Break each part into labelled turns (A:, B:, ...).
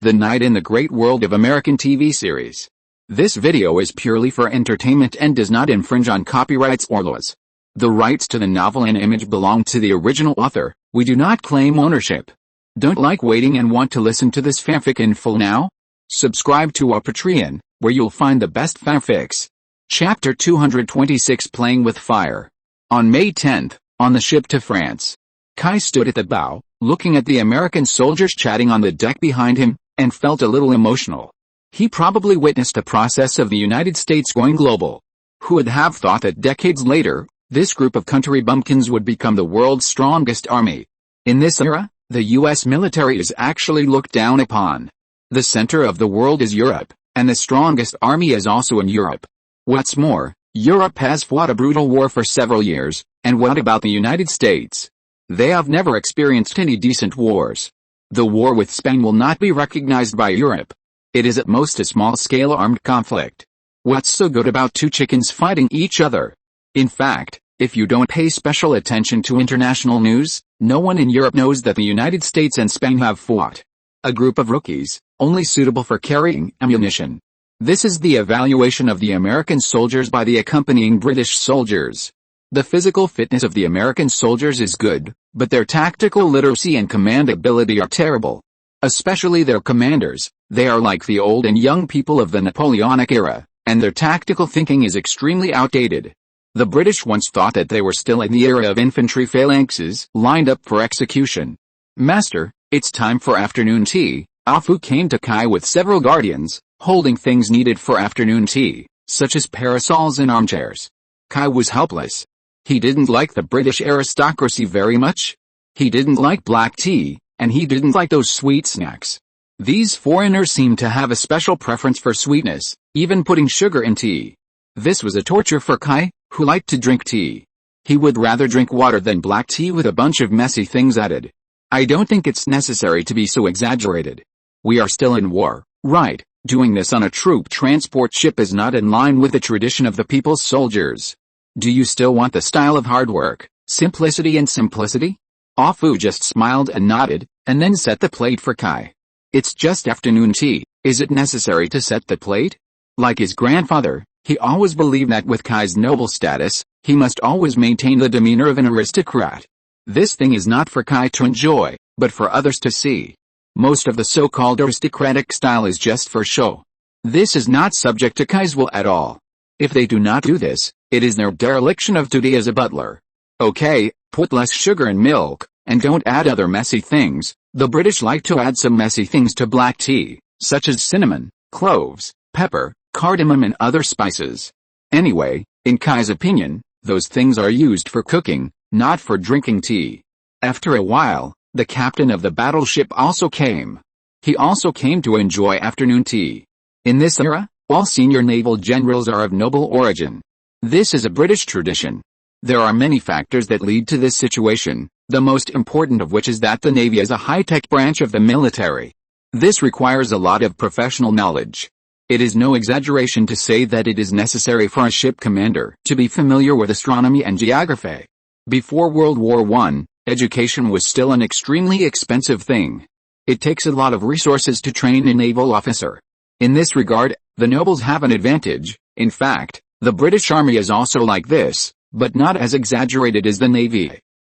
A: The Night in the Great World of American TV Series. This video is purely for entertainment and does not infringe on copyrights or laws. The rights to the novel and image belong to the original author. We do not claim ownership. Don't like waiting and want to listen to this fanfic in full now? Subscribe to our Patreon, where you'll find the best fanfics. Chapter 226 Playing with Fire. On May 10th, on the ship to France, Kai stood at the bow, looking at the American soldiers chatting on the deck behind him, and felt a little emotional. He probably witnessed the process of the United States going global. Who would have thought that decades later, this group of country bumpkins would become the world's strongest army? In this era, the US military is actually looked down upon. The center of the world is Europe, and the strongest army is also in Europe. What's more, Europe has fought a brutal war for several years, and what about the United States? They have never experienced any decent wars. The war with Spain will not be recognized by Europe. It is at most a small-scale armed conflict. What's so good about two chickens fighting each other? In fact, if you don't pay special attention to international news, no one in Europe knows that the United States and Spain have fought. A group of rookies, only suitable for carrying ammunition. This is the evaluation of the American soldiers by the accompanying British soldiers. The physical fitness of the American soldiers is good, but their tactical literacy and command ability are terrible. Especially their commanders. They are like the old and young people of the Napoleonic era, and their tactical thinking is extremely outdated. The British once thought that they were still in the era of infantry phalanxes lined up for execution. "Master, it's time for afternoon tea." Afu came to Kai with several guardians, holding things needed for afternoon tea, such as parasols and armchairs. Kai was helpless. He didn't like the British aristocracy very much. He didn't like black tea, and he didn't like those sweet snacks. These foreigners seemed to have a special preference for sweetness, even putting sugar in tea. This was a torture for Kai, who liked to drink tea. He would rather drink water than black tea with a bunch of messy things added. I don't think it's necessary to be so exaggerated. We are still in war, right? Doing this on a troop transport ship is not in line with the tradition of the people's soldiers. Do you still want the style of hard work, simplicity and simplicity? Afu just smiled and nodded, and then set the plate for Kai. It's just afternoon tea. Is it necessary to set the plate? Like his grandfather, he always believed that with Kai's noble status, he must always maintain the demeanor of an aristocrat. This thing is not for Kai to enjoy, but for others to see. Most of the so-called aristocratic style is just for show. This is not subject to Kai's will at all. If they do not do this, it is their dereliction of duty as a butler. Okay, put less sugar and milk, and don't add other messy things. The British like to add some messy things to black tea, such as cinnamon, cloves, pepper, cardamom and other spices. Anyway, in Kai's opinion, those things are used for cooking, not for drinking tea. After a while, the captain of the battleship also came. He also came to enjoy afternoon tea. In this era, all senior naval generals are of noble origin. This is a British tradition. There are many factors that lead to this situation, the most important of which is that the Navy is a high-tech branch of the military. This requires a lot of professional knowledge. It is no exaggeration to say that it is necessary for a ship commander to be familiar with astronomy and geography. Before World War I, education was still an extremely expensive thing. It takes a lot of resources to train a naval officer. In this regard, the nobles have an advantage. In fact, the British Army is also like this, but not as exaggerated as the Navy.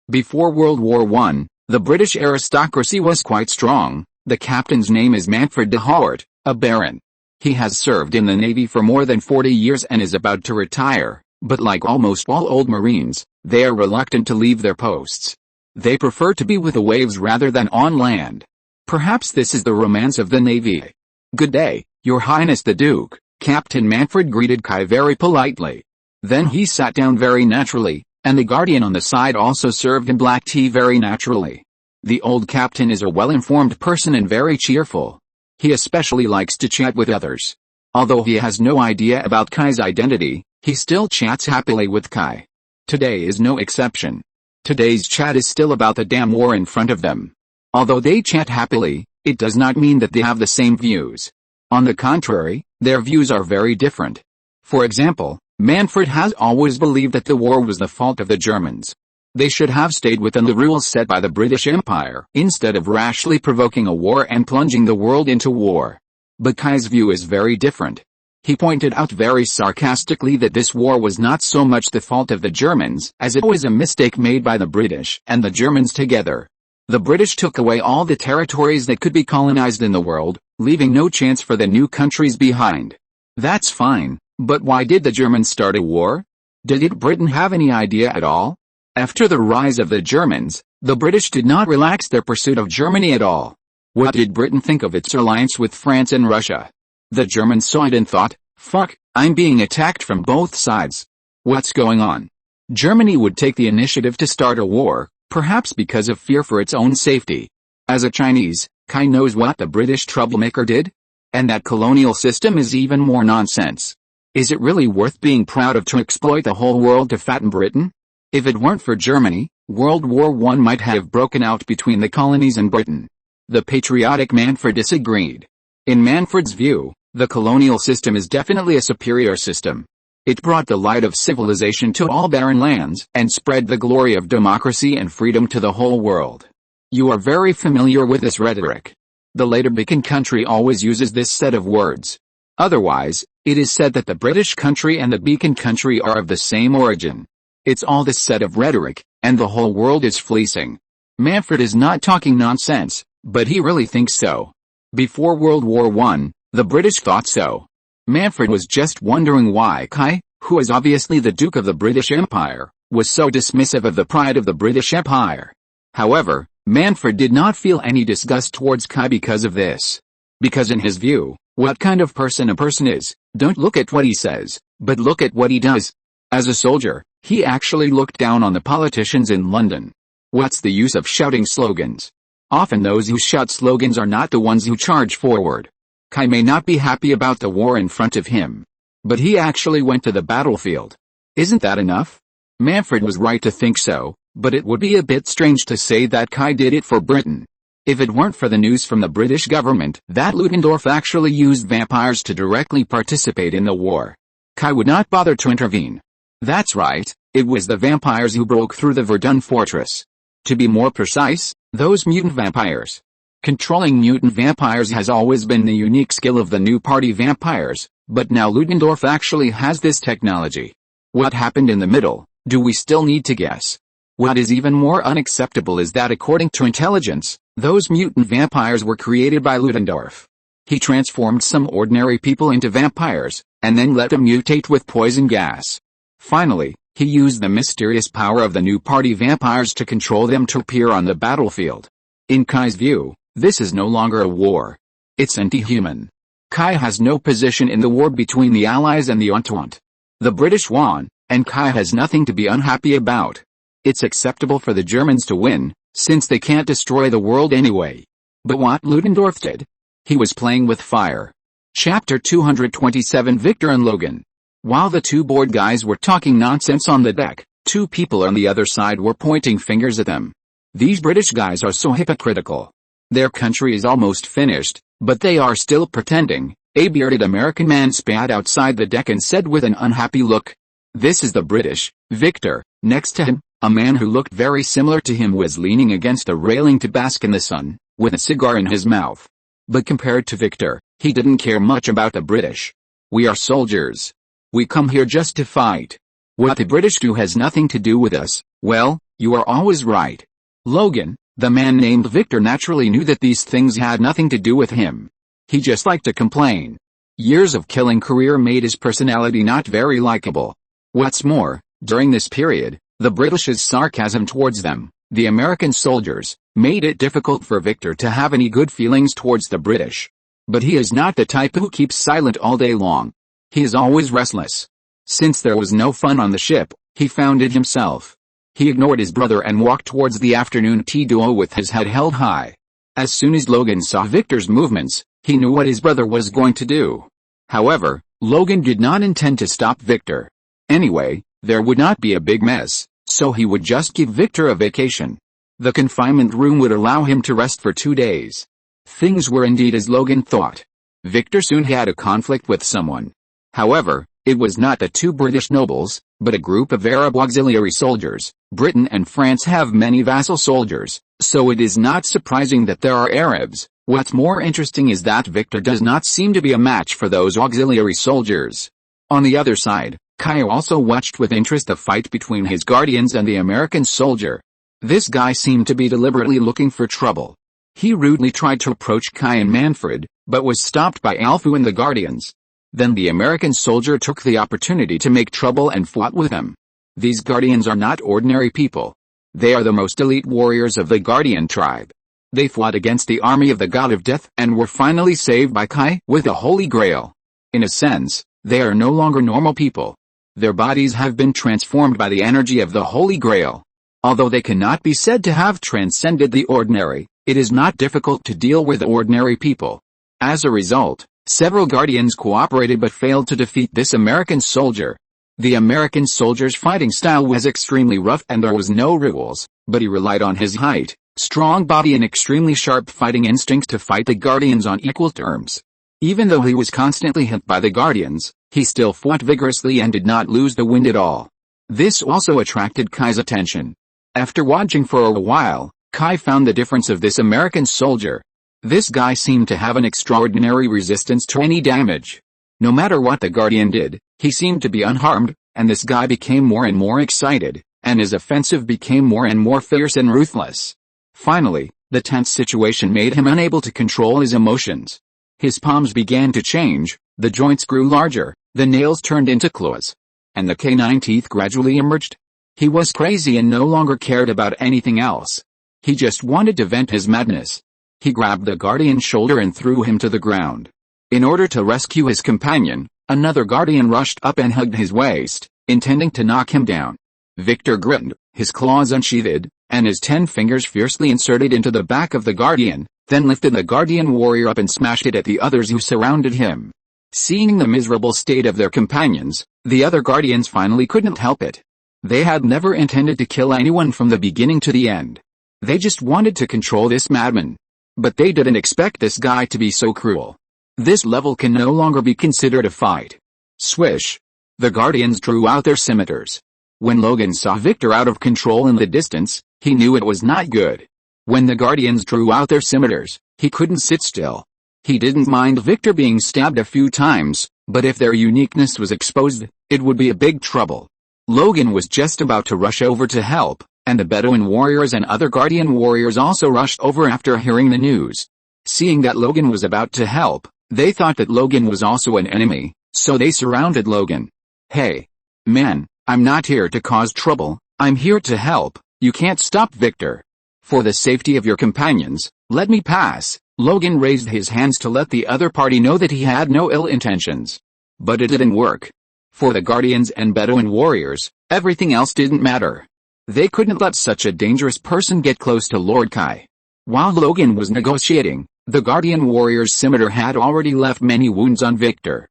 A: Before World War I, the British aristocracy was quite strong. The captain's name is Manfred de Howard, a baron. He has served in the Navy for more than 40 years and is about to retire, but like almost all old Marines, they are reluctant to leave their posts. They prefer to be with the waves rather than on land. Perhaps this is the romance of the Navy. "Good day, Your Highness the Duke," Captain Manfred greeted Kai very politely. Then he sat down very naturally, and the guardian on the side also served him black tea very naturally. The old captain is a well-informed person and very cheerful. He especially likes to chat with others. Although he has no idea about Kai's identity, he still chats happily with Kai. Today is no exception. Today's chat is still about the damn war in front of them. Although they chat happily, it does not mean that they have the same views. On the contrary, their views are very different. For example, Manfred has always believed that the war was the fault of the Germans. They should have stayed within the rules set by the British Empire, instead of rashly provoking a war and plunging the world into war. But Kai's view is very different. He pointed out very sarcastically that this war was not so much the fault of the Germans, as it was a mistake made by the British and the Germans together. The British took away all the territories that could be colonized in the world, leaving no chance for the new countries behind. That's fine, but why did the Germans start a war? Did Britain have any idea at all? After the rise of the Germans, the British did not relax their pursuit of Germany at all. What did Britain think of its alliance with France and Russia? The Germans saw it and thought, fuck, I'm being attacked from both sides. What's going on? Germany would take the initiative to start a war, perhaps because of fear for its own safety. As a Chinese, Kai knows what the British troublemaker did? And that colonial system is even more nonsense. Is it really worth being proud of to exploit the whole world to fatten Britain? If it weren't for Germany, World War I might have broken out between the colonies and Britain. The patriotic Manfred disagreed. In Manfred's view, the colonial system is definitely a superior system. It brought the light of civilization to all barren lands and spread the glory of democracy and freedom to the whole world. You are very familiar with this rhetoric. The later Beacon country always uses this set of words. Otherwise, it is said that the British country and the Beacon country are of the same origin. It's all this set of rhetoric, and the whole world is fleecing. Manfred is not talking nonsense, but he really thinks so. Before World War I, the British thought so. Manfred was just wondering why Kai, who is obviously the Duke of the British Empire, was so dismissive of the pride of the British Empire. However, Manfred did not feel any disgust towards Kai because of this. Because in his view, what kind of person a person is, don't look at what he says, but look at what he does. As a soldier, he actually looked down on the politicians in London. What's the use of shouting slogans? Often those who shout slogans are not the ones who charge forward. Kai may not be happy about the war in front of him, but he actually went to the battlefield. Isn't that enough? Manfred was right to think so, but it would be a bit strange to say that Kai did it for Britain. If it weren't for the news from the British government that Ludendorff actually used vampires to directly participate in the war, Kai would not bother to intervene. That's right, it was the vampires who broke through the Verdun fortress. To be more precise, those mutant vampires. Controlling mutant vampires has always been the unique skill of the new party vampires, but now Ludendorff actually has this technology. What happened in the middle? Do we still need to guess? What is even more unacceptable is that according to intelligence, those mutant vampires were created by Ludendorff. He transformed some ordinary people into vampires, and then let them mutate with poison gas. Finally, he used the mysterious power of the new party vampires to control them to appear on the battlefield. In Kai's view, this is no longer a war. It's anti-human. Kai has no position in the war between the Allies and the Entente. The British won, and Kai has nothing to be unhappy about. It's acceptable for the Germans to win, since they can't destroy the world anyway. But what Ludendorff did? He was playing with fire. Chapter 227 Victor and Logan. While the two bored guys were talking nonsense on the deck, two people on the other side were pointing fingers at them. These British guys are so hypocritical. Their country is almost finished, but they are still pretending. A bearded American man spat outside the deck and said with an unhappy look, "This is the British, Victor." Next to him, a man who looked very similar to him was leaning against a railing to bask in the sun, with a cigar in his mouth. But compared to Victor, he didn't care much about the British. "We are soldiers. We come here just to fight. What the British do has nothing to do with us." "Well, you are always right." Logan, the man named Victor, naturally knew that these things had nothing to do with him. He just liked to complain. Years of killing career made his personality not very likable. What's more, during this period, the British's sarcasm towards them, the American soldiers, made it difficult for Victor to have any good feelings towards the British. But he is not the type who keeps silent all day long. He is always restless. Since there was no fun on the ship, he found it himself. He ignored his brother and walked towards the afternoon tea duo with his head held high. As soon as Logan saw Victor's movements, he knew what his brother was going to do. However, Logan did not intend to stop Victor. Anyway, there would not be a big mess, so he would just give Victor a vacation. The confinement room would allow him to rest for 2 days. Things were indeed as Logan thought. Victor soon had a conflict with someone. However, It was not the two British nobles, but a group of Arab auxiliary soldiers. Britain and France have many vassal soldiers, so it is not surprising that there are Arabs. What's more interesting is that Victor does not seem to be a match for those auxiliary soldiers. On the other side, Kai also watched with interest the fight between his guardians and the American soldier. This guy seemed to be deliberately looking for trouble. He rudely tried to approach Kai and Manfred, but was stopped by Alfu and the guardians. Then the American soldier took the opportunity to make trouble and fought with them. These guardians are not ordinary people. They are the most elite warriors of the Guardian tribe. They fought against the army of the god of death and were finally saved by Kai with the Holy Grail. In a sense, they are no longer normal people. Their bodies have been transformed by the energy of the Holy Grail. Although they cannot be said to have transcended the ordinary, it is not difficult to deal with ordinary people. As a result, several guardians cooperated but failed to defeat this American soldier. The American soldier's fighting style was extremely rough and there was no rules, but he relied on his height, strong body and extremely sharp fighting instincts to fight the guardians on equal terms. Even though he was constantly hit by the guardians, he still fought vigorously and did not lose the wind at all. This also attracted Kai's attention. After watching for a while, Kai found the difference of this American soldier. This guy seemed to have an extraordinary resistance to any damage. No matter what the guardian did, he seemed to be unharmed, and this guy became more and more excited, and his offensive became more and more fierce and ruthless. Finally, the tense situation made him unable to control his emotions. His palms began to change, the joints grew larger, the nails turned into claws, and the canine teeth gradually emerged. He was crazy and no longer cared about anything else. He just wanted to vent his madness. He grabbed the guardian's shoulder and threw him to the ground. In order to rescue his companion, another guardian rushed up and hugged his waist, intending to knock him down. Victor grinned, his claws unsheathed, and his 10 fingers fiercely inserted into the back of the guardian, then lifted the guardian warrior up and smashed it at the others who surrounded him. Seeing the miserable state of their companions, the other guardians finally couldn't help it. They had never intended to kill anyone from the beginning to the end. They just wanted to control this madman. But they didn't expect this guy to be so cruel. This level can no longer be considered a fight. Swish! The guardians drew out their scimitars. When Logan saw Victor out of control in the distance, he knew it was not good. When the guardians drew out their scimitars, he couldn't sit still. He didn't mind Victor being stabbed a few times, but if their uniqueness was exposed, it would be a big trouble. Logan was just about to rush over to help, and the Bedouin warriors and other guardian warriors also rushed over after hearing the news. Seeing that Logan was about to help, they thought that Logan was also an enemy, so they surrounded Logan. "Hey, man, I'm not here to cause trouble, I'm here to help, you can't stop Victor. For the safety of your companions, let me pass." Logan raised his hands to let the other party know that he had no ill intentions. But it didn't work. For the guardians and Bedouin warriors, everything else didn't matter. They couldn't let such a dangerous person get close to Lord Kai. While Logan was negotiating, the guardian warrior's scimitar had already left many wounds on Victor.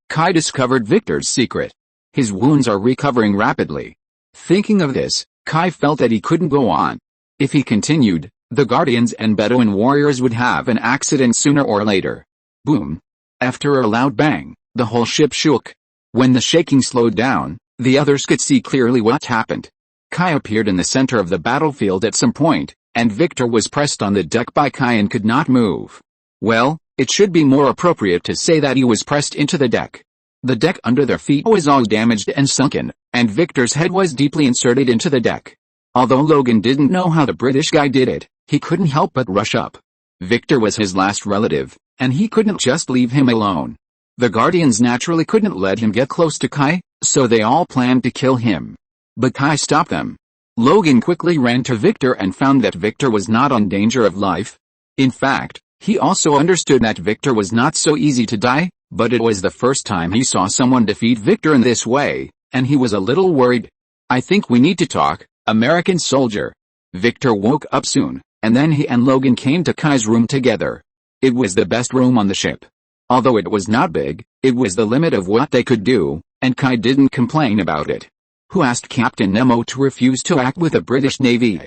A: Kai discovered Victor's secret. His wounds are recovering rapidly. Thinking of this, Kai felt that he couldn't go on. If he continued, the guardians and Bedouin warriors would have an accident sooner or later. Boom! After a loud bang, the whole ship shook. When the shaking slowed down, the others could see clearly what happened. Kai appeared in the center of the battlefield at some point, and Victor was pressed on the deck by Kai and could not move. Well, it should be more appropriate to say that he was pressed into the deck. The deck under their feet was all damaged and sunken, and Victor's head was deeply inserted into the deck. Although Logan didn't know how the British guy did it, he couldn't help but rush up. Victor was his last relative, and he couldn't just leave him alone. The guardians naturally couldn't let him get close to Kai, so they all planned to kill him. But Kai stopped them. Logan quickly ran to Victor and found that Victor was not in danger of life. In fact, he also understood that Victor was not so easy to die, but it was the first time he saw someone defeat Victor in this way, and he was a little worried. "I think we need to talk, American soldier." Victor woke up soon, and then he and Logan came to Kai's room together. It was the best room on the ship. Although it was not big, it was the limit of what they could do, and Kai didn't complain about it. Who asked Captain Nemo to refuse to act with the British Navy?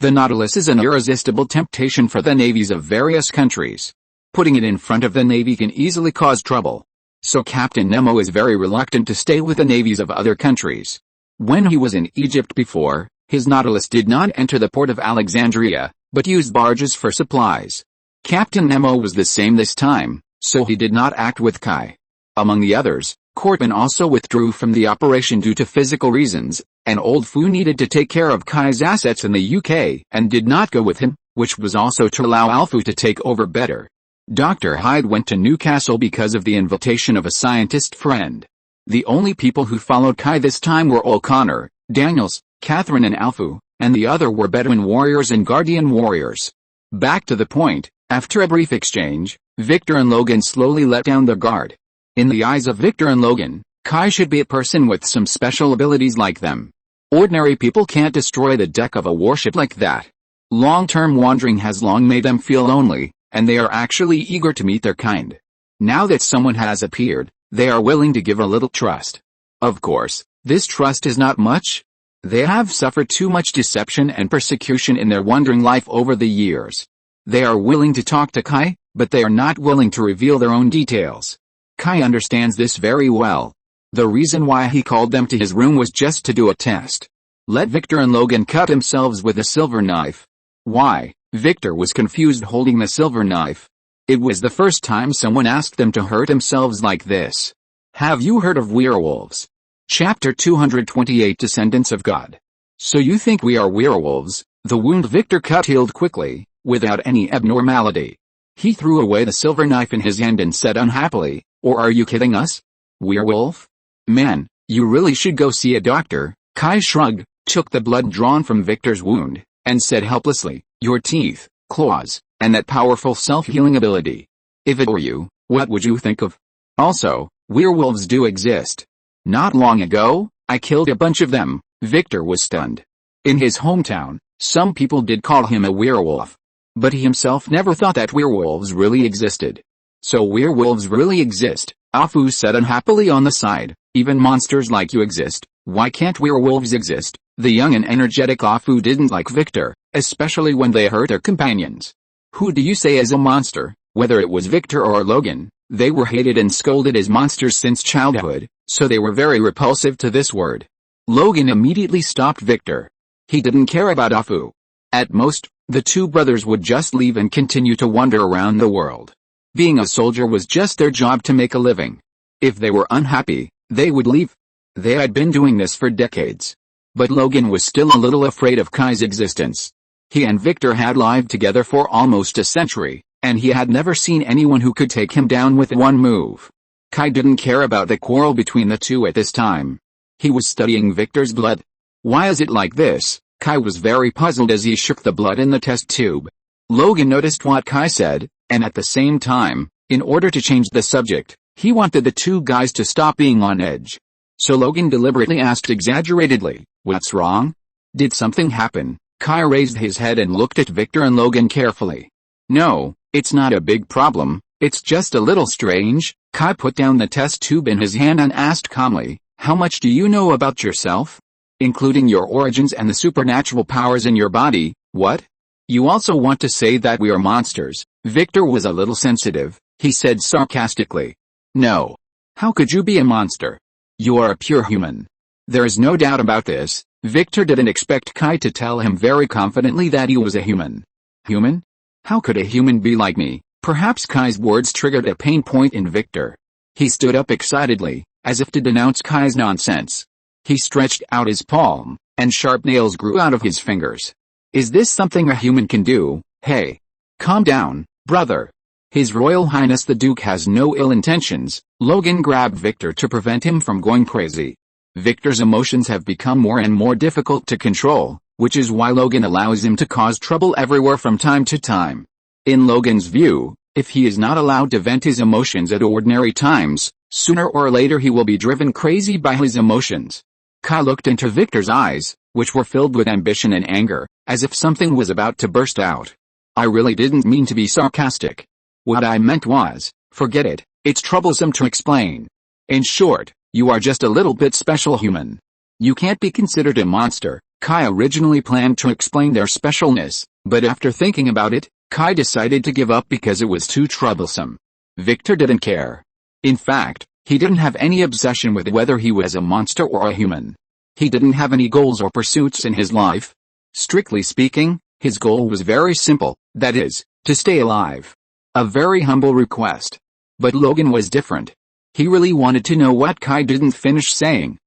A: The Nautilus is an irresistible temptation for the navies of various countries. Putting it in front of the Navy can easily cause trouble. so Captain Nemo is very reluctant to stay with the navies of other countries. When he was in Egypt before, his Nautilus did not enter the port of Alexandria, but used barges for supplies. Captain Nemo was the same this time, so he did not act with Kai. Among the others, Cortman also withdrew from the operation due to physical reasons, and Old Fu needed to take care of Kai's assets in the UK and did not go with him, which was also to allow Alfu to take over better. Dr. Hyde went to Newcastle because of the invitation of a scientist friend. The only people who followed Kai this time were O'Connor, Daniels, Catherine and Alfu, and the other were Bedouin warriors and Guardian warriors. Back to the point, after a brief exchange, Victor and Logan slowly let down their guard. In the eyes of Victor and Logan, Kai should be a person with some special abilities like them. Ordinary people can't destroy the deck of a warship like that. Long-term wandering has long made them feel lonely, and they are actually eager to meet their kind. Now that someone has appeared, they are willing to give a little trust. Of course, this trust is not much. They have suffered too much deception and persecution in their wandering life over the years. They are willing to talk to Kai, but they are not willing to reveal their own details. Kai understands this very well. The reason why he called them to his room was just to do a test. Let Victor and Logan cut themselves with a silver knife. Why? Victor was confused holding the silver knife. It was the first time someone asked them to hurt themselves like this. Have you heard of werewolves? Chapter 228 Descendants of God. So you think we are werewolves? The wound Victor cut healed quickly, without any abnormality. He threw away the silver knife in his hand and said unhappily, or are you kidding us? Werewolf? Man, you really should go see a doctor. Kai shrugged, took the blood drawn from Victor's wound, and said helplessly, your teeth, claws, and that powerful self-healing ability. If it were you, what would you think of? Also, werewolves do exist. Not long ago, I killed a bunch of them. Victor was stunned. In his hometown, some people did call him a werewolf. But he himself never thought that werewolves really existed. So werewolves really exist, Afu said unhappily on the side. Even monsters like you exist. Why can't werewolves exist? The young and energetic Afu didn't like Victor, especially when they hurt their companions. Who do you say is a monster? Whether it was Victor or Logan, they were hated and scolded as monsters since childhood, so they were very repulsive to this word. Logan immediately stopped Victor. He didn't care about Afu. At most, the two brothers would just leave and continue to wander around the world. Being a soldier was just their job to make a living. If they were unhappy, they would leave. They had been doing this for decades. But Logan was still a little afraid of Kai's existence. He and Victor had lived together for almost a century, and he had never seen anyone who could take him down with one move. Kai didn't care about the quarrel between the two at this time. He was studying Victor's blood. Why is it like this? Kai was very puzzled as he shook the blood in the test tube. Logan noticed what Kai said, and at the same time, in order to change the subject, he wanted the two guys to stop being on edge. So Logan deliberately asked exaggeratedly, what's wrong? Did something happen? Kai raised his head and looked at Victor and Logan carefully. No, it's not a big problem, it's just a little strange. Kai put down the test tube in his hand and asked calmly, how much do you know about yourself? Including your origins and the supernatural powers in your body, what? You also want to say that we are monsters? Victor was a little sensitive, he said sarcastically. No. How could you be a monster? You are a pure human. There is no doubt about this. Victor didn't expect Kai to tell him very confidently that he was a human. Human? How could a human be like me? Perhaps Kai's words triggered a pain point in Victor. He stood up excitedly, as if to denounce Kai's nonsense. He stretched out his palm, and sharp nails grew out of his fingers. Is this something a human can do? Hey. Calm down, brother. His Royal Highness the Duke has no ill intentions. Logan grabbed Victor to prevent him from going crazy. Victor's emotions have become more and more difficult to control, which is why Logan allows him to cause trouble everywhere from time to time. In Logan's view, if he is not allowed to vent his emotions at ordinary times, sooner or later he will be driven crazy by his emotions. Kai looked into Victor's eyes, which were filled with ambition and anger, as if something was about to burst out. I really didn't mean to be sarcastic. What I meant was, forget it, it's troublesome to explain. In short, you are just a little bit special human. You can't be considered a monster. Kai originally planned to explain their specialness, but after thinking about it, Kai decided to give up because it was too troublesome. Victor didn't care. In fact, He didn't have any obsession with whether he was a monster or a human. He didn't have any goals or pursuits in his life. Strictly speaking, his goal was very simple, that is, to stay alive. A very humble request. But Logan was different. He really wanted to know what Kai didn't finish saying.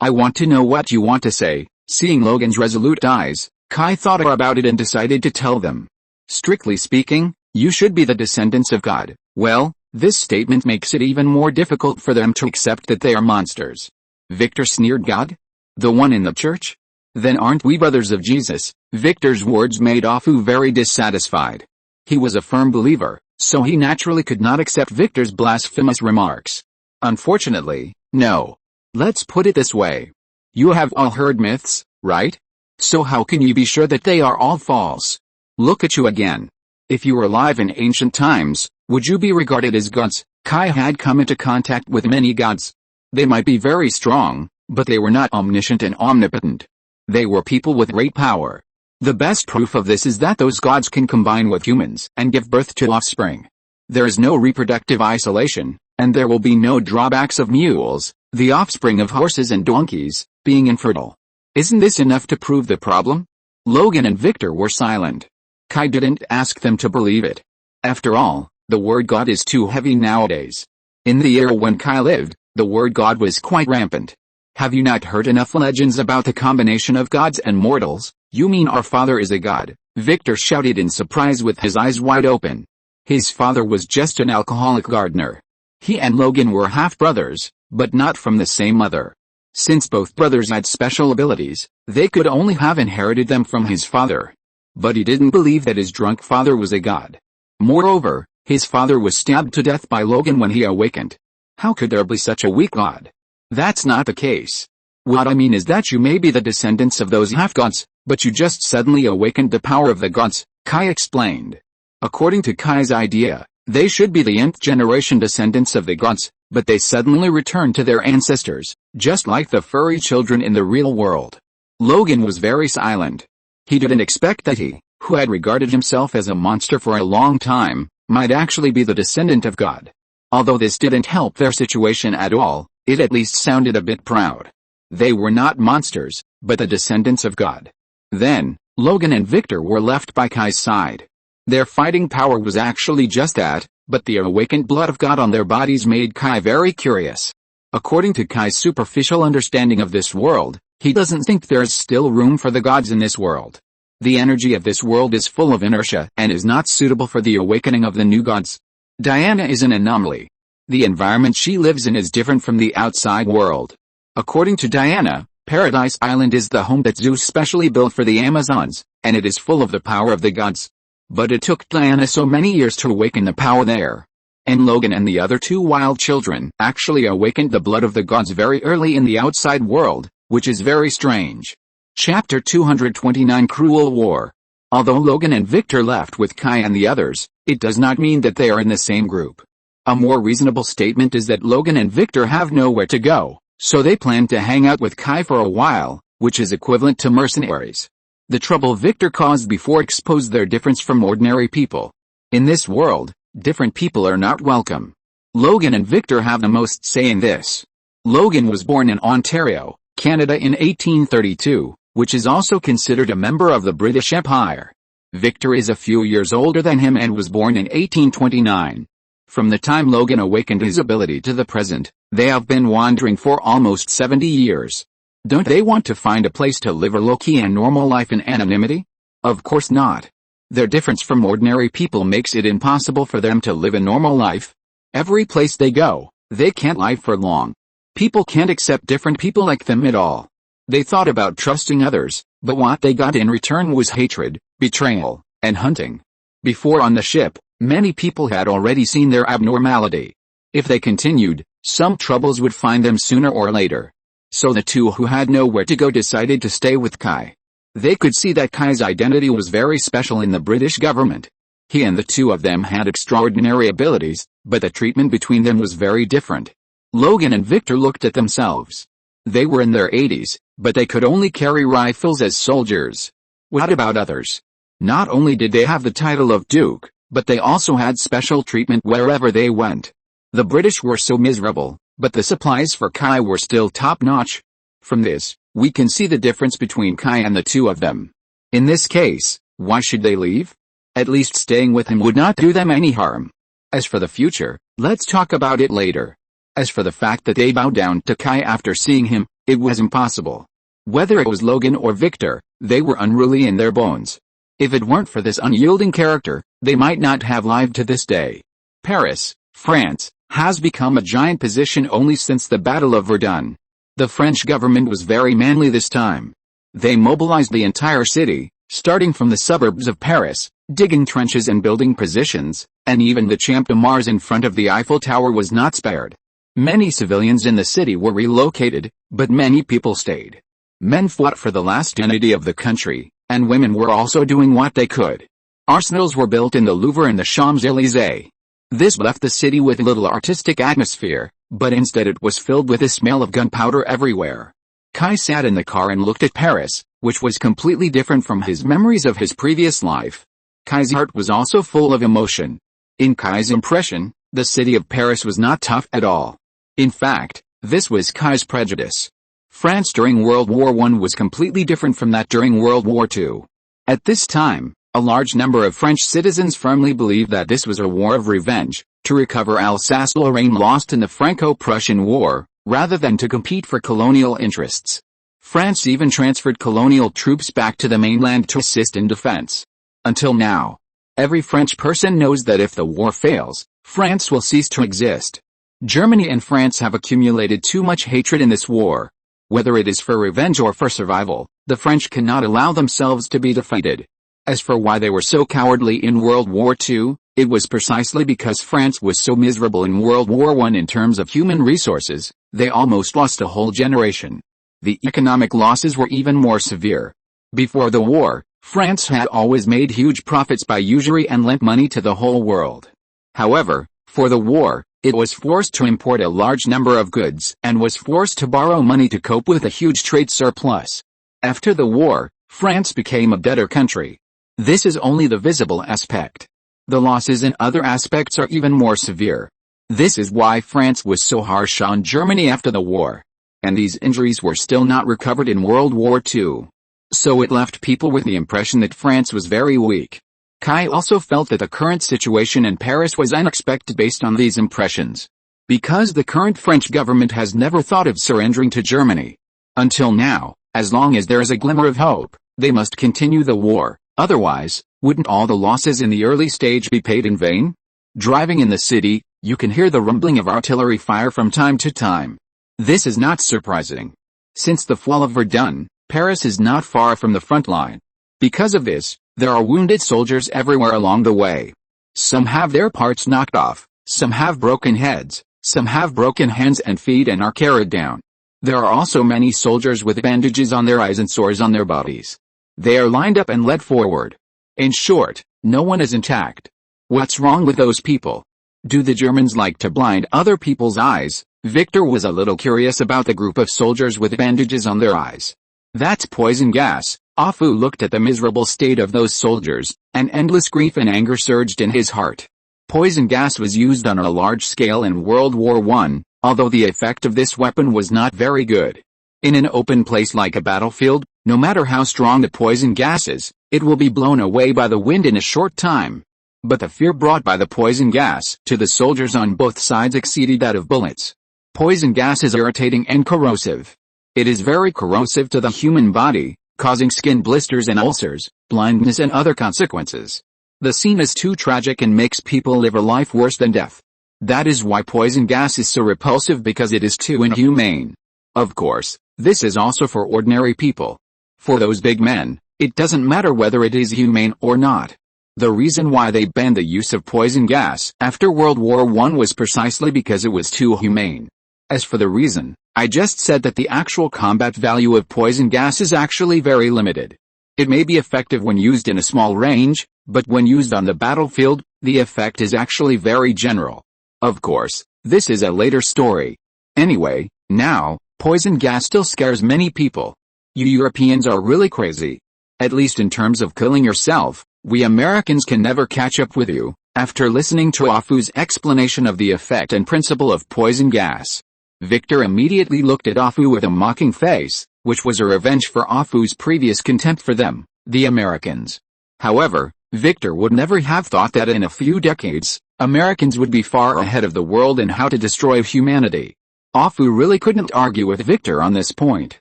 A: I want to know what you want to say. Seeing Logan's resolute eyes, Kai thought about it and decided to tell them. Strictly speaking, you should be the descendants of God. Well, this statement makes it even more difficult for them to accept that they are monsters. Victor sneered. God? The one in the church? Then aren't we brothers of Jesus? Victor's words made Afu very dissatisfied. He was a firm believer, so he naturally could not accept Victor's blasphemous remarks. Unfortunately, no. Let's put it this way. You have all heard myths, right? So how can you be sure that they are all false? Look at you again. If you were alive in ancient times, would you be regarded as gods? Kai had come into contact with many gods. They might be very strong, but they were not omniscient and omnipotent. They were people with great power. The best proof of this is that those gods can combine with humans and give birth to offspring. There is no reproductive isolation, and there will be no drawbacks of mules, the offspring of horses and donkeys, being infertile. Isn't this enough to prove the problem? Logan and Victor were silent. Kai didn't ask them to believe it. After all, the word God is too heavy nowadays. In the era when Kai lived, the word God was quite rampant. Have you not heard enough legends about the combination of gods and mortals? You mean our father is a god? Victor shouted in surprise with his eyes wide open. His father was just an alcoholic gardener. He and Logan were half-brothers, but not from the same mother. Since both brothers had special abilities, they could only have inherited them from his father. But he didn't believe that his drunk father was a god. Moreover, his father was stabbed to death by Logan when he awakened. How could there be such a weak god? That's not the case. What I mean is that you may be the descendants of those half-gods, but you just suddenly awakened the power of the gods, Kai explained. According to Kai's idea, they should be the nth generation descendants of the gods, but they suddenly returned to their ancestors, just like the furry children in the real world. Logan was very silent. He didn't expect that he, who had regarded himself as a monster for a long time, might actually be the descendant of God. Although this didn't help their situation at all, it at least sounded a bit proud. They were not monsters, but the descendants of God. Then, Logan and Victor were left by Kai's side. Their fighting power was actually just that, but the awakened blood of God on their bodies made Kai very curious. According to Kai's superficial understanding of this world, he doesn't think there is still room for the gods in this world. The energy of this world is full of inertia and is not suitable for the awakening of the new gods. Diana is an anomaly. The environment she lives in is different from the outside world. According to Diana, Paradise Island is the home that Zeus specially built for the Amazons, and it is full of the power of the gods. But it took Diana so many years to awaken the power there. And Logan and the other two wild children actually awakened the blood of the gods very early in the outside world, which is very strange. Chapter 229 Cruel War. Although Logan and Victor left with Kai and the others, it does not mean that they are in the same group. A more reasonable statement is that Logan and Victor have nowhere to go, so they plan to hang out with Kai for a while, which is equivalent to mercenaries. The trouble Victor caused before exposed their difference from ordinary people. In this world, different people are not welcome. Logan and Victor have the most say in this. Logan was born in Ontario, Canada in 1832, which is also considered a member of the British Empire. Victor is a few years older than him and was born in 1829. From the time Logan awakened his ability to the present, they have been wandering for almost 70 years. Don't they want to find a place to live a low-key and normal life in anonymity? Of course not. Their difference from ordinary people makes it impossible for them to live a normal life. Every place they go, they can't live for long. People can't accept different people like them at all. They thought about trusting others, but what they got in return was hatred, betrayal, and hunting. Before on the ship, many people had already seen their abnormality. If they continued, some troubles would find them sooner or later. So the two who had nowhere to go decided to stay with Kai. They could see that Kai's identity was very special in the British government. He and the two of them had extraordinary abilities, but the treatment between them was very different. Logan and Victor looked at themselves. They were in their 80s, but they could only carry rifles as soldiers. What about others? Not only did they have the title of Duke, but they also had special treatment wherever they went. The British were so miserable, but the supplies for Kai were still top-notch. From this, we can see the difference between Kai and the two of them. In this case, why should they leave? At least staying with him would not do them any harm. As for the future, let's talk about it later. As for the fact that they bowed down to Kai after seeing him, it was impossible. Whether it was Logan or Victor, they were unruly in their bones. If it weren't for this unyielding character, they might not have lived to this day. Paris, France, has become a giant position only since the Battle of Verdun. The French government was very manly this time. They mobilized the entire city, starting from the suburbs of Paris, digging trenches and building positions, and even the Champ de Mars in front of the Eiffel Tower was not spared. Many civilians in the city were relocated, but many people stayed. Men fought for the last unity of the country, and women were also doing what they could. Arsenals were built in the Louvre and the Champs-Élysées. This left the city with little artistic atmosphere, but instead it was filled with the smell of gunpowder everywhere. Kai sat in the car and looked at Paris, which was completely different from his memories of his previous life. Kai's heart was also full of emotion. In Kai's impression, the city of Paris was not tough at all. In fact, this was Kai's prejudice. France during World War I was completely different from that during World War II. At this time, a large number of French citizens firmly believed that this was a war of revenge, to recover Alsace-Lorraine lost in the Franco-Prussian War, rather than to compete for colonial interests. France even transferred colonial troops back to the mainland to assist in defense. Until now, every French person knows that if the war fails, France will cease to exist. Germany and France have accumulated too much hatred in this war. Whether it is for revenge or for survival, the French cannot allow themselves to be defeated. As for why they were so cowardly in World War II, it was precisely because France was so miserable in World War I in terms of human resources, they almost lost a whole generation. The economic losses were even more severe. Before the war, France had always made huge profits by usury and lent money to the whole world. However, for the war, it was forced to import a large number of goods and was forced to borrow money to cope with a huge trade surplus. After the war, France became a debtor country. This is only the visible aspect. The losses in other aspects are even more severe. This is why France was so harsh on Germany after the war. And these injuries were still not recovered in World War II. So it left people with the impression that France was very weak. Kai also felt that the current situation in Paris was unexpected based on these impressions. Because the current French government has never thought of surrendering to Germany. Until now, as long as there is a glimmer of hope, they must continue the war, otherwise, wouldn't all the losses in the early stage be paid in vain? Driving in the city, you can hear the rumbling of artillery fire from time to time. This is not surprising. Since the fall of Verdun, Paris is not far from the front line. Because of this, there are wounded soldiers everywhere along the way. Some have their parts knocked off, some have broken heads, some have broken hands and feet and are carried down. There are also many soldiers with bandages on their eyes and sores on their bodies. They are lined up and led forward. In short, no one is intact. What's wrong with those people? Do the Germans like to blind other people's eyes? Victor was a little curious about the group of soldiers with bandages on their eyes. That's poison gas. Afu looked at the miserable state of those soldiers, and endless grief and anger surged in his heart. Poison gas was used on a large scale in World War I, although the effect of this weapon was not very good. In an open place like a battlefield, no matter how strong the poison gas is, it will be blown away by the wind in a short time. But the fear brought by the poison gas to the soldiers on both sides exceeded that of bullets. Poison gas is irritating and corrosive. It is very corrosive to the human body, causing skin blisters and ulcers, blindness and other consequences. The scene is too tragic and makes people live a life worse than death. That is why poison gas is so repulsive, because it is too inhumane. Of course, this is also for ordinary people. For those big men, it doesn't matter whether it is humane or not. The reason why they banned the use of poison gas after World War I was precisely because it was too humane. As for the reason, I just said that the actual combat value of poison gas is actually very limited. It may be effective when used in a small range, but when used on the battlefield, the effect is actually very general. Of course, this is a later story. Anyway, now, poison gas still scares many people. You Europeans are really crazy. At least in terms of killing yourself, we Americans can never catch up with you, After listening to Afu's explanation of the effect and principle of poison gas, Victor immediately looked at Afu with a mocking face, which was a revenge for Afu's previous contempt for them, the Americans. However, Victor would never have thought that in a few decades, Americans would be far ahead of the world in how to destroy humanity. Afu really couldn't argue with Victor on this point.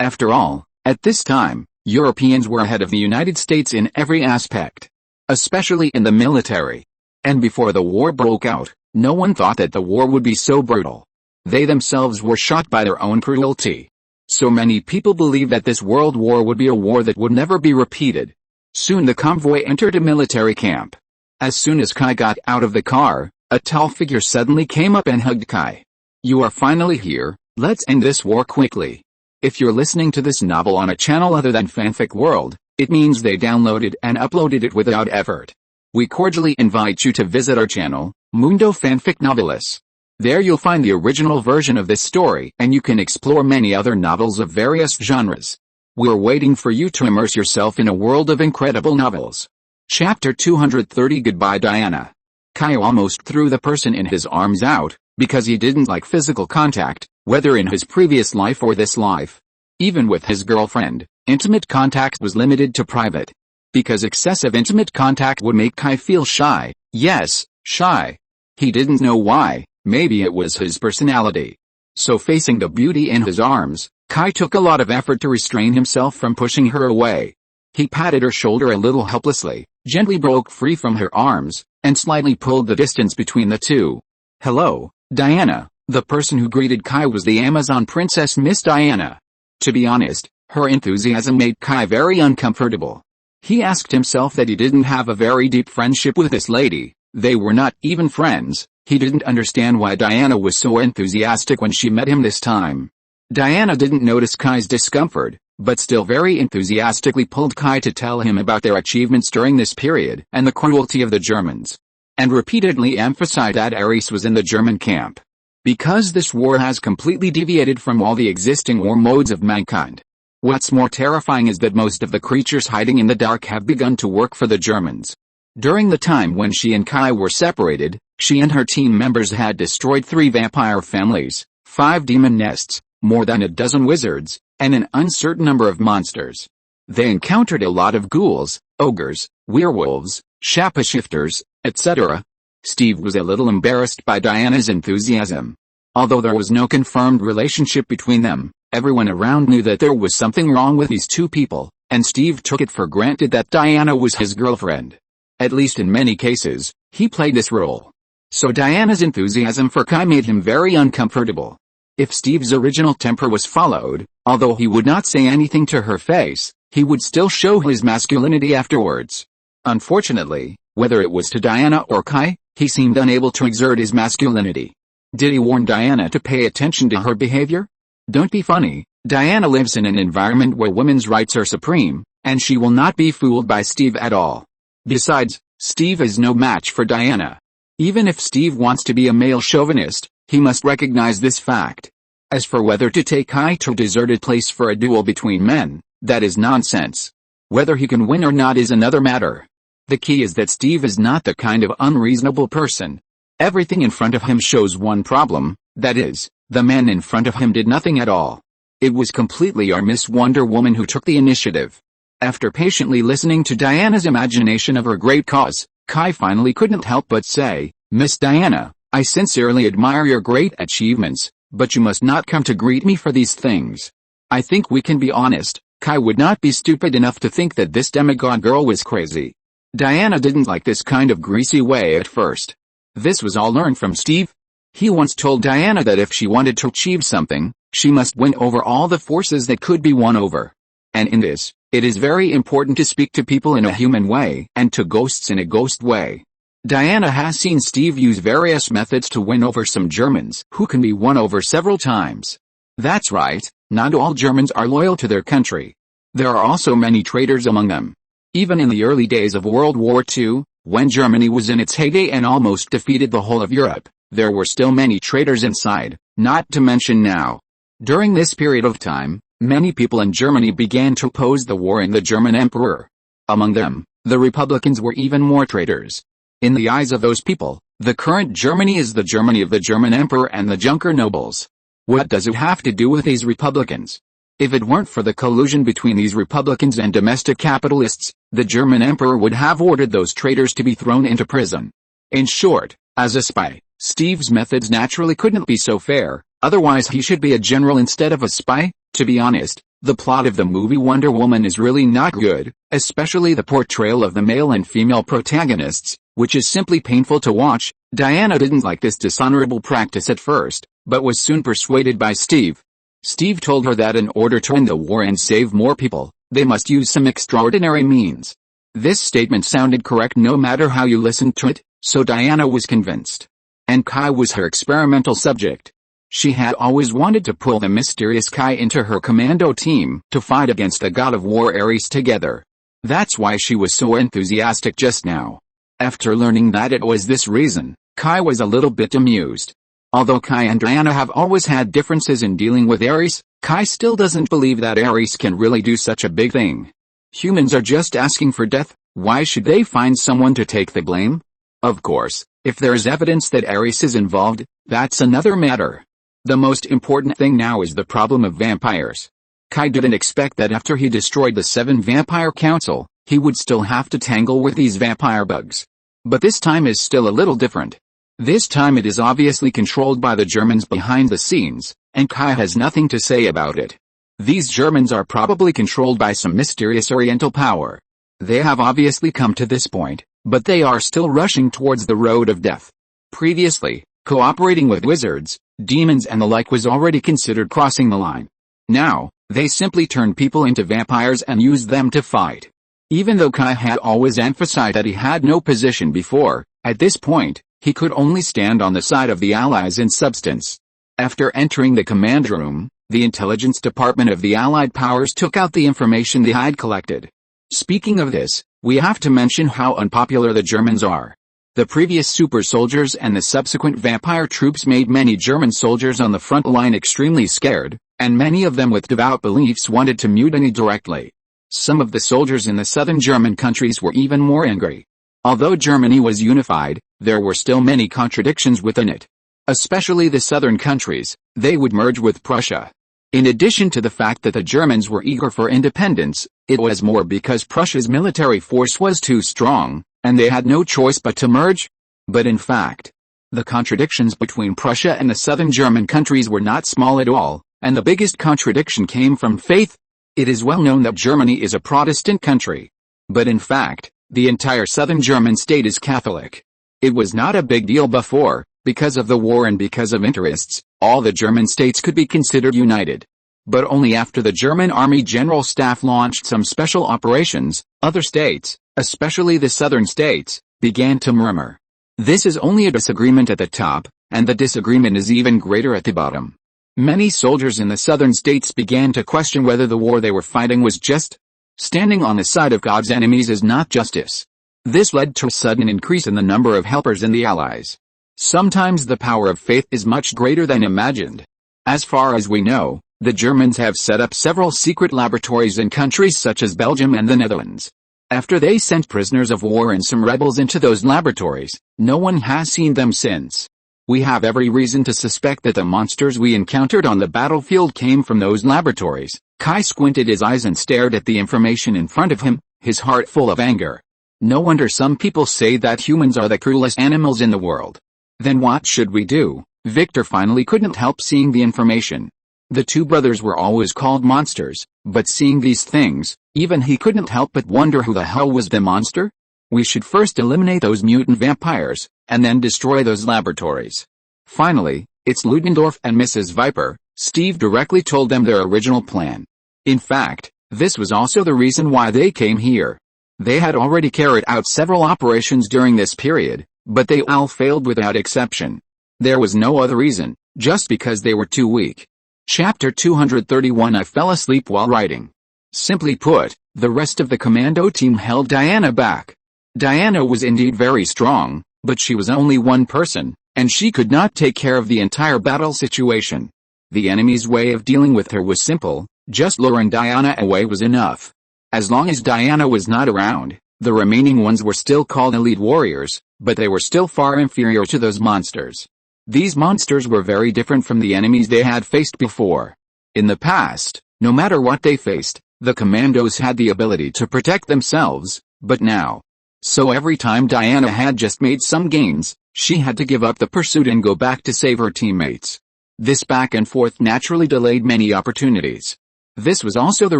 A: After all, at this time, Europeans were ahead of the United States in every aspect, especially in the military. And before the war broke out, no one thought that the war would be so brutal. They themselves were shocked by their own cruelty. So many people believed that this world war would be a war that would never be repeated. Soon the convoy entered a military camp. As soon as Kai got out of the car, a tall figure suddenly came up and hugged Kai. "You are finally here, let's end this war quickly." If you're listening to this novel on a channel other than Fanfic World, it means they downloaded and uploaded it without effort. We cordially invite you to visit our channel, Mundo Fanfic Novelis. There you'll find the original version of this story and you can explore many other novels of various genres. We're waiting for you to immerse yourself in a world of incredible novels. Chapter 230 Goodbye Diana. Kai almost threw the person in his arms out, because he didn't like physical contact, whether in his previous life or this life. Even with his girlfriend, intimate contact was limited to private. Because excessive intimate contact would make Kai feel shy. Yes, shy. He didn't know why, maybe it was his personality. So facing the beauty in his arms, Kai took a lot of effort to restrain himself from pushing her away. He patted her shoulder a little helplessly, gently broke free from her arms, and slightly pulled the distance between the two. "Hello, Diana." The person who greeted Kai was the Amazon princess Miss Diana. To be honest, her enthusiasm made Kai very uncomfortable. He asked himself that he didn't have a very deep friendship with this lady. They were not even friends. He didn't understand why Diana was so enthusiastic when she met him this time. Diana didn't notice Kai's discomfort, but still very enthusiastically pulled Kai to tell him about their achievements during this period and the cruelty of the Germans. And repeatedly emphasized that Ares was in the German camp. Because this war has completely deviated from all the existing war modes of mankind. What's more terrifying is that most of the creatures hiding in the dark have begun to work for the Germans. During the time when she and Kai were separated, she and her team members had destroyed 3 vampire families, 5 demon nests, more than a dozen wizards, and an uncertain number of monsters. They encountered a lot of ghouls, ogres, werewolves, shapeshifters, etc. Steve was a little embarrassed by Diana's enthusiasm. Although there was no confirmed relationship between them, everyone around knew that there was something wrong with these two people, and Steve took it for granted that Diana was his girlfriend. At least in many cases, he played this role. So Diana's enthusiasm for Kai made him very uncomfortable. If Steve's original temper was followed, although he would not say anything to her face, he would still show his masculinity afterwards. Unfortunately, whether it was to Diana or Kai, he seemed unable to exert his masculinity. Did he warn Diana to pay attention to her behavior? Don't be funny, Diana lives in an environment where women's rights are supreme, and she will not be fooled by Steve at all. Besides, Steve is no match for Diana. Even if Steve wants to be a male chauvinist, he must recognize this fact. As for whether to take Kai to a deserted place for a duel between men, that is nonsense. Whether he can win or not is another matter. The key is that Steve is not the kind of unreasonable person. Everything in front of him shows one problem, that is, the man in front of him did nothing at all. It was completely our Miss Wonder Woman who took the initiative. After patiently listening to Diana's imagination of her great cause, Kai finally couldn't help but say, "Miss Diana, I sincerely admire your great achievements, but you must not come to greet me for these things. I think we can be honest, Kai would not be stupid enough to think that this demigod girl was crazy." Diana didn't like this kind of greasy way at first. This was all learned from Steve. He once told Diana that if she wanted to achieve something, she must win over all the forces that could be won over. And in this, it is very important to speak to people in a human way and to ghosts in a ghost way. Diana has seen Steve use various methods to win over some Germans who can be won over several times. That's right, not all Germans are loyal to their country. There are also many traitors among them. Even in the early days of World War II, when Germany was in its heyday and almost defeated the whole of Europe, there were still many traitors inside, not to mention now. During this period of time, many people in Germany began to oppose the war and the German emperor. Among them, the Republicans were even more traitors. In the eyes of those people, the current Germany is the Germany of the German Emperor and the Junker nobles. What does it have to do with these Republicans? If it weren't for the collusion between these Republicans and domestic capitalists, the German Emperor would have ordered those traitors to be thrown into prison. In short, as a spy, Steve's methods naturally couldn't be so fair, otherwise he should be a general instead of a spy. To be honest, the plot of the movie Wonder Woman is really not good, especially the portrayal of the male and female protagonists, which is simply painful to watch. Diana didn't like this dishonorable practice at first, but was soon persuaded by Steve. Steve told her that in order to end the war and save more people, they must use some extraordinary means. This statement sounded correct no matter how you listened to it, so Diana was convinced. And Kai was her experimental subject. She had always wanted to pull the mysterious Kai into her commando team to fight against the god of war Ares together. That's why she was so enthusiastic just now. After learning that it was this reason, Kai was a little bit amused. Although Kai and Diana have always had differences in dealing with Ares, Kai still doesn't believe that Ares can really do such a big thing. Humans are just asking for death, why should they find someone to take the blame? Of course, if there is evidence that Ares is involved, that's another matter. The most important thing now is the problem of vampires. Kai didn't expect that after he destroyed the 7 Vampire Council, he would still have to tangle with these vampire bugs. But this time is still a little different. This time it is obviously controlled by the Germans behind the scenes, and Kai has nothing to say about it. These Germans are probably controlled by some mysterious Oriental power. They have obviously come to this point, but they are still rushing towards the road of death. Previously, cooperating with wizards, demons and the like was already considered crossing the line. Now, they simply turn people into vampires and use them to fight. Even though Kai had always emphasized that he had no position before, at this point, he could only stand on the side of the Allies in substance. After entering the command room, the intelligence department of the Allied powers took out the information they had collected. Speaking of this, we have to mention how unpopular the Germans are. The previous super soldiers and the subsequent vampire troops made many German soldiers on the front line extremely scared, and many of them with devout beliefs wanted to mutiny directly. Some of the soldiers in the southern German countries were even more angry. Although Germany was unified, there were still many contradictions within it. Especially the southern countries, they would merge with Prussia. In addition to the fact that the Germans were eager for independence, it was more because Prussia's military force was too strong, and they had no choice but to merge. But in fact, the contradictions between Prussia and the southern German countries were not small at all, and the biggest contradiction came from faith. It is well known that Germany is a Protestant country. But in fact, the entire southern German state is Catholic. It was not a big deal before, because of the war and because of interests, all the German states could be considered united. But only after the German Army General Staff launched some special operations, other states, especially the southern states, began to murmur. This is only a disagreement at the top, and the disagreement is even greater at the bottom. Many soldiers in the southern states began to question whether the war they were fighting was just. Standing on the side of God's enemies is not justice. This led to a sudden increase in the number of helpers in the Allies. Sometimes the power of faith is much greater than imagined. As far as we know, the Germans have set up several secret laboratories in countries such as Belgium and the Netherlands. After they sent prisoners of war and some rebels into those laboratories, no one has seen them since. We have every reason to suspect that the monsters we encountered on the battlefield came from those laboratories. Kai squinted his eyes and stared at the information in front of him, his heart full of anger. No wonder some people say that humans are the cruelest animals in the world. Then what should we do? Victor finally couldn't help seeing the information. The two brothers were always called monsters, but seeing these things, even he couldn't help but wonder who the hell was the monster? We should first eliminate those mutant vampires, and then destroy those laboratories. Finally, it's Ludendorff and Mrs. Viper. Steve directly told them their original plan. In fact, this was also the reason why they came here. They had already carried out several operations during this period, but they all failed without exception. There was no other reason, just because they were too weak. Chapter 231 I fell asleep while writing. Simply put, the rest of the commando team held Diana back. Diana was indeed very strong, but she was only one person, and she could not take care of the entire battle situation. The enemy's way of dealing with her was simple, just luring Diana away was enough. As long as Diana was not around, the remaining ones were still called elite warriors, but they were still far inferior to those monsters. These monsters were very different from the enemies they had faced before. In the past, no matter what they faced, the commandos had the ability to protect themselves, but now. So every time Diana had just made some gains, she had to give up the pursuit and go back to save her teammates. This back and forth naturally delayed many opportunities. This was also the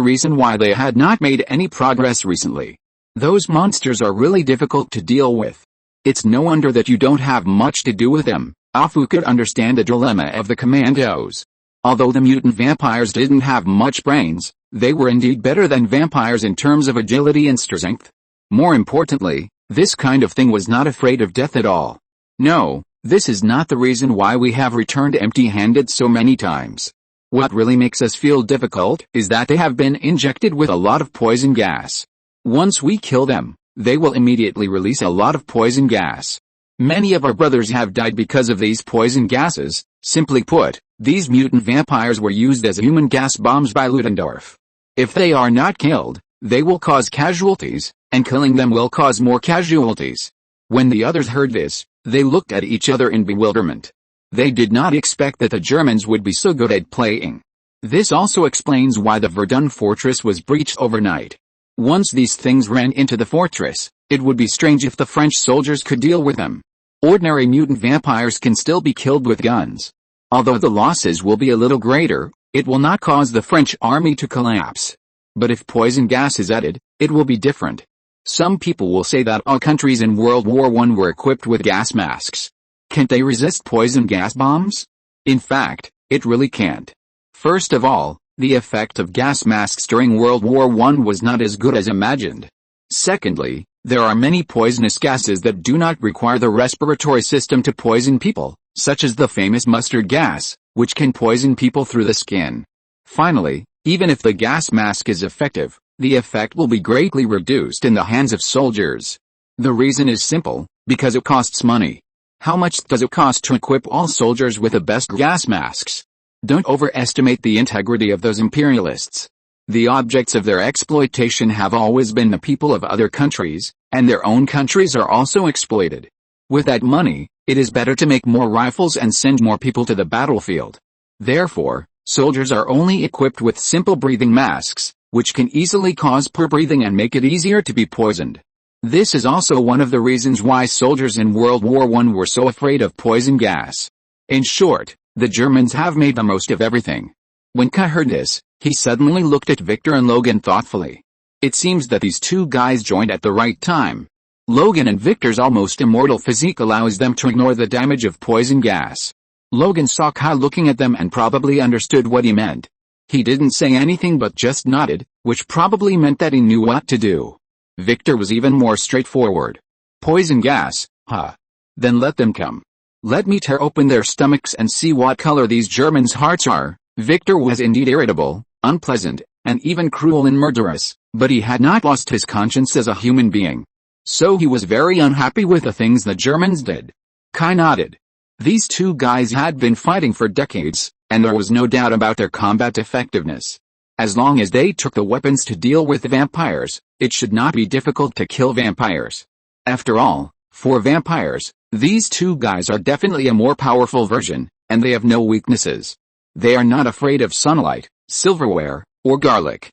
A: reason why they had not made any progress recently. Those monsters are really difficult to deal with. It's no wonder that you don't have much to do with them. Afu could understand the dilemma of the commandos. Although the mutant vampires didn't have much brains, they were indeed better than vampires in terms of agility and strength. More importantly, this kind of thing was not afraid of death at all. No, this is not the reason why we have returned empty-handed so many times. What really makes us feel difficult is that they have been injected with a lot of poison gas. Once we kill them, they will immediately release a lot of poison gas. Many of our brothers have died because of these poison gases. Simply put, these mutant vampires were used as human gas bombs by Ludendorff. If they are not killed, they will cause casualties, and killing them will cause more casualties. When the others heard this, they looked at each other in bewilderment. They did not expect that the Germans would be so good at playing. This also explains why the Verdun fortress was breached overnight. Once these things ran into the fortress, it would be strange if the French soldiers could deal with them. Ordinary mutant vampires can still be killed with guns. Although the losses will be a little greater, it will not cause the French army to collapse. But if poison gas is added, it will be different. Some people will say that all countries in World War I were equipped with gas masks. Can't they resist poison gas bombs? In fact, it really can't. First of all, the effect of gas masks during World War I was not as good as imagined. Secondly, there are many poisonous gases that do not require the respiratory system to poison people, such as the famous mustard gas, which can poison people through the skin. Finally, even if the gas mask is effective, the effect will be greatly reduced in the hands of soldiers. The reason is simple, because it costs money. How much does it cost to equip all soldiers with the best gas masks? Don't overestimate the integrity of those imperialists. The objects of their exploitation have always been the people of other countries, and their own countries are also exploited. With that money, it is better to make more rifles and send more people to the battlefield. Therefore, soldiers are only equipped with simple breathing masks, which can easily cause poor breathing and make it easier to be poisoned. This is also one of the reasons why soldiers in World War I were so afraid of poison gas. In short, the Germans have made the most of everything. When Kai heard this, he suddenly looked at Victor and Logan thoughtfully. It seems that these two guys joined at the right time. Logan and Victor's almost immortal physique allows them to ignore the damage of poison gas. Logan saw Kai looking at them and probably understood what he meant. He didn't say anything but just nodded, which probably meant that he knew what to do. Victor was even more straightforward. Poison gas, huh? Then let them come. Let me tear open their stomachs and see what color these Germans' hearts are. Victor was indeed irritable, unpleasant, and even cruel and murderous, but he had not lost his conscience as a human being. So he was very unhappy with the things the Germans did. Kai nodded. These two guys had been fighting for decades, and there was no doubt about their combat effectiveness. As long as they took the weapons to deal with the vampires, it should not be difficult to kill vampires. After all, for vampires, these two guys are definitely a more powerful version, and they have no weaknesses. They are not afraid of sunlight, silverware, or garlic.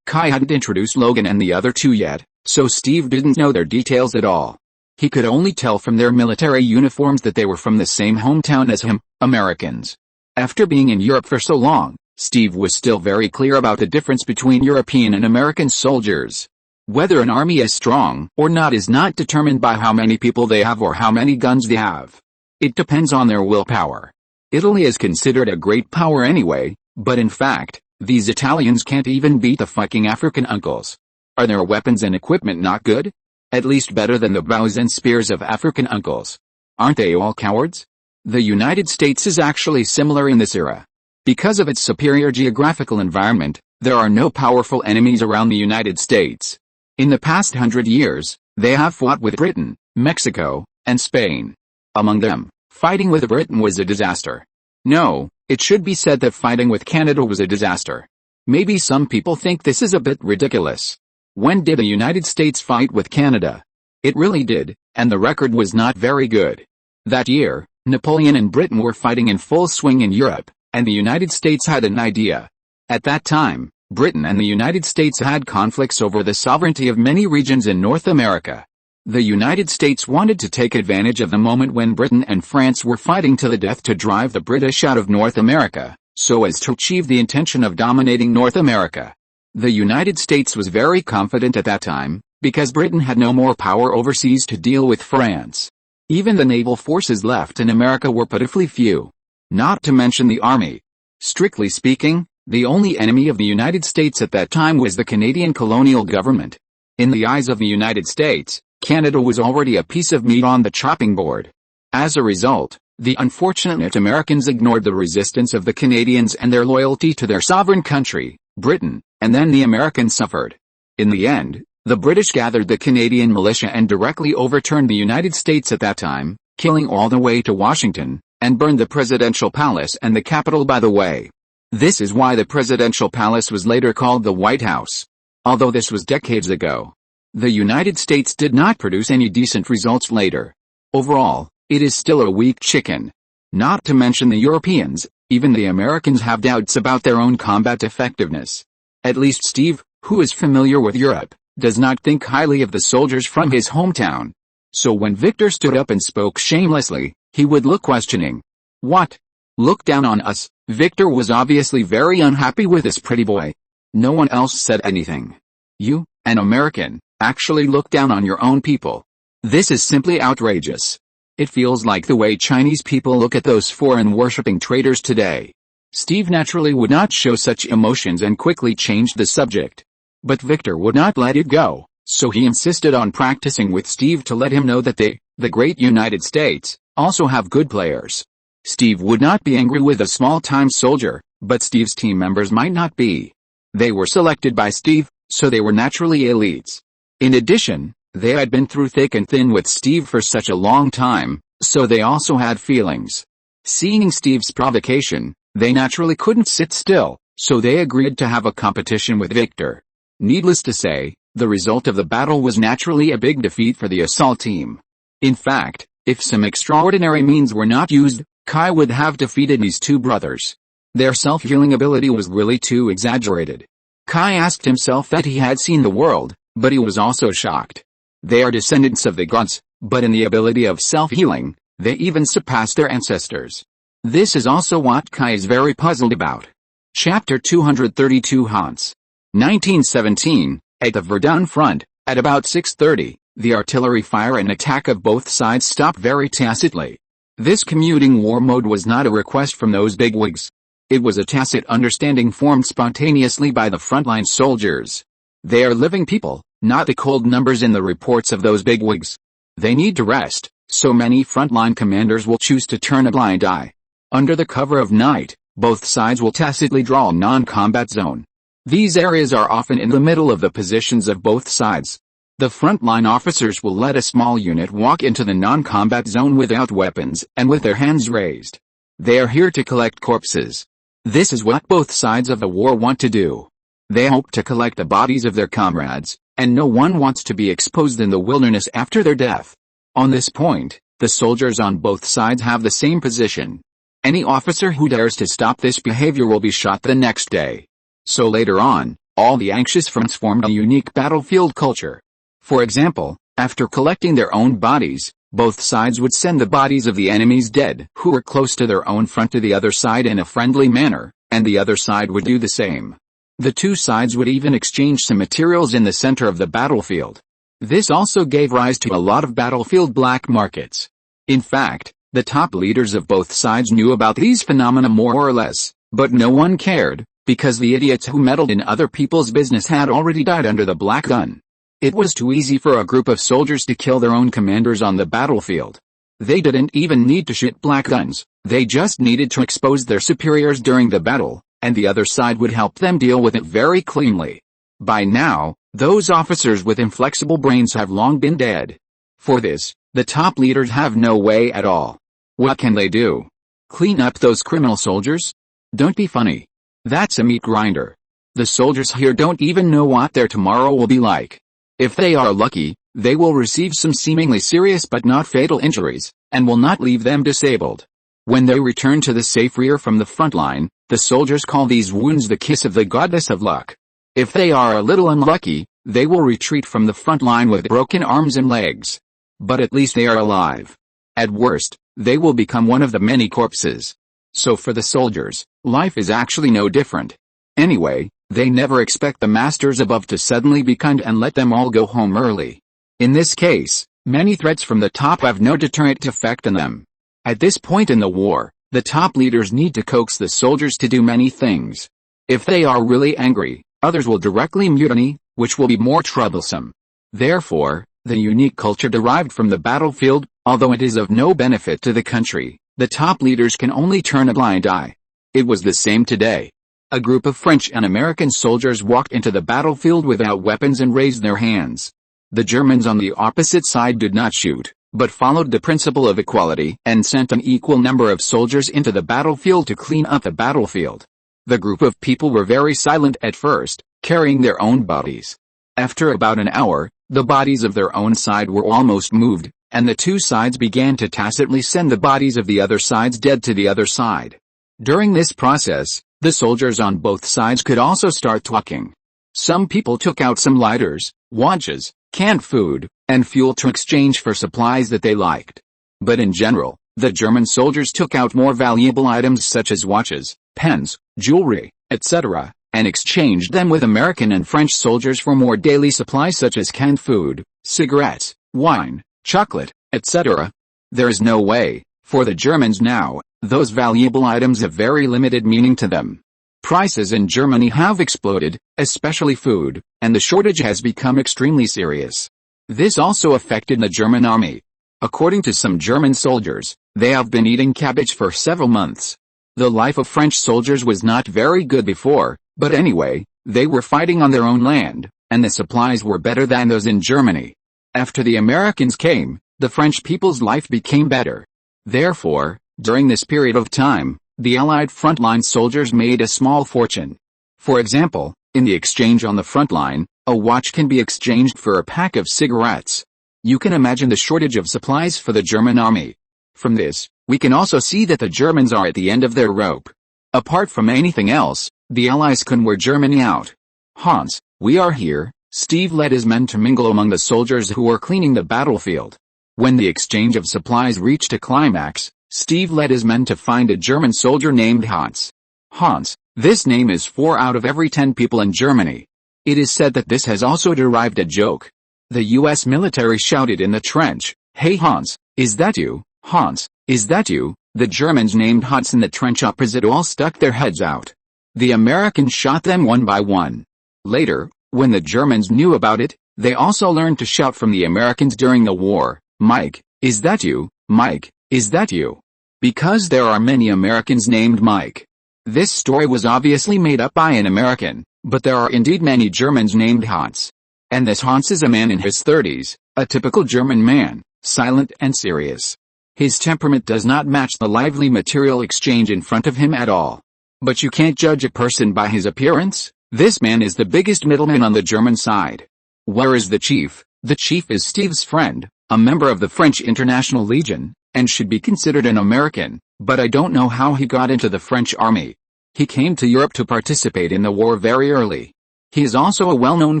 A: Kai hadn't introduced Logan and the other two yet, so Steve didn't know their details at all. He could only tell from their military uniforms that they were from the same hometown as him, Americans. After being in Europe for so long, Steve was still very clear about the difference between European and American soldiers. Whether an army is strong or not is not determined by how many people they have or how many guns they have. It depends on their willpower. Italy is considered a great power anyway, but in fact, these Italians can't even beat the fucking African uncles. Are their weapons and equipment not good? At least better than the bows and spears of African uncles. Aren't they all cowards? The United States is actually similar in this era. Because of its superior geographical environment, there are no powerful enemies around the United States. In the past 100 years, they have fought with Britain, Mexico, and Spain. Among them, fighting with Britain was a disaster. No, it should be said that fighting with Canada was a disaster. Maybe some people think this is a bit ridiculous. When did the United States fight with Canada? It really did, and the record was not very good. That year, Napoleon and Britain were fighting in full swing in Europe, and the United States had an idea. At that time, Britain and the United States had conflicts over the sovereignty of many regions in North America. The United States wanted to take advantage of the moment when Britain and France were fighting to the death to drive the British out of North America, so as to achieve the intention of dominating North America. The United States was very confident at that time, because Britain had no more power overseas to deal with France. Even the naval forces left in America were pitifully few. Not to mention the army. Strictly speaking, the only enemy of the United States at that time was the Canadian colonial government. In the eyes of the United States, Canada was already a piece of meat on the chopping board. As a result, the unfortunate Americans ignored the resistance of the Canadians and their loyalty to their sovereign country, Britain, and then the Americans suffered. In the end, the British gathered the Canadian militia and directly overturned the United States at that time, killing all the way to Washington, and burned the presidential palace and the Capitol by the way. This is why the presidential palace was later called the White House. Although this was decades ago, the United States did not produce any decent results later. Overall, it is still a weak chicken. Not to mention the Europeans, even the Americans have doubts about their own combat effectiveness. At least Steve, who is familiar with Europe, does not think highly of the soldiers from his hometown. So when Victor stood up and spoke shamelessly, he would look questioning. What? Look down on us? Victor was obviously very unhappy with this pretty boy. No one else said anything. You, an American, actually look down on your own people. This is simply outrageous. It feels like the way Chinese people look at those foreign-worshipping traitors today. Steve naturally would not show such emotions and quickly changed the subject. But Victor would not let it go, so he insisted on practicing with Steve to let him know that they, the great United States, also have good players. Steve would not be angry with a small-time soldier, but Steve's team members might not be. They were selected by Steve, so they were naturally elites. In addition, they had been through thick and thin with Steve for such a long time, so they also had feelings. Seeing Steve's provocation, they naturally couldn't sit still, so they agreed to have a competition with Victor. Needless to say, the result of the battle was naturally a big defeat for the assault team. In fact, if some extraordinary means were not used, Kai would have defeated these two brothers. Their self-healing ability was really too exaggerated. Kai asked himself that he had seen the world, but he was also shocked. They are descendants of the gods, but in the ability of self-healing, they even surpassed their ancestors. This is also what Kai is very puzzled about. Chapter 232 Hans. 1917, at the Verdun front, at about 6:30, the artillery fire and attack of both sides stopped very tacitly. This commuting war mode was not a request from those bigwigs. It was a tacit understanding formed spontaneously by the frontline soldiers. They are living people, not the cold numbers in the reports of those bigwigs. They need to rest, so many frontline commanders will choose to turn a blind eye. Under the cover of night, both sides will tacitly draw a non-combat zone. These areas are often in the middle of the positions of both sides. The frontline officers will let a small unit walk into the non-combat zone without weapons and with their hands raised. They are here to collect corpses. This is what both sides of the war want to do. They hope to collect the bodies of their comrades, and no one wants to be exposed in the wilderness after their death. On this point, the soldiers on both sides have the same position. Any officer who dares to stop this behavior will be shot the next day. So later on, all the anxious fronts formed a unique battlefield culture. For example, after collecting their own bodies, both sides would send the bodies of the enemy's dead who were close to their own front to the other side in a friendly manner, and the other side would do the same. The two sides would even exchange some materials in the center of the battlefield. This also gave rise to a lot of battlefield black markets. In fact, the top leaders of both sides knew about these phenomena more or less, but no one cared, because the idiots who meddled in other people's business had already died under the black gun. It was too easy for a group of soldiers to kill their own commanders on the battlefield. They didn't even need to shoot black guns, they just needed to expose their superiors during the battle, and the other side would help them deal with it very cleanly. By now, those officers with inflexible brains have long been dead. For this, the top leaders have no way at all. What can they do? Clean up those criminal soldiers? Don't be funny. That's a meat grinder. The soldiers here don't even know what their tomorrow will be like. If they are lucky, they will receive some seemingly serious but not fatal injuries, and will not leave them disabled. When they return to the safe rear from the front line, the soldiers call these wounds the kiss of the goddess of luck. If they are a little unlucky, they will retreat from the front line with broken arms and legs. But at least they are alive. At worst, they will become one of the many corpses. So for the soldiers, life is actually no different. Anyway, they never expect the masters above to suddenly be kind and let them all go home early. In this case, many threats from the top have no deterrent effect on them. At this point in the war, the top leaders need to coax the soldiers to do many things. If they are really angry, others will directly mutiny, which will be more troublesome. Therefore, the unique culture derived from the battlefield, although it is of no benefit to the country, the top leaders can only turn a blind eye. It was the same today. A group of French and American soldiers walked into the battlefield without weapons and raised their hands. The Germans on the opposite side did not shoot, but followed the principle of equality and sent an equal number of soldiers into the battlefield to clean up the battlefield. The group of people were very silent at first, carrying their own bodies. After about an hour, the bodies of their own side were almost moved, and the two sides began to tacitly send the bodies of the other side's dead to the other side. During this process, the soldiers on both sides could also start talking. Some people took out some lighters, watches, canned food, and fuel to exchange for supplies that they liked. But in general, the German soldiers took out more valuable items such as watches, pens, jewelry, etc., and exchanged them with American and French soldiers for more daily supplies such as canned food, cigarettes, wine, chocolate, etc. There is no way, for the Germans now, those valuable items have very limited meaning to them. Prices in Germany have exploded, especially food, and the shortage has become extremely serious. This also affected the German army. According to some German soldiers, they have been eating cabbage for several months. The life of French soldiers was not very good before, but anyway, they were fighting on their own land, and the supplies were better than those in Germany. After the Americans came, the French people's life became better. Therefore, during this period of time, the Allied frontline soldiers made a small fortune. For example, in the exchange on the front line, a watch can be exchanged for a pack of cigarettes. You can imagine the shortage of supplies for the German army. From this, we can also see that the Germans are at the end of their rope. Apart from anything else, the Allies can wear Germany out. Hans, we are here. Steve led his men to mingle among the soldiers who were cleaning the battlefield. When the exchange of supplies reached a climax, Steve led his men to find a German soldier named Hans. Hans, this name is 4 out of every 10 people in Germany. It is said that this has also derived a joke. The US military shouted in the trench, "Hey Hans, is that you? Hans, is that you?" The Germans named Hans in the trench opposite all stuck their heads out. The Americans shot them one by one. Later, when the Germans knew about it, they also learned to shout from the Americans during the war, "Mike, is that you? Mike, is that you?" Because there are many Americans named Mike. This story was obviously made up by an American, but there are indeed many Germans named Hans. And this Hans is a man in his 30s, a typical German man, silent and serious. His temperament does not match the lively material exchange in front of him at all. But you can't judge a person by his appearance. This man is the biggest middleman on the German side. Where is the chief? The chief is Steve's friend, a member of the French International Legion, and should be considered an American, but I don't know how he got into the French army. He came to Europe to participate in the war very early. He is also a well-known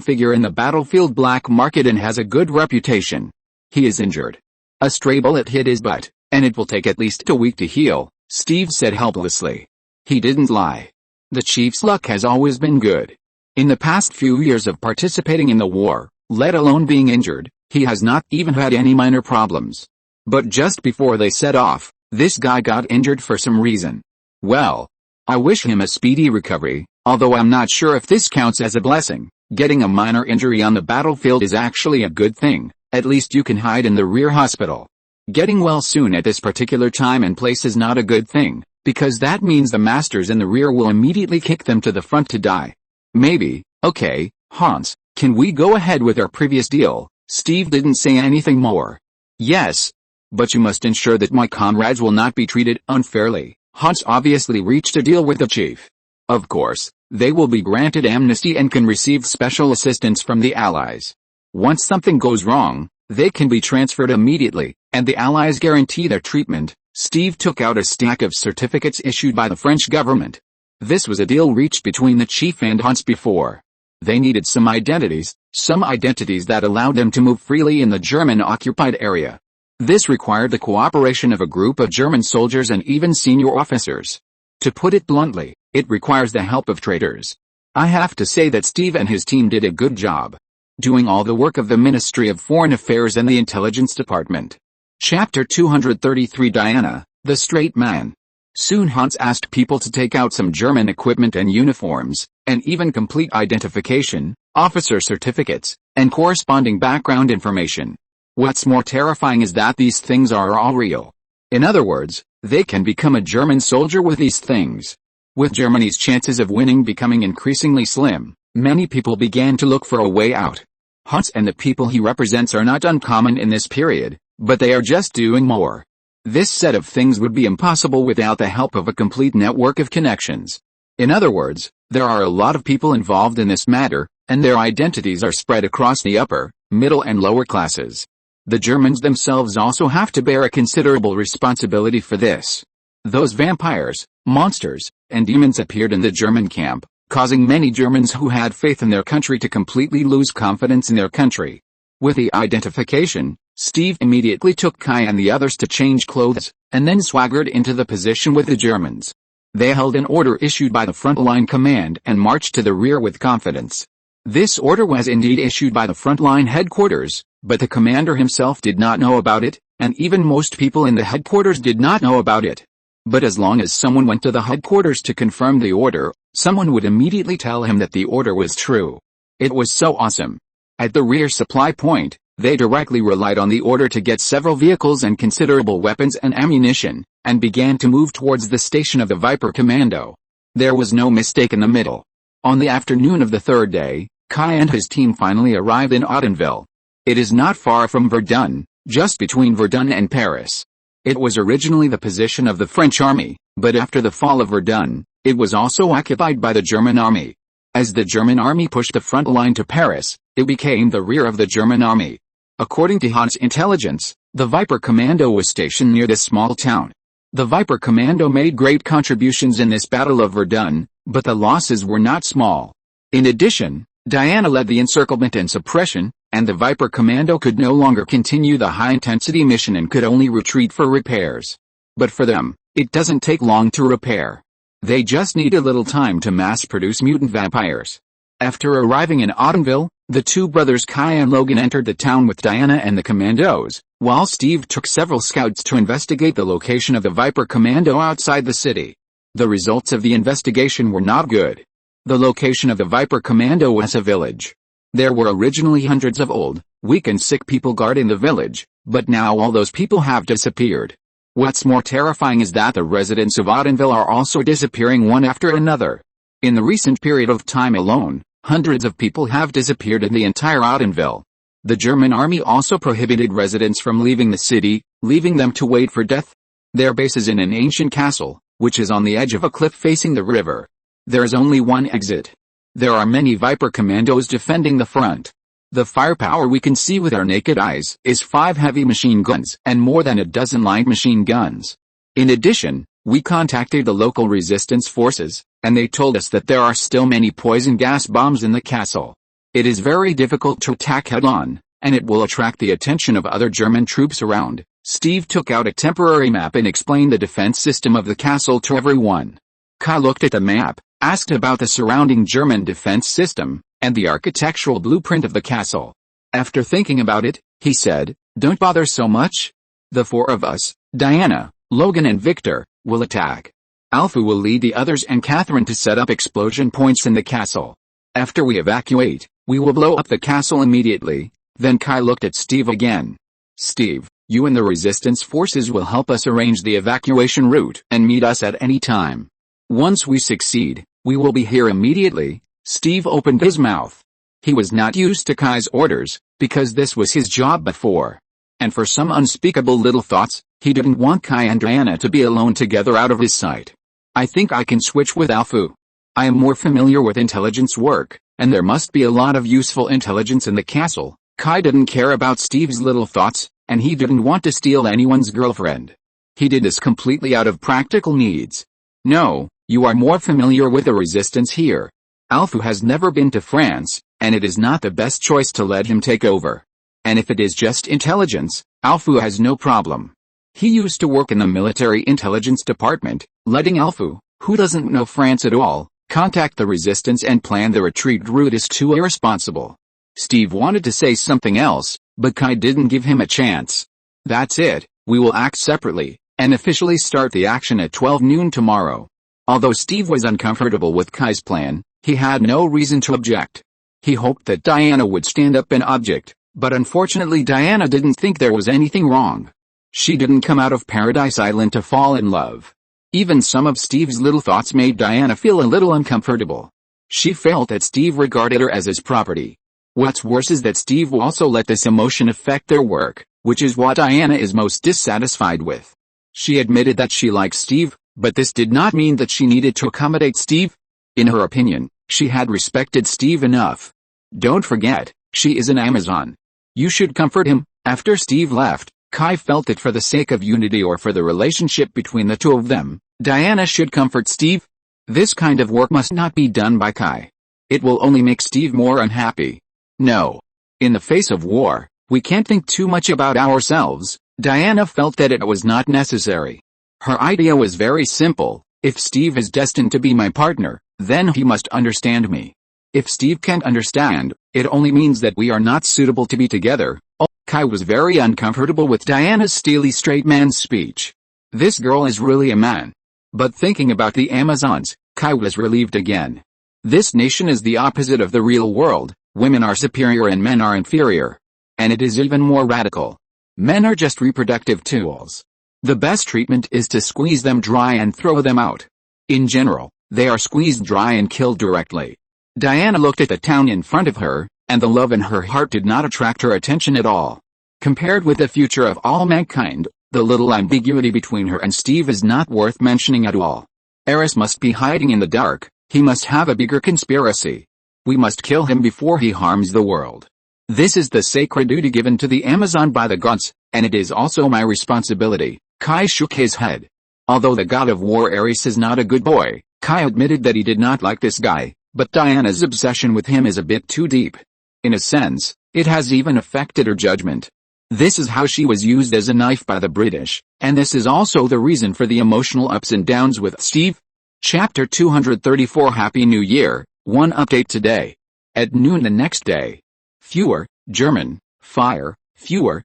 A: figure in the battlefield black market and has a good reputation. He is injured. A stray bullet hit his butt, and it will take at least a week to heal, Steve said helplessly. He didn't lie. The chief's luck has always been good. In the past few years of participating in the war, let alone being injured, he has not even had any minor problems. But just before they set off, this guy got injured for some reason. Well, I wish him a speedy recovery, although I'm not sure if this counts as a blessing. Getting a minor injury on the battlefield is actually a good thing, at least you can hide in the rear hospital. Getting well soon at this particular time and place is not a good thing, because that means the masters in the rear will immediately kick them to the front to die. Maybe, okay, Hans, can we go ahead with our previous deal? Steve didn't say anything more. Yes. But you must ensure that my comrades will not be treated unfairly. Hans obviously reached a deal with the chief. Of course, they will be granted amnesty and can receive special assistance from the Allies. Once something goes wrong, they can be transferred immediately, and the Allies guarantee their treatment. Steve took out a stack of certificates issued by the French government. This was a deal reached between the chief and Hans before. They needed some identities that allowed them to move freely in the German-occupied area. This required the cooperation of a group of German soldiers and even senior officers. To put it bluntly, it requires the help of traitors. I have to say that Steve and his team did a good job, doing all the work of the Ministry of Foreign Affairs and the Intelligence Department. Chapter 233 Diana, the Straight Man. Soon Hans asked people to take out some German equipment and uniforms, and even complete identification, officer certificates, and corresponding background information. What's more terrifying is that these things are all real. In other words, they can become a German soldier with these things. With Germany's chances of winning becoming increasingly slim, many people began to look for a way out. Hans and the people he represents are not uncommon in this period, but they are just doing more. This set of things would be impossible without the help of a complete network of connections. In other words, there are a lot of people involved in this matter, and their identities are spread across the upper, middle and lower classes. The Germans themselves also have to bear a considerable responsibility for this. Those vampires, monsters, and demons appeared in the German camp, causing many Germans who had faith in their country to completely lose confidence in their country. With the identification, Steve immediately took Kai and the others to change clothes, and then swaggered into the position with the Germans. They held an order issued by the frontline command and marched to the rear with confidence. This order was indeed issued by the frontline headquarters, but the commander himself did not know about it, and even most people in the headquarters did not know about it. But as long as someone went to the headquarters to confirm the order, someone would immediately tell him that the order was true. It was so awesome. At the rear supply point, they directly relied on the order to get several vehicles and considerable weapons and ammunition, and began to move towards the station of the Viper Commando. There was no mistake in the middle. On the afternoon of the third day, Kai and his team finally arrived in Audenville. It is not far from Verdun, just between Verdun and Paris. It was originally the position of the French army, but after the fall of Verdun, it was also occupied by the German army. As the German army pushed the front line to Paris, it became the rear of the German army. According to Hans' intelligence, the Viper Commando was stationed near this small town. The Viper Commando made great contributions in this Battle of Verdun, but the losses were not small. In addition, Diana led the encirclement and suppression, and the Viper Commando could no longer continue the high-intensity mission and could only retreat for repairs. But for them, it doesn't take long to repair. They just need a little time to mass-produce mutant vampires. After arriving in Audenville, the two brothers Kai and Logan entered the town with Diana and the commandos, while Steve took several scouts to investigate the location of the Viper Commando outside the city. The results of the investigation were not good. The location of the Viper Commando was a village. There were originally hundreds of old, weak and sick people guarding the village, but now all those people have disappeared. What's more terrifying is that the residents of Audenville are also disappearing one after another. In the recent period of time alone, hundreds of people have disappeared in the entire Audenville. The German army also prohibited residents from leaving the city, leaving them to wait for death. Their base is in an ancient castle, which is on the edge of a cliff facing the river. There is only one exit. There are many Viper Commandos defending the front. The firepower we can see with our naked eyes is 5 heavy machine guns and more than a dozen light machine guns. In addition, we contacted the local resistance forces, and they told us that there are still many poison gas bombs in the castle. It is very difficult to attack head-on, and it will attract the attention of other German troops around. Steve took out a temporary map and explained the defense system of the castle to everyone. Kai looked at the map, asked about the surrounding German defense system, and the architectural blueprint of the castle. After thinking about it, he said, "Don't bother so much. The 4 of us, Diana, Logan and Victor, will attack. Alpha will lead the others and Catherine to set up explosion points in the castle. After we evacuate, we will blow up the castle immediately." Then Kai looked at Steve again. "Steve, you and the resistance forces will help us arrange the evacuation route and meet us at any time. Once we succeed, we will be here immediately." Steve opened his mouth. He was not used to Kai's orders, because this was his job before. And for some unspeakable little thoughts, he didn't want Kai and Diana to be alone together out of his sight. "I think I can switch with Alpha. I am more familiar with intelligence work, and there must be a lot of useful intelligence in the castle. Kai didn't care about Steve's little thoughts, and he didn't want to steal anyone's girlfriend. He did this completely out of practical needs. No, you are more familiar with the resistance here. Alfu has never been to France, and it is not the best choice to let him take over. And if it is just intelligence, Alfu has no problem. He used to work in the military intelligence department, letting Alfu, who doesn't know France at all, contact the resistance and plan the retreat route is too irresponsible. Steve wanted to say something else, but Kai didn't give him a chance. That's it, we will act separately, and officially start the action at 12 noon tomorrow. Although Steve was uncomfortable with Kai's plan, he had no reason to object. He hoped that Diana would stand up and object, but unfortunately Diana didn't think there was anything wrong. She didn't come out of Paradise Island to fall in love. Even some of Steve's little thoughts made Diana feel a little uncomfortable. She felt that Steve regarded her as his property. What's worse is that Steve also let this emotion affect their work, which is what Diana is most dissatisfied with. She admitted that she liked Steve, but this did not mean that she needed to accommodate Steve. In her opinion, she had respected Steve enough. Don't forget, she is an Amazon. You should comfort him. After Steve left, Kai felt that for the sake of unity or for the relationship between the two of them, Diana should comfort Steve. This kind of work must not be done by Kai. It will only make Steve more unhappy. No. In the face of war, we can't think too much about ourselves. Diana felt that it was not necessary. Her idea was very simple. If Steve is destined to be my partner, then he must understand me. If Steve can't understand, it only means that we are not suitable to be together. Kai was very uncomfortable with Diana's steely straight man speech. This girl is really a man. But thinking about the Amazons, Kai was relieved again. This nation is the opposite of the real world. Women are superior and men are inferior. And it is even more radical. Men are just reproductive tools. The best treatment is to squeeze them dry and throw them out. In general, they are squeezed dry and killed directly. Diana looked at the town in front of her, and the love in her heart did not attract her attention at all. Compared with the future of all mankind, the little ambiguity between her and Steve is not worth mentioning at all. Eris must be hiding in the dark. He must have a bigger conspiracy. We must kill him before he harms the world. This is the sacred duty given to the Amazon by the gods, and it is also my responsibility. Kai shook his head. Although the god of war Eris is not a good boy, Kai admitted that he did not like this guy, but Diana's obsession with him is a bit too deep. In a sense, it has even affected her judgment. This is how she was used as a knife by the British, and this is also the reason for the emotional ups and downs with Steve. Chapter 234 Happy New Year, one update today. At noon the next day. Fewer, German, fire, fewer,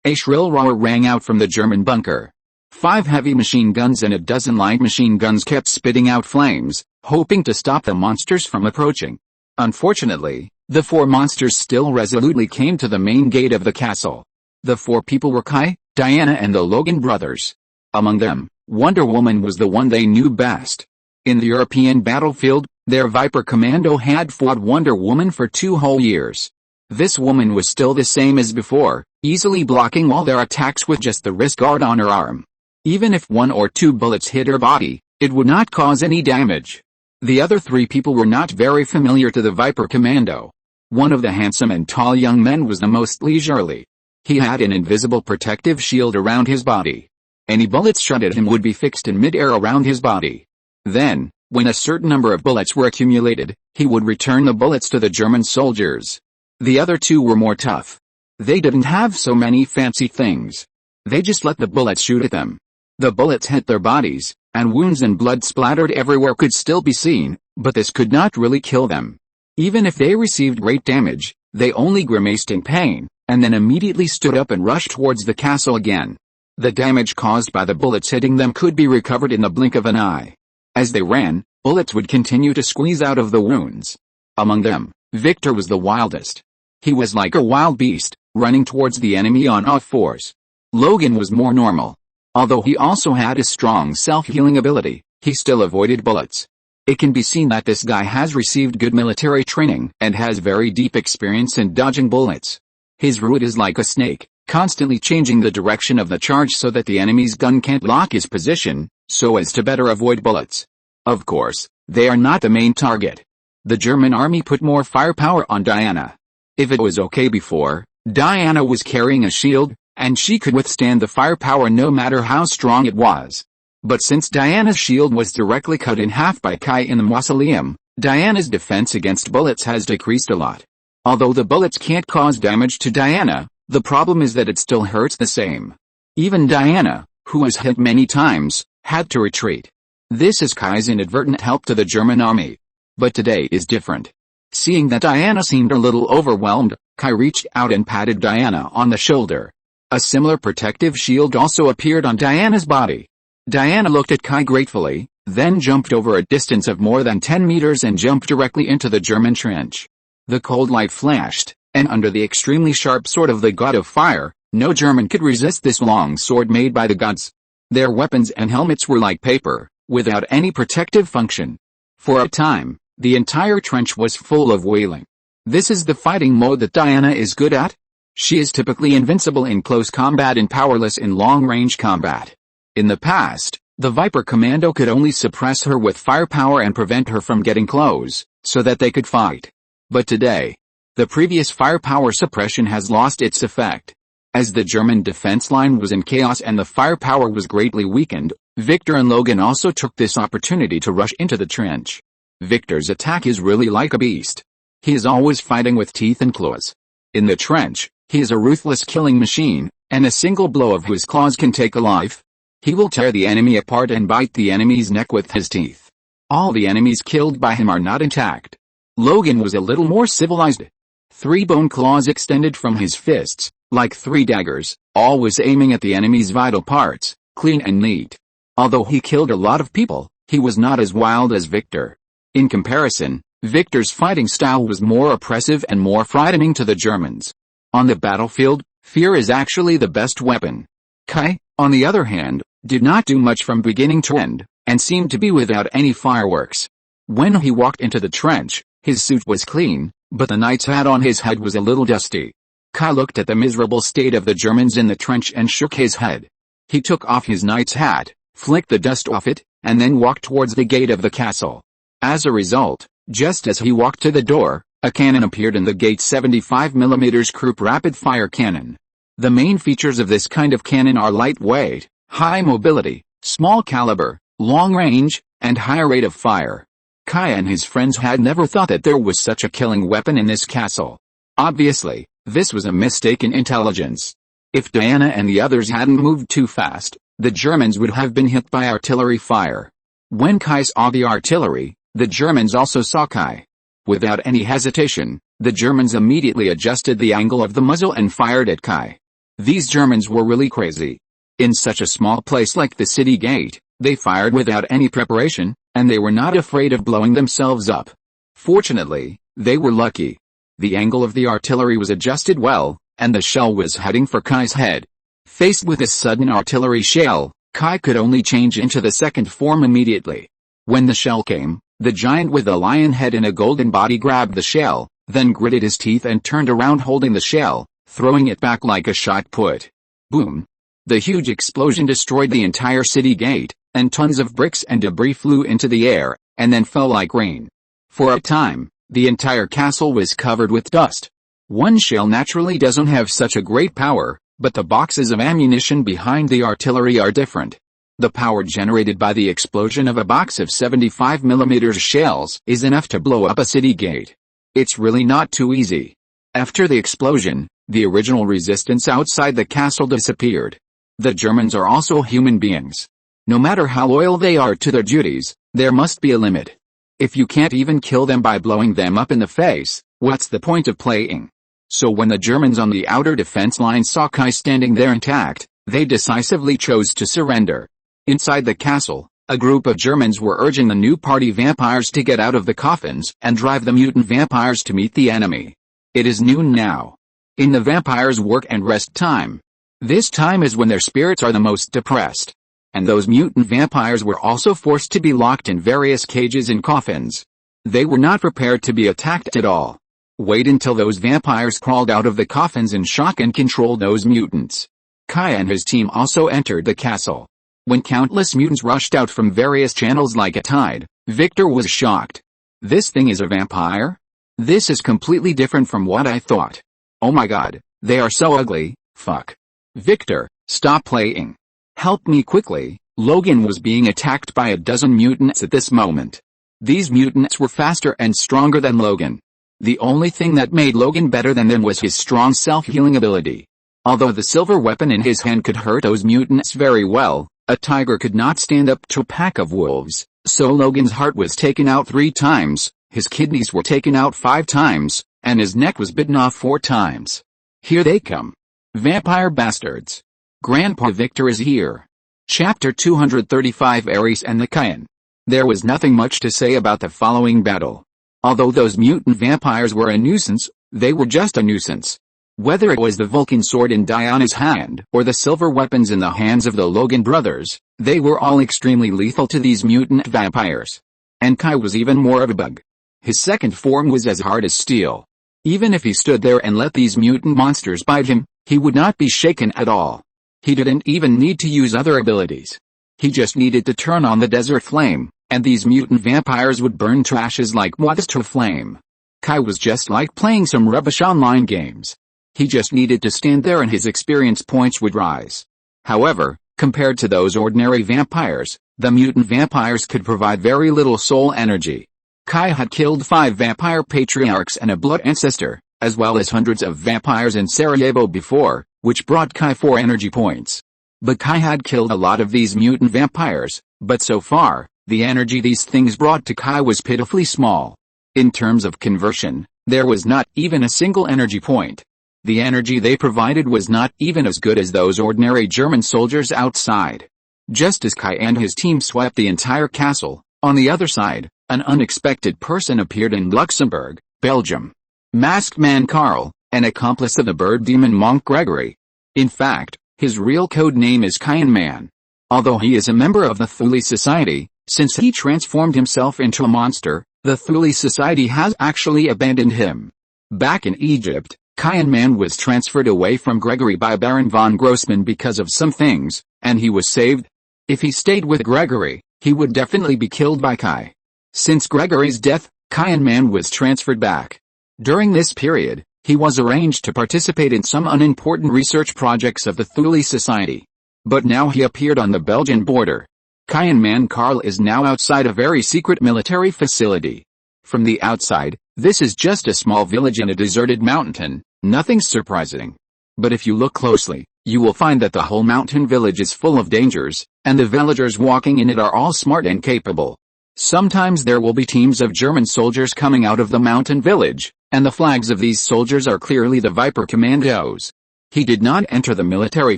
A: a shrill roar rang out from the German bunker. 5 heavy machine guns and a dozen light machine guns kept spitting out flames, hoping to stop the monsters from approaching. Unfortunately, the 4 monsters still resolutely came to the main gate of the castle. The 4 people were Kai, Diana and the Logan brothers. Among them, Wonder Woman was the one they knew best. In the European battlefield, their Viper Commando had fought Wonder Woman for 2 whole years. This woman was still the same as before, easily blocking all their attacks with just the wrist guard on her arm. Even if 1 or 2 bullets hit her body, it would not cause any damage. The other 3 people were not very familiar to the Viper Commando. One of the handsome and tall young men was the most leisurely. He had an invisible protective shield around his body. Any bullets shot at him would be fixed in mid-air around his body. Then, when a certain number of bullets were accumulated, he would return the bullets to the German soldiers. The other 2 were more tough. They didn't have so many fancy things. They just let the bullets shoot at them. The bullets hit their bodies, and wounds and blood splattered everywhere could still be seen, but this could not really kill them. Even if they received great damage, they only grimaced in pain, and then immediately stood up and rushed towards the castle again. The damage caused by the bullets hitting them could be recovered in the blink of an eye. As they ran, bullets would continue to squeeze out of the wounds. Among them, Victor was the wildest. He was like a wild beast, running towards the enemy on all fours. Logan was more normal. Although he also had a strong self-healing ability, he still avoided bullets. It can be seen that this guy has received good military training and has very deep experience in dodging bullets. His route is like a snake, constantly changing the direction of the charge so that the enemy's gun can't lock his position, so as to better avoid bullets. Of course, they are not the main target. The German army put more firepower on Diana. If it was okay before, Diana was carrying a shield, and she could withstand the firepower no matter how strong it was. But since Diana's shield was directly cut in half by Kai in the mausoleum, Diana's defense against bullets has decreased a lot. Although the bullets can't cause damage to Diana, the problem is that it still hurts the same. Even Diana, who was hit many times, had to retreat. This is Kai's inadvertent help to the German army. But today is different. Seeing that Diana seemed a little overwhelmed, Kai reached out and patted Diana on the shoulder. A similar protective shield also appeared on Diana's body. Diana looked at Kai gratefully, then jumped over a distance of more than 10 meters and jumped directly into the German trench. The cold light flashed, and under the extremely sharp sword of the god of fire, no German could resist this long sword made by the gods. Their weapons and helmets were like paper, without any protective function. For a time, the entire trench was full of wailing. This is the fighting mode that Diana is good at. She is typically invincible in close combat and powerless in long-range combat. In the past, the Viper Commando could only suppress her with firepower and prevent her from getting close, so that they could fight. But today, the previous firepower suppression has lost its effect. As the German defense line was in chaos and the firepower was greatly weakened, Victor and Logan also took this opportunity to rush into the trench. Victor's attack is really like a beast. He is always fighting with teeth and claws. In the trench, he is a ruthless killing machine, and a single blow of his claws can take a life. He will tear the enemy apart and bite the enemy's neck with his teeth. All the enemies killed by him are not intact. Logan was a little more civilized. 3 bone claws extended from his fists, like 3 daggers, always aiming at the enemy's vital parts, clean and neat. Although he killed a lot of people, he was not as wild as Victor. In comparison, Victor's fighting style was more oppressive and more frightening to the Germans. On the battlefield, fear is actually the best weapon. Kai, on the other hand, did not do much from beginning to end, and seemed to be without any fireworks. When he walked into the trench, his suit was clean, but the knight's hat on his head was a little dusty. Kai looked at the miserable state of the Germans in the trench and shook his head. He took off his knight's hat, flicked the dust off it, and then walked towards the gate of the castle. As a result, just as he walked to the door, a cannon appeared in the gate. 75mm Krupp rapid-fire cannon. The main features of this kind of cannon are lightweight, high mobility, small caliber, long range, and high rate of fire. Kai and his friends had never thought that there was such a killing weapon in this castle. Obviously, this was a mistake in intelligence. If Diana and the others hadn't moved too fast, the Germans would have been hit by artillery fire. When Kai saw the artillery, the Germans also saw Kai. Without any hesitation, the Germans immediately adjusted the angle of the muzzle and fired at Kai. These Germans were really crazy. In such a small place like the city gate, they fired without any preparation, and they were not afraid of blowing themselves up. Fortunately, they were lucky. The angle of the artillery was adjusted well, and the shell was heading for Kai's head. Faced with this sudden artillery shell, Kai could only change into the second form immediately. When the shell came, the giant with the lion head and a golden body grabbed the shell, then gritted his teeth and turned around holding the shell, throwing it back like a shot put. Boom! The huge explosion destroyed the entire city gate, and tons of bricks and debris flew into the air, and then fell like rain. For a time, the entire castle was covered with dust. One shell naturally doesn't have such a great power, but the boxes of ammunition behind the artillery are different. The power generated by the explosion of a box of 75mm shells is enough to blow up a city gate. It's really not too easy. After the explosion, the original resistance outside the castle disappeared. The Germans are also human beings. No matter how loyal they are to their duties, there must be a limit. If you can't even kill them by blowing them up in the face, what's the point of playing? So when the Germans on the outer defense line saw Kai standing there intact, they decisively chose to surrender. Inside the castle, a group of Germans were urging the new party vampires to get out of the coffins and drive the mutant vampires to meet the enemy. It is noon now. In the vampires' work and rest time. This time is when their spirits are the most depressed. And those mutant vampires were also forced to be locked in various cages and coffins. They were not prepared to be attacked at all. Wait until those vampires crawled out of the coffins in shock and controlled those mutants. Kai and his team also entered the castle. When countless mutants rushed out from various channels like a tide, Victor was shocked. This thing is a vampire? This is completely different from what I thought. Oh my god, they are so ugly, fuck. Victor, stop playing. Help me quickly. Logan was being attacked by a dozen mutants at this moment. These mutants were faster and stronger than Logan. The only thing that made Logan better than them was his strong self-healing ability. Although the silver weapon in his hand could hurt those mutants very well, a tiger could not stand up to a pack of wolves, so Logan's heart was taken out 3 times, his kidneys were taken out 5 times, and his neck was bitten off 4 times. Here they come. Vampire bastards. Grandpa Victor is here. Chapter 235 Ares and the Cayenne. There was nothing much to say about the following battle. Although those mutant vampires were a nuisance, they were just a nuisance. Whether it was the Vulcan sword in Diana's hand, or the silver weapons in the hands of the Logan brothers, they were all extremely lethal to these mutant vampires. And Kai was even more of a bug. His second form was as hard as steel. Even if he stood there and let these mutant monsters bite him, he would not be shaken at all. He didn't even need to use other abilities. He just needed to turn on the desert flame, and these mutant vampires would burn to ashes like moths to a flame. Kai was just like playing some rubbish online games. He just needed to stand there and his experience points would rise. However, compared to those ordinary vampires, the mutant vampires could provide very little soul energy. Kai had killed 5 vampire patriarchs and a blood ancestor, as well as hundreds of vampires in Sarajevo before, which brought Kai 4 energy points. But Kai had killed a lot of these mutant vampires, but so far, the energy these things brought to Kai was pitifully small. In terms of conversion, there was not even a single energy point. The energy they provided was not even as good as those ordinary German soldiers outside. Just as Kai and his team swept the entire castle, on the other side, an unexpected person appeared in Luxembourg, Belgium. Masked man Carl, an accomplice of the bird demon monk Gregory. In fact, his real code name is Cayenne Man. Although he is a member of the Thule Society, since he transformed himself into a monster, the Thule Society has actually abandoned him. Back in Egypt, Cayenne Man was transferred away from Gregory by Baron von Grossman because of some things, and he was saved. If he stayed with Gregory, he would definitely be killed by Kai. Since Gregory's death, Cayenne Man was transferred back. During this period, he was arranged to participate in some unimportant research projects of the Thule Society. But now he appeared on the Belgian border. Cayenne Man Carl is now outside a very secret military facility. From the outside, this is just a small village in a deserted mountain, nothing surprising. But if you look closely, you will find that the whole mountain village is full of dangers, and the villagers walking in it are all smart and capable. Sometimes there will be teams of German soldiers coming out of the mountain village, and the flags of these soldiers are clearly the Viper Commandos. He did not enter the military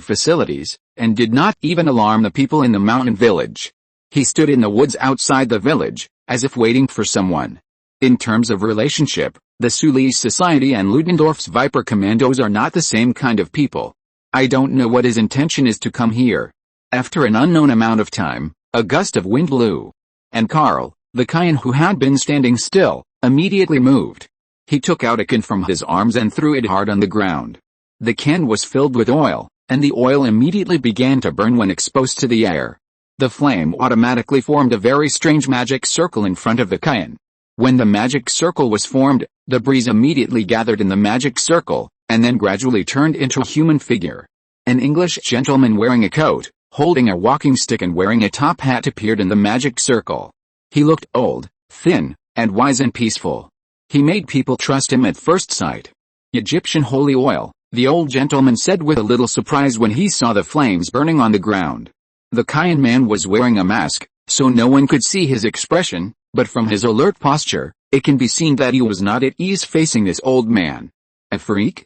A: facilities, and did not even alarm the people in the mountain village. He stood in the woods outside the village, as if waiting for someone. In terms of relationship, the Thule Society and Ludendorff's Viper Commandos are not the same kind of people. I don't know what his intention is to come here. After an unknown amount of time, a gust of wind blew. And Carl, the Cayenne who had been standing still, immediately moved. He took out a can from his arms and threw it hard on the ground. The can was filled with oil, and the oil immediately began to burn when exposed to the air. The flame automatically formed a very strange magic circle in front of the Cayenne. When the magic circle was formed, the breeze immediately gathered in the magic circle, and then gradually turned into a human figure. An English gentleman wearing a coat, holding a walking stick and wearing a top hat appeared in the magic circle. He looked old, thin, and wise and peaceful. He made people trust him at first sight. Egyptian holy oil, the old gentleman said with a little surprise when he saw the flames burning on the ground. The Cayenne Man was wearing a mask, so no one could see his expression, but from his alert posture, it can be seen that he was not at ease facing this old man. A freak?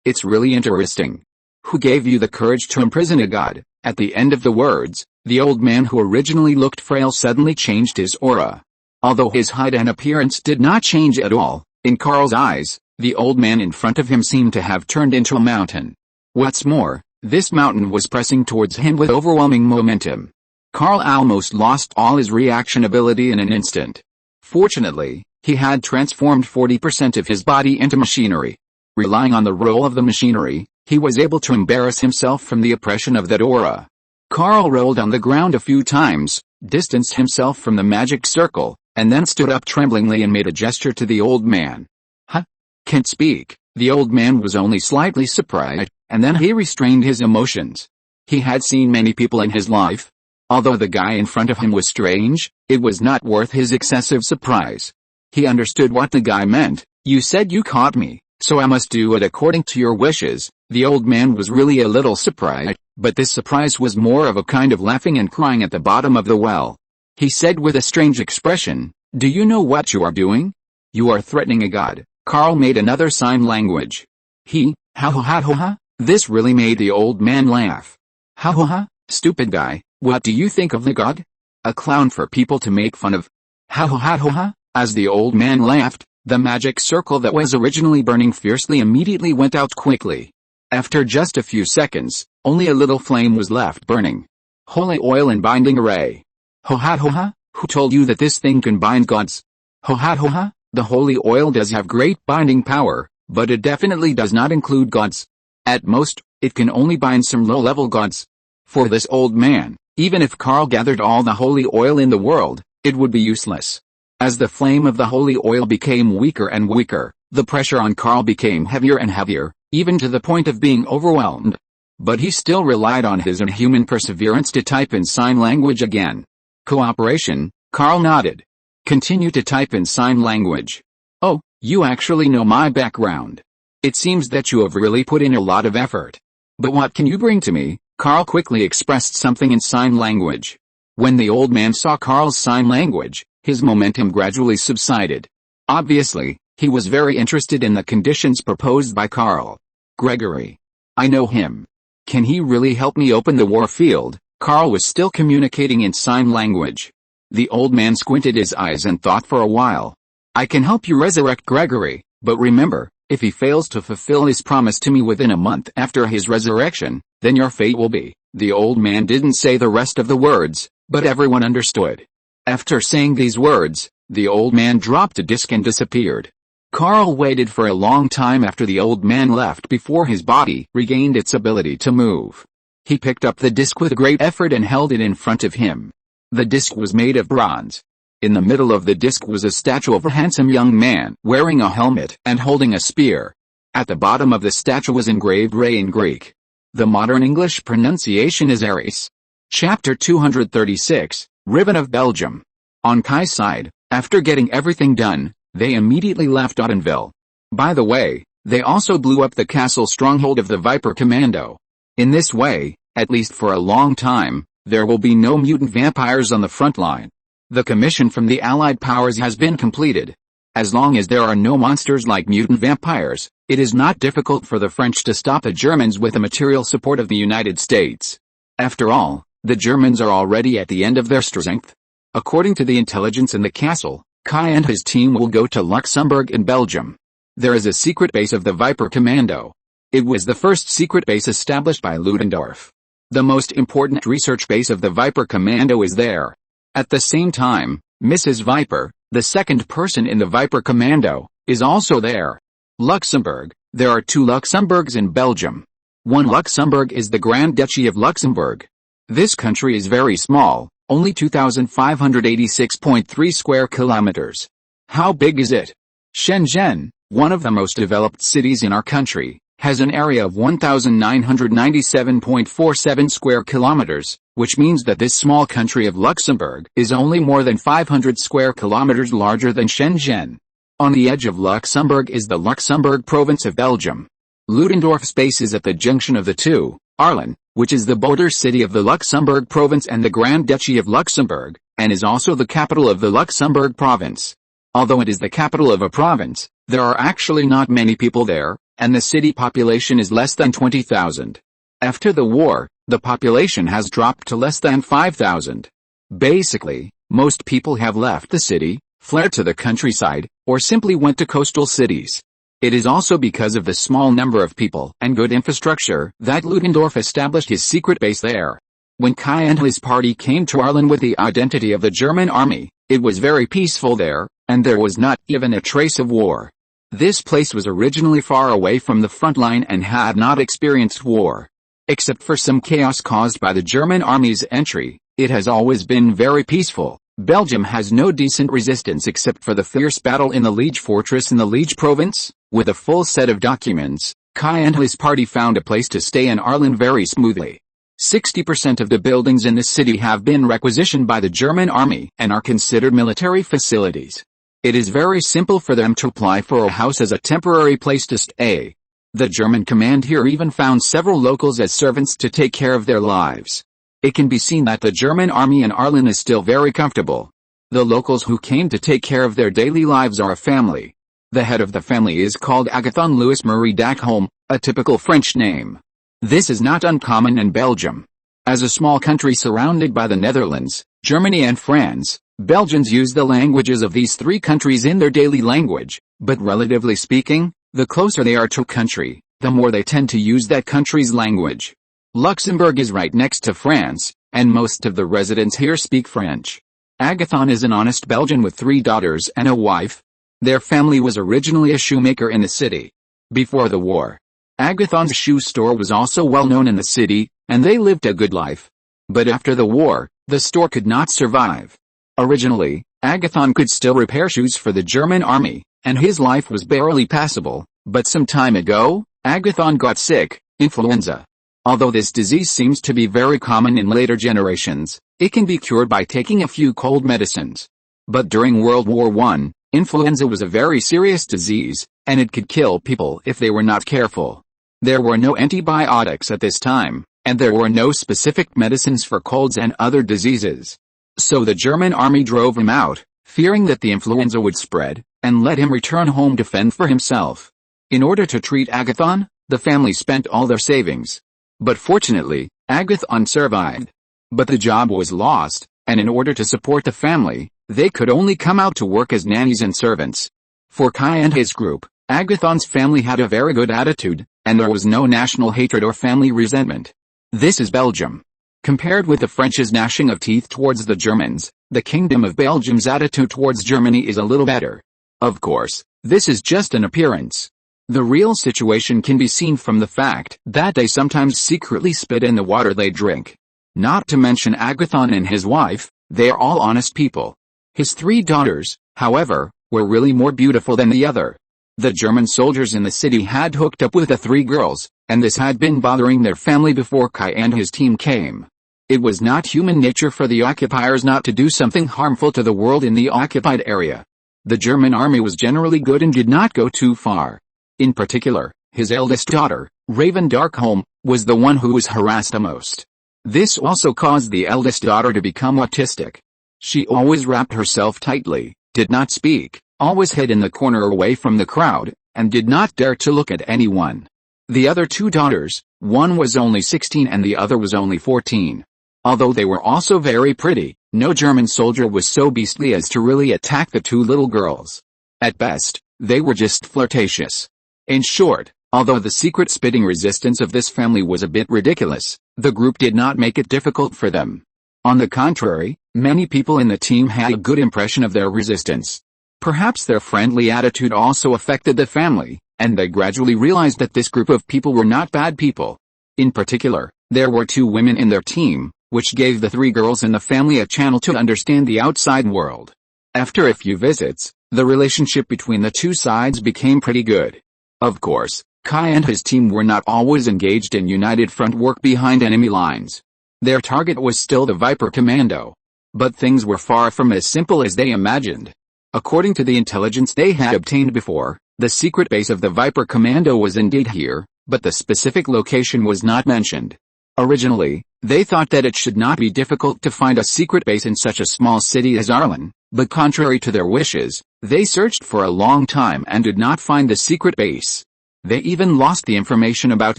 A: It's really interesting. Who gave you the courage to imprison a god? At the end of the words, the old man who originally looked frail suddenly changed his aura. Although his height and appearance did not change at all, in Carl's eyes, the old man in front of him seemed to have turned into a mountain. What's more, this mountain was pressing towards him with overwhelming momentum. Carl almost lost all his reaction ability in an instant. Fortunately, he had transformed 40% of his body into machinery. Relying on the roll of the machinery, he was able to embarrass himself from the oppression of that aura. Carl rolled on the ground a few times, distanced himself from the magic circle, and then stood up tremblingly and made a gesture to the old man. Huh? Can't speak. The old man was only slightly surprised, and then he restrained his emotions. He had seen many people in his life. Although the guy in front of him was strange, it was not worth his excessive surprise. He understood what the guy meant. You said you caught me, so I must do it according to your wishes. The old man was really a little surprised, but this surprise was more of a kind of laughing and crying at the bottom of the well. He said with a strange expression, "Do you know what you are doing? You are threatening a god." Carl made another sign language. Ha ha ha ha ha. This really made the old man laugh. Ha ha ha, stupid guy, what do you think of the god? A clown for people to make fun of. Ha ha ha ha ha. As the old man laughed, the magic circle that was originally burning fiercely immediately went out quickly. After just a few seconds, only a little flame was left burning. Holy oil and binding array. Ho ha ho ha, who told you that this thing can bind gods? Ho ha ho ha, the holy oil does have great binding power, but it definitely does not include gods. At most, it can only bind some low-level gods. For this old man, even if Carl gathered all the holy oil in the world, it would be useless. As the flame of the holy oil became weaker and weaker, the pressure on Carl became heavier and heavier, even to the point of being overwhelmed. But he still relied on his inhuman perseverance to type in sign language again. Cooperation, Carl nodded. Continue to type in sign language. Oh, you actually know my background. It seems that you have really put in a lot of effort. But what can you bring to me? Carl quickly expressed something in sign language. When the old man saw Carl's sign language, his momentum gradually subsided. Obviously, he was very interested in the conditions proposed by Carl. Gregory. I know him. Can he really help me open the war field? Carl was still communicating in sign language. The old man squinted his eyes and thought for a while. I can help you resurrect Gregory, but remember, if he fails to fulfill his promise to me within a month after his resurrection, then your fate will be. The old man didn't say the rest of the words, but everyone understood. After saying these words, the old man dropped a disc and disappeared. Carl waited for a long time after the old man left before his body regained its ability to move. He picked up the disc with great effort and held it in front of him. The disc was made of bronze. In the middle of the disc was a statue of a handsome young man wearing a helmet and holding a spear. At the bottom of the statue was engraved Re in Greek. The modern English pronunciation is Ares. Chapter 236, Riven of Belgium. On Kai's side, after getting everything done, they immediately left Audenville. By the way, they also blew up the castle stronghold of the Viper Commando. In this way, at least for a long time, there will be no mutant vampires on the front line. The commission from the Allied powers has been completed. As long as there are no monsters like mutant vampires, it is not difficult for the French to stop the Germans with the material support of the United States. After all, the Germans are already at the end of their strength. According to the intelligence in the castle, Kai and his team will go to Luxembourg in Belgium. There is a secret base of the Viper Commando. It was the first secret base established by Ludendorff. The most important research base of the Viper Commando is there. At the same time, Mrs. Viper, the second person in the Viper Commando, is also there. Luxembourg. There are 2 Luxembourgs in Belgium. One Luxembourg is the Grand Duchy of Luxembourg. This country is very small, only 2,586.3 square kilometers. How big is it? Shenzhen, one of the most developed cities in our country, has an area of 1,997.47 square kilometers, which means that this small country of Luxembourg is only more than 500 square kilometers larger than Shenzhen. On the edge of Luxembourg is the Luxembourg province of Belgium. Ludendorff's base is at the junction of the two, Arlen, which is the border city of the Luxembourg province and the Grand Duchy of Luxembourg, and is also the capital of the Luxembourg province. Although it is the capital of a province, there are actually not many people there, and the city population is less than 20,000. After the war, the population has dropped to less than 5,000. Basically, most people have left the city, fled to the countryside, or simply went to coastal cities. It is also because of the small number of people and good infrastructure that Ludendorff established his secret base there. When Kai and his party came to Arlen with the identity of the German army, it was very peaceful there, and there was not even a trace of war. This place was originally far away from the front line and had not experienced war. Except for some chaos caused by the German army's entry, it has always been very peaceful. Belgium has no decent resistance except for the fierce battle in the Liege fortress in the Liege province. With a full set of documents, Kai and his party found a place to stay in Ireland very smoothly. 60% of the buildings in the city have been requisitioned by the German army and are considered military facilities. It is very simple for them to apply for a house as a temporary place to stay. The German command here even found several locals as servants to take care of their lives. It can be seen that the German army in Ireland is still very comfortable. The locals who came to take care of their daily lives are a family. The head of the family is called Agathon Louis Marie Dacholm, a typical French name. This is not uncommon in Belgium. As a small country surrounded by the Netherlands, Germany and France, Belgians use the languages of these three countries in their daily language, but relatively speaking, the closer they are to a country, the more they tend to use that country's language. Luxembourg is right next to France, and most of the residents here speak French. Agathon is an honest Belgian with 3 daughters and a wife. Their family was originally a shoemaker in the city. Before the war, Agathon's shoe store was also well known in the city, and they lived a good life. But after the war, the store could not survive. Originally, Agathon could still repair shoes for the German army, and his life was barely passable, but some time ago, Agathon got sick, influenza. Although this disease seems to be very common in later generations, it can be cured by taking a few cold medicines. But during World War I, influenza was a very serious disease, and it could kill people if they were not careful. There were no antibiotics at this time, and there were no specific medicines for colds and other diseases. So the German army drove him out, fearing that the influenza would spread, and let him return home to fend for himself. In order to treat Agathon, the family spent all their savings. But fortunately, Agathon survived. But the job was lost, and in order to support the family, they could only come out to work as nannies and servants. For Kai and his group, Agathon's family had a very good attitude, and there was no national hatred or family resentment. This is Belgium. Compared with the French's gnashing of teeth towards the Germans, the Kingdom of Belgium's attitude towards Germany is a little better. Of course, this is just an appearance. The real situation can be seen from the fact that they sometimes secretly spit in the water they drink. Not to mention Agathon and his wife, they are all honest people. His 3 daughters, however, were really more beautiful than the other. The German soldiers in the city had hooked up with the 3 girls, and this had been bothering their family before Kai and his team came. It was not human nature for the occupiers not to do something harmful to the world in the occupied area. The German army was generally good and did not go too far. In particular, his eldest daughter, Raven Darkholm, was the one who was harassed the most. This also caused the eldest daughter to become autistic. She always wrapped herself tightly, did not speak, always hid in the corner away from the crowd, and did not dare to look at anyone. The other 2 daughters, one was only 16 and the other was only 14. Although they were also very pretty, no German soldier was so beastly as to really attack the 2 little girls. At best, they were just flirtatious. In short, although the secret spitting resistance of this family was a bit ridiculous, the group did not make it difficult for them. On the contrary, many people in the team had a good impression of their resistance. Perhaps their friendly attitude also affected the family, and they gradually realized that this group of people were not bad people. In particular, there were 2 women in their team, which gave the 3 girls in the family a channel to understand the outside world. After a few visits, the relationship between the 2 sides became pretty good. Of course, Kai and his team were not always engaged in united front work behind enemy lines. Their target was still the Viper Commando. But things were far from as simple as they imagined. According to the intelligence they had obtained before, the secret base of the Viper Commando was indeed here, but the specific location was not mentioned. Originally, they thought that it should not be difficult to find a secret base in such a small city as Ireland, but contrary to their wishes, they searched for a long time and did not find the secret base. They even lost the information about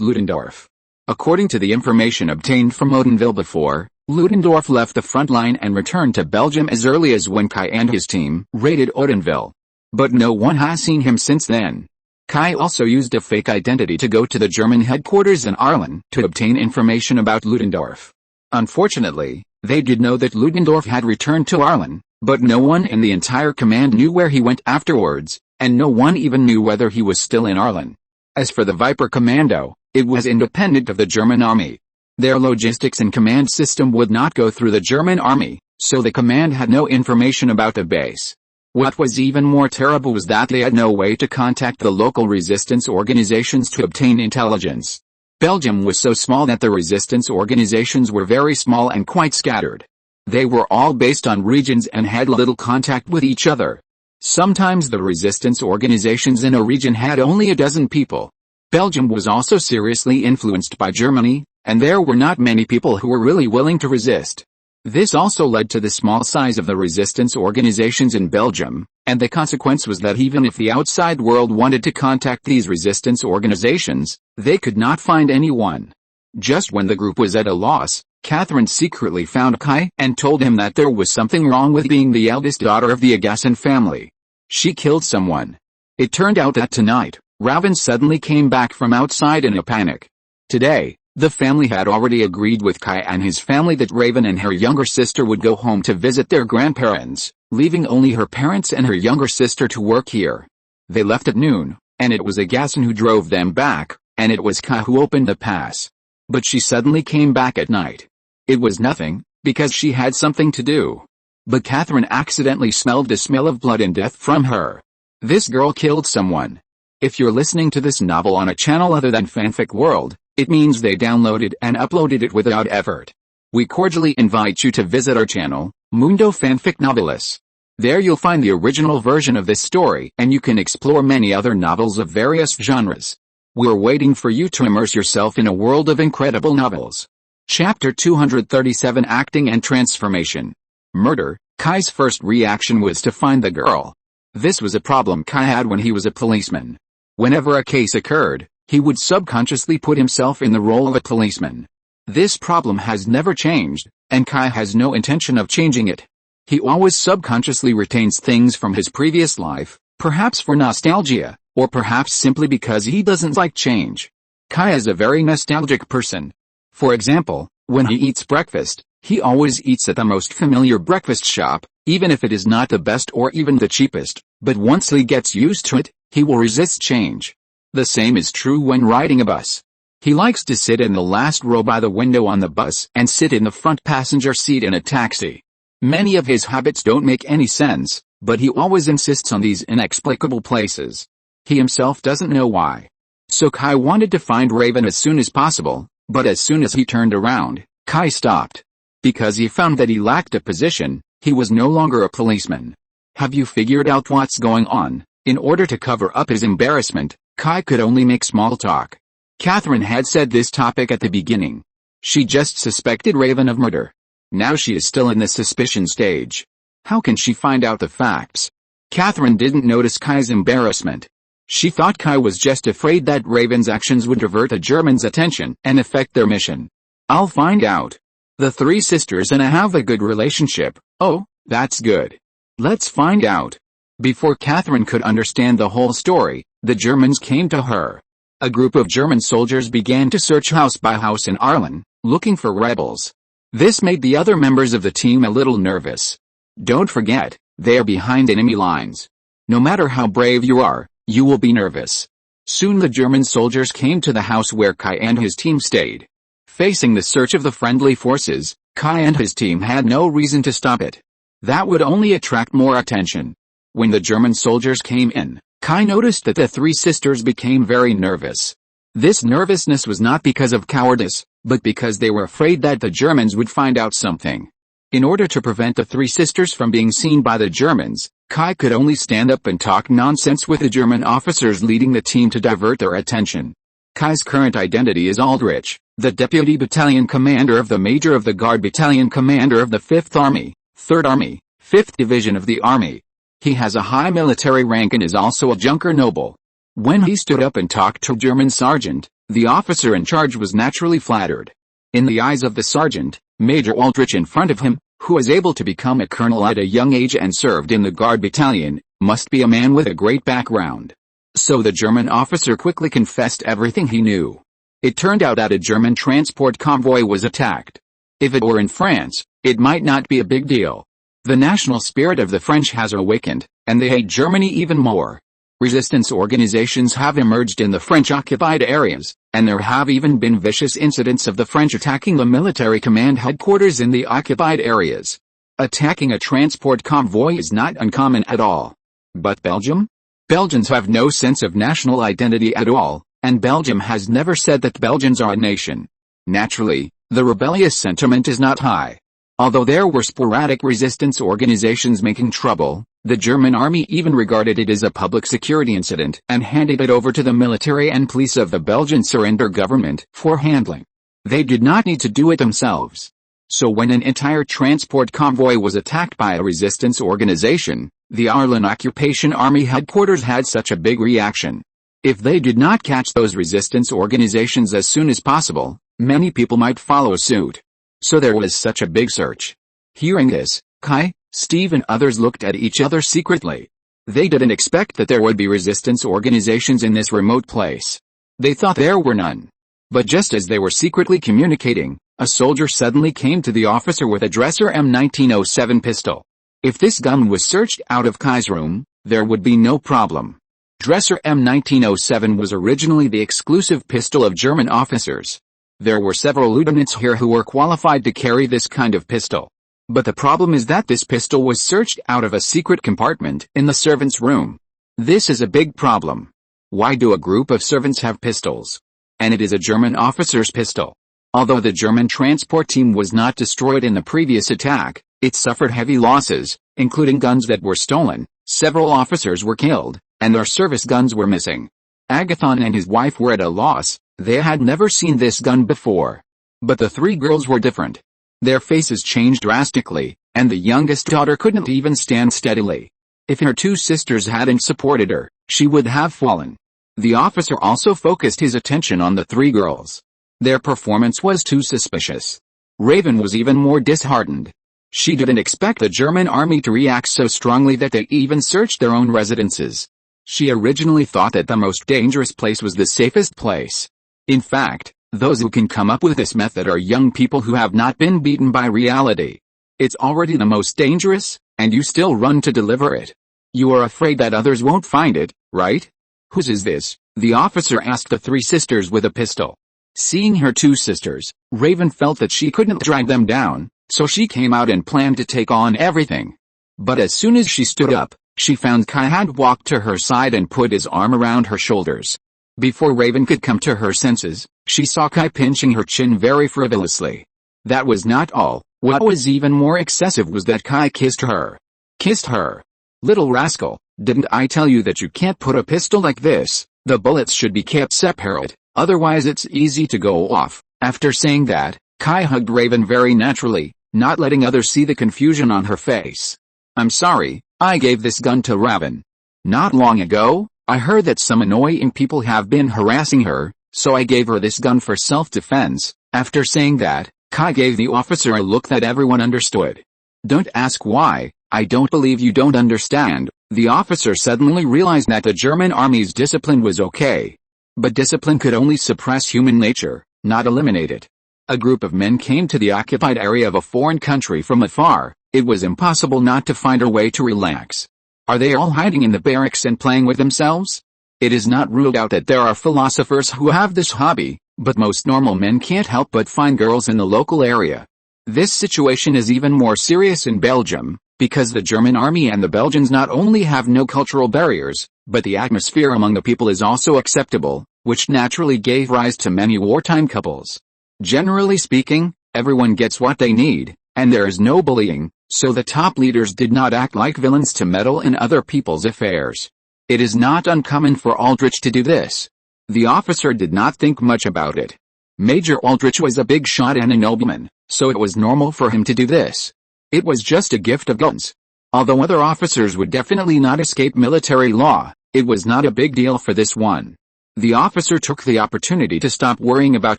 A: Ludendorff. According to the information obtained from Odenville before, Ludendorff left the front line and returned to Belgium as early as when Kai and his team raided Odenville. But no one has seen him since then. Kai also used a fake identity to go to the German headquarters in Ireland to obtain information about Ludendorff. Unfortunately, they did know that Ludendorff had returned to Ireland, but no one in the entire command knew where he went afterwards, and no one even knew whether he was still in Ireland. As for the Viper Commando, it was independent of the German army. Their logistics and command system would not go through the German army, so the command had no information about the base. What was even more terrible was that they had no way to contact the local resistance organizations to obtain intelligence. Belgium was so small that the resistance organizations were very small and quite scattered. They were all based on regions and had little contact with each other. Sometimes the resistance organizations in a region had only a dozen people. Belgium was also seriously influenced by Germany, and there were not many people who were really willing to resist. This also led to the small size of the resistance organizations in Belgium, and the consequence was that even if the outside world wanted to contact these resistance organizations, they could not find anyone. Just when the group was at a loss, Catherine secretly found Kai and told him that there was something wrong with being the eldest daughter of the Agassiz family. She killed someone. It turned out that tonight, Raven suddenly came back from outside in a panic. Today, the family had already agreed with Kai and his family that Raven and her younger sister would go home to visit their grandparents, leaving only her parents and her younger sister to work here. They left at noon, and it was Agassiz who drove them back, and it was Kai who opened the pass. But she suddenly came back at night. It was nothing, because she had something to do. But Catherine accidentally smelled the smell of blood and death from her. This girl killed someone. If you're listening to this novel on a channel other than Fanfic World, it means they downloaded and uploaded it without effort. We cordially invite you to visit our channel, Mundo Fanfic Novelis. There you'll find the original version of this story and you can explore many other novels of various genres. We're waiting for you to immerse yourself in a world of incredible novels. Chapter 237 Acting and Transformation. Murder. Kai's first reaction was to find the girl. This was a problem Kai had when he was a policeman. Whenever a case occurred, he would subconsciously put himself in the role of a policeman. This problem has never changed, and Kai has no intention of changing it. He always subconsciously retains things from his previous life, perhaps for nostalgia, or perhaps simply because he doesn't like change. Kai is a very nostalgic person. For example, when he eats breakfast, he always eats at the most familiar breakfast shop, even if it is not the best or even the cheapest, but once he gets used to it, he will resist change. The same is true when riding a bus. He likes to sit in the last row by the window on the bus and sit in the front passenger seat in a taxi. Many of his habits don't make any sense, but he always insists on these inexplicable places. He himself doesn't know why. So Kai wanted to find Raven as soon as possible, but as soon as he turned around, Kai stopped. Because he found that he lacked a position, he was no longer a policeman. Have you figured out what's going on? In order to cover up his embarrassment, Kai could only make small talk. Catherine had said this topic at the beginning. She just suspected Raven of murder. Now she is still in the suspicion stage. How can she find out the facts? Catherine didn't notice Kai's embarrassment. She thought Kai was just afraid that Raven's actions would divert the Germans' attention and affect their mission. I'll find out. The three sisters and I have a good relationship. Oh, that's good. Let's find out. Before Catherine could understand the whole story, the Germans came to her. A group of German soldiers began to search house by house in Arlen, looking for rebels. This made the other members of the team a little nervous. Don't forget, they are behind enemy lines. No matter how brave you are, you will be nervous. Soon the German soldiers came to the house where Kai and his team stayed. Facing the search of the friendly forces, Kai and his team had no reason to stop it. That would only attract more attention. When the German soldiers came in, Kai noticed that the three sisters became very nervous. This nervousness was not because of cowardice, but because they were afraid that the Germans would find out something. In order to prevent the three sisters from being seen by the Germans, Kai could only stand up and talk nonsense with the German officers leading the team to divert their attention. Kai's current identity is Aldrich, the deputy battalion commander of the Major of the Guard battalion commander of the 5th Army, 3rd Army, 5th Division of the Army. He has a high military rank and is also a Junker noble. When he stood up and talked to German sergeant, the officer in charge was naturally flattered. In the eyes of the sergeant, Major Aldrich in front of him, who is able to become a colonel at a young age and served in the Guard battalion, must be a man with a great background. So the German officer quickly confessed everything he knew. It turned out that a German transport convoy was attacked. If it were in France, it might not be a big deal. The national spirit of the French has awakened, and they hate Germany even more. Resistance organizations have emerged in the French-occupied areas, and there have even been vicious incidents of the French attacking the military command headquarters in the occupied areas. Attacking a transport convoy is not uncommon at all. But Belgium? Belgians have no sense of national identity at all, and Belgium has never said that Belgians are a nation. Naturally, the rebellious sentiment is not high. Although there were sporadic resistance organizations making trouble, the German army even regarded it as a public security incident and handed it over to the military and police of the Belgian surrender government for handling. They did not need to do it themselves. So when an entire transport convoy was attacked by a resistance organization, the Arlen Occupation Army headquarters had such a big reaction. If they did not catch those resistance organizations as soon as possible, many people might follow suit. So there was such a big search. Hearing this, Kai, Steve and others looked at each other secretly. They didn't expect that there would be resistance organizations in this remote place. They thought there were none. But just as they were secretly communicating, a soldier suddenly came to the officer with a Dresser M1907 pistol. If this gun was searched out of Kai's room, there would be no problem. Dresser M1907 was originally the exclusive pistol of German officers. There were several lieutenants here who were qualified to carry this kind of pistol. But the problem is that this pistol was searched out of a secret compartment in the servants' room. This is a big problem. Why do a group of servants have pistols? And it is a German officer's pistol. Although the German transport team was not destroyed in the previous attack, it suffered heavy losses, including guns that were stolen, several officers were killed, and their service guns were missing. Agathon and his wife were at a loss. They had never seen this gun before. But the three girls were different. Their faces changed drastically, and the youngest daughter couldn't even stand steadily. If her two sisters hadn't supported her, she would have fallen. The officer also focused his attention on the three girls. Their performance was too suspicious. Raven was even more disheartened. She didn't expect the German army to react so strongly that they even searched their own residences. She originally thought that the most dangerous place was the safest place. In fact, those who can come up with this method are young people who have not been beaten by reality. It's already the most dangerous, and you still run to deliver it. You are afraid that others won't find it, right? Whose is this? The officer asked the three sisters with a pistol. Seeing her two sisters, Raven felt that she couldn't drag them down, so she came out and planned to take on everything. But as soon as she stood up, she found Kai had walked to her side and put his arm around her shoulders. Before Raven could come to her senses, she saw Kai pinching her chin very frivolously. That was not all. What was even more excessive was that Kai kissed her. Kissed her. Little rascal, didn't I tell you that you can't put a pistol like this? The bullets should be kept separate, otherwise it's easy to go off. After saying that, Kai hugged Raven very naturally, not letting others see the confusion on her face. I'm sorry, I gave this gun to Raven. Not long ago, I heard that some annoying people have been harassing her, so I gave her this gun for self-defense. After saying that, Kai gave the officer a look that everyone understood. Don't ask why, I don't believe you don't understand. The officer suddenly realized that the German army's discipline was okay. But discipline could only suppress human nature, not eliminate it. A group of men came to the occupied area of a foreign country from afar. It was impossible not to find a way to relax. Are they all hiding in the barracks and playing with themselves? It is not ruled out that there are philosophers who have this hobby, but most normal men can't help but find girls in the local area. This situation is even more serious in Belgium, because the German army and the Belgians not only have no cultural barriers, but the atmosphere among the people is also acceptable, which naturally gave rise to many wartime couples. Generally speaking, everyone gets what they need, and there is no bullying. So the top leaders did not act like villains to meddle in other people's affairs. It is not uncommon for Aldrich to do this. The officer did not think much about it. Major Aldrich was a big shot and a nobleman, so it was normal for him to do this. It was just a gift of guns. Although other officers would definitely not escape military law, it was not a big deal for this one. The officer took the opportunity to stop worrying about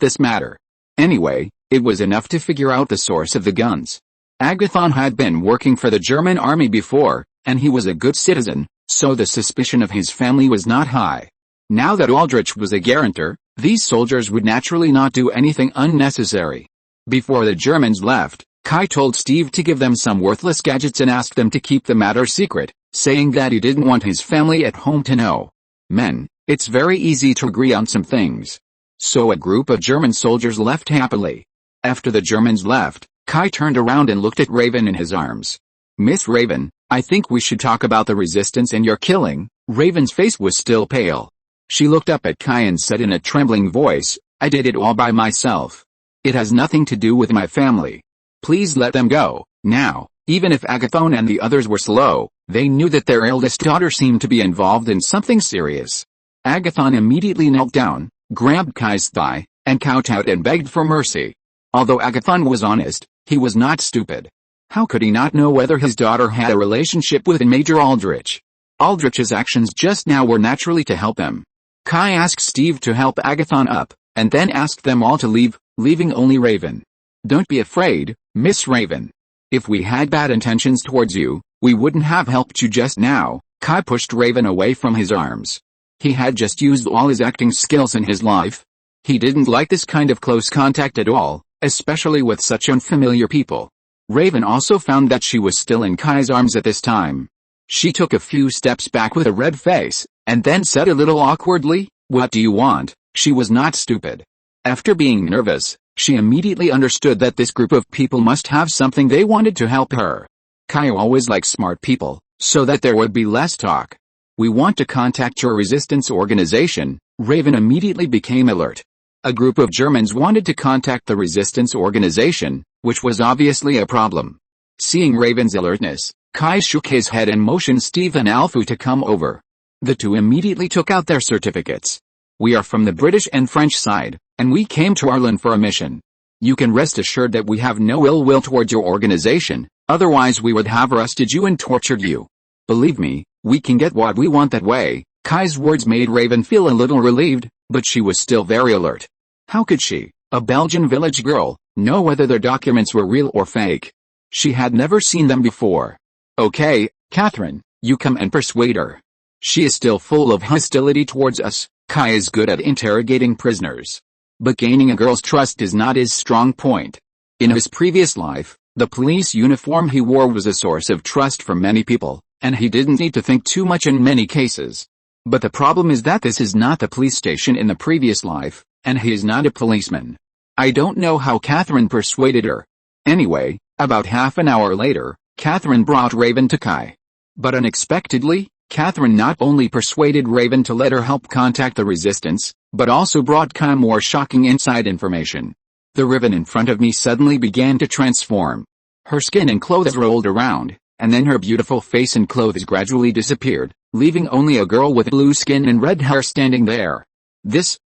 A: this matter. Anyway, it was enough to figure out the source of the guns. Agathon had been working for the German army before, and he was a good citizen, so the suspicion of his family was not high. Now that Aldrich was a guarantor, these soldiers would naturally not do anything unnecessary. Before the Germans left, Kai told Steve to give them some worthless gadgets and asked them to keep the matter secret, saying that he didn't want his family at home to know. Men, it's very easy to agree on some things. So a group of German soldiers left happily. After the Germans left, Kai turned around and looked at Raven in his arms. Miss Raven, I think we should talk about the resistance and your killing. Raven's face was still pale. She looked up at Kai and said in a trembling voice, I did it all by myself. It has nothing to do with my family. Please let them go, now. Even if Agathon and the others were slow, they knew that their eldest daughter seemed to be involved in something serious. Agathon immediately knelt down, grabbed Kai's thigh, and kowtowed and begged for mercy. Although Agathon was honest, he was not stupid. How could he not know whether his daughter had a relationship with Major Aldrich? Aldrich's actions just now were naturally to help them. Kai asked Steve to help Agathon up, and then asked them all to leave, leaving only Raven. Don't be afraid, Miss Raven. If we had bad intentions towards you, we wouldn't have helped you just now. Kai pushed Raven away from his arms. He had just used all his acting skills in his life. He didn't like this kind of close contact at all, especially with such unfamiliar people. Raven also found that she was still in Kai's arms at this time. She took a few steps back with a red face, and then said a little awkwardly, What do you want? She was not stupid. After being nervous, she immediately understood that this group of people must have something they wanted to help her. Kai always liked smart people, so that there would be less talk. We want to contact your resistance organization. Raven immediately became alert. A group of Germans wanted to contact the resistance organization, which was obviously a problem. Seeing Raven's alertness, Kai shook his head and motioned Steve and Alfu to come over. The two immediately took out their certificates. We are from the British and French side, and we came to Ireland for a mission. You can rest assured that we have no ill will towards your organization, otherwise we would have arrested you and tortured you. Believe me, we can get what we want that way. Kai's words made Raven feel a little relieved, but she was still very alert. How could she, a Belgian village girl, know whether their documents were real or fake? She had never seen them before. Okay, Catherine, you come and persuade her. She is still full of hostility towards us. Kai is good at interrogating prisoners. But gaining a girl's trust is not his strong point. In his previous life, the police uniform he wore was a source of trust for many people, and he didn't need to think too much in many cases. But the problem is that this is not the police station in the previous life, and he is not a policeman. I don't know how Catherine persuaded her. Anyway, about half an hour later, Catherine brought Raven to Kai. But unexpectedly, Catherine not only persuaded Raven to let her help contact the resistance, but also brought Kai more shocking inside information. The Raven in front of me suddenly began to transform. Her skin and clothes rolled around, and then her beautiful face and clothes gradually disappeared, leaving only a girl with blue skin and red hair standing there.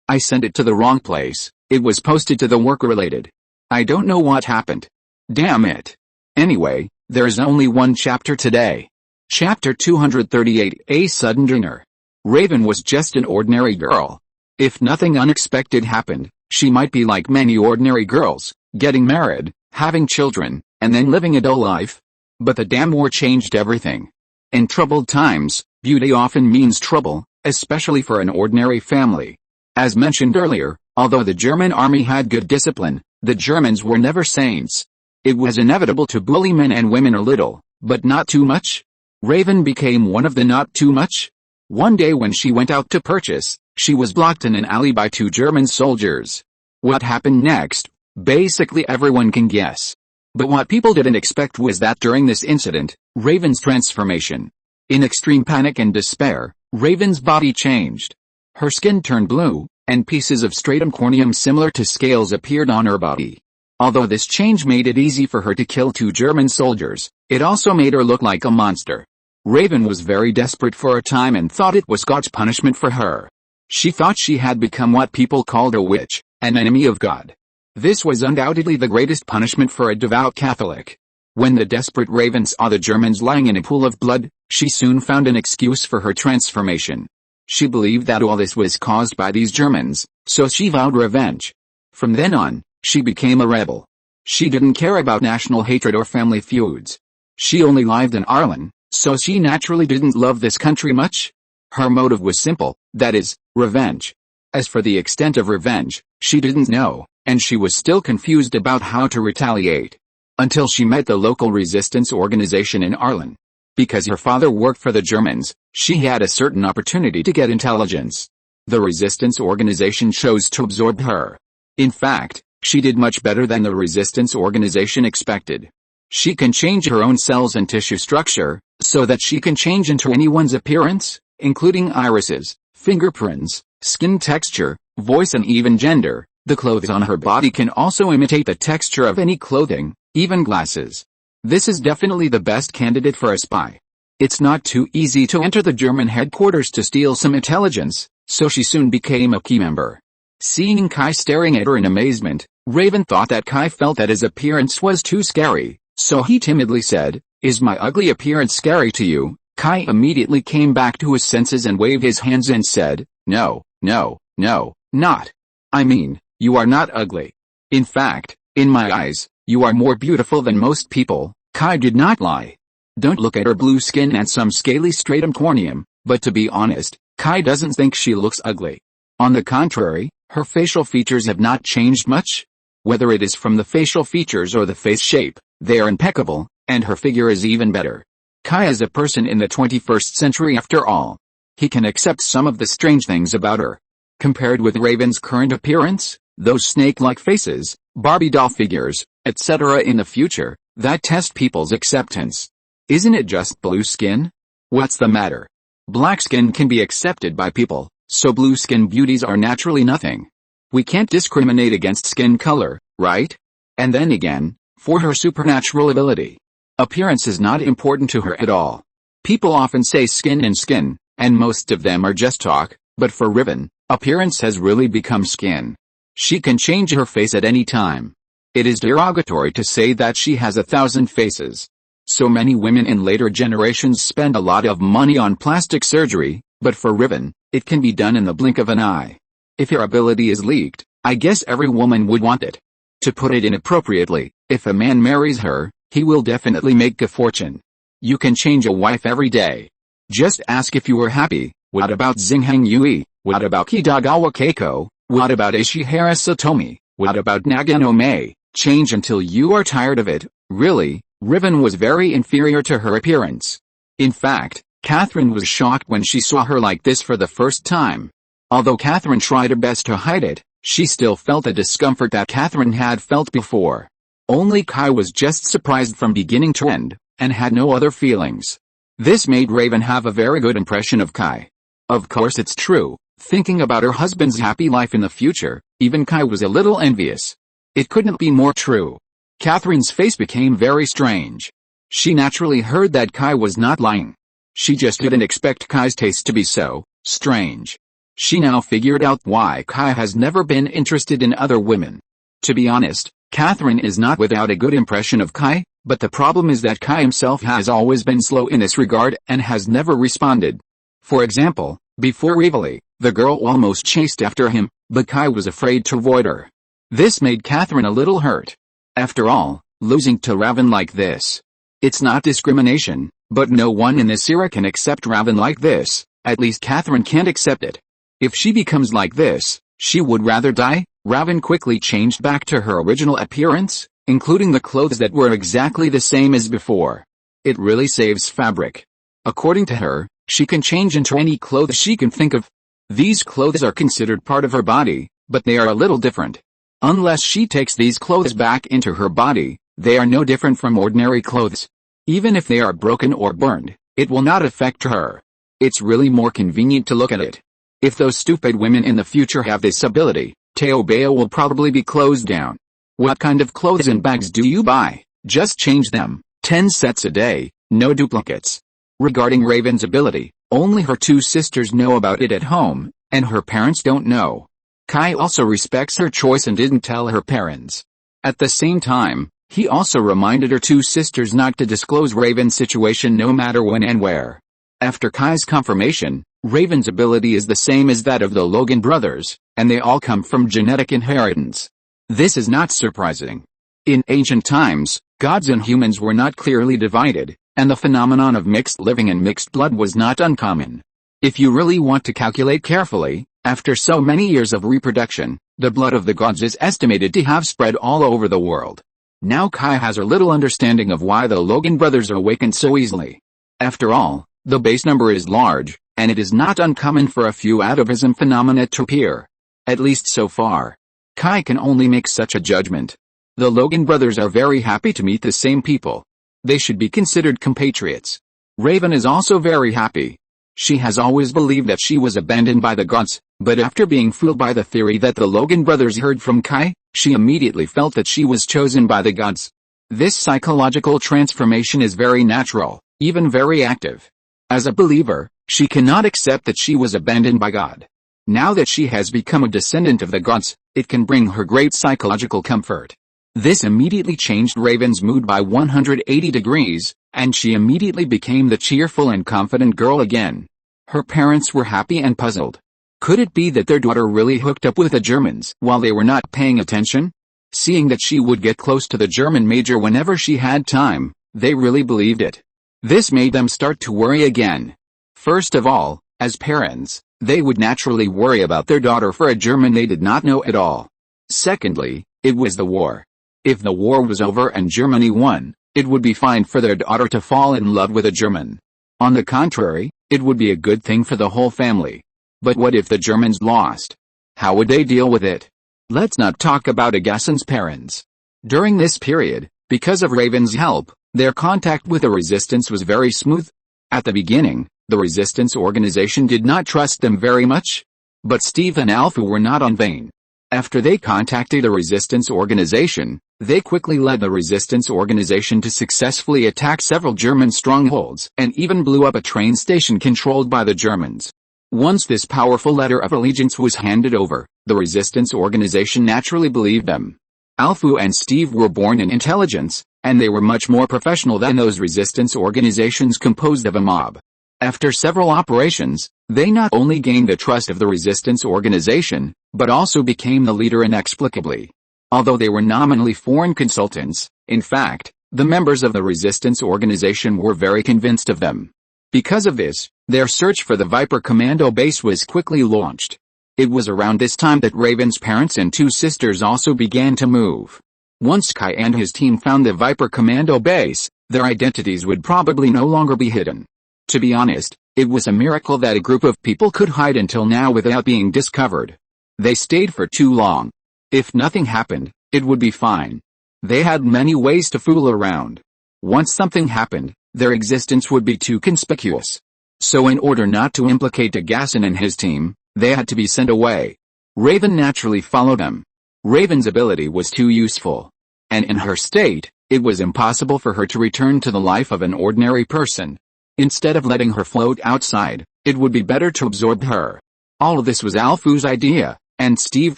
A: I sent it to the wrong place. It was posted to the work-related. I don't know what happened. Damn it. Anyway, there's only one chapter today. Chapter 238, A Sudden Dinner. Raven was just an ordinary girl. If nothing unexpected happened, she might be like many ordinary girls, getting married, having children, and then living a dull life. But the damn war changed everything. In troubled times, beauty often means trouble, especially for an ordinary family. As mentioned earlier, although the German army had good discipline, the Germans were never saints. It was inevitable to bully men and women a little, but not too much. Raven became one of the not too much. One day when she went out to purchase, she was blocked in an alley by two German soldiers. What happened next? Basically everyone can guess. But what people didn't expect was that during this incident, Raven's transformation. In extreme panic and despair, Raven's body changed. Her skin turned blue, and pieces of stratum corneum similar to scales appeared on her body. Although this change made it easy for her to kill two German soldiers, it also made her look like a monster. Raven was very desperate for a time and thought it was God's punishment for her. She thought she had become what people called a witch, an enemy of God. This was undoubtedly the greatest punishment for a devout Catholic. When the desperate Raven saw the Germans lying in a pool of blood, she soon found an excuse for her transformation. She believed that all this was caused by these Germans, so she vowed revenge. From then on, she became a rebel. She didn't care about national hatred or family feuds. She only lived in Ireland, so she naturally didn't love this country much. Her motive was simple, that is, revenge. As for the extent of revenge, she didn't know, and she was still confused about how to retaliate. Until she met the local resistance organization in Ireland. Because her father worked for the Germans, she had a certain opportunity to get intelligence. The resistance organization chose to absorb her. In fact, She did much better than the resistance organization expected. She can change her own cells and tissue structure, so that she can change into anyone's appearance, including irises, fingerprints, skin texture, voice and even gender. The clothes on her body can also imitate the texture of any clothing, even glasses. This is definitely the best candidate for a spy. It's not too easy to enter the German headquarters to steal some intelligence, so she soon became a key member. Seeing Kai staring at her in amazement, Raven thought that Kai felt that his appearance was too scary, so he timidly said, "Is my ugly appearance scary to you?" Kai immediately came back to his senses and waved his hands and said, "No, no, no, not. I mean, you are not ugly. In fact, in my eyes, you are more beautiful than most people." Kai did not lie. Don't look at her blue skin and some scaly stratum corneum, but to be honest, Kai doesn't think she looks ugly. On the contrary, her facial features have not changed much. Whether it is from the facial features or the face shape, they are impeccable, and her figure is even better. Kai is a person in the 21st century after all. He can accept some of the strange things about her. Compared with Raven's current appearance, those snake-like faces, Barbie doll figures, etc. in the future, that test people's acceptance. Isn't it just blue skin? What's the matter? Black skin can be accepted by people, so blue skin beauties are naturally nothing. We can't discriminate against skin color, right? And then again, for her supernatural ability, appearance is not important to her at all. People often say skin and skin, and most of them are just talk, but for Raven, appearance has really become skin. She can change her face at any time. It is derogatory to say that she has 1,000 faces. So many women in later generations spend a lot of money on plastic surgery, but for Raven, it can be done in the blink of an eye. If her ability is leaked, I guess every woman would want it. To put it inappropriately, if a man marries her, he will definitely make a fortune. You can change a wife every day. Just ask if you were happy. What about Xinghang Yui? What about Kitagawa Keiko? What about Ishihara Satomi? What about Nagano Mei? Change until you are tired of it. Really, Raven was very inferior to her appearance. In fact, Catherine was shocked when she saw her like this for the first time. Although Catherine tried her best to hide it, she still felt the discomfort that Catherine had felt before. Only Kai was just surprised from beginning to end, and had no other feelings. This made Raven have a very good impression of Kai. Of course it's true, thinking about her husband's happy life in the future, even Kai was a little envious. It couldn't be more true. Catherine's face became very strange. She naturally heard that Kai was not lying. She just didn't expect Kai's taste to be so strange. She now figured out why Kai has never been interested in other women. To be honest, Catherine is not without a good impression of Kai, but the problem is that Kai himself has always been slow in this regard and has never responded. For example, before Rivoli, the girl almost chased after him, but Kai was afraid to avoid her. This made Catherine a little hurt. After all, losing to Raven like this. It's not discrimination, but no one in this era can accept Raven like this. At least Catherine can't accept it. If she becomes like this, she would rather die. Raven quickly changed back to her original appearance, including the clothes that were exactly the same as before. It really saves fabric. According to her, she can change into any clothes she can think of. These clothes are considered part of her body, but they are a little different. Unless she takes these clothes back into her body, they are no different from ordinary clothes. Even if they are broken or burned, it will not affect her. It's really more convenient to look at it. If those stupid women in the future have this ability, Teobeo will probably be closed down. What kind of clothes and bags do you buy? Just change them. 10 sets a day, no duplicates. Regarding Raven's ability, only her two sisters know about it at home, and her parents don't know. Kai also respects her choice and didn't tell her parents. At the same time, he also reminded her two sisters not to disclose Raven's situation no matter when and where. After Kai's confirmation, Raven's ability is the same as that of the Logan brothers, and they all come from genetic inheritance. This is not surprising. In ancient times, gods and humans were not clearly divided, and the phenomenon of mixed living and mixed blood was not uncommon. If you really want to calculate carefully, after so many years of reproduction, the blood of the gods is estimated to have spread all over the world. Now Kai has a little understanding of why the Logan brothers are awakened so easily. After all, the base number is large, and it is not uncommon for a few atavism phenomena to appear. At least so far. Kai can only make such a judgment. The Logan brothers are very happy to meet the same people. They should be considered compatriots. Raven is also very happy. She has always believed that she was abandoned by the gods, but after being fooled by the theory that the Logan brothers heard from Kai, she immediately felt that she was chosen by the gods. This psychological transformation is very natural, even very active. As a believer, she cannot accept that she was abandoned by God. Now that she has become a descendant of the gods, it can bring her great psychological comfort. This immediately changed Raven's mood by 180 degrees, and she immediately became the cheerful and confident girl again. Her parents were happy and puzzled. Could it be that their daughter really hooked up with the Germans while they were not paying attention? Seeing that she would get close to the German major whenever she had time, they really believed it. This made them start to worry again. First of all, as parents, they would naturally worry about their daughter for a German they did not know at all. Secondly, it was the war. If the war was over and Germany won, it would be fine for their daughter to fall in love with a German. On the contrary, it would be a good thing for the whole family. But what if the Germans lost? How would they deal with it? Let's not talk about Agassin's parents. During this period, because of Raven's help, their contact with the resistance was very smooth. At the beginning, the resistance organization did not trust them very much. But Steve and Alfu were not on vain. After they contacted the resistance organization, they quickly led the resistance organization to successfully attack several German strongholds and even blew up a train station controlled by the Germans. Once this powerful letter of allegiance was handed over, the resistance organization naturally believed them. Alfu and Steve were born in intelligence, and they were much more professional than those resistance organizations composed of a mob. After several operations, they not only gained the trust of the resistance organization, but also became the leader inexplicably. Although they were nominally foreign consultants, in fact, the members of the resistance organization were very convinced of them. Because of this, their search for the Viper Commando base was quickly launched. It was around this time that Raven's parents and two sisters also began to move. Once Kai and his team found the Viper Commando base, their identities would probably no longer be hidden. To be honest, it was a miracle that a group of people could hide until now without being discovered. They stayed for too long. If nothing happened, it would be fine. They had many ways to fool around. Once something happened, their existence would be too conspicuous. So in order not to implicate Agassin and his team, they had to be sent away. Raven naturally followed them. Raven's ability was too useful. And in her state, it was impossible for her to return to the life of an ordinary person. Instead of letting her float outside, it would be better to absorb her. All of this was Alfu's idea, and Steve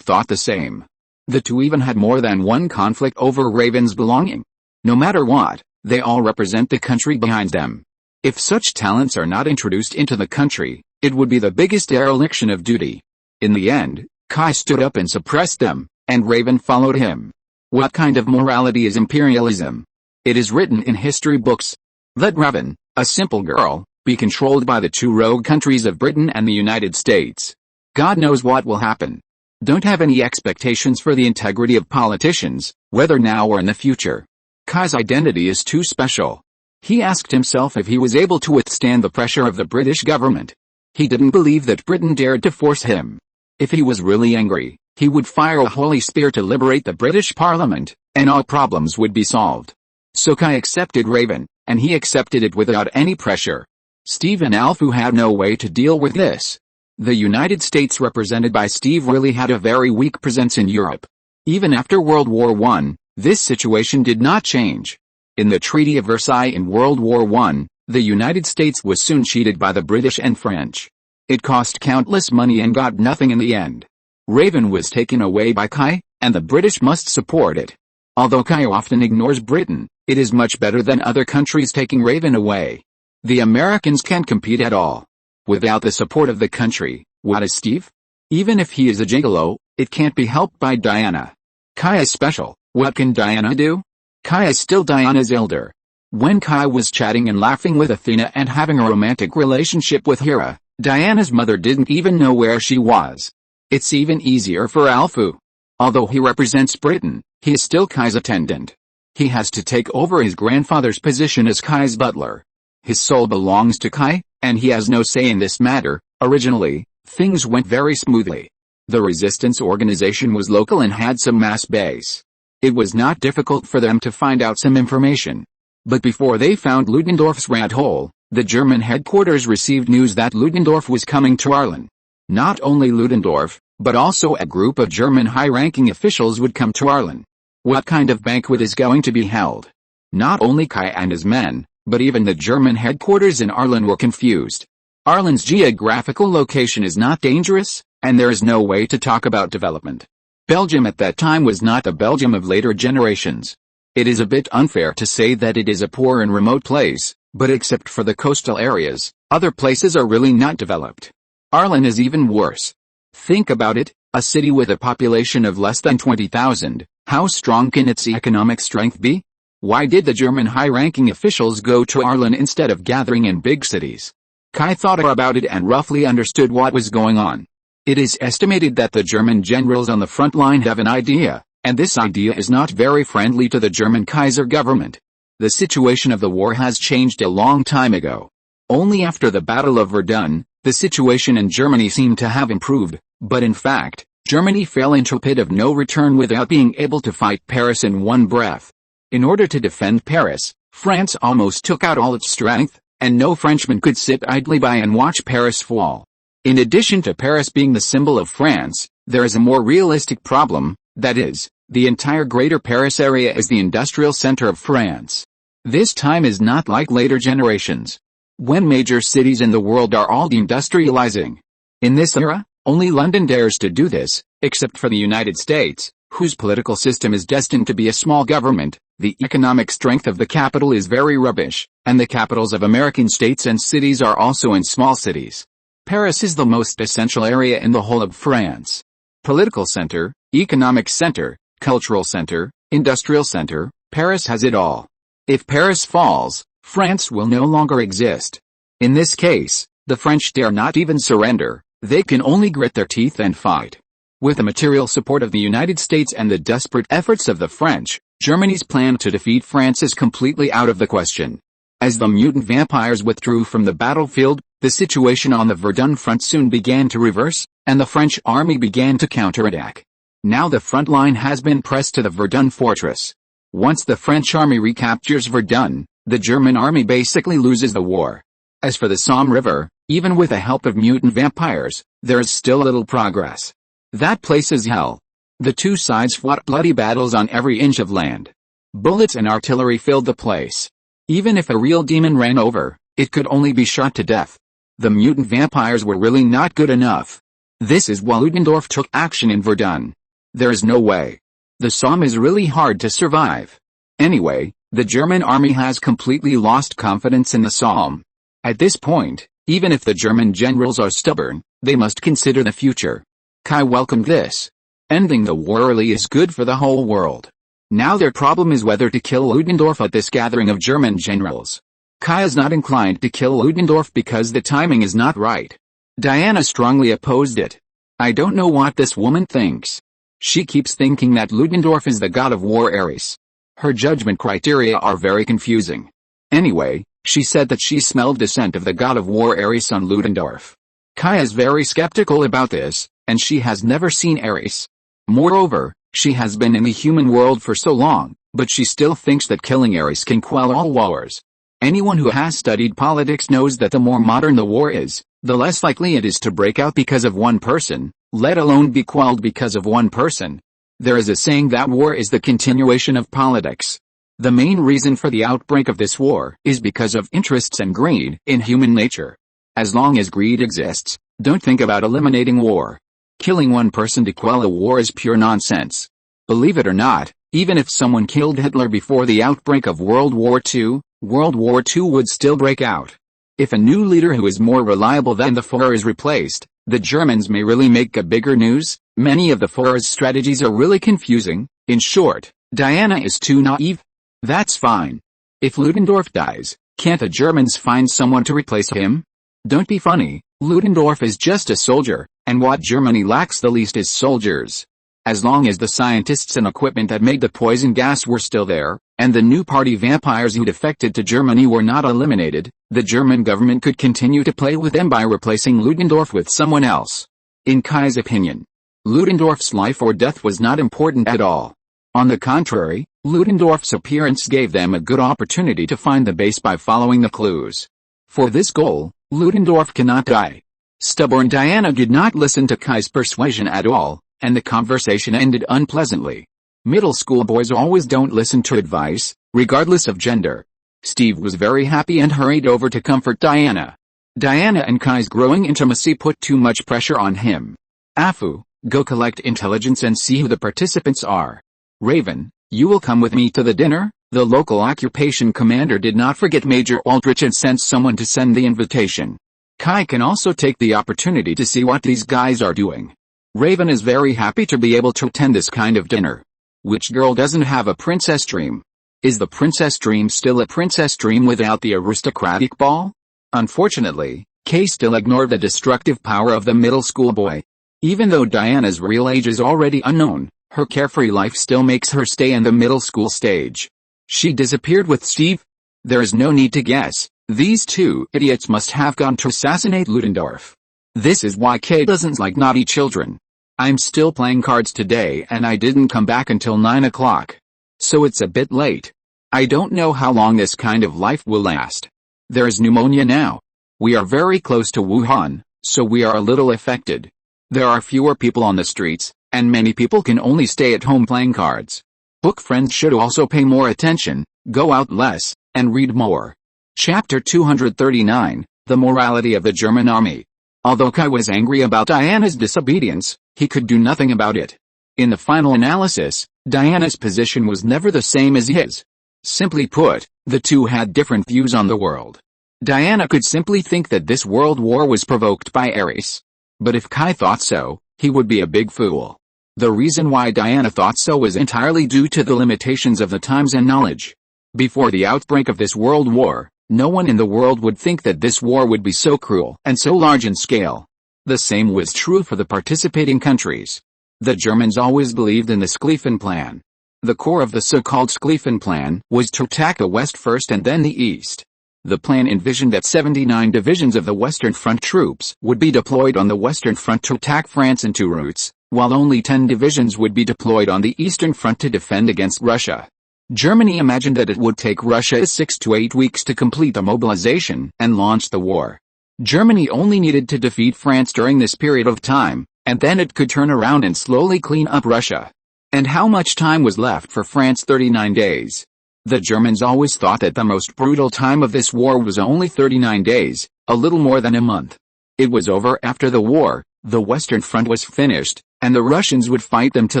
A: thought the same. The two even had more than one conflict over Raven's belonging. No matter what, they all represent the country behind them. If such talents are not introduced into the country, it would be the biggest dereliction of duty. In the end, Kai stood up and suppressed them, and Raven followed him. What kind of morality is imperialism? It is written in history books. Let Raven, a simple girl, be controlled by the two rogue countries of Britain and the United States. God knows what will happen. Don't have any expectations for the integrity of politicians, whether now or in the future. Kai's identity is too special. He asked himself if he was able to withstand the pressure of the British government. He didn't believe that Britain dared to force him. If he was really angry, he would fire a holy spear to liberate the British Parliament, and all problems would be solved. So Kai accepted Raven, and he accepted it without any pressure. Steve and Alfu had no way to deal with this. The United States represented by Steve really had a very weak presence in Europe. Even after World War I, this situation did not change. In the Treaty of Versailles in World War I, the United States was soon cheated by the British and French. It cost countless money and got nothing in the end. Raven was taken away by Kai, and the British must support it. Although Kai often ignores Britain, it is much better than other countries taking Raven away. The Americans can't compete at all. Without the support of the country, what is Steve? Even if he is a gigolo, it can't be helped by Diana. Kai is special. What can Diana do? Kai is still Diana's elder. When Kai was chatting and laughing with Athena and having a romantic relationship with Hera, Diana's mother didn't even know where she was. It's even easier for Alfu. Although he represents Britain, he is still Kai's attendant. He has to take over his grandfather's position as Kai's butler. His soul belongs to Kai, and he has no say in this matter. Originally, things went very smoothly. The resistance organization was local and had some mass base. It was not difficult for them to find out some information. But before they found Ludendorff's rat hole, the German headquarters received news that Ludendorff was coming to Arlen. Not only Ludendorff, but also a group of German high-ranking officials would come to Arlen. What kind of banquet is going to be held? Not only Kai and his men, but even the German headquarters in Arlen were confused. Arlen's geographical location is not dangerous, and there is no way to talk about development. Belgium at that time was not the Belgium of later generations. It is a bit unfair to say that it is a poor and remote place, but except for the coastal areas, other places are really not developed. Arlen is even worse. Think about it, a city with a population of less than 20,000, how strong can its economic strength be? Why did the German high-ranking officials go to Arlen instead of gathering in big cities? Kai thought about it and roughly understood what was going on. It is estimated that the German generals on the front line have an idea, and this idea is not very friendly to the German Kaiser government. The situation of the war has changed a long time ago. Only after the Battle of Verdun, the situation in Germany seemed to have improved, but in fact, Germany fell into a pit of no return without being able to fight Paris in one breath. In order to defend Paris, France almost took out all its strength, and no Frenchman could sit idly by and watch Paris fall. In addition to Paris being the symbol of France, there is a more realistic problem, that is, the entire Greater Paris area is the industrial center of France. This time is not like later generations, when major cities in the world are all deindustrializing. In this era, only London dares to do this, except for the United States, whose political system is destined to be a small government. The economic strength of the capital is very rubbish, and the capitals of American states and cities are also in small cities. Paris is the most essential area in the whole of France. Political center, economic center, cultural center, industrial center, Paris has it all. If Paris falls, France will no longer exist. In this case, the French dare not even surrender, they can only grit their teeth and fight. With the material support of the United States and the desperate efforts of the French, Germany's plan to defeat France is completely out of the question. As the mutant vampires withdrew from the battlefield, the situation on the Verdun front soon began to reverse, and the French army began to counterattack. Now the front line has been pressed to the Verdun fortress. Once the French army recaptures Verdun, the German army basically loses the war. As for the Somme River, even with the help of mutant vampires, there is still little progress. That place is hell. The two sides fought bloody battles on every inch of land. Bullets and artillery filled the place. Even if a real demon ran over, it could only be shot to death. The mutant vampires were really not good enough. This is why Ludendorff took action in Verdun. There is no way. The Somme is really hard to survive. Anyway, the German army has completely lost confidence in the Somme. At this point, even if the German generals are stubborn, they must consider the future. Kai welcomed this. Ending the war early is good for the whole world. Now their problem is whether to kill Ludendorff at this gathering of German generals. Kai is not inclined to kill Ludendorff because the timing is not right. Diana strongly opposed it. I don't know what this woman thinks. She keeps thinking that Ludendorff is the god of war Ares. Her judgment criteria are very confusing. Anyway, she said that she smelled the scent of the god of war Ares on Ludendorff. Kai is very skeptical about this, and she has never seen Ares. Moreover, she has been in the human world for so long, but she still thinks that killing Ares can quell all wars. Anyone who has studied politics knows that the more modern the war is, the less likely it is to break out because of one person, let alone be quelled because of one person. There is a saying that war is the continuation of politics. The main reason for the outbreak of this war is because of interests and greed in human nature. As long as greed exists, don't think about eliminating war. Killing one person to quell a war is pure nonsense. Believe it or not, even if someone killed Hitler before the outbreak of World War II, World War II would still break out. If a new leader who is more reliable than the Führer is replaced, the Germans may really make a bigger news. Many of the Führer's strategies are really confusing. In short, Diana is too naive. That's fine. If Ludendorff dies, can't the Germans find someone to replace him? Don't be funny, Ludendorff is just a soldier, and what Germany lacks the least is soldiers. As long as the scientists and equipment that made the poison gas were still there, and the new party vampires who defected to Germany were not eliminated, the German government could continue to play with them by replacing Ludendorff with someone else. In Kai's opinion, Ludendorff's life or death was not important at all. On the contrary, Ludendorff's appearance gave them a good opportunity to find the base by following the clues. For this goal, Ludendorff cannot die. Stubborn Diana did not listen to Kai's persuasion at all, and the conversation ended unpleasantly. Middle school boys always don't listen to advice, regardless of gender. Steve was very happy and hurried over to comfort Diana. Diana and Kai's growing intimacy put too much pressure on him. Afu, go collect intelligence and see who the participants are. Raven, you will come with me to the dinner? The local occupation commander did not forget Major Aldrich and sent someone to send the invitation. Kai can also take the opportunity to see what these guys are doing. Raven is very happy to be able to attend this kind of dinner. Which girl doesn't have a princess dream? Is the princess dream still a princess dream without the aristocratic ball? Unfortunately, Kay still ignored the destructive power of the middle school boy. Even though Diana's real age is already unknown, her carefree life still makes her stay in the middle school stage. She disappeared with Steve? There is no need to guess. These two idiots must have gone to assassinate Ludendorff. This is why Kay doesn't like naughty children. I'm still playing cards today and I didn't come back until 9 o'clock. So it's a bit late. I don't know how long this kind of life will last. There is pneumonia now. We are very close to Wuhan, so we are a little affected. There are fewer people on the streets, and many people can only stay at home playing cards. Book friends should also pay more attention, go out less, and read more. Chapter 239, The Morality of the German Army. Although Kai was angry about Diana's disobedience, he could do nothing about it. In the final analysis, Diana's position was never the same as his. Simply put, the two had different views on the world. Diana could simply think that this world war was provoked by Ares. But if Kai thought so, he would be a big fool. The reason why Diana thought so was entirely due to the limitations of the times and knowledge. Before the outbreak of this world war, no one in the world would think that this war would be so cruel and so large in scale. The same was true for the participating countries. The Germans always believed in the Schlieffen Plan. The core of the so-called Schlieffen Plan was to attack the West first and then the East. The plan envisioned that 79 divisions of the Western Front troops would be deployed on the Western Front to attack France in two routes, while only 10 divisions would be deployed on the Eastern Front to defend against Russia. Germany imagined that it would take Russia 6 to 8 weeks to complete the mobilization and launch the war. Germany only needed to defeat France during this period of time, and then it could turn around and slowly clean up Russia. And how much time was left for France? 39 days. The Germans always thought that the most brutal time of this war was only 39 days, a little more than a month. It was over after the war, the Western Front was finished, and the Russians would fight them to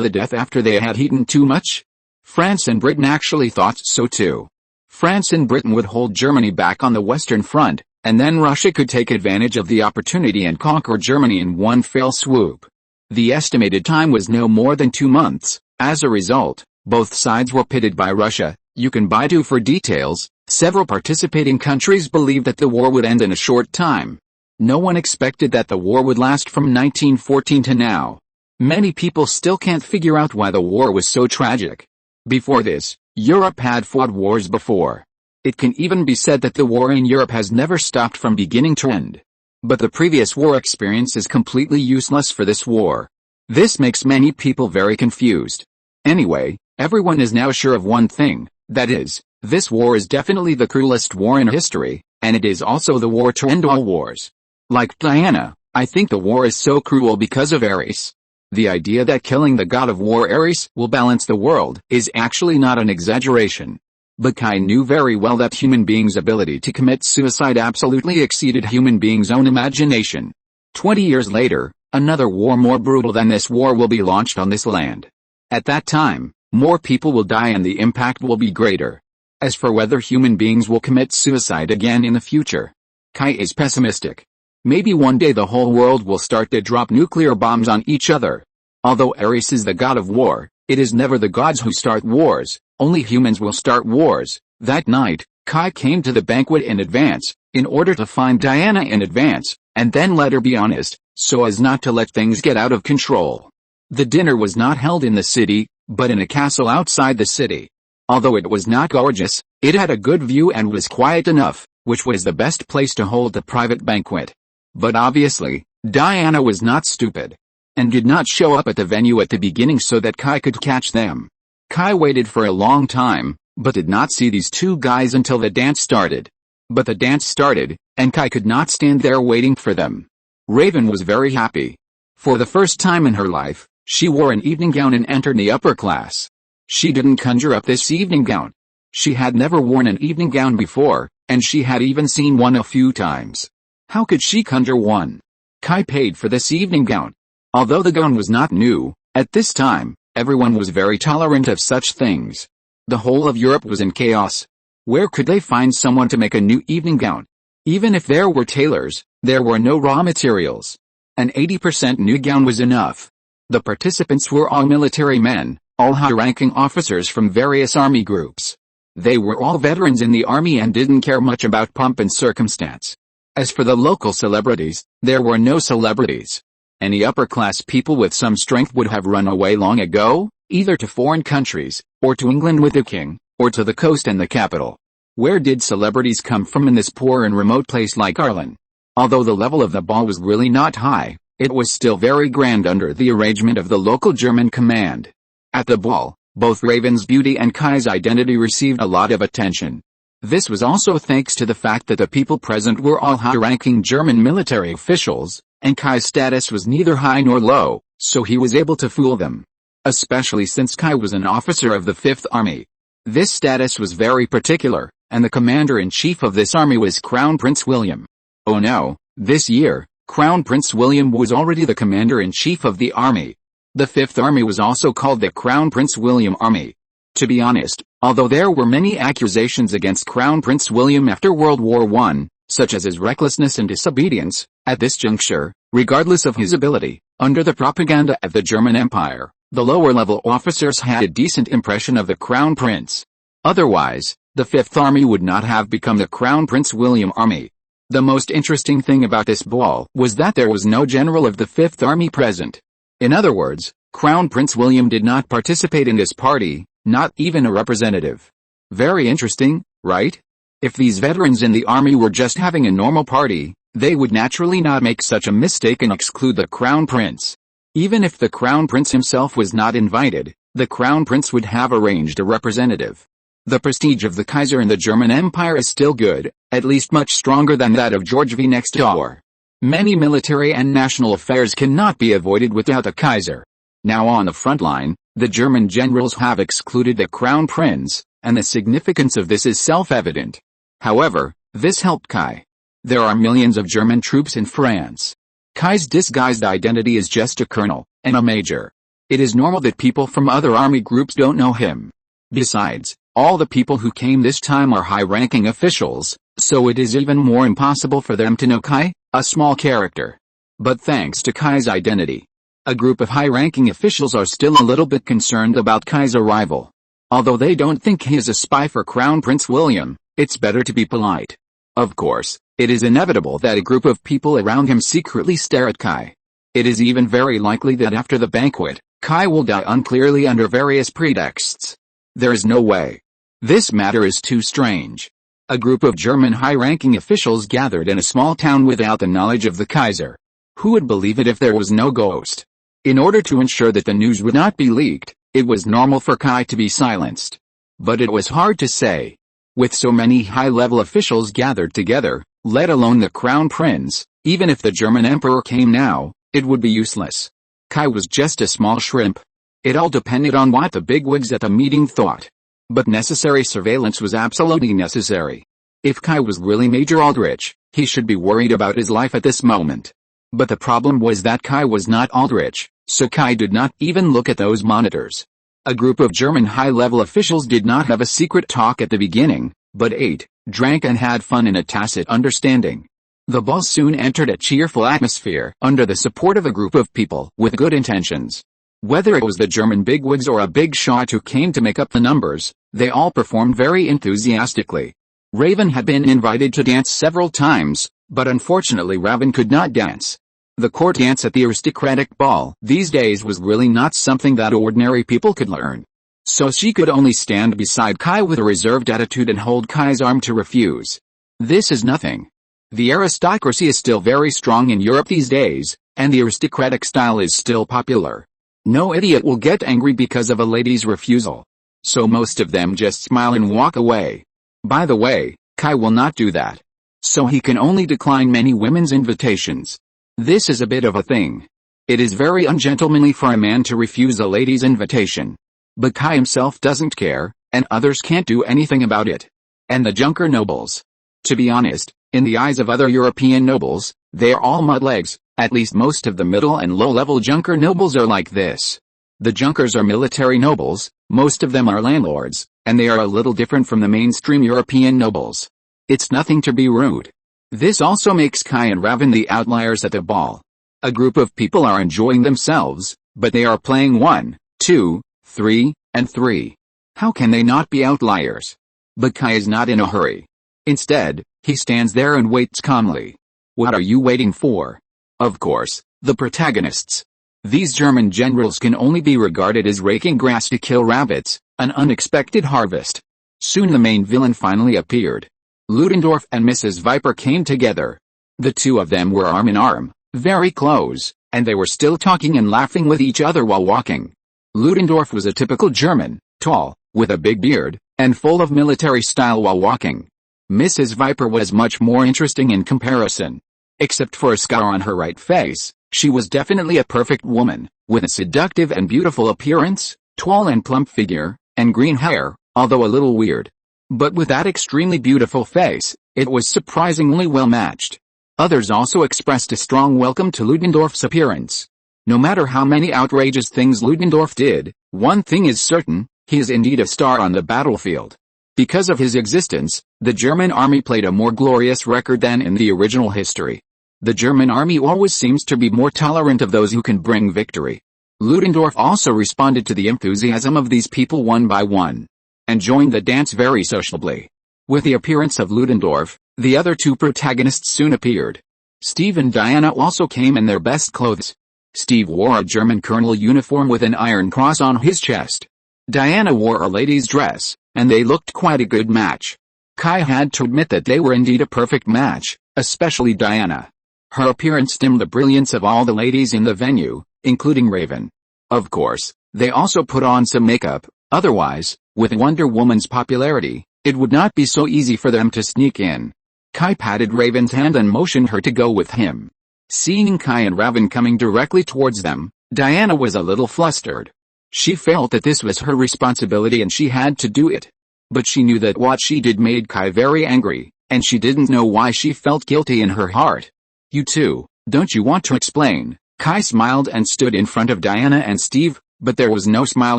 A: the death after they had eaten too much. France and Britain actually thought so too. France and Britain would hold Germany back on the Western Front, and then Russia could take advantage of the opportunity and conquer Germany in one fell swoop. The estimated time was no more than 2 months. As a result, both sides were pitted by Russia. You can Baidu for details. Several participating countries believed that the war would end in a short time. No one expected that the war would last from 1914 to now. Many people still can't figure out why the war was so tragic. Before this, Europe had fought wars before. It can even be said that the war in Europe has never stopped from beginning to end. But the previous war experience is completely useless for this war. This makes many people very confused. Anyway, everyone is now sure of one thing, that is, this war is definitely the cruelest war in history, and it is also the war to end all wars. Like Diana, I think the war is so cruel because of Ares. The idea that killing the god of war Ares will balance the world is actually not an exaggeration. But Kai knew very well that human beings' ability to commit suicide absolutely exceeded human beings' own imagination. 20 years later, another war more brutal than this war will be launched on this land. At that time, more people will die and the impact will be greater. As for whether human beings will commit suicide again in the future, Kai is pessimistic. Maybe one day the whole world will start to drop nuclear bombs on each other. Although Ares is the god of war, it is never the gods who start wars, only humans will start wars. That night, Kai came to the banquet in advance, in order to find Diana in advance, and then let her be honest, so as not to let things get out of control. The dinner was not held in the city, but in a castle outside the city. Although it was not gorgeous, it had a good view and was quiet enough, which was the best place to hold the private banquet. But obviously, Diana was not stupid. and did not show up at the venue at the beginning so that Kai could catch them. Kai waited for a long time, but did not see these two guys until the dance started. But the dance started, and Kai could not stand there waiting for them. Raven was very happy. For the first time in her life, she wore an evening gown and entered the upper class. She didn't conjure up this evening gown. She had never worn an evening gown before, and she had even seen one a few times. How could she conjure one? Kai paid for this evening gown. Although the gown was not new, at this time, everyone was very tolerant of such things. The whole of Europe was in chaos. Where could they find someone to make a new evening gown? Even if there were tailors, there were no raw materials. An 80% new gown was enough. The participants were all military men, all high-ranking officers from various army groups. They were all veterans in the army and didn't care much about pomp and circumstance. As for the local celebrities, there were no celebrities. Any upper-class people with some strength would have run away long ago, either to foreign countries, or to England with the king, or to the coast and the capital. Where did celebrities come from in this poor and remote place like Ireland? Although the level of the ball was really not high, it was still very grand under the arrangement of the local German command. At the ball, both Raven's beauty and Kai's identity received a lot of attention. This was also thanks to the fact that the people present were all high-ranking German military officials, and Kai's status was neither high nor low, so he was able to fool them. Especially since Kai was an officer of the Fifth Army. This status was very particular, and the commander-in-chief of this army was Crown Prince William. Oh no, this year, Crown Prince William was already the commander-in-chief of the army. The Fifth Army was also called the Crown Prince William Army. To be honest, although there were many accusations against Crown Prince William after World War I, such as his recklessness and disobedience, at this juncture, regardless of his ability, under the propaganda of the German Empire, the lower-level officers had a decent impression of the Crown Prince. Otherwise, the Fifth Army would not have become the Crown Prince William Army. The most interesting thing about this ball was that there was no general of the Fifth Army present. In other words, Crown Prince William did not participate in this party, not even a representative. Very interesting, right? If these veterans in the army were just having a normal party, they would naturally not make such a mistake and exclude the Crown Prince. Even if the Crown Prince himself was not invited, the Crown Prince would have arranged a representative. The prestige of the Kaiser in the German Empire is still good, at least much stronger than that of George V next door. Many military and national affairs cannot be avoided without a Kaiser. Now on the front line, the German generals have excluded the Crown Prince, and the significance of this is self-evident. However, this helped Kai. There are millions of German troops in France. Kai's disguised identity is just a colonel, and a major. It is normal that people from other army groups don't know him. Besides, all the people who came this time are high-ranking officials, so it is even more impossible for them to know Kai, a small character. But thanks to Kai's identity, a group of high-ranking officials are still a little bit concerned about Kai's arrival. Although they don't think he is a spy for Crown Prince William, it's better to be polite. Of course, it is inevitable that a group of people around him secretly stare at Kai. It is even very likely that after the banquet, Kai will die unclearly under various pretexts. There is no way. This matter is too strange. A group of German high-ranking officials gathered in a small town without the knowledge of the Kaiser. Who would believe it if there was no ghost? In order to ensure that the news would not be leaked, it was normal for Kai to be silenced. But it was hard to say. With so many high-level officials gathered together, let alone the Crown Prince, even if the German Emperor came now, it would be useless. Kai was just a small shrimp. It all depended on what the bigwigs at the meeting thought. But necessary surveillance was absolutely necessary. If Kai was really Major Aldrich, he should be worried about his life at this moment. But the problem was that Kai was not Aldrich, so Kai did not even look at those monitors. A group of German high-level officials did not have a secret talk at the beginning, but ate, drank and had fun in a tacit understanding. The ball soon entered a cheerful atmosphere under the support of a group of people with good intentions. Whether it was the German bigwigs or a big shot who came to make up the numbers, they all performed very enthusiastically. Raven had been invited to dance several times, but unfortunately Raven could not dance. The court dance at the aristocratic ball these days was really not something that ordinary people could learn. So she could only stand beside Kai with a reserved attitude and hold Kai's arm to refuse. This is nothing. The aristocracy is still very strong in Europe these days, and the aristocratic style is still popular. No idiot will get angry because of a lady's refusal. So most of them just smile and walk away. By the way, Kai will not do that. So he can only decline many women's invitations. This is a bit of a thing. It is very ungentlemanly for a man to refuse a lady's invitation. But Kai himself doesn't care, and others can't do anything about it. And the Junker nobles. To be honest, in the eyes of other European nobles, they are all mudlegs. At least most of the middle and low-level Junker nobles are like this. The Junkers are military nobles, most of them are landlords, and they are a little different from the mainstream European nobles. It's nothing to be rude. This also makes Kai and Raven the outliers at the ball. A group of people are enjoying themselves, but they are playing 1, 2, 3, and 3. How can they not be outliers? But Kai is not in a hurry. Instead, he stands there and waits calmly. What are you waiting for? Of course, the protagonists. These German generals can only be regarded as raking grass to kill rabbits, an unexpected harvest. Soon the main villain finally appeared. Ludendorff and Mrs. Viper came together. The two of them were arm in arm, very close, and they were still talking and laughing with each other while walking. Ludendorff was a typical German, tall, with a big beard, and full of military style while walking. Mrs. Viper was much more interesting in comparison. Except for a scar on her right face, she was definitely a perfect woman, with a seductive and beautiful appearance, tall and plump figure, and green hair, although a little weird. But with that extremely beautiful face, it was surprisingly well matched. Others also expressed a strong welcome to Ludendorff's appearance. No matter how many outrageous things Ludendorff did, one thing is certain, he is indeed a star on the battlefield. Because of his existence, the German army played a more glorious record than in the original history. The German army always seems to be more tolerant of those who can bring victory. Ludendorff also responded to the enthusiasm of these people one by one, and joined the dance very sociably. With the appearance of Ludendorff, the other two protagonists soon appeared. Steve and Diana also came in their best clothes. Steve wore a German colonel uniform with an iron cross on his chest. Diana wore a lady's dress, and they looked quite a good match. Kai had to admit that they were indeed a perfect match, especially Diana. Her appearance dimmed the brilliance of all the ladies in the venue, including Raven. Of course, they also put on some makeup, otherwise, with Wonder Woman's popularity, it would not be so easy for them to sneak in. Kai patted Raven's hand and motioned her to go with him. Seeing Kai and Raven coming directly towards them, Diana was a little flustered. She felt that this was her responsibility and she had to do it. But she knew that what she did made Kai very angry, and she didn't know why she felt guilty in her heart. You two, don't you want to explain? Kai smiled and stood in front of Diana and Steve, but there was no smile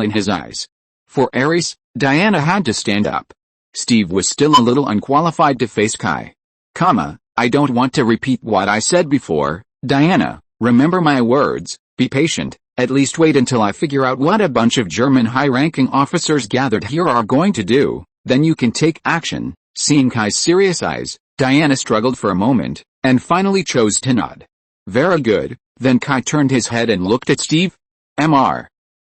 A: in his eyes. For Ares, Diana had to stand up. Steve was still a little unqualified to face Kai. I don't want to repeat what I said before, Diana, remember my words, be patient, at least wait until I figure out what a bunch of German high-ranking officers gathered here are going to do, then you can take action. Seeing Kai's serious eyes, Diana struggled for a moment, and finally chose to nod. Very good, then Kai turned his head and looked at Steve.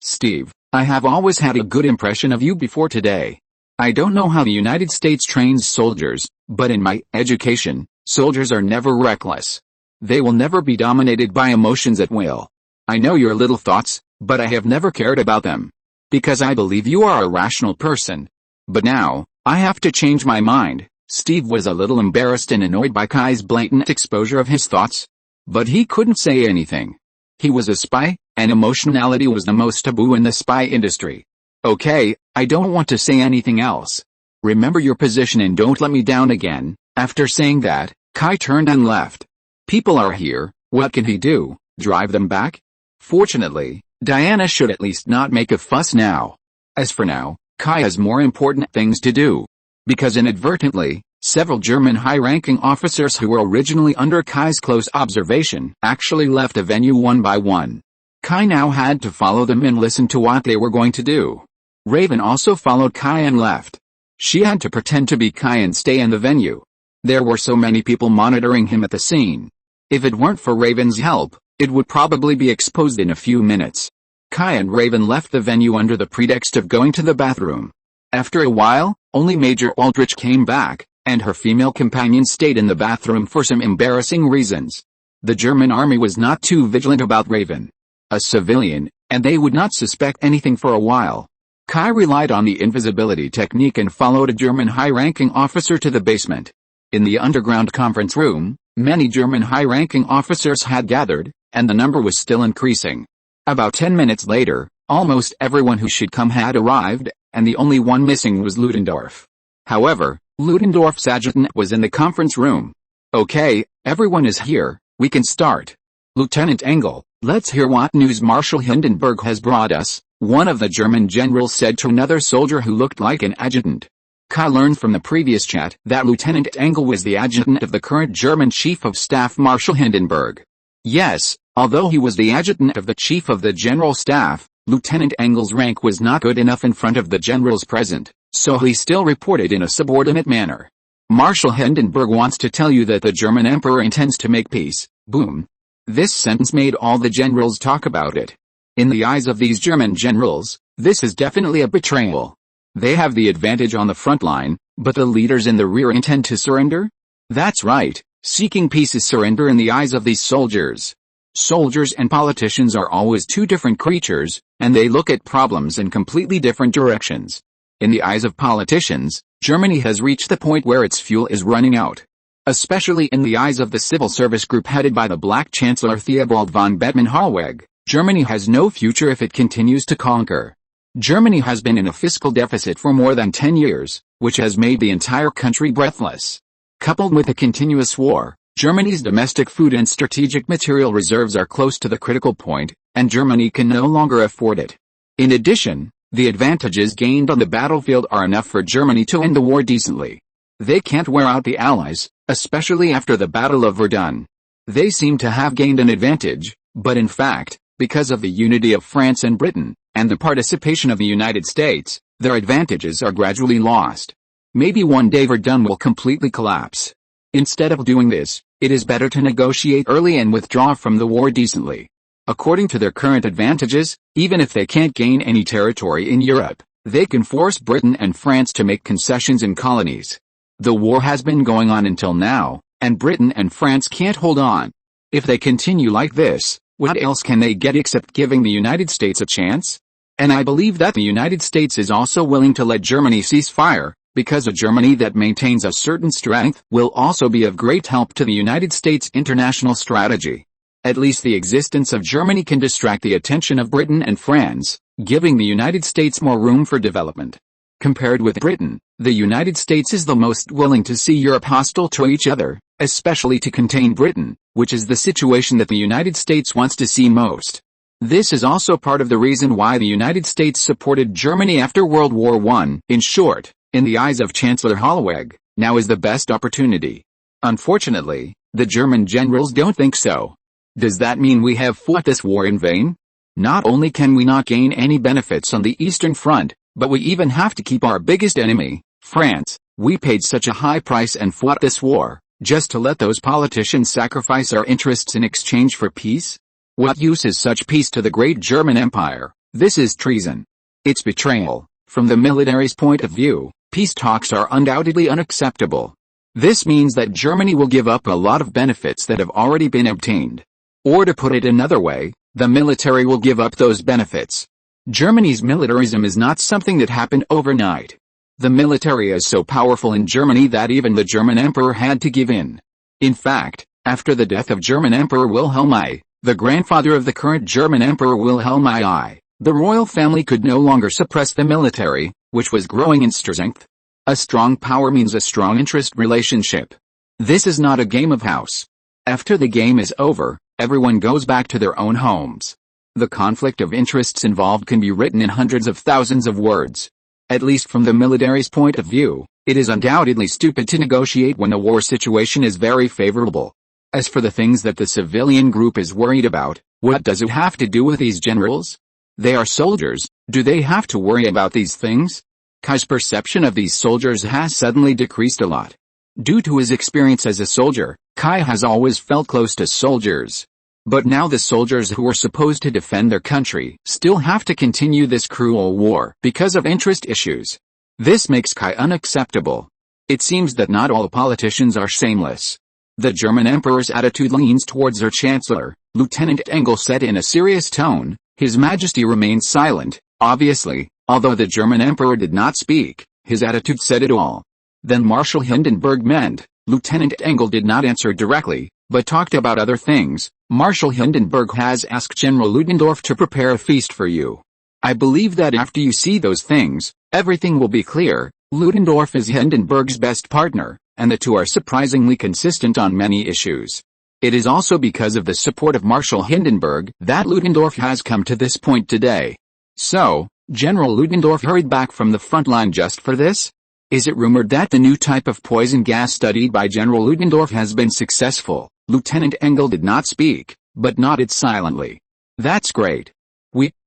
A: Steve, I have always had a good impression of you before today. I don't know how the United States trains soldiers, but in my education, soldiers are never reckless. They will never be dominated by emotions at will. I know your little thoughts, but I have never cared about them. Because I believe you are a rational person. But now, I have to change my mind. Steve was a little embarrassed and annoyed by Kai's blatant exposure of his thoughts. But he couldn't say anything. He was a spy, and emotionality was the most taboo in the spy industry. Okay, I don't want to say anything else. Remember your position and don't let me down again. After saying that, Kai turned and left. People are here, what can he do, drive them back? Fortunately, Diana should at least not make a fuss now. As for now, Kai has more important things to do. Because inadvertently, several German high-ranking officers who were originally under Kai's close observation actually left the venue one by one. Kai now had to follow them and listen to what they were going to do. Raven also followed Kai and left. She had to pretend to be Kai and stay in the venue. There were so many people monitoring him at the scene. If it weren't for Raven's help, it would probably be exposed in a few minutes. Kai and Raven left the venue under the pretext of going to the bathroom. After a while, only Major Aldrich came back, and her female companion stayed in the bathroom for some embarrassing reasons. The German army was not too vigilant about Raven, a civilian, and they would not suspect anything for a while. Kai relied on the invisibility technique and followed a German high-ranking officer to the basement. In the underground conference room, many German high-ranking officers had gathered, and the number was still increasing. About 10 minutes later, almost everyone who should come had arrived, and the only one missing was Ludendorff. However, Ludendorff's adjutant was in the conference room. "Okay, everyone is here, we can start. Lieutenant Engel, let's hear what news Marshal Hindenburg has brought us," one of the German generals said to another soldier who looked like an adjutant. Kai learned from the previous chat that Lieutenant Engel was the adjutant of the current German Chief of Staff Marshal Hindenburg. Yes, although he was the adjutant of the Chief of the General Staff, Lieutenant Engel's rank was not good enough in front of the generals present, so he still reported in a subordinate manner. "Marshal Hindenburg wants to tell you that the German Emperor intends to make peace." Boom. This sentence made all the generals talk about it. In the eyes of these German generals, this is definitely a betrayal. They have the advantage on the front line, but the leaders in the rear intend to surrender? That's right, seeking peace is surrender in the eyes of these soldiers. Soldiers and politicians are always two different creatures, and they look at problems in completely different directions. In the eyes of politicians, Germany has reached the point where its fuel is running out. Especially in the eyes of the civil service group headed by the Black Chancellor Theobald von Bethmann-Hollweg, Germany has no future if it continues to conquer. Germany has been in a fiscal deficit for more than 10 years, which has made the entire country breathless. Coupled with a continuous war, Germany's domestic food and strategic material reserves are close to the critical point, and Germany can no longer afford it. In addition, the advantages gained on the battlefield are enough for Germany to end the war decently. They can't wear out the Allies, especially after the Battle of Verdun. They seem to have gained an advantage, but in fact, because of the unity of France and Britain, and the participation of the United States, their advantages are gradually lost. Maybe one day Verdun will completely collapse. Instead of doing this, it is better to negotiate early and withdraw from the war decently. According to their current advantages, even if they can't gain any territory in Europe, they can force Britain and France to make concessions in colonies. The war has been going on until now, and Britain and France can't hold on. If they continue like this, what else can they get except giving the United States a chance? And I believe that the United States is also willing to let Germany cease fire, because a Germany that maintains a certain strength will also be of great help to the United States' international strategy. At least the existence of Germany can distract the attention of Britain and France, giving the United States more room for development. Compared with Britain, the United States is the most willing to see Europe hostile to each other, especially to contain Britain, which is the situation that the United States wants to see most. This is also part of the reason why the United States supported Germany after World War I. In short, in the eyes of Chancellor Hollweg, now is the best opportunity. Unfortunately, the German generals don't think so. Does that mean we have fought this war in vain? Not only can we not gain any benefits on the Eastern Front, but we even have to keep our biggest enemy, France. We paid such a high price and fought this war, just to let those politicians sacrifice our interests in exchange for peace? What use is such peace to the great German Empire? This is treason. It's betrayal. From the military's point of view, peace talks are undoubtedly unacceptable. This means that Germany will give up a lot of benefits that have already been obtained. Or to put it another way, the military will give up those benefits. Germany's militarism is not something that happened overnight. The military is so powerful in Germany that even the German emperor had to give in. In fact, after the death of German Emperor Wilhelm I, the grandfather of the current German Emperor Wilhelm II, the royal family could no longer suppress the military, which was growing in strength. A strong power means a strong interest relationship. This is not a game of house. After the game is over, everyone goes back to their own homes. The conflict of interests involved can be written in hundreds of thousands of words. At least from the military's point of view, it is undoubtedly stupid to negotiate when a war situation is very favorable. As for the things that the civilian group is worried about, what does it have to do with these generals? They are soldiers. Do they have to worry about these things? Kai's perception of these soldiers has suddenly decreased a lot. Due to his experience as a soldier, Kai has always felt close to soldiers. But now the soldiers who were supposed to defend their country still have to continue this cruel war because of interest issues. This makes Kai unacceptable. It seems that not all politicians are shameless. The German emperor's attitude leans towards her chancellor. Lieutenant Engel said in a serious tone. His Majesty remained silent, obviously, although the German emperor did not speak, his attitude said it all. Then Marshal Hindenburg meant. Lieutenant Engel did not answer directly, but talked about other things. Marshal Hindenburg has asked General Ludendorff to prepare a feast for you. I believe that after you see those things, everything will be clear. Ludendorff is Hindenburg's best partner, and the two are surprisingly consistent on many issues. It is also because of the support of Marshal Hindenburg that Ludendorff has come to this point today. So, General Ludendorff hurried back from the front line just for this? Is it rumored that the new type of poison gas studied by General Ludendorff has been successful? Lieutenant Engel did not speak, but nodded silently. That's great.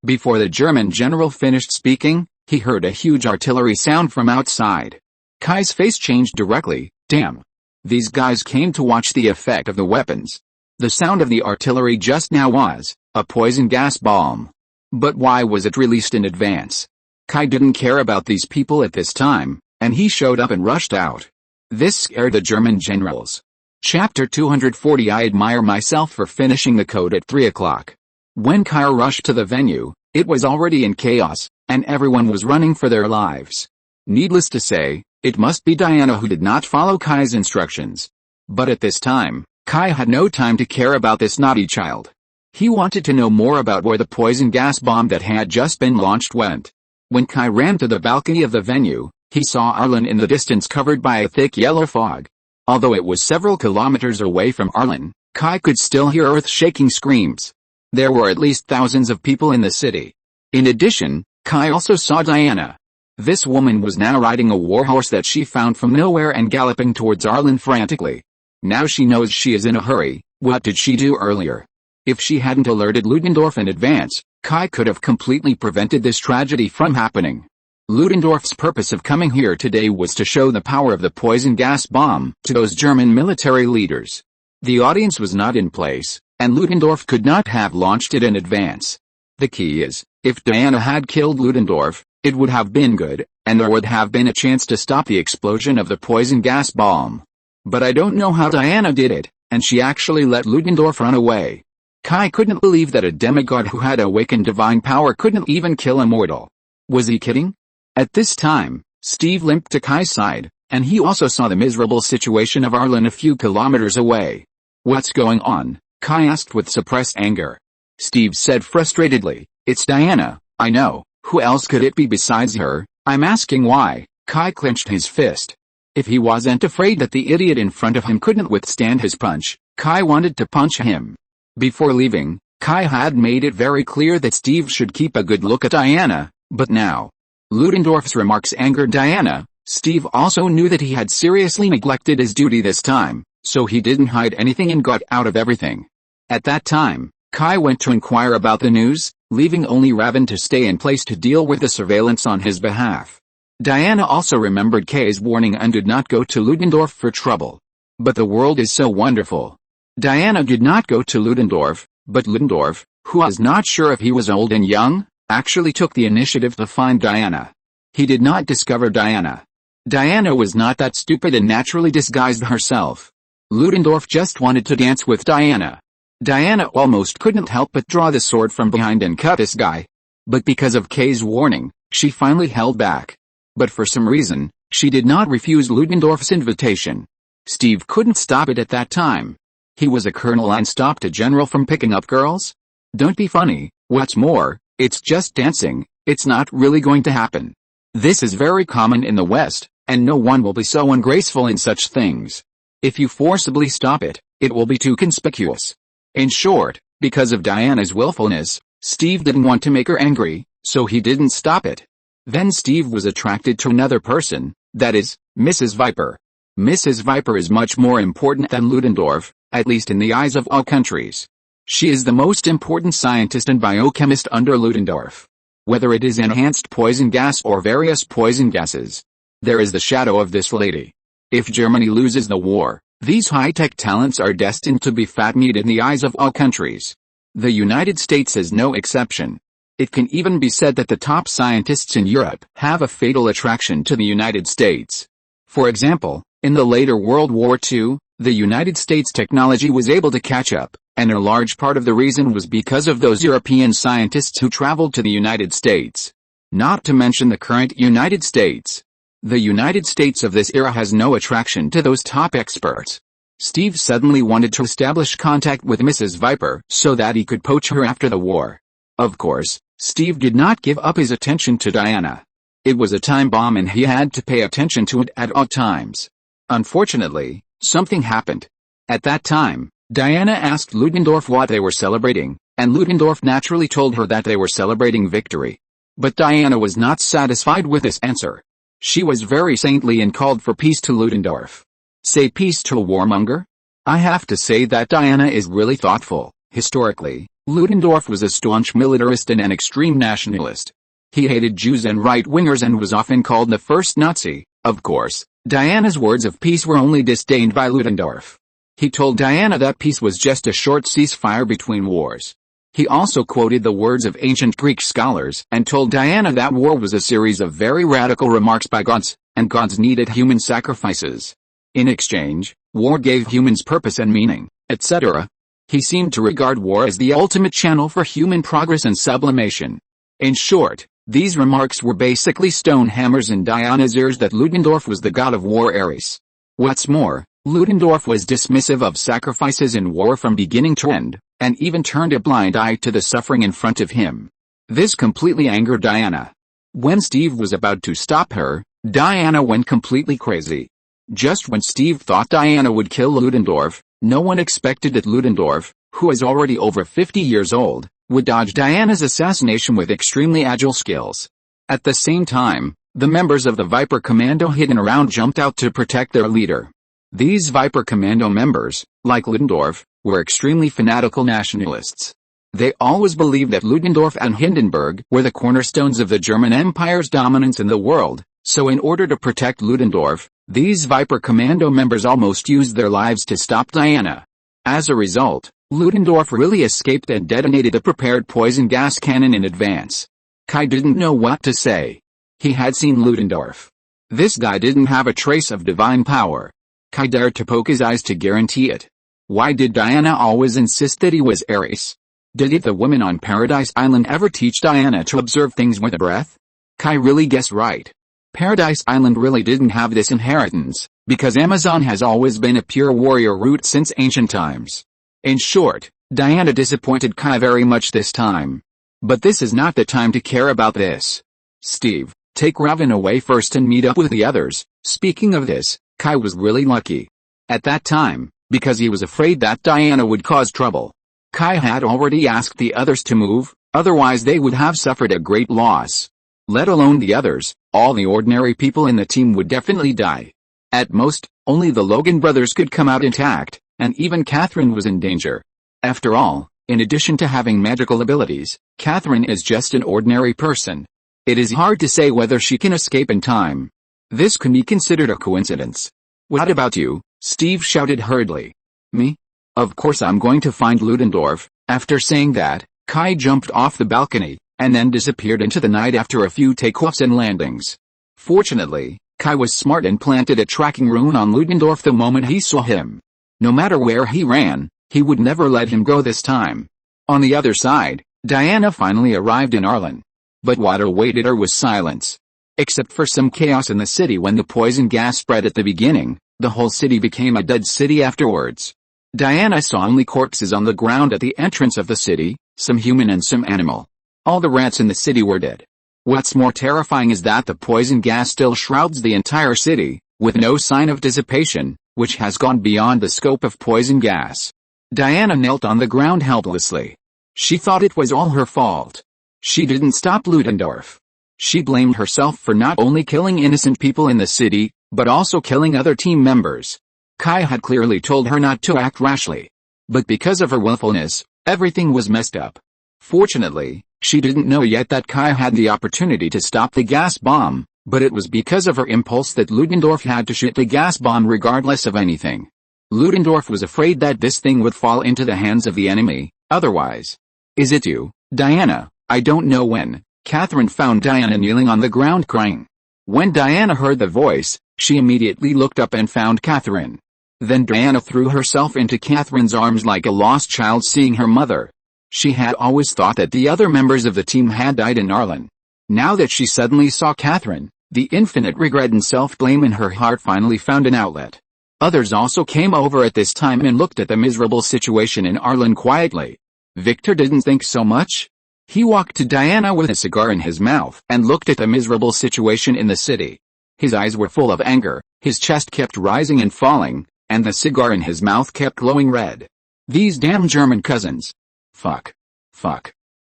A: Before the German general finished speaking, he heard a huge artillery sound from outside. Kai's face changed directly. Damn. These guys came to watch the effect of the weapons. The sound of the artillery just now was a poison gas bomb. But why was it released in advance? Kai didn't care about these people at this time, and he showed up and rushed out. This scared the German generals. Chapter 240. I admire myself for finishing the code at 3 o'clock. When Kai rushed to the venue, it was already in chaos, and everyone was running for their lives. Needless to say, it must be Diana who did not follow Kai's instructions. But at this time, Kai had no time to care about this naughty child. He wanted to know more about where the poison gas bomb that had just been launched went. When Kai ran to the balcony of the venue, he saw Arlen in the distance covered by a thick yellow fog. Although it was several kilometers away from Arlen, Kai could still hear earth-shaking screams. There were at least thousands of people in the city. In addition, Kai also saw Diana. This woman was now riding a warhorse that she found from nowhere and galloping towards Arlen frantically. Now she knows she is in a hurry. What did she do earlier? If she hadn't alerted Ludendorff in advance, Kai could have completely prevented this tragedy from happening. Ludendorff's purpose of coming here today was to show the power of the poison gas bomb to those German military leaders. The audience was not in place, and Ludendorff could not have launched it in advance. The key is, if Diana had killed Ludendorff, it would have been good, and there would have been a chance to stop the explosion of the poison gas bomb. But I don't know how Diana did it, and she actually let Ludendorff run away. Kai couldn't believe that a demigod who had awakened divine power couldn't even kill a mortal. Was he kidding? At this time, Steve limped to Kai's side, and he also saw the miserable situation of Arlen a few kilometers away. What's going on? Kai asked with suppressed anger. Steve said frustratedly, It's Diana, I know. Who else could it be besides her? I'm asking why. Kai clenched his fist. If he wasn't afraid that the idiot in front of him couldn't withstand his punch, Kai wanted to punch him. Before leaving, Kai had made it very clear that Steve should keep a good look at Diana, but now, Ludendorff's remarks angered Diana. Steve also knew that he had seriously neglected his duty this time, so he didn't hide anything and got out of everything. At that time, Kai went to inquire about the news, leaving only Raven to stay in place to deal with the surveillance on his behalf. Diana also remembered Kay's warning and did not go to Ludendorff for trouble. But the world is so wonderful. Diana did not go to Ludendorff, but Ludendorff, who was not sure if he was old and young, actually took the initiative to find Diana. He did not discover Diana. Diana was not that stupid and naturally disguised herself. Ludendorff just wanted to dance with Diana. Diana almost couldn't help but draw the sword from behind and cut this guy. But because of Kay's warning, she finally held back. But for some reason, she did not refuse Ludendorff's invitation. Steve couldn't stop it at that time. He was a colonel and stopped a general from picking up girls? Don't be funny. What's more, it's just dancing. It's not really going to happen. This is very common in the West, and no one will be so ungraceful in such things. If you forcibly stop it, it will be too conspicuous. In short, because of Diana's willfulness, Steve didn't want to make her angry, so he didn't stop it. Then Steve was attracted to another person, that is, Mrs. Viper. Mrs. Viper is much more important than Ludendorff, at least in the eyes of all countries. She is the most important scientist and biochemist under Ludendorff. Whether it is enhanced poison gas or various poison gases, there is the shadow of this lady. If Germany loses the war, these high-tech talents are destined to be fat meat in the eyes of all countries. The United States is no exception. It can even be said that the top scientists in Europe have a fatal attraction to the United States. For example, in the later World War II, The United States technology was able to catch up, and a large part of the reason was because of those European scientists who traveled to the United States. Not to mention the current United States. The United States of this era has no attraction to those top experts. Steve suddenly wanted to establish contact with Mrs. Viper so that he could poach her after the war. Of course, Steve did not give up his attention to Diana. It was a time bomb and he had to pay attention to it at all times. Unfortunately, something happened. At that time, Diana asked Ludendorff what they were celebrating, and Ludendorff naturally told her that they were celebrating victory. But Diana was not satisfied with this answer. She was very saintly and called for peace to Ludendorff. Say peace to a warmonger? I have to say that Diana is really thoughtful. Historically, Ludendorff was a staunch militarist and an extreme nationalist. He hated Jews and right-wingers and was often called the first Nazi. Of course, Diana's words of peace were only disdained by Ludendorff. He told Diana that peace was just a short ceasefire between wars. He also quoted the words of ancient Greek scholars and told Diana that war was a series of very radical remarks by gods, and gods needed human sacrifices. In exchange, war gave humans purpose and meaning, etc. He seemed to regard war as the ultimate channel for human progress and sublimation. In short, these remarks were basically stone hammers in Diana's ears that Ludendorff was the god of war Ares. What's more, Ludendorff was dismissive of sacrifices in war from beginning to end, and even turned a blind eye to the suffering in front of him. This completely angered Diana. When Steve was about to stop her, Diana went completely crazy. Just when Steve thought Diana would kill Ludendorff, no one expected that Ludendorff, who is already over 50 years old, would dodge Diana's assassination with extremely agile skills. At the same time, the members of the Viper Commando hidden around jumped out to protect their leader. These Viper Commando members, like Ludendorff, were extremely fanatical nationalists. They always believed that Ludendorff and Hindenburg were the cornerstones of the German Empire's dominance in the world, so in order to protect Ludendorff, these Viper Commando members almost used their lives to stop Diana. As a result, Ludendorff really escaped and detonated a prepared poison gas cannon in advance. Kai didn't know what to say. He had seen Ludendorff. This guy didn't have a trace of divine power. Kai dared to poke his eyes to guarantee it. Why did Diana always insist that he was Ares? Did the woman on Paradise Island ever teach Diana to observe things with a breath? Kai really guessed right. Paradise Island really didn't have this inheritance, because Amazon has always been a pure warrior route since ancient times. In short, Diana disappointed Kai very much this time. But this is not the time to care about this. Steve, take Raven away first and meet up with the others. Speaking of this, Kai was really lucky. At that time, because he was afraid that Diana would cause trouble, Kai had already asked the others to move, otherwise they would have suffered a great loss. Let alone the others, all the ordinary people in the team would definitely die. At most, only the Logan brothers could come out intact, and even Catherine was in danger. After all, in addition to having magical abilities, Catherine is just an ordinary person. It is hard to say whether she can escape in time. This can be considered a coincidence. What about you? Steve shouted hurriedly. Me? Of course I'm going to find Ludendorff. After saying that, Kai jumped off the balcony, and then disappeared into the night after a few takeoffs and landings. Fortunately, Kai was smart and planted a tracking rune on Ludendorff the moment he saw him. No matter where he ran, he would never let him go this time. On the other side, Diana finally arrived in Arlen. But what awaited her was silence. Except for some chaos in the city when the poison gas spread at the beginning, the whole city became a dead city afterwards. Diana saw only corpses on the ground at the entrance of the city, some human and some animal. All the rats in the city were dead. What's more terrifying is that the poison gas still shrouds the entire city, with no sign of dissipation, which has gone beyond the scope of poison gas. Diana knelt on the ground helplessly. She thought it was all her fault. She didn't stop Ludendorff. She blamed herself for not only killing innocent people in the city, but also killing other team members. Kai had clearly told her not to act rashly. But because of her willfulness, everything was messed up. Fortunately, she didn't know yet that Kai had the opportunity to stop the gas bomb, but it was because of her impulse that Ludendorff had to shoot the gas bomb regardless of anything. Ludendorff was afraid that this thing would fall into the hands of the enemy, otherwise. Is it you, Diana? I don't know when. Catherine found Diana kneeling on the ground crying. When Diana heard the voice, she immediately looked up and found Catherine. Then Diana threw herself into Catherine's arms like a lost child seeing her mother. She had always thought that the other members of the team had died in Arlen. Now that she suddenly saw Catherine, the infinite regret and self-blame in her heart finally found an outlet. Others also came over at this time and looked at the miserable situation in Arlen quietly. Victor didn't think so much. He walked to Diana with a cigar in his mouth and looked at the miserable situation in the city. His eyes were full of anger, his chest kept rising and falling, and the cigar in his mouth kept glowing red. These damn German cousins. Fuck.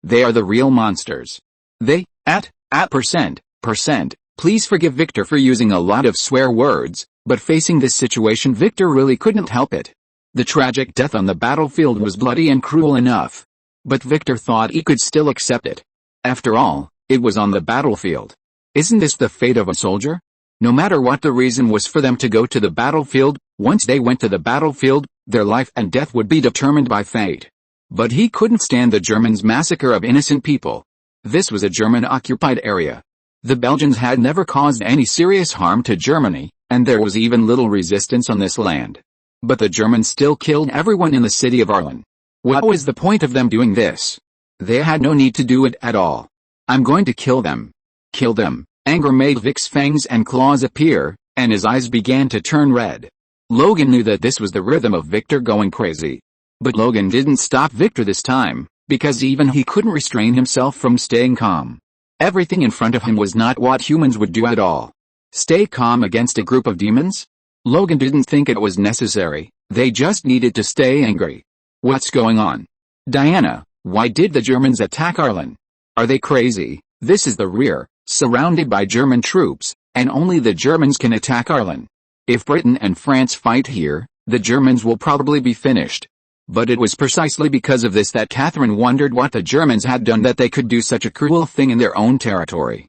A: They are the real monsters. They, percent, please forgive Victor for using a lot of swear words, but facing this situation Victor really couldn't help it. The tragic death on the battlefield was bloody and cruel enough. But Victor thought he could still accept it. After all, it was on the battlefield. Isn't this the fate of a soldier? No matter what the reason was for them to go to the battlefield, once they went to the battlefield, their life and death would be determined by fate. But he couldn't stand the Germans' massacre of innocent people. This was a German-occupied area. The Belgians had never caused any serious harm to Germany, and there was even little resistance on this land. But the Germans still killed everyone in the city of Arlen. What was the point of them doing this? They had no need to do it at all. I'm going to kill them. Kill them. Anger made Vic's fangs and claws appear, and his eyes began to turn red. Logan knew that this was the rhythm of Victor going crazy. But Logan didn't stop Victor this time, because even he couldn't restrain himself from staying calm. Everything in front of him was not what humans would do at all. Stay calm against a group of demons? Logan didn't think it was necessary, they just needed to stay angry. What's going on? Diana, why did the Germans attack Arlen? Are they crazy? This is the rear, surrounded by German troops, and only the Germans can attack Arlen. If Britain and France fight here, the Germans will probably be finished. But it was precisely because of this that Catherine wondered what the Germans had done that they could do such a cruel thing in their own territory.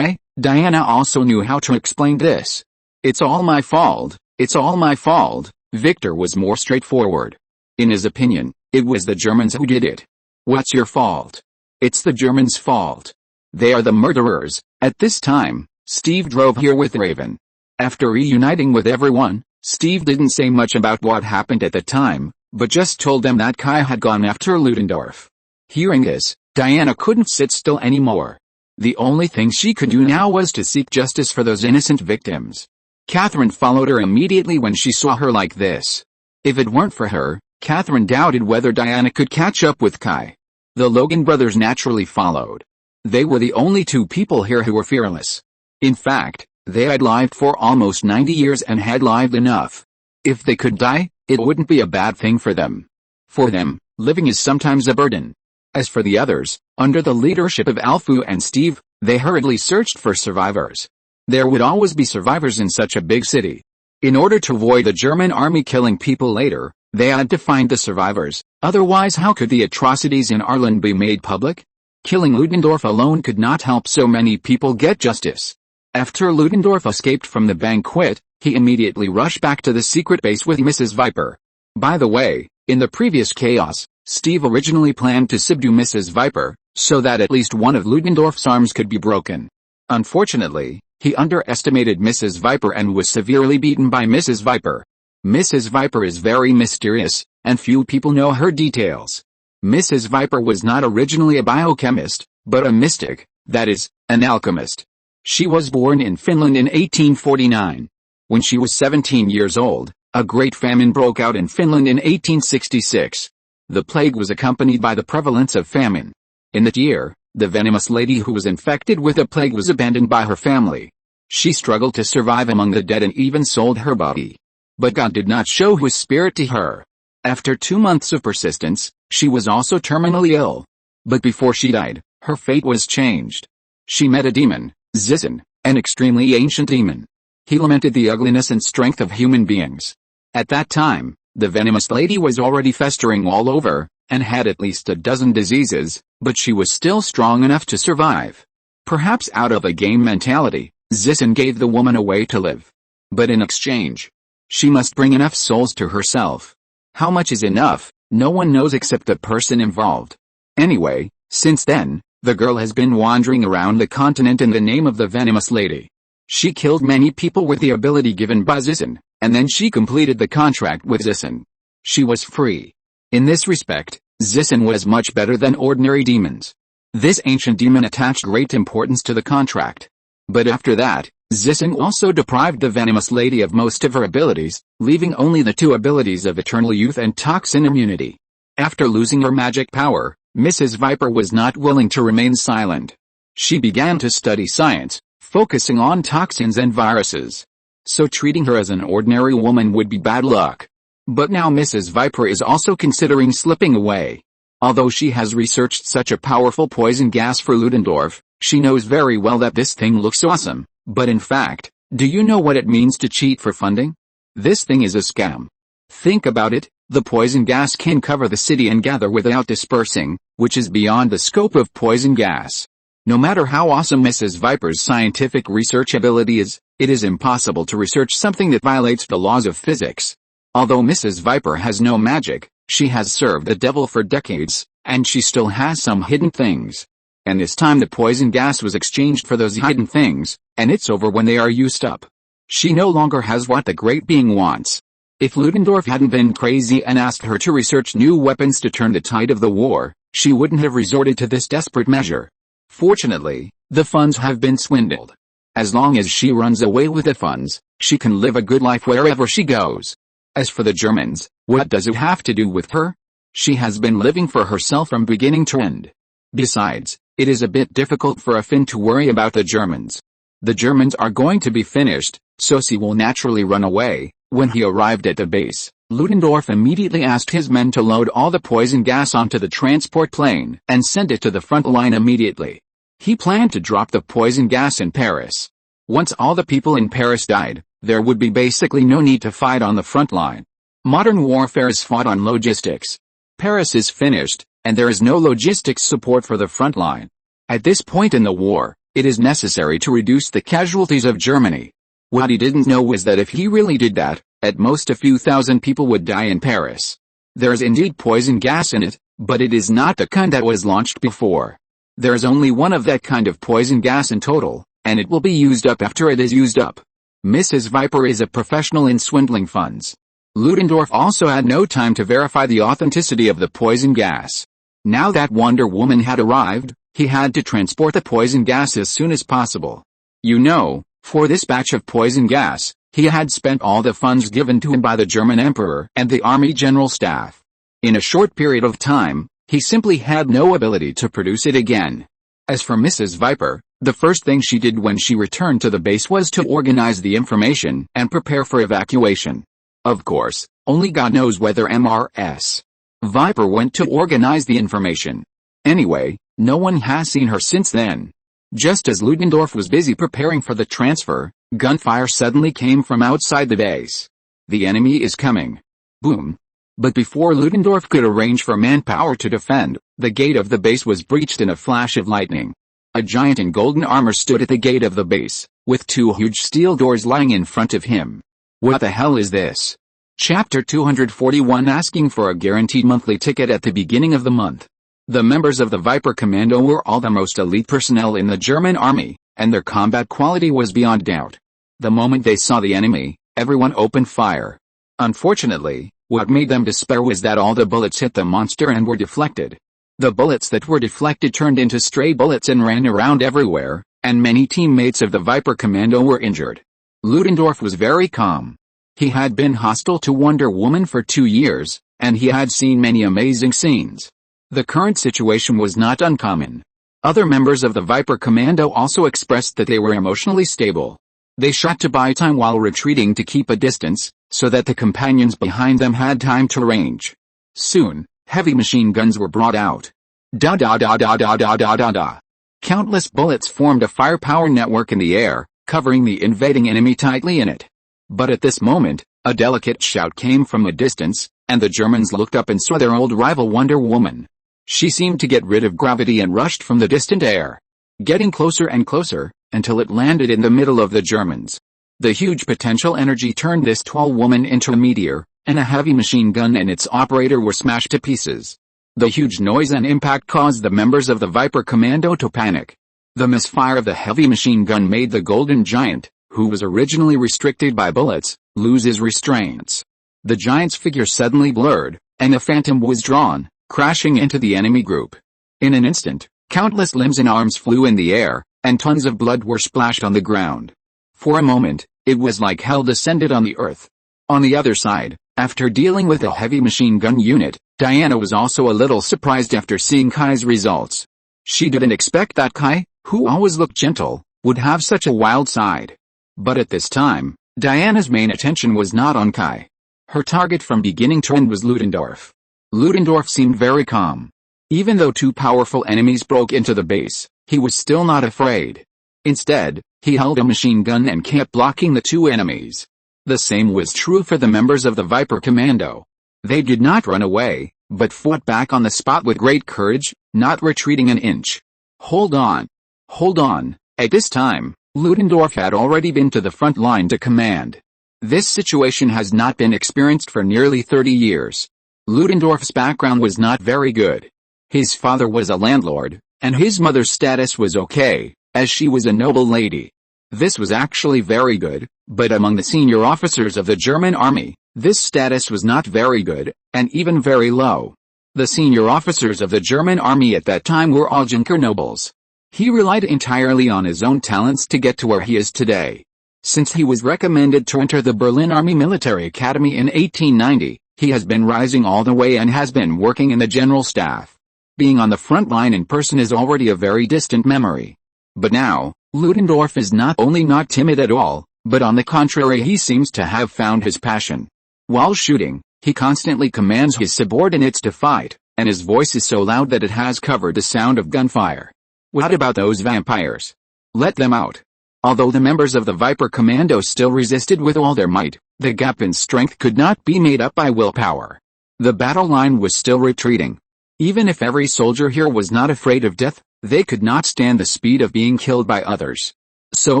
A: Diana also knew how to explain this. It's all my fault, it's all my fault. Victor was more straightforward. In his opinion, it was the Germans who did it. What's your fault? It's the Germans' fault. They are the murderers. At this time, Steve drove here with Raven. After reuniting with everyone, Steve didn't say much about what happened at the time, but just told them that Kai had gone after Ludendorff. Hearing this, Diana couldn't sit still anymore. The only thing she could do now was to seek justice for those innocent victims. Catherine followed her immediately when she saw her like this. If it weren't for her, Catherine doubted whether Diana could catch up with Kai. The Logan brothers naturally followed. They were the only two people here who were fearless. In fact, they had lived for almost 90 years and had lived enough. If they could die, it wouldn't be a bad thing for them. For them, living is sometimes a burden. As for the others, under the leadership of Alfu and Steve, they hurriedly searched for survivors. There would always be survivors in such a big city. In order to avoid the German army killing people later, they had to find the survivors, otherwise how could the atrocities in Arlen be made public? Killing Ludendorff alone could not help so many people get justice. After Ludendorff escaped from the banquet, he immediately rushed back to the secret base with Mrs. Viper. By the way, in the previous chaos, Steve originally planned to subdue Mrs. Viper, so that at least one of Ludendorff's arms could be broken. Unfortunately, he underestimated Mrs. Viper and was severely beaten by Mrs. Viper. Mrs. Viper is very mysterious, and few people know her details. Mrs. Viper was not originally a biochemist, but a mystic, that is, an alchemist. She was born in Finland in 1849. When she was 17 years old, a great famine broke out in Finland in 1866. The plague was accompanied by the prevalence of famine. In that year, the venomous lady who was infected with the plague was abandoned by her family. She struggled to survive among the dead and even sold her body. But God did not show his spirit to her. After 2 months of persistence, she was also terminally ill. But before she died, her fate was changed. She met a demon, Zizan, an extremely ancient demon. He lamented the ugliness and strength of human beings. At that time, the venomous lady was already festering all over, and had at least a dozen diseases, but she was still strong enough to survive. Perhaps out of a game mentality, Zizan gave the woman a way to live. But in exchange, she must bring enough souls to herself. How much is enough, no one knows except the person involved. Anyway, since then, the girl has been wandering around the continent in the name of the venomous lady. She killed many people with the ability given by Zizan, And then she completed the contract with Zisson. She was free. In this respect, Zisson was much better than ordinary demons. This ancient demon attached great importance to the contract. But after that, Zisson also deprived the venomous lady of most of her abilities, leaving only the two abilities of eternal youth and toxin immunity. After losing her magic power, Mrs. Viper was not willing to remain silent. She began to study science, focusing on toxins and viruses. So treating her as an ordinary woman would be bad luck. But now Mrs. Viper is also considering slipping away. Although she has researched such a powerful poison gas for Ludendorff, she knows very well that this thing looks awesome, but in fact, do you know what it means to cheat for funding? This thing is a scam. Think about it, the poison gas can cover the city and gather without dispersing, which is beyond the scope of poison gas. No matter how awesome Mrs. Viper's scientific research ability is, it is impossible to research something that violates the laws of physics. Although Mrs. Viper has no magic, she has served the devil for decades, and she still has some hidden things. And this time the poison gas was exchanged for those hidden things, and it's over when they are used up. She no longer has what the great being wants. If Ludendorff hadn't been crazy and asked her to research new weapons to turn the tide of the war, she wouldn't have resorted to this desperate measure. Fortunately, the funds have been swindled. As long as she runs away with the funds, she can live a good life wherever she goes. As for the Germans, what does it have to do with her? She has been living for herself from beginning to end. Besides, it is a bit difficult for a Finn to worry about the Germans. The Germans are going to be finished, so she will naturally run away. When he arrived at the base, Ludendorff immediately asked his men to load all the poison gas onto the transport plane and send it to the front line immediately. He planned to drop the poison gas in Paris. Once all the people in Paris died, there would be basically no need to fight on the front line. Modern warfare is fought on logistics. Paris is finished, and there is no logistics support for the front line. At this point in the war, it is necessary to reduce the casualties of Germany. What he didn't know was that if he really did that, at most a few thousand people would die in Paris. There is indeed poison gas in it, but it is not the kind that was launched before. There is only one of that kind of poison gas in total, and it will be used up after it is used up. Mrs. Viper is a professional in swindling funds. Ludendorff also had no time to verify the authenticity of the poison gas. Now that Wonder Woman had arrived, he had to transport the poison gas as soon as possible. You know, for this batch of poison gas, he had spent all the funds given to him by the German Emperor and the Army General Staff. In a short period of time, he simply had no ability to produce it again. As for Mrs. Viper, the first thing she did when she returned to the base was to organize the information and prepare for evacuation. Of course, only God knows whether Mrs. Viper went to organize the information. Anyway, no one has seen her since then. Just as Ludendorff was busy preparing for the transfer, gunfire suddenly came from outside the base. The enemy is coming. Boom. But before Ludendorff could arrange for manpower to defend, the gate of the base was breached in a flash of lightning. A giant in golden armor stood at the gate of the base, with two huge steel doors lying in front of him. What the hell is this? Chapter 241 asking for a guaranteed monthly ticket at the beginning of the month. The members of the Viper Commando were all the most elite personnel in the German army, and their combat quality was beyond doubt. The moment they saw the enemy, everyone opened fire. Unfortunately, what made them despair was that all the bullets hit the monster and were deflected. The bullets that were deflected turned into stray bullets and ran around everywhere, and many teammates of the Viper Commando were injured. Ludendorff was very calm. He had been hostile to Wonder Woman for 2 years, and he had seen many amazing scenes. The current situation was not uncommon. Other members of the Viper Commando also expressed that they were emotionally stable. They shot to buy time while retreating to keep a distance, so that the companions behind them had time to range. Soon, heavy machine guns were brought out. Da da da da da da da da da. Countless bullets formed a firepower network in the air, covering the invading enemy tightly in it. But at this moment, a delicate shout came from a distance, and the Germans looked up and saw their old rival Wonder Woman. She seemed to get rid of gravity and rushed from the distant air, getting closer and closer, until it landed in the middle of the Germans. The huge potential energy turned this tall woman into a meteor, and a heavy machine gun and its operator were smashed to pieces. The huge noise and impact caused the members of the Viper Commando to panic. The misfire of the heavy machine gun made the golden giant, who was originally restricted by bullets, loses restraints. The giant's figure suddenly blurred, and a phantom was drawn, crashing into the enemy group. In an instant, countless limbs and arms flew in the air, and tons of blood were splashed on the ground. For a moment, it was like hell descended on the earth. On the other side, after dealing with a heavy machine gun unit, Diana was also a little surprised after seeing Kai's results. She didn't expect that Kai, who always looked gentle, would have such a wild side. But at this time, Diana's main attention was not on Kai. Her target from beginning to end was Ludendorff. Ludendorff seemed very calm. Even though two powerful enemies broke into the base, he was still not afraid. Instead, he held a machine gun and kept blocking the two enemies. The same was true for the members of the Viper Commando. They did not run away, but fought back on the spot with great courage, not retreating an inch. Hold on. Hold on. At this time, Ludendorff had already been to the front line to command. This situation has not been experienced for nearly 30 years. Ludendorff's background was not very good. His father was a landlord, and his mother's status was okay, as she was a noble lady. This was actually very good, but among the senior officers of the German army, this status was not very good, and even very low. The senior officers of the German army at that time were all Junker nobles. He relied entirely on his own talents to get to where he is today. Since he was recommended to enter the Berlin Army Military Academy in 1890, he has been rising all the way and has been working in the general staff. Being on the front line in person is already a very distant memory. But now, Ludendorff is not only not timid at all, but on the contrary he seems to have found his passion. While shooting, he constantly commands his subordinates to fight, and his voice is so loud that it has covered the sound of gunfire. What about those vampires? Let them out. Although the members of the Viper Commando still resisted with all their might, the gap in strength could not be made up by willpower. The battle line was still retreating. Even if every soldier here was not afraid of death, they could not stand the speed of being killed by others. So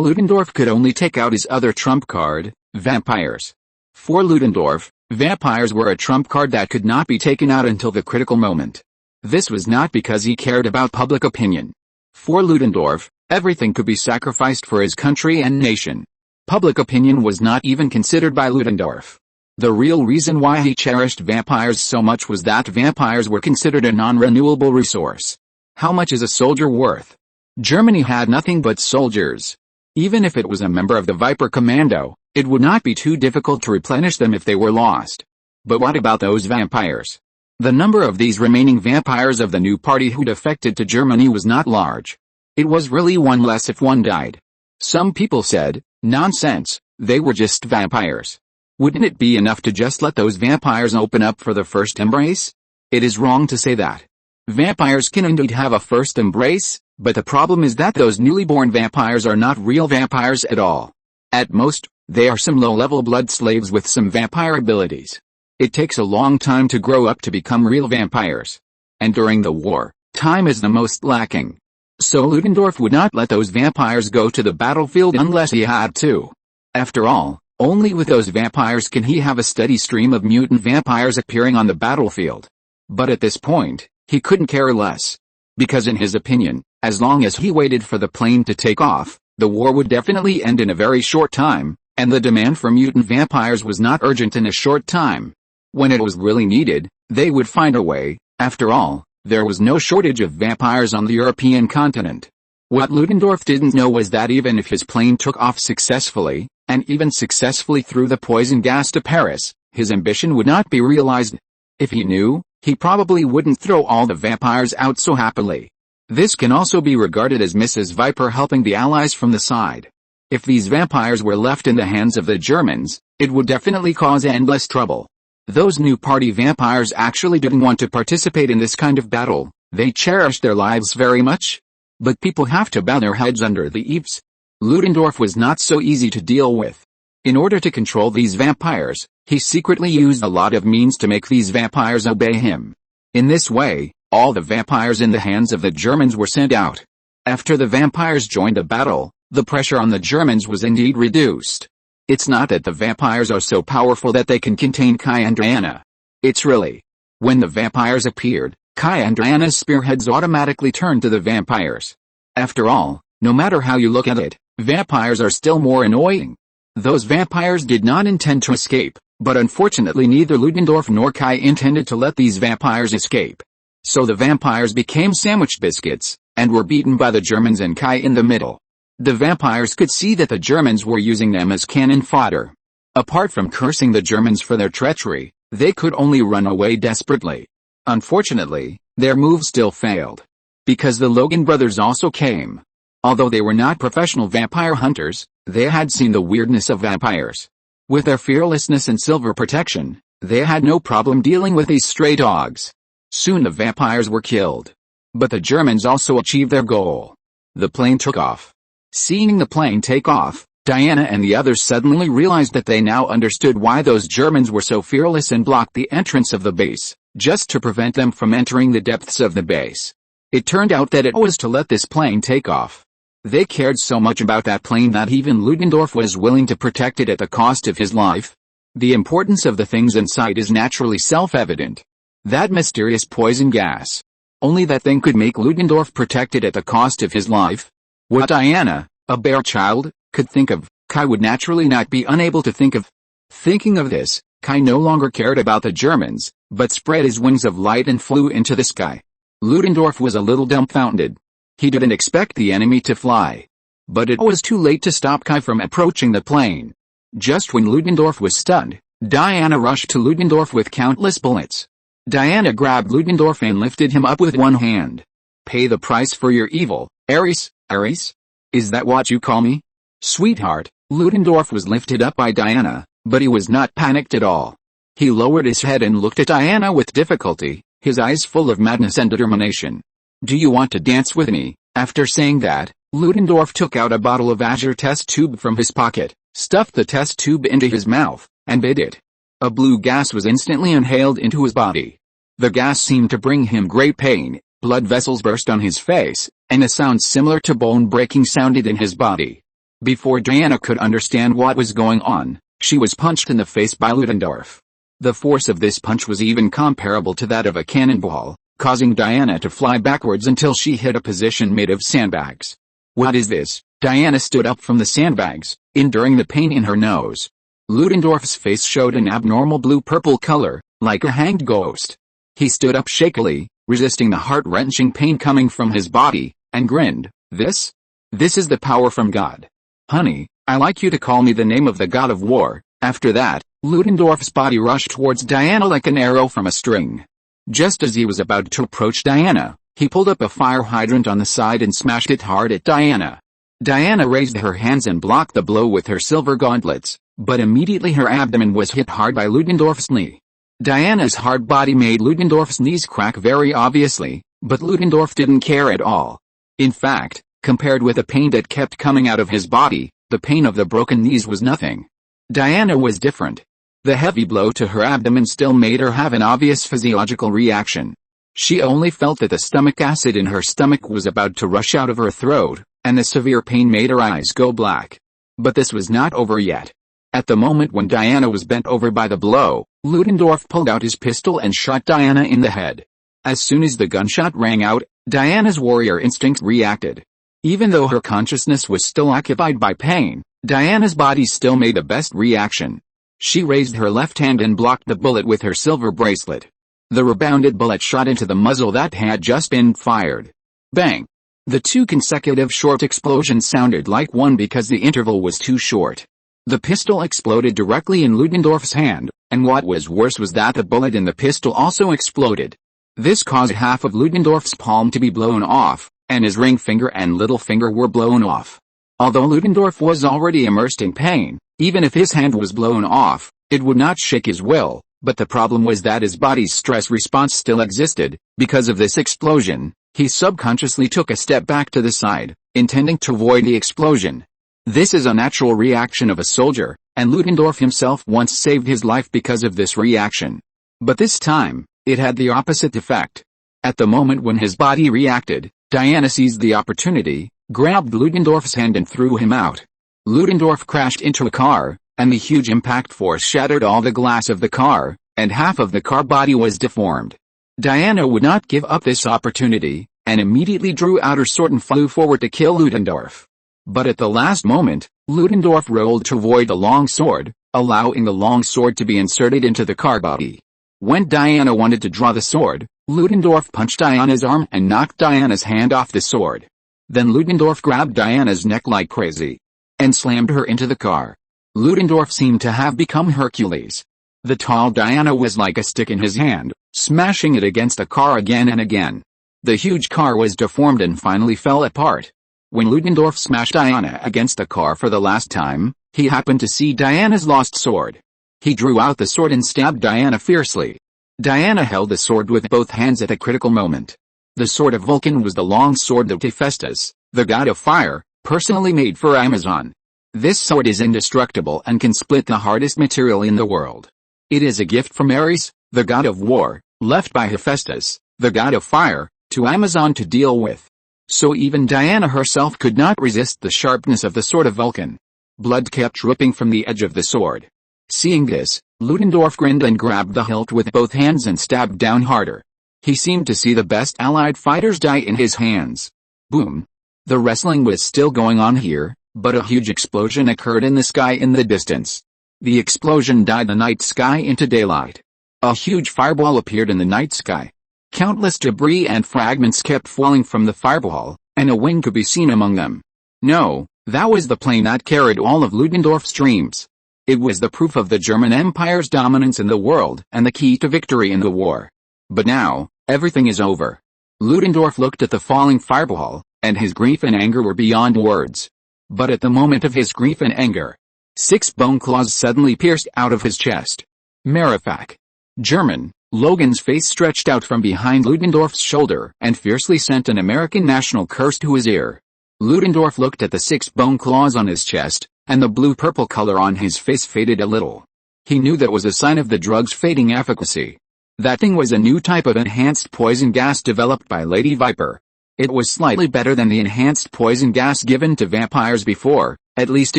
A: Ludendorff could only take out his other trump card, vampires. For Ludendorff, vampires were a trump card that could not be taken out until the critical moment. This was not because he cared about public opinion. For Ludendorff, everything could be sacrificed for his country and nation. Public opinion was not even considered by Ludendorff. The real reason why he cherished vampires so much was that vampires were considered a non-renewable resource. How much is a soldier worth? Germany had nothing but soldiers. Even if it was a member of the Viper Commando, it would not be too difficult to replenish them if they were lost. But what about those vampires? The number of these remaining vampires of the new party who defected to Germany was not large. It was really one less if one died. Some people said, nonsense, they were just vampires. Wouldn't it be enough to just let those vampires open up for the first embrace? It is wrong to say that. Vampires can indeed have a first embrace, but the problem is that those newly born vampires are not real vampires at all. At most, they are some low-level blood slaves with some vampire abilities. It takes a long time to grow up to become real vampires. And during the war, time is the most lacking. So Ludendorff would not let those vampires go to the battlefield unless he had to. After all, only with those vampires can he have a steady stream of mutant vampires appearing on the battlefield. But at this point, he couldn't care less. Because in his opinion, as long as he waited for the plane to take off, the war would definitely end in a very short time, and the demand for mutant vampires was not urgent in a short time. When it was really needed, they would find a way. After all, there was no shortage of vampires on the European continent. What Ludendorff didn't know was that even if his plane took off successfully, and even successfully threw the poison gas to Paris, his ambition would not be realized. If he knew, he probably wouldn't throw all the vampires out so happily. This can also be regarded as Mrs. Viper helping the Allies from the side. If these vampires were left in the hands of the Germans, it would definitely cause endless trouble. Those new party vampires actually didn't want to participate in this kind of battle. They cherished their lives very much. But people have to bow their heads under the eaves. Ludendorff was not so easy to deal with. In order to control these vampires, he secretly used a lot of means to make these vampires obey him. In this way, all the vampires in the hands of the Germans were sent out. After the vampires joined the battle, the pressure on the Germans was indeed reduced. It's not that the vampires are so powerful that they can contain Kai and Diana. It's really, when the vampires appeared, Kai and Diana's spearheads automatically turned to the vampires. After all, no matter how you look at it, Vampires are still more annoying. Those vampires did not intend to escape, but unfortunately neither Ludendorff nor Kai intended to let these vampires escape. So the vampires became sandwich biscuits, and were beaten by the Germans and Kai in the middle. The vampires could see that the Germans were using them as cannon fodder. Apart from cursing the Germans for their treachery, they could only run away desperately. Unfortunately, their move still failed. Because the Logan brothers also came. Although they were not professional vampire hunters, they had seen the weirdness of vampires. With their fearlessness and silver protection, they had no problem dealing with these stray dogs. Soon the vampires were killed. But the Germans also achieved their goal. The plane took off. Seeing the plane take off, Diana and the others suddenly realized that they now understood why those Germans were so fearless and blocked the entrance of the base, just to prevent them from entering the depths of the base. It turned out that it was to let this plane take off. They cared so much about that plane that even Ludendorff was willing to protect it at the cost of his life. The importance of the things inside is naturally self-evident. That mysterious poison gas. Only that thing could make Ludendorff protect it at the cost of his life. What Diana, a bare child, could think of, Kai would naturally not be unable to think of. Thinking of this, Kai no longer cared about the Germans, but spread his wings of light and flew into the sky. Ludendorff was a little dumbfounded. He didn't expect the enemy to fly. But it was too late to stop Kai from approaching the plane. Just when Ludendorff was stunned, Diana rushed to Ludendorff with countless bullets. Diana grabbed Ludendorff and lifted him up with one hand. Pay the price for your evil, Ares. Ares? Is that what you call me? Sweetheart, Ludendorff was lifted up by Diana, but he was not panicked at all. He lowered his head and looked at Diana with difficulty, his eyes full of madness and determination. Do you want to dance with me? After saying that, Ludendorff took out a bottle of azure test tube from his pocket, stuffed the test tube into his mouth, and bit it. A blue gas was instantly inhaled into his body. The gas seemed to bring him great pain, blood vessels burst on his face, and a sound similar to bone breaking sounded in his body. Before Diana could understand what was going on, she was punched in the face by Ludendorff. The force of this punch was even comparable to that of a cannonball, causing Diana to fly backwards until she hit a position made of sandbags. What is this? Diana stood up from the sandbags, enduring the pain in her nose. Ludendorff's face showed an abnormal blue-purple color, like a hanged ghost. He stood up shakily, resisting the heart-wrenching pain coming from his body, and grinned. This is the power from God. Honey, I like you to call me the name of the god of war. After that, Ludendorff's body rushed towards Diana like an arrow from a string. Just as he was about to approach Diana, he pulled up a fire hydrant on the side and smashed it hard at Diana. Diana raised her hands and blocked the blow with her silver gauntlets, but immediately her abdomen was hit hard by Ludendorff's knee. Diana's hard body made Ludendorff's knees crack very obviously, but Ludendorff didn't care at all. In fact, compared with the pain that kept coming out of his body, the pain of the broken knees was nothing. Diana was different. The heavy blow to her abdomen still made her have an obvious physiological reaction. She only felt that the stomach acid in her stomach was about to rush out of her throat, and the severe pain made her eyes go black. But this was not over yet. At the moment when Diana was bent over by the blow, Ludendorff pulled out his pistol and shot Diana in the head. As soon as the gunshot rang out, Diana's warrior instinct reacted. Even though her consciousness was still occupied by pain, Diana's body still made the best reaction. She raised her left hand and blocked the bullet with her silver bracelet. The rebounded bullet shot into the muzzle that had just been fired. Bang! The two consecutive short explosions sounded like one because the interval was too short. The pistol exploded directly in Ludendorff's hand, and what was worse was that the bullet in the pistol also exploded. This caused half of Ludendorff's palm to be blown off, and his ring finger and little finger were blown off. Although Ludendorff was already immersed in pain, even if his hand was blown off, it would not shake his will, but the problem was that his body's stress response still existed. Because of this explosion, he subconsciously took a step back to the side, intending to avoid the explosion. This is a natural reaction of a soldier, and Ludendorff himself once saved his life because of this reaction. But this time, it had the opposite effect. At the moment when his body reacted, Diana seized the opportunity, grabbed Ludendorff's hand and threw him out. Ludendorff crashed into a car, and the huge impact force shattered all the glass of the car, and half of the car body was deformed. Diana would not give up this opportunity, and immediately drew out her sword and flew forward to kill Ludendorff. But at the last moment, Ludendorff rolled to avoid the long sword, allowing the long sword to be inserted into the car body. When Diana wanted to draw the sword, Ludendorff punched Diana's arm and knocked Diana's hand off the sword. Then Ludendorff grabbed Diana's neck like crazy and slammed her into the car. Ludendorff seemed to have become Hercules. The tall Diana was like a stick in his hand, smashing it against the car again and again. The huge car was deformed and finally fell apart. When Ludendorff smashed Diana against the car for the last time, he happened to see Diana's lost sword. He drew out the sword and stabbed Diana fiercely. Diana held the sword with both hands at a critical moment. The sword of Vulcan was the long sword of Hephaestus, the god of fire, personally made for Amazon. This sword is indestructible and can split the hardest material in the world. It is a gift from Ares, the god of war, left by Hephaestus, the god of fire, to Amazon to deal with. So even Diana herself could not resist the sharpness of the sword of Vulcan. Blood kept dripping from the edge of the sword. Seeing this, Ludendorff grinned and grabbed the hilt with both hands and stabbed down harder. He seemed to see the best allied fighters die in his hands. Boom! The wrestling was still going on here, but a huge explosion occurred in the sky in the distance. The explosion dyed the night sky into daylight. A huge fireball appeared in the night sky. Countless debris and fragments kept falling from the fireball, and a wing could be seen among them. No, that was the plane that carried all of Ludendorff's dreams. It was the proof of the German Empire's dominance in the world and the key to victory in the war. But now, everything is over. Ludendorff looked at the falling fireball, and his grief and anger were beyond words. But at the moment of his grief and anger, 6 bone claws suddenly pierced out of his chest. Marifak. German. Logan's face stretched out from behind Ludendorff's shoulder and fiercely sent an American national curse to his ear. Ludendorff looked at the 6 bone claws on his chest, and the blue-purple color on his face faded a little. He knew that was a sign of the drug's fading efficacy. That thing was a new type of enhanced poison gas developed by Lady Viper. It was slightly better than the enhanced poison gas given to vampires before. At least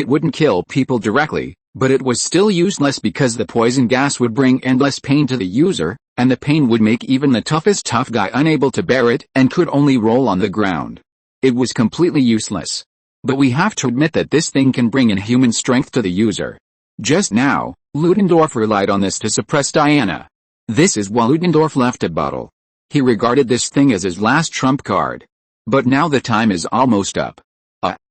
A: it wouldn't kill people directly, but it was still useless because the poison gas would bring endless pain to the user, and the pain would make even the toughest tough guy unable to bear it and could only roll on the ground. It was completely useless. But we have to admit that this thing can bring inhuman strength to the user. Just now, Ludendorff relied on this to suppress Diana. This is why Ludendorff left a bottle. He regarded this thing as his last trump card. But now the time is almost up.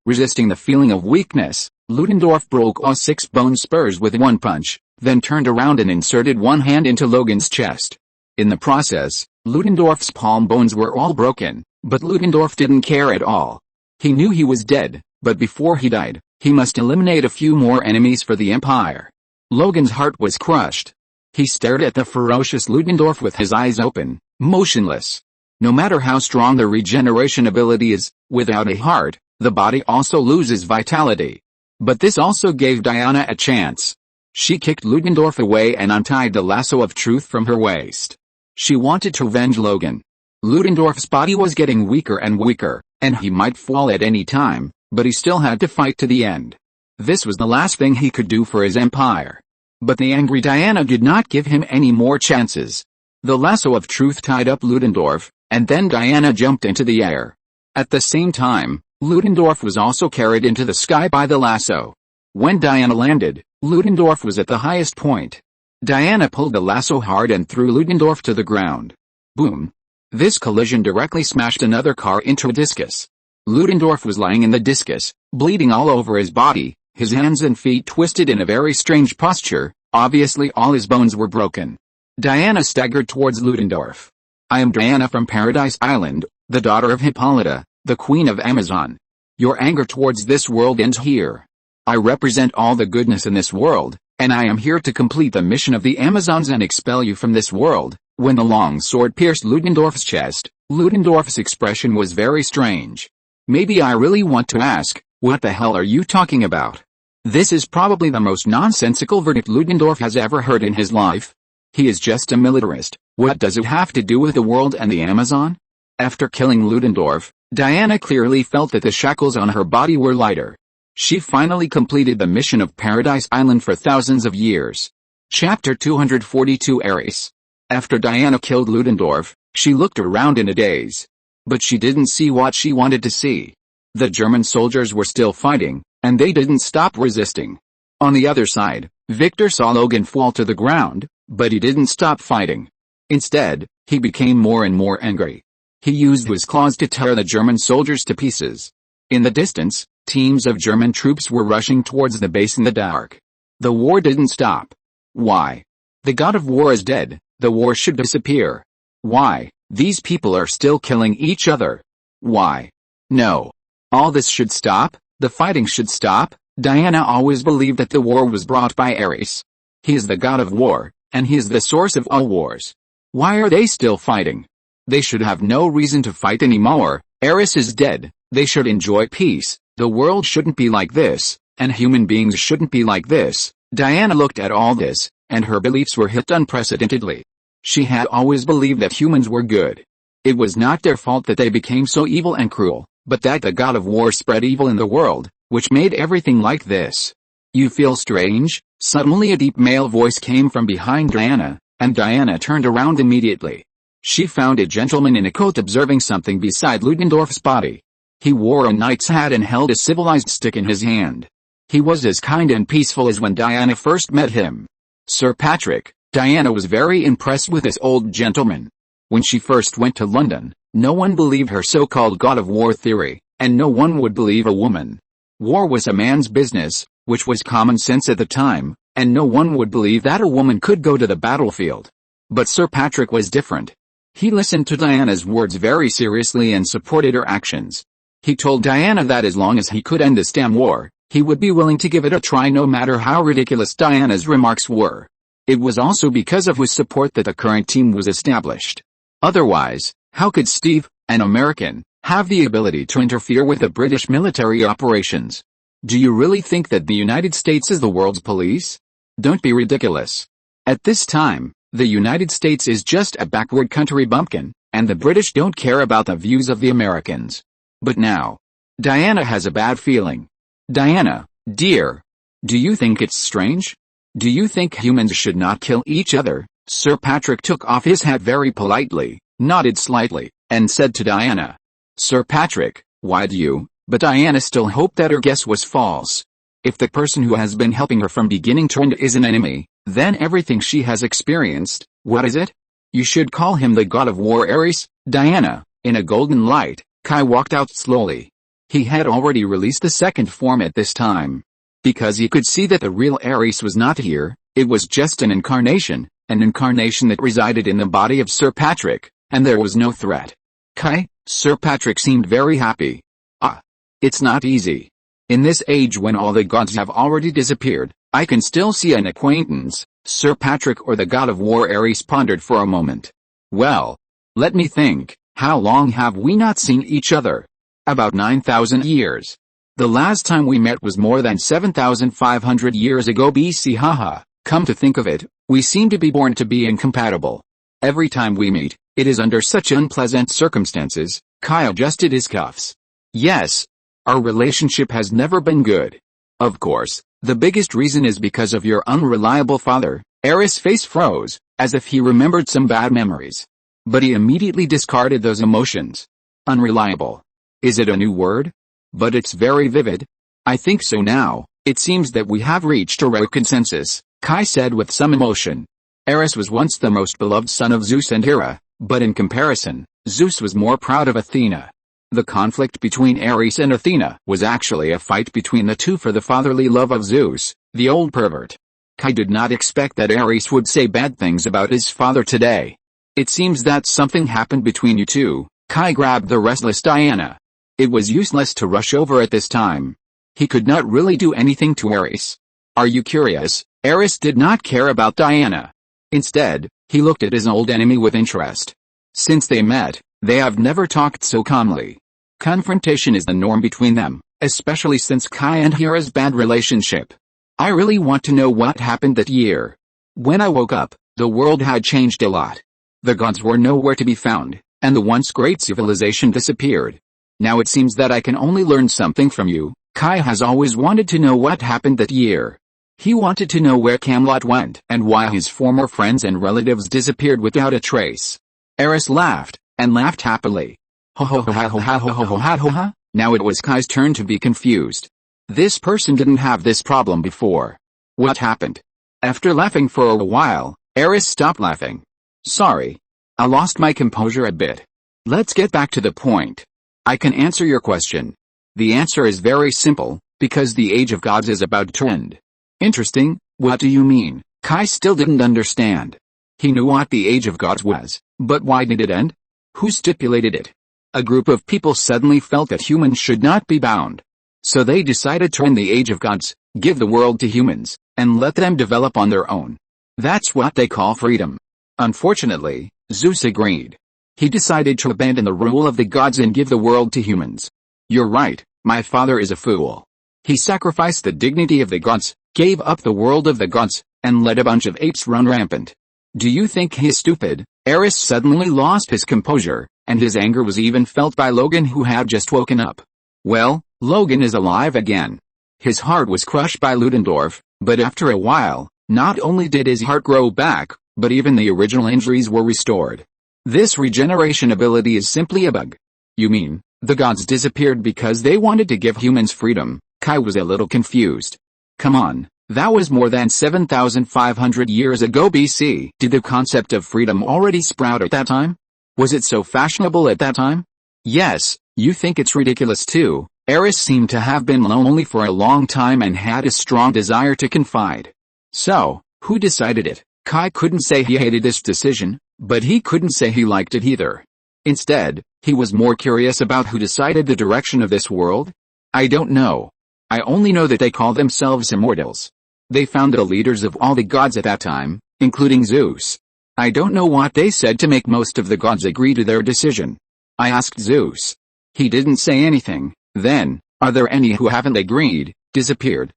A: Resisting the feeling of weakness, Ludendorff broke all 6 bone spurs with one punch, then turned around and inserted one hand into Logan's chest. In the process, Ludendorff's palm bones were all broken, but Ludendorff didn't care at all. He knew he was dead, but before he died, he must eliminate a few more enemies for the Empire. Logan's heart was crushed. He stared at the ferocious Ludendorff with his eyes open, motionless. No matter how strong the regeneration ability is, without a heart, the body also loses vitality. But this also gave Diana a chance. She kicked Ludendorff away and untied the lasso of truth from her waist. She wanted to avenge Logan. Ludendorff's body was getting weaker and weaker, and he might fall at any time, but he still had to fight to the end. This was the last thing he could do for his empire. But the angry Diana did not give him any more chances. The lasso of truth tied up Ludendorff, and then Diana jumped into the air. At the same time, Ludendorff was also carried into the sky by the lasso. When Diana landed, Ludendorff was at the highest point. Diana pulled the lasso hard and threw Ludendorff to the ground. Boom! This collision directly smashed another car into a discus. Ludendorff was lying in the discus, bleeding all over his body, his hands and feet twisted in a very strange posture. Obviously all his bones were broken. Diana staggered towards Ludendorff. "I am Diana from Paradise Island, the daughter of Hippolyta, the queen of Amazon. Your anger towards this world ends here. I represent all the goodness in this world, and I am here to complete the mission of the Amazons and expel you from this world." When the long sword pierced Ludendorff's chest, Ludendorff's expression was very strange. Maybe I really want to ask, what the hell are you talking about? This is probably the most nonsensical verdict Ludendorff has ever heard in his life. He is just a militarist. What does it have to do with the world and the Amazon? After killing Ludendorff, Diana clearly felt that the shackles on her body were lighter. She finally completed the mission of Paradise Island for thousands of years. Chapter 242 Ares. After Diana killed Ludendorff, she looked around in a daze. But she didn't see what she wanted to see. The German soldiers were still fighting, and they didn't stop resisting. On the other side, Victor saw Logan fall to the ground, but he didn't stop fighting. Instead, he became more and more angry. He used his claws to tear the German soldiers to pieces. In the distance, teams of German troops were rushing towards the base in the dark. The war didn't stop. Why? The god of war is dead, the war should disappear. Why? These people are still killing each other. Why? No. All this should stop, the fighting should stop. Diana always believed that the war was brought by Ares. He is the god of war, and he is the source of all wars. Why are they still fighting? They should have no reason to fight anymore. Ares is dead, they should enjoy peace, the world shouldn't be like this, and human beings shouldn't be like this. Diana looked at all this, and her beliefs were hit unprecedentedly. She had always believed that humans were good. It was not their fault that they became so evil and cruel, but that the god of war spread evil in the world, which made everything like this. You feel strange? Suddenly a deep male voice came from behind Diana, and Diana turned around immediately. She found a gentleman in a coat observing something beside Ludendorff's body. He wore a knight's hat and held a civilized stick in his hand. He was as kind and peaceful as when Diana first met him. Sir Patrick, Diana was very impressed with this old gentleman. When she first went to London, no one believed her so-called god of war theory, and no one would believe a woman. War was a man's business, which was common sense at the time, and no one would believe that a woman could go to the battlefield. But Sir Patrick was different. He listened to Diana's words very seriously and supported her actions. He told Diana that as long as he could end this damn war, he would be willing to give it a try no matter how ridiculous Diana's remarks were. It was also because of his support that the current team was established. Otherwise, how could Steve, an American, have the ability to interfere with the British military operations? Do you really think that the United States is the world's police? Don't be ridiculous. At this time, the United States is just a backward country bumpkin, and the British don't care about the views of the Americans. But now, Diana has a bad feeling. Diana, dear, do you think it's strange? Do you think humans should not kill each other? Sir Patrick took off his hat very politely, nodded slightly, and said to Diana, Sir Patrick, why do you? But Diana still hoped that her guess was false. If the person who has been helping her from beginning to end is an enemy, then everything she has experienced, what is it? You should call him the god of war Ares. Diana, in a golden light, Kai walked out slowly. He had already released the second form at this time. Because he could see that the real Ares was not here, it was just an incarnation that resided in the body of Sir Patrick, and there was no threat. Kai, Sir Patrick seemed very happy. Ah. It's not easy. In this age when all the gods have already disappeared, I can still see an acquaintance. Sir Patrick or the god of war Ares pondered for a moment. Well, let me think, how long have we not seen each other? About 9,000 years. The last time we met was more than 7,500 years ago BC. Haha, come to think of it, we seem to be born to be incompatible. Every time we meet, it is under such unpleasant circumstances. Kai adjusted his cuffs. Yes. Our relationship has never been good. Of course, the biggest reason is because of your unreliable father. Ares' face froze, as if he remembered some bad memories. But he immediately discarded those emotions. Unreliable. Is it a new word? But it's very vivid. I think so now. It seems that we have reached a rare consensus, Kai said with some emotion. Ares was once the most beloved son of Zeus and Hera, but in comparison, Zeus was more proud of Athena. The conflict between Ares and Athena was actually a fight between the two for the fatherly love of Zeus, the old pervert. Kai did not expect that Ares would say bad things about his father today. It seems that something happened between you two. Kai grabbed the restless Diana. It was useless to rush over at this time. He could not really do anything to Ares. Are you curious? Ares did not care about Diana. Instead, he looked at his old enemy with interest. Since they met, they have never talked so calmly. Confrontation is the norm between them, especially since Kai and Hera's bad relationship. I really want to know what happened that year. When I woke up, the world had changed a lot. The gods were nowhere to be found, and the once great civilization disappeared. Now it seems that I can only learn something from you. Kai has always wanted to know what happened that year. He wanted to know where Camelot went and why his former friends and relatives disappeared without a trace. Ares laughed, and laughed happily. Ho ho ho ha ho ha ho ho ho ha ho ha. Now it was Kai's turn to be confused. This person didn't have this problem before. What happened? After laughing for a while, Eris stopped laughing. Sorry. I lost my composure a bit. Let's get back to the point. I can answer your question. The answer is very simple, because the Age of Gods is about to end. Interesting, what do you mean? Kai still didn't understand. He knew what the Age of Gods was, but why did it end? Who stipulated it? A group of people suddenly felt that humans should not be bound. So they decided to end the Age of Gods, give the world to humans, and let them develop on their own. That's what they call freedom. Unfortunately, Zeus agreed. He decided to abandon the rule of the gods and give the world to humans. You're right, my father is a fool. He sacrificed the dignity of the gods, gave up the world of the gods, and let a bunch of apes run rampant. Do you think he's stupid? Eris suddenly lost his composure, and his anger was even felt by Logan, who had just woken up. Well, Logan is alive again. His heart was crushed by Ludendorff, but after a while, not only did his heart grow back, but even the original injuries were restored. This regeneration ability is simply a bug. You mean, the gods disappeared because they wanted to give humans freedom? Kai was a little confused. Come on, that was more than 7,500 years ago BC. Did the concept of freedom already sprout at that time? Was it so fashionable at that time? Yes, you think it's ridiculous too. Eris seemed to have been lonely for a long time and had a strong desire to confide. So, who decided it? Kai couldn't say he hated this decision, but he couldn't say he liked it either. Instead, he was more curious about who decided the direction of this world. I don't know. I only know that they call themselves immortals. They found the leaders of all the gods at that time, including Zeus. I don't know what they said to make most of the gods agree to their decision. I asked Zeus. He didn't say anything. Then, are there any who haven't agreed, disappeared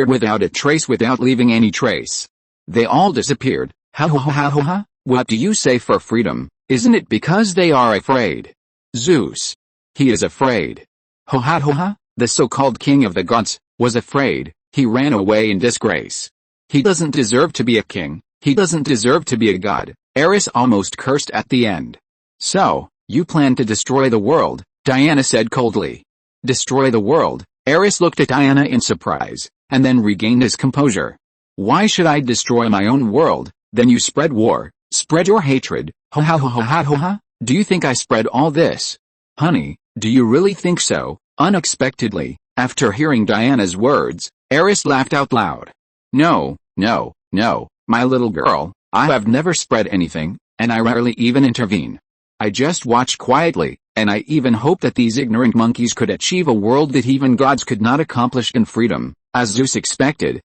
A: without a trace, without leaving any trace? They all disappeared. Ha ha ha ha ha. What do you say for freedom? Isn't it because they are afraid? Zeus. He is afraid. Ha ha ha ha. The so-called king of the gods was afraid. He ran away in disgrace. He doesn't deserve to be a king. He doesn't deserve to be a god. Eris almost cursed at the end. So, you plan to destroy the world, Diana said coldly. Destroy the world? Eris looked at Diana in surprise, and then regained his composure. Why should I destroy my own world? Then you spread war, spread your hatred. Ha ha ha ha ha ha ha. Do you think I spread all this? Honey, do you really think so? Unexpectedly, after hearing Diana's words, Eris laughed out loud. No, no, no, my little girl, I have never spread anything, and I rarely even intervene. I just watch quietly, and I even hope that these ignorant monkeys could achieve a world that even gods could not accomplish in freedom, as Zeus expected.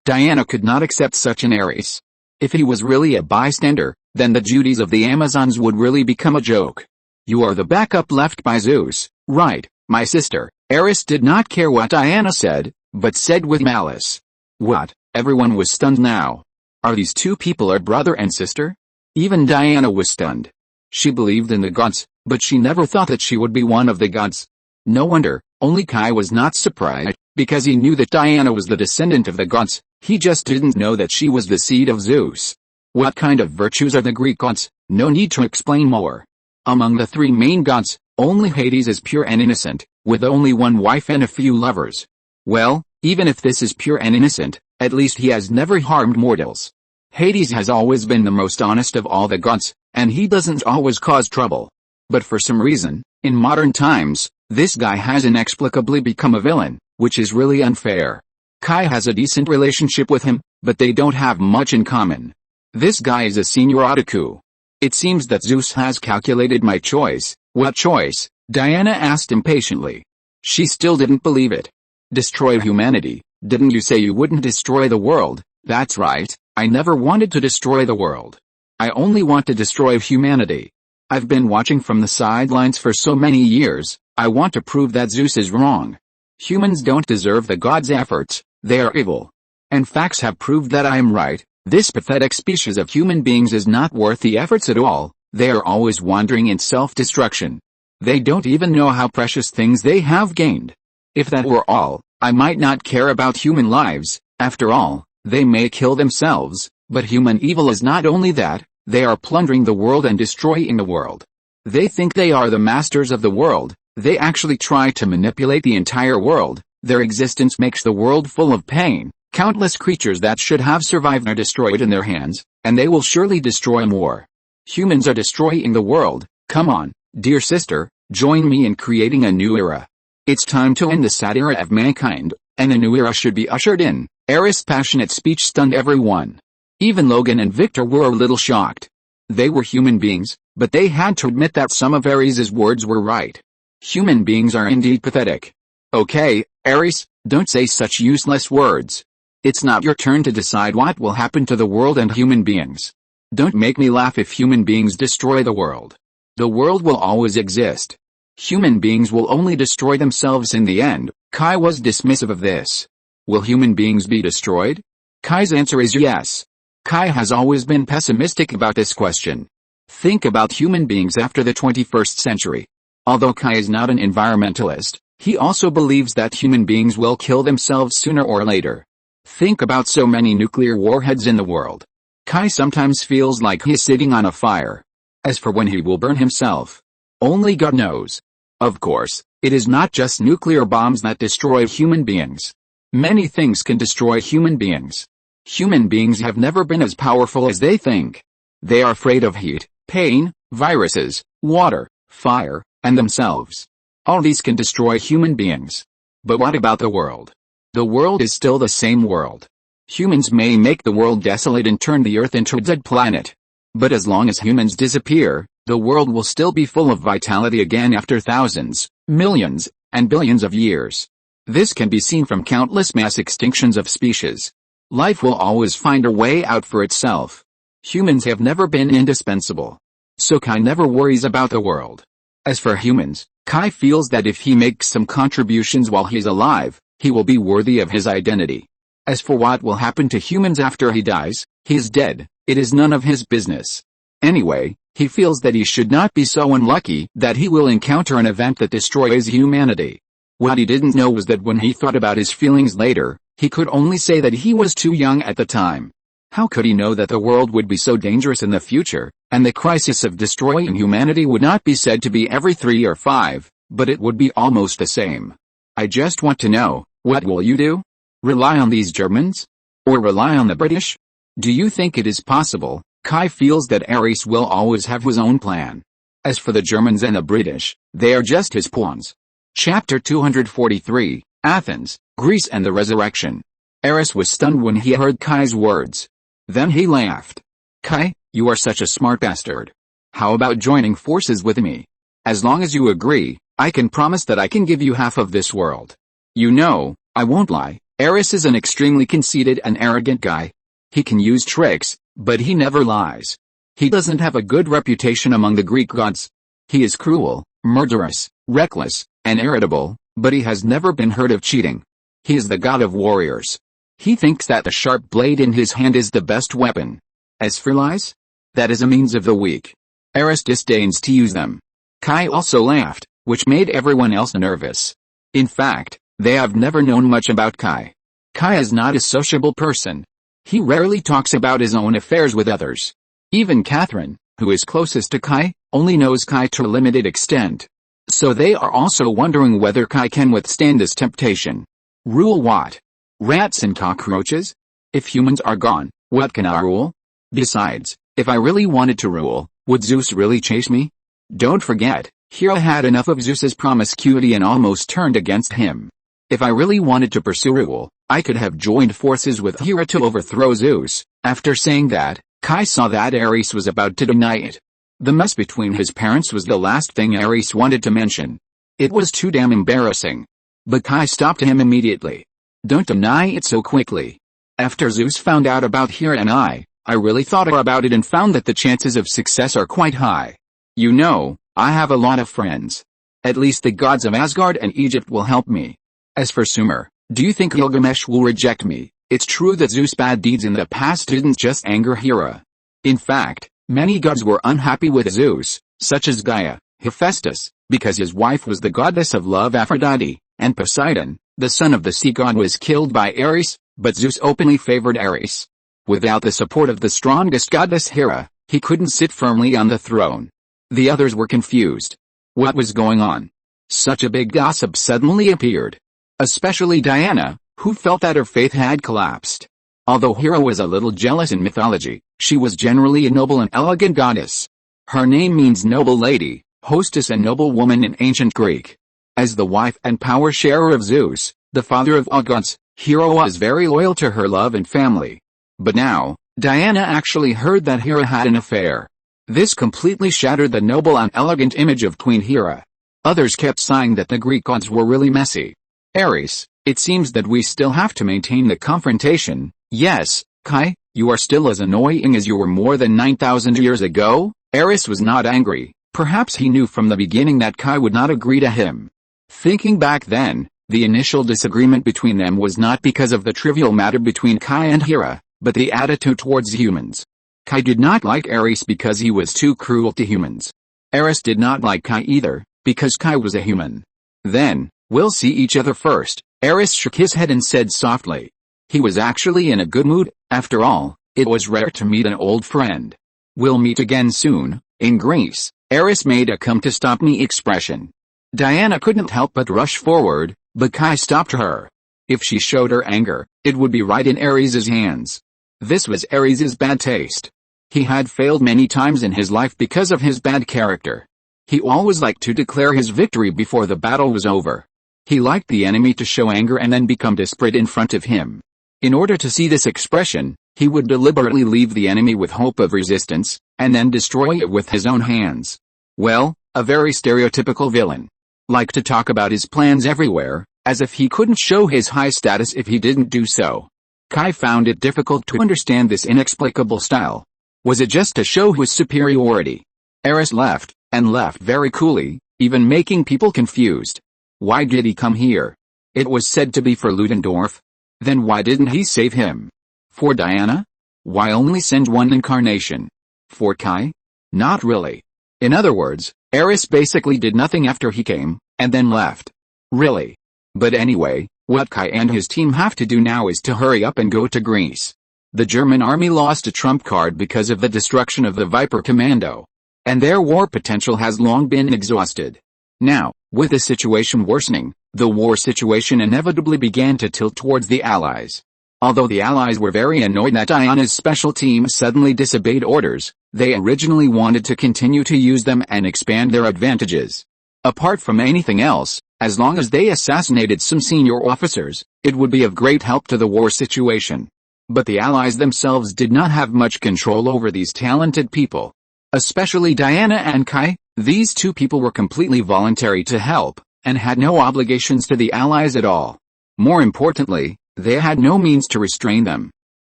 A: Diana could not accept such an Eris. If he was really a bystander, then the duties of the Amazons would really become a joke. You are the backup left by Zeus, right, my sister? Eris did not care what Diana said, but said with malice. What? Everyone was stunned now. Are these two people a brother and sister? Even Diana was stunned. She believed in the gods, but she never thought that she would be one of the gods. No wonder, only Kai was not surprised, because he knew that Diana was the descendant of the gods. He just didn't know that she was the seed of Zeus. What kind of virtues are the Greek gods? No need to explain more. Among the three main gods, only Hades is pure and innocent, with only one wife and a few lovers. Well, even if this is pure and innocent, at least he has never harmed mortals. Hades has always been the most honest of all the gods, and he doesn't always cause trouble. But for some reason, in modern times, this guy has inexplicably become a villain, which is really unfair. Kai has a decent relationship with him, but they don't have much in common. This guy is a senior otaku. It seems that Zeus has calculated my choice. What choice? Diana asked impatiently. She still didn't believe it. Destroy humanity. Didn't you say you wouldn't destroy the world? That's right, I never wanted to destroy the world. I only want to destroy humanity. I've been watching from the sidelines for so many years. I want to prove that Zeus is wrong. Humans don't deserve the gods' efforts. They are evil. And facts have proved that I am right. This pathetic species of human beings is not worth the efforts at all. They are always wandering in self-destruction. They don't even know how precious things they have gained. If that were all, I might not care about human lives. After all, they may kill themselves, but human evil is not only that, they are plundering the world and destroying the world. They think they are the masters of the world, They actually try to manipulate the entire world. Their existence makes the world full of pain. Countless creatures that should have survived are destroyed in their hands, and they will surely destroy more. Humans are destroying the world. Come on, dear sister, join me in creating a new era. It's time to end the sad era of mankind, and a new era should be ushered in. Aerys' passionate speech stunned everyone. Even Logan and Victor were a little shocked. They were human beings, but they had to admit that some of Aerys' words were right. Human beings are indeed pathetic. Okay, Aerys, don't say such useless words. It's not your turn to decide what will happen to the world and human beings. Don't make me laugh if human beings destroy the world. The world will always exist. Human beings will only destroy themselves in the end. Kai was dismissive of this. Will human beings be destroyed? Kai's answer is yes. Kai has always been pessimistic about this question. Think about human beings after the 21st century. Although Kai is not an environmentalist, he also believes that human beings will kill themselves sooner or later. Think about so many nuclear warheads in the world. Kai sometimes feels like he is sitting on a fire. As for when he will burn himself, only God knows. Of course, it is not just nuclear bombs that destroy human beings. Many things can destroy human beings. Human beings have never been as powerful as they think. They are afraid of heat, pain, viruses, water, fire, and themselves. All these can destroy human beings. But what about the world? The world is still the same world. Humans may make the world desolate and turn the earth into a dead planet. But as long as humans disappear, the world will still be full of vitality again after thousands, millions, and billions of years. This can be seen from countless mass extinctions of species. Life will always find a way out for itself. Humans have never been indispensable. So Kai never worries about the world. As for humans, Kai feels that if he makes some contributions while he's alive, he will be worthy of his identity. As for what will happen to humans after he dies, he is dead, it is none of his business. Anyway, he feels that he should not be so unlucky that he will encounter an event that destroys humanity. What he didn't know was that when he thought about his feelings later, he could only say that he was too young at the time. How could he know that the world would be so dangerous in the future, and the crisis of destroying humanity would not be said to be every 3 or 5, but it would be almost the same. I just want to know, what will you do? Rely on these Germans? Or rely on the British? Do you think it is possible? Kai feels that Aerys will always have his own plan. As for the Germans and the British, they are just his pawns. Chapter 243, Athens, Greece and the Resurrection. Aerys was stunned when he heard Kai's words. Then he laughed. Kai, you are such a smart bastard. How about joining forces with me? As long as you agree, I can promise that I can give you half of this world. You know, I won't lie, Aerys is an extremely conceited and arrogant guy. He can use tricks, but he never lies. He doesn't have a good reputation among the Greek gods. He is cruel, murderous, reckless, and irritable, but he has never been heard of cheating. He is the god of warriors. He thinks that the sharp blade in his hand is the best weapon. As for lies, that is a means of the weak. Aerys disdains to use them. Kai also laughed, which made everyone else nervous. In fact, they have never known much about Kai. Kai is not a sociable person. He rarely talks about his own affairs with others. Even Catherine, who is closest to Kai, only knows Kai to a limited extent. So they are also wondering whether Kai can withstand this temptation. Rule what? Rats and cockroaches? If humans are gone, what can I rule? Besides, if I really wanted to rule, would Zeus really chase me? Don't forget, Hera had enough of Zeus's promiscuity and almost turned against him. If I really wanted to pursue rule, I could have joined forces with Hera to overthrow Zeus. After saying that, Kai saw that Aerys was about to deny it. The mess between his parents was the last thing Aerys wanted to mention. It was too damn embarrassing. But Kai stopped him immediately. Don't deny it so quickly. After Zeus found out about Hera and I really thought about it and found that the chances of success are quite high. You know, I have a lot of friends. At least the gods of Asgard and Egypt will help me. As for Sumer, do you think Gilgamesh will reject me? It's true that Zeus' bad deeds in the past didn't just anger Hera. In fact, many gods were unhappy with Zeus, such as Gaia, Hephaestus, because his wife was the goddess of love Aphrodite, and Poseidon, the son of the sea god, was killed by Ares, but Zeus openly favored Ares. Without the support of the strongest goddess Hera, he couldn't sit firmly on the throne. The others were confused. What was going on? Such a big gossip suddenly appeared. Especially Diana, who felt that her faith had collapsed. Although Hera was a little jealous in mythology, she was generally a noble and elegant goddess. Her name means noble lady, hostess and noble woman in ancient Greek. As the wife and power sharer of Zeus, the father of all gods, Hera was very loyal to her love and family. But now, Diana actually heard that Hera had an affair. This completely shattered the noble and elegant image of Queen Hera. Others kept saying that the Greek gods were really messy. Ares, it seems that we still have to maintain the confrontation. Yes, Kai, you are still as annoying as you were more than 9,000 years ago? Ares was not angry. Perhaps he knew from the beginning that Kai would not agree to him. Thinking back then, the initial disagreement between them was not because of the trivial matter between Kai and Hera, but the attitude towards humans. Kai did not like Ares because he was too cruel to humans. Ares did not like Kai either, because Kai was a human. Then, we'll see each other first. Ares shook his head and said softly. He was actually in a good mood. After all, it was rare to meet an old friend. We'll meet again soon. In Greece, Ares made a come-to-stop-me expression. Diana couldn't help but rush forward, but Kai stopped her. If she showed her anger, it would be right in Ares's hands. This was Ares's bad taste. He had failed many times in his life because of his bad character. He always liked to declare his victory before the battle was over. He liked the enemy to show anger and then become desperate in front of him. In order to see this expression, he would deliberately leave the enemy with hope of resistance, and then destroy it with his own hands. Well, a very stereotypical villain. Liked to talk about his plans everywhere, as if he couldn't show his high status if he didn't do so. Kai found it difficult to understand this inexplicable style. Was it just to show his superiority? Ares left, and left very coolly, even making people confused. Why did he come here? It was said to be for Ludendorff. Then why didn't he save him? For Diana? Why only send one incarnation? For Kai? Not really. In other words, Ares basically did nothing after he came, and then left. Really. But anyway, what Kai and his team have to do now is to hurry up and go to Greece. The German army lost a trump card because of the destruction of the Viper Commando. And their war potential has long been exhausted. Now, with the situation worsening, the war situation inevitably began to tilt towards the Allies. Although the Allies were very annoyed that Diana's special team suddenly disobeyed orders, they originally wanted to continue to use them and expand their advantages. Apart from anything else, as long as they assassinated some senior officers, it would be of great help to the war situation. But the Allies themselves did not have much control over these talented people. Especially Diana and Kai, these two people were completely voluntary to help, and had no obligations to the Allies at all. More importantly, they had no means to restrain them.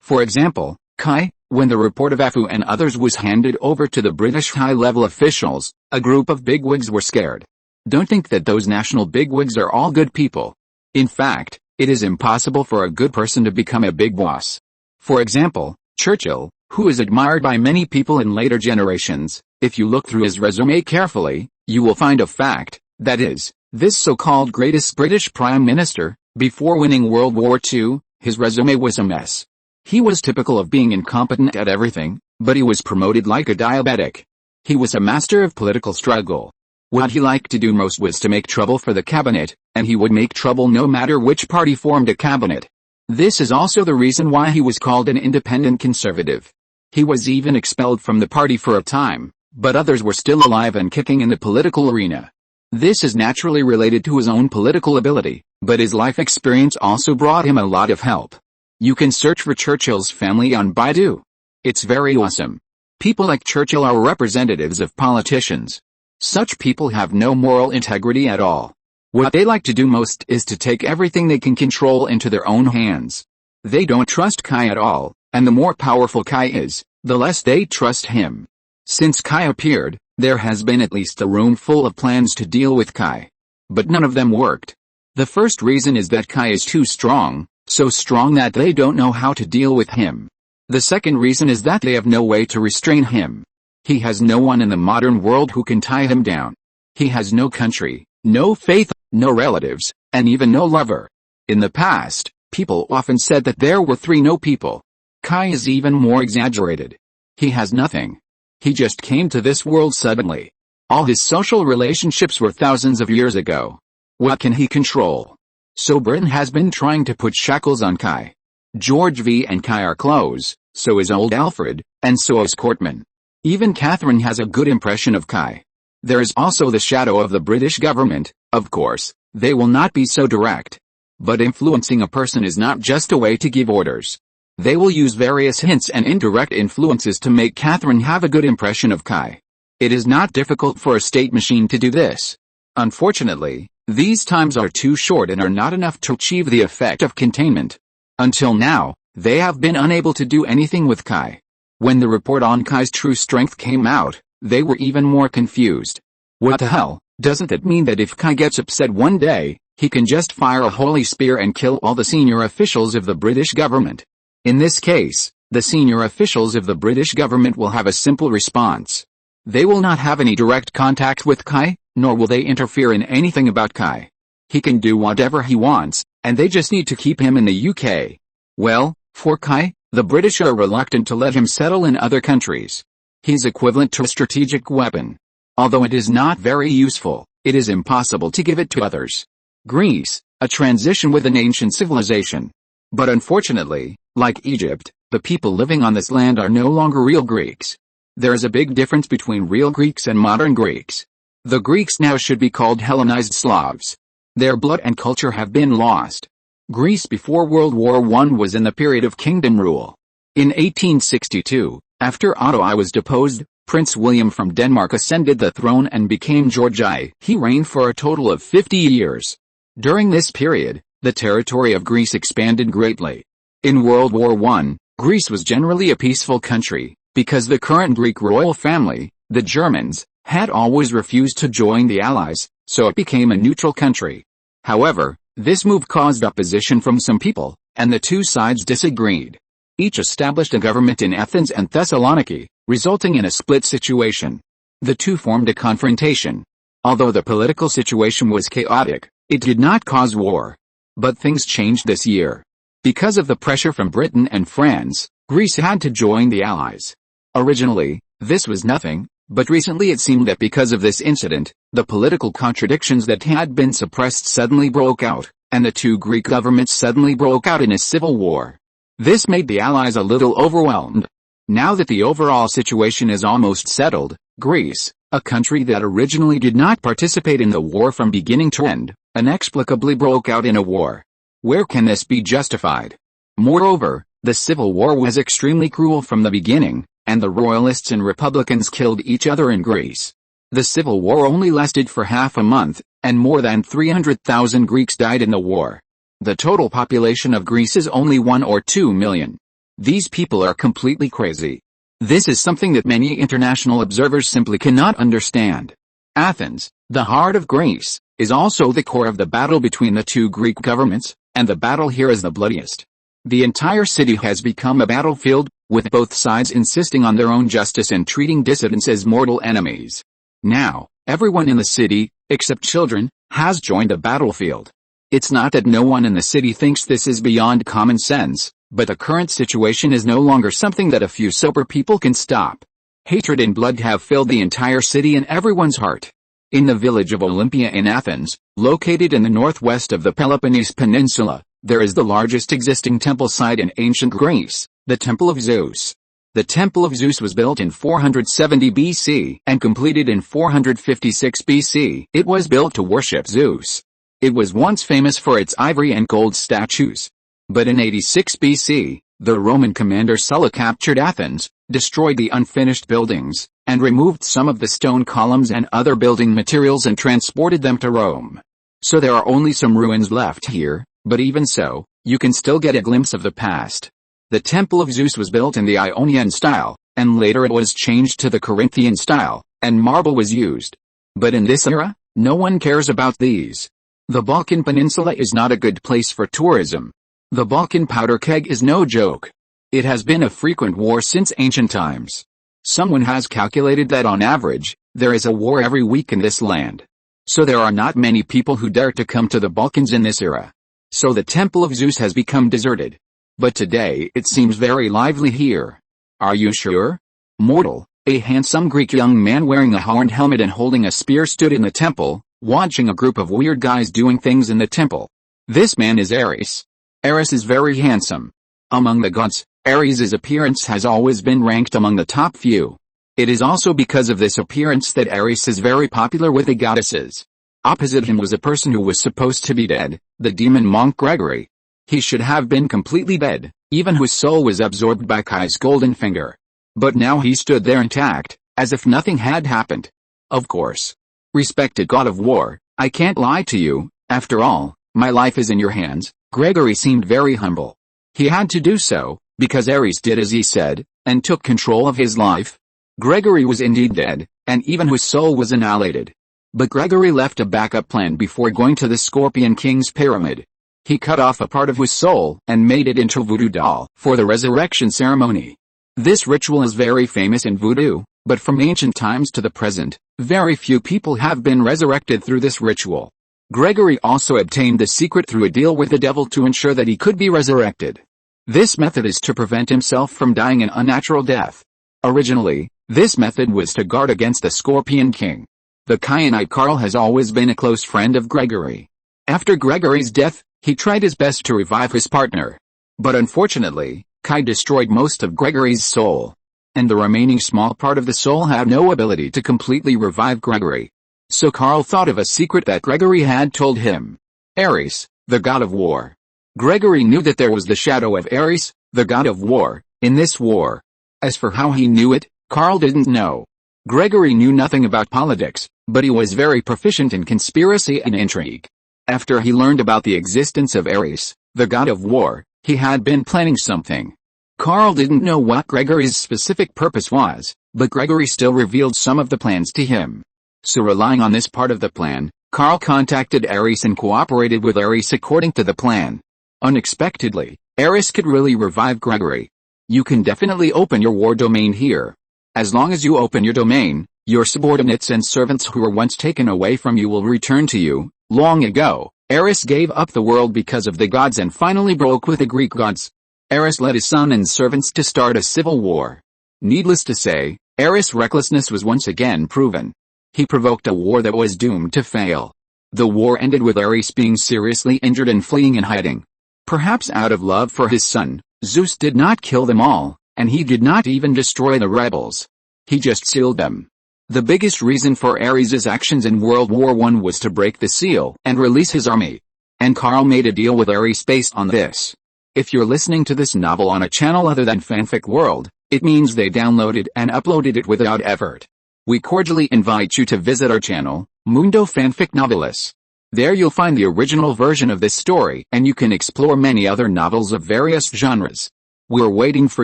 A: For example, Kai, when the report of Afu and others was handed over to the British high-level officials, a group of bigwigs were scared. Don't think that those national bigwigs are all good people. In fact, it is impossible for a good person to become a big boss. For example, Churchill, who is admired by many people in later generations, if you look through his resume carefully, you will find a fact, that is, this so-called greatest British Prime Minister, before winning World War II, his resume was a mess. He was typical of being incompetent at everything, but he was promoted like a diabetic. He was a master of political struggle. What he liked to do most was to make trouble for the cabinet, and he would make trouble no matter which party formed a cabinet. This is also the reason why he was called an independent conservative. He was even expelled from the party for a time, but others were still alive and kicking in the political arena. This is naturally related to his own political ability, but his life experience also brought him a lot of help. You can search for Churchill's family on Baidu. It's very awesome. People like Churchill are representatives of politicians. Such people have no moral integrity at all. What they like to do most is to take everything they can control into their own hands. They don't trust Kai at all, and the more powerful Kai is, the less they trust him. Since Kai appeared, there has been at least a room full of plans to deal with Kai. But none of them worked. The first reason is that Kai is too strong, so strong that they don't know how to deal with him. The second reason is that they have no way to restrain him. He has no one in the modern world who can tie him down. He has no country, no faith, no relatives, and even no lover. In the past, people often said that there were 3 no people. Kai is even more exaggerated. He has nothing. He just came to this world suddenly. All his social relationships were thousands of years ago. What can he control? So Britain has been trying to put shackles on Kai. George V and Kai are close, so is old Alfred, and so is Courtman. Even Catherine has a good impression of Kai. There is also the shadow of the British government. Of course, they will not be so direct. But influencing a person is not just a way to give orders. They will use various hints and indirect influences to make Catherine have a good impression of Kai. It is not difficult for a state machine to do this. Unfortunately, these times are too short and are not enough to achieve the effect of containment. Until now, they have been unable to do anything with Kai. When the report on Kai's true strength came out, they were even more confused. What the hell? Doesn't it mean that if Kai gets upset one day, he can just fire a holy spear and kill all the senior officials of the British government? In this case, the senior officials of the British government will have a simple response. They will not have any direct contact with Kai, nor will they interfere in anything about Kai. He can do whatever he wants, and they just need to keep him in the UK. Well, for Kai, the British are reluctant to let him settle in other countries. He's equivalent to a strategic weapon. Although it is not very useful, it is impossible to give it to others. Greece, a transition with an ancient civilization. But unfortunately, like Egypt, the people living on this land are no longer real Greeks. There is a big difference between real Greeks and modern Greeks. The Greeks now should be called Hellenized Slavs. Their blood and culture have been lost. Greece before World War I was in the period of kingdom rule. In 1862, after Otto I was deposed, Prince William from Denmark ascended the throne and became George I. He reigned for a total of 50 years. During this period, the territory of Greece expanded greatly. In World War I, Greece was generally a peaceful country, because the current Greek royal family, the Germans, had always refused to join the Allies, so it became a neutral country. However, this move caused opposition from some people, and the two sides disagreed. Each established a government in Athens and Thessaloniki, resulting in a split situation. The two formed a confrontation. Although the political situation was chaotic, it did not cause war. But things changed this year. Because of the pressure from Britain and France, Greece had to join the Allies. Originally, this was nothing, but recently it seemed that because of this incident, the political contradictions that had been suppressed suddenly broke out, and the two Greek governments suddenly broke out in a civil war. This made the Allies a little overwhelmed. Now that the overall situation is almost settled, Greece, a country that originally did not participate in the war from beginning to end, inexplicably broke out in a war. Where can this be justified? Moreover, the civil war was extremely cruel from the beginning, and the royalists and republicans killed each other in Greece. The civil war only lasted for half a month, and more than 300,000 Greeks died in the war. The total population of Greece is only 1 or 2 million. These people are completely crazy. This is something that many international observers simply cannot understand. Athens, the heart of Greece, is also the core of the battle between the two Greek governments, and the battle here is the bloodiest. The entire city has become a battlefield, with both sides insisting on their own justice and treating dissidents as mortal enemies. Now, everyone in the city, except children, has joined the battlefield. It's not that no one in the city thinks this is beyond common sense, but the current situation is no longer something that a few sober people can stop. Hatred and blood have filled the entire city and everyone's heart. In the village of Olympia in Athens, located in the northwest of the Peloponnese Peninsula, there is the largest existing temple site in ancient Greece, the Temple of Zeus. The Temple of Zeus was built in 470 BC and completed in 456 BC. It was built to worship Zeus. It was once famous for its ivory and gold statues. But in 86 BC, the Roman commander Sulla captured Athens, destroyed the unfinished buildings, and removed some of the stone columns and other building materials and transported them to Rome. So there are only some ruins left here, but even so, you can still get a glimpse of the past. The Temple of Zeus was built in the Ionian style, and later it was changed to the Corinthian style, and marble was used. But in this era, no one cares about these. The Balkan Peninsula is not a good place for tourism. The Balkan powder keg is no joke. It has been a frequent war since ancient times. Someone has calculated that on average, there is a war every week in this land. So there are not many people who dare to come to the Balkans in this era. So the Temple of Zeus has become deserted. But today it seems very lively here. Are you sure? Mortal, A handsome Greek young man wearing a horned helmet and holding a spear stood in the temple, watching a group of weird guys doing things in the temple. This man is Ares. Ares is very handsome. Among the gods, Ares' appearance has always been ranked among the top few. It is also because of this appearance that Ares is very popular with the goddesses. Opposite him was a person who was supposed to be dead, the demon monk Gregory. He should have been completely dead, even his soul was absorbed by Kai's golden finger. But now he stood there intact, as if nothing had happened. Of course. Respected god of war, I can't lie to you, after all, my life is in your hands. Gregory seemed very humble. He had to do so, because Ares did as he said, and took control of his life. Gregory was indeed dead, and even his soul was annihilated. But Gregory left a backup plan before going to the Scorpion King's pyramid. He cut off a part of his soul and made it into a voodoo doll for the resurrection ceremony. This ritual is very famous in voodoo, but from ancient times to the present, very few people have been resurrected through this ritual. Gregory also obtained the secret through a deal with the devil to ensure that he could be resurrected. This method is to prevent himself from dying an unnatural death. Originally, this method was to guard against the Scorpion King. The Kyanite Karl has always been a close friend of Gregory. After Gregory's death, he tried his best to revive his partner. But unfortunately, Kai destroyed most of Gregory's soul. And the remaining small part of the soul had no ability to completely revive Gregory. So Karl thought of a secret that Gregory had told him. Ares, the god of war. Gregory knew that there was the shadow of Ares, the god of war, in this war. As for how he knew it, Karl didn't know. Gregory knew nothing about politics, but he was very proficient in conspiracy and intrigue. After he learned about the existence of Ares, the god of war, he had been planning something. Karl didn't know what Gregory's specific purpose was, but Gregory still revealed some of the plans to him. So relying on this part of the plan, Karl contacted Ares and cooperated with Ares according to the plan. Unexpectedly, Ares could really revive Gregory. You can definitely open your war domain here. As long as you open your domain, your subordinates and servants who were once taken away from you will return to you. Long ago, Ares gave up the world because of the gods and finally broke with the Greek gods. Ares led his son and servants to start a civil war. Needless to say, Ares' recklessness was once again proven. He provoked a war that was doomed to fail. The war ended with Ares being seriously injured and fleeing and hiding. Perhaps out of love for his son, Zeus did not kill them all, and he did not even destroy the rebels. He just sealed them. The biggest reason for Ares' actions in World War I was to break the seal and release his army. And Karl made a deal with Ares based on this. If you're listening to this novel on a channel other than Fanfic World, it means they downloaded and uploaded it without effort. We cordially invite you to visit our channel, Mundo Fanfic Novelis. There you'll find the original version of this story and you can explore many other novels of various genres. We're waiting for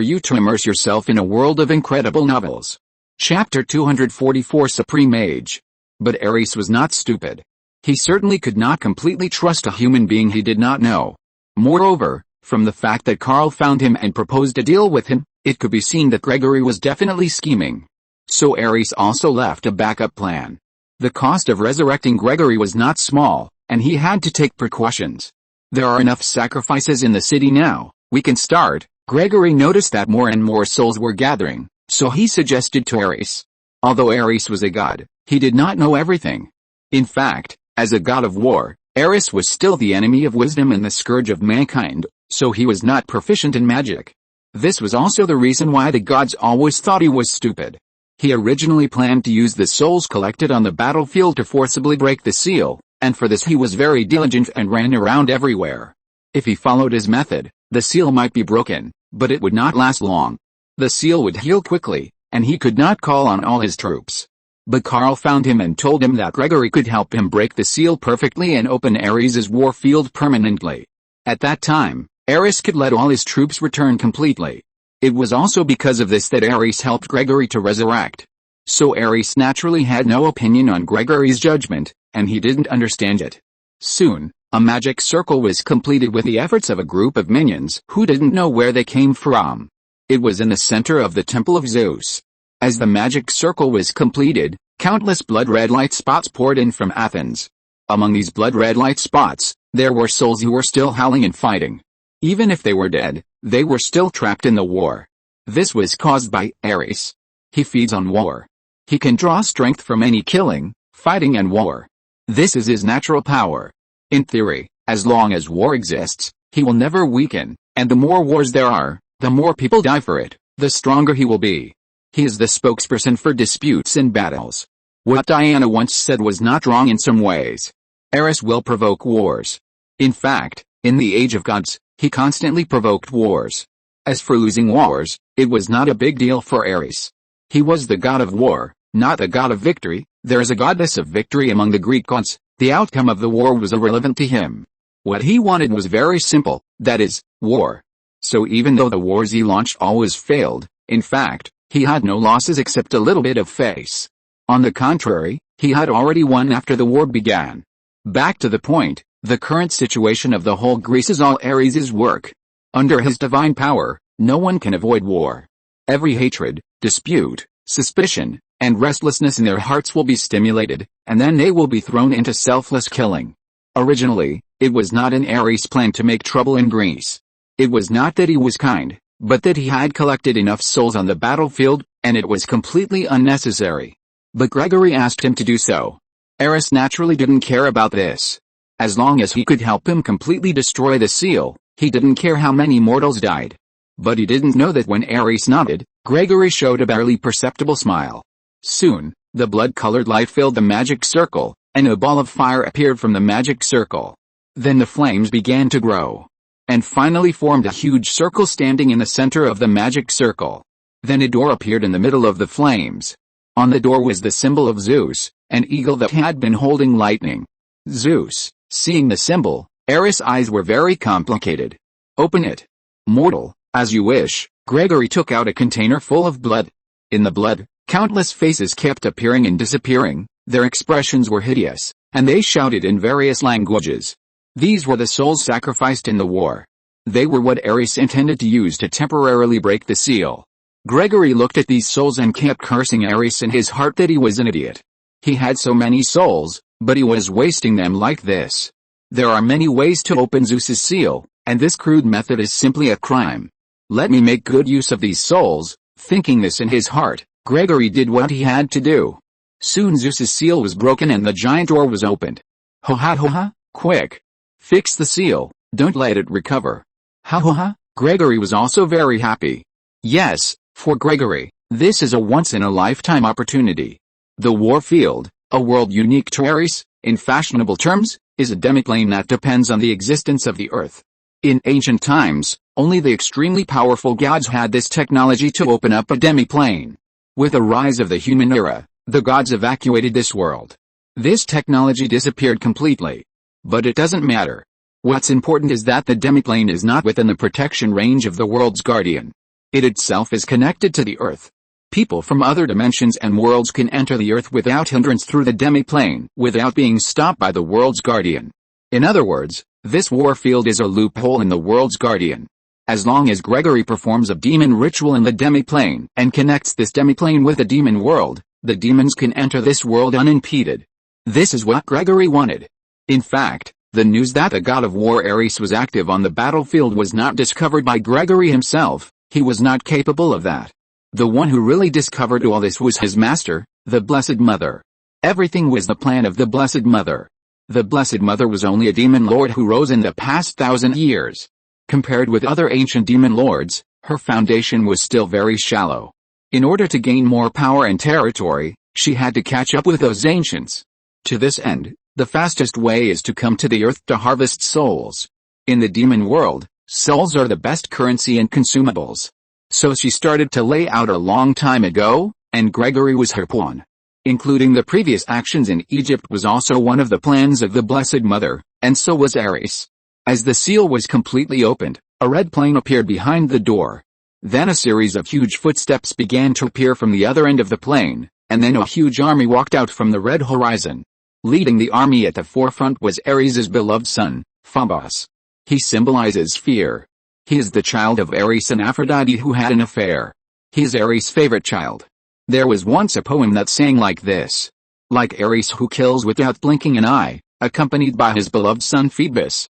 A: you to immerse yourself in a world of incredible novels. Chapter 244 Supreme Age. But Ares was not stupid. He certainly could not completely trust a human being he did not know. Moreover, from the fact that Karl found him and proposed a deal with him, it could be seen that Gregory was definitely scheming. So Ares also left a backup plan. The cost of resurrecting Gregory was not small, and he had to take precautions. There are enough sacrifices in the city now, we can start. Gregory noticed that more and more souls were gathering, so he suggested to Ares. Although Ares was a god, he did not know everything. In fact, as a god of war, Ares was still the enemy of wisdom and the scourge of mankind, so he was not proficient in magic. This was also the reason why the gods always thought he was stupid. He originally planned to use the souls collected on the battlefield to forcibly break the seal, and for this he was very diligent and ran around everywhere. If he followed his method, the seal might be broken, but it would not last long. The seal would heal quickly, and he could not call on all his troops. But Karl found him and told him that Gregory could help him break the seal perfectly and open Ares' war field permanently. At that time, Ares could let all his troops return completely. It was also because of this that Ares helped Gregory to resurrect. So Ares naturally had no opinion on Gregory's judgment, and he didn't understand it. Soon, a magic circle was completed with the efforts of a group of minions who didn't know where they came from. It was in the center of the Temple of Zeus. As the magic circle was completed, countless blood-red light spots poured in from Athens. Among these blood-red light spots, there were souls who were still howling and fighting. Even if they were dead, they were still trapped in the war. This was caused by Ares. He feeds on war. He can draw strength from any killing, fighting and war. This is his natural power. In theory, as long as war exists, he will never weaken, and the more wars there are, the more people die for it, the stronger he will be. He is the spokesperson for disputes and battles. What Diana once said was not wrong in some ways. Ares will provoke wars. In fact, in the Age of Gods, he constantly provoked wars. As for losing wars, it was not a big deal for Ares. He was the god of war, not the god of victory. There is a goddess of victory among the Greek gods. The outcome of the war was irrelevant to him. What he wanted was very simple, that is, war. So even though the wars he launched always failed, in fact, he had no losses except a little bit of face. On the contrary, he had already won after the war began. Back to the point, the current situation of the whole Greece is all Ares' work. Under his divine power, no one can avoid war. Every hatred, dispute, suspicion, and restlessness in their hearts will be stimulated, and then they will be thrown into selfless killing. Originally, it was not in Ares' plan to make trouble in Greece. It was not that he was kind, but that he had collected enough souls on the battlefield, and it was completely unnecessary. But Gregory asked him to do so. Ares naturally didn't care about this. As long as he could help him completely destroy the seal, he didn't care how many mortals died. But he didn't know that when Ares nodded, Gregory showed a barely perceptible smile. Soon, the blood-colored light filled the magic circle, and a ball of fire appeared from the magic circle. Then the flames began to grow, and finally formed a huge circle standing in the center of the magic circle. Then a door appeared in the middle of the flames. On the door was the symbol of Zeus, an eagle that had been holding lightning. Zeus, seeing the symbol, Ares' eyes were very complicated. Open it. Mortal, as you wish. Gregory took out a container full of blood. In the blood, countless faces kept appearing and disappearing. Their expressions were hideous, and they shouted in various languages. These were the souls sacrificed in the war. They were what Ares intended to use to temporarily break the seal. Gregory looked at these souls and kept cursing Ares in his heart that he was an idiot. He had so many souls, but he was wasting them like this. There are many ways to open Zeus's seal, and this crude method is simply a crime. Let me make good use of these souls. Thinking this in his heart, Gregory did what he had to do. Soon Zeus's seal was broken and the giant door was opened. Ho ha, quick! Fix the seal, don't let it recover. Ha. Gregory was also very happy. Yes, for Gregory, this is a once-in-a-lifetime opportunity. The war field, a world unique to Ares, in fashionable terms, is a demiplane that depends on the existence of the earth. In ancient times, only the extremely powerful gods had this technology to open up a demiplane. With the rise of the human era, the gods evacuated this world. This technology disappeared completely. But it doesn't matter. What's important is that the demiplane is not within the protection range of the world's guardian. It itself is connected to the earth. People from other dimensions and worlds can enter the earth without hindrance through the demiplane, without being stopped by the world's guardian. In other words, this war field is a loophole in the world's guardian. As long as Gregory performs a demon ritual in the demiplane and connects this demiplane with the demon world, the demons can enter this world unimpeded. This is what Gregory wanted. In fact, the news that the god of war Ares was active on the battlefield was not discovered by Gregory himself. He was not capable of that. The one who really discovered all this was his master, the Blessed Mother. Everything was the plan of the Blessed Mother. The Blessed Mother was only a demon lord who rose in the past 1,000 years. Compared with other ancient demon lords, her foundation was still very shallow. In order to gain more power and territory, she had to catch up with those ancients. To this end, the fastest way is to come to the earth to harvest souls. In the demon world, souls are the best currency and consumables. So she started to lay out a long time ago, and Gregory was her pawn. Including the previous actions in Egypt was also one of the plans of the Blessed Mother, and so was Ares. As the seal was completely opened, a red plane appeared behind the door. Then a series of huge footsteps began to appear from the other end of the plane, and then a huge army walked out from the red horizon. Leading the army at the forefront was Ares' beloved son, Phobos. He symbolizes fear. He is the child of Ares and Aphrodite who had an affair. He is Ares' favorite child. There was once a poem that sang like this. Like Ares who kills without blinking an eye, accompanied by his beloved son Phoebus,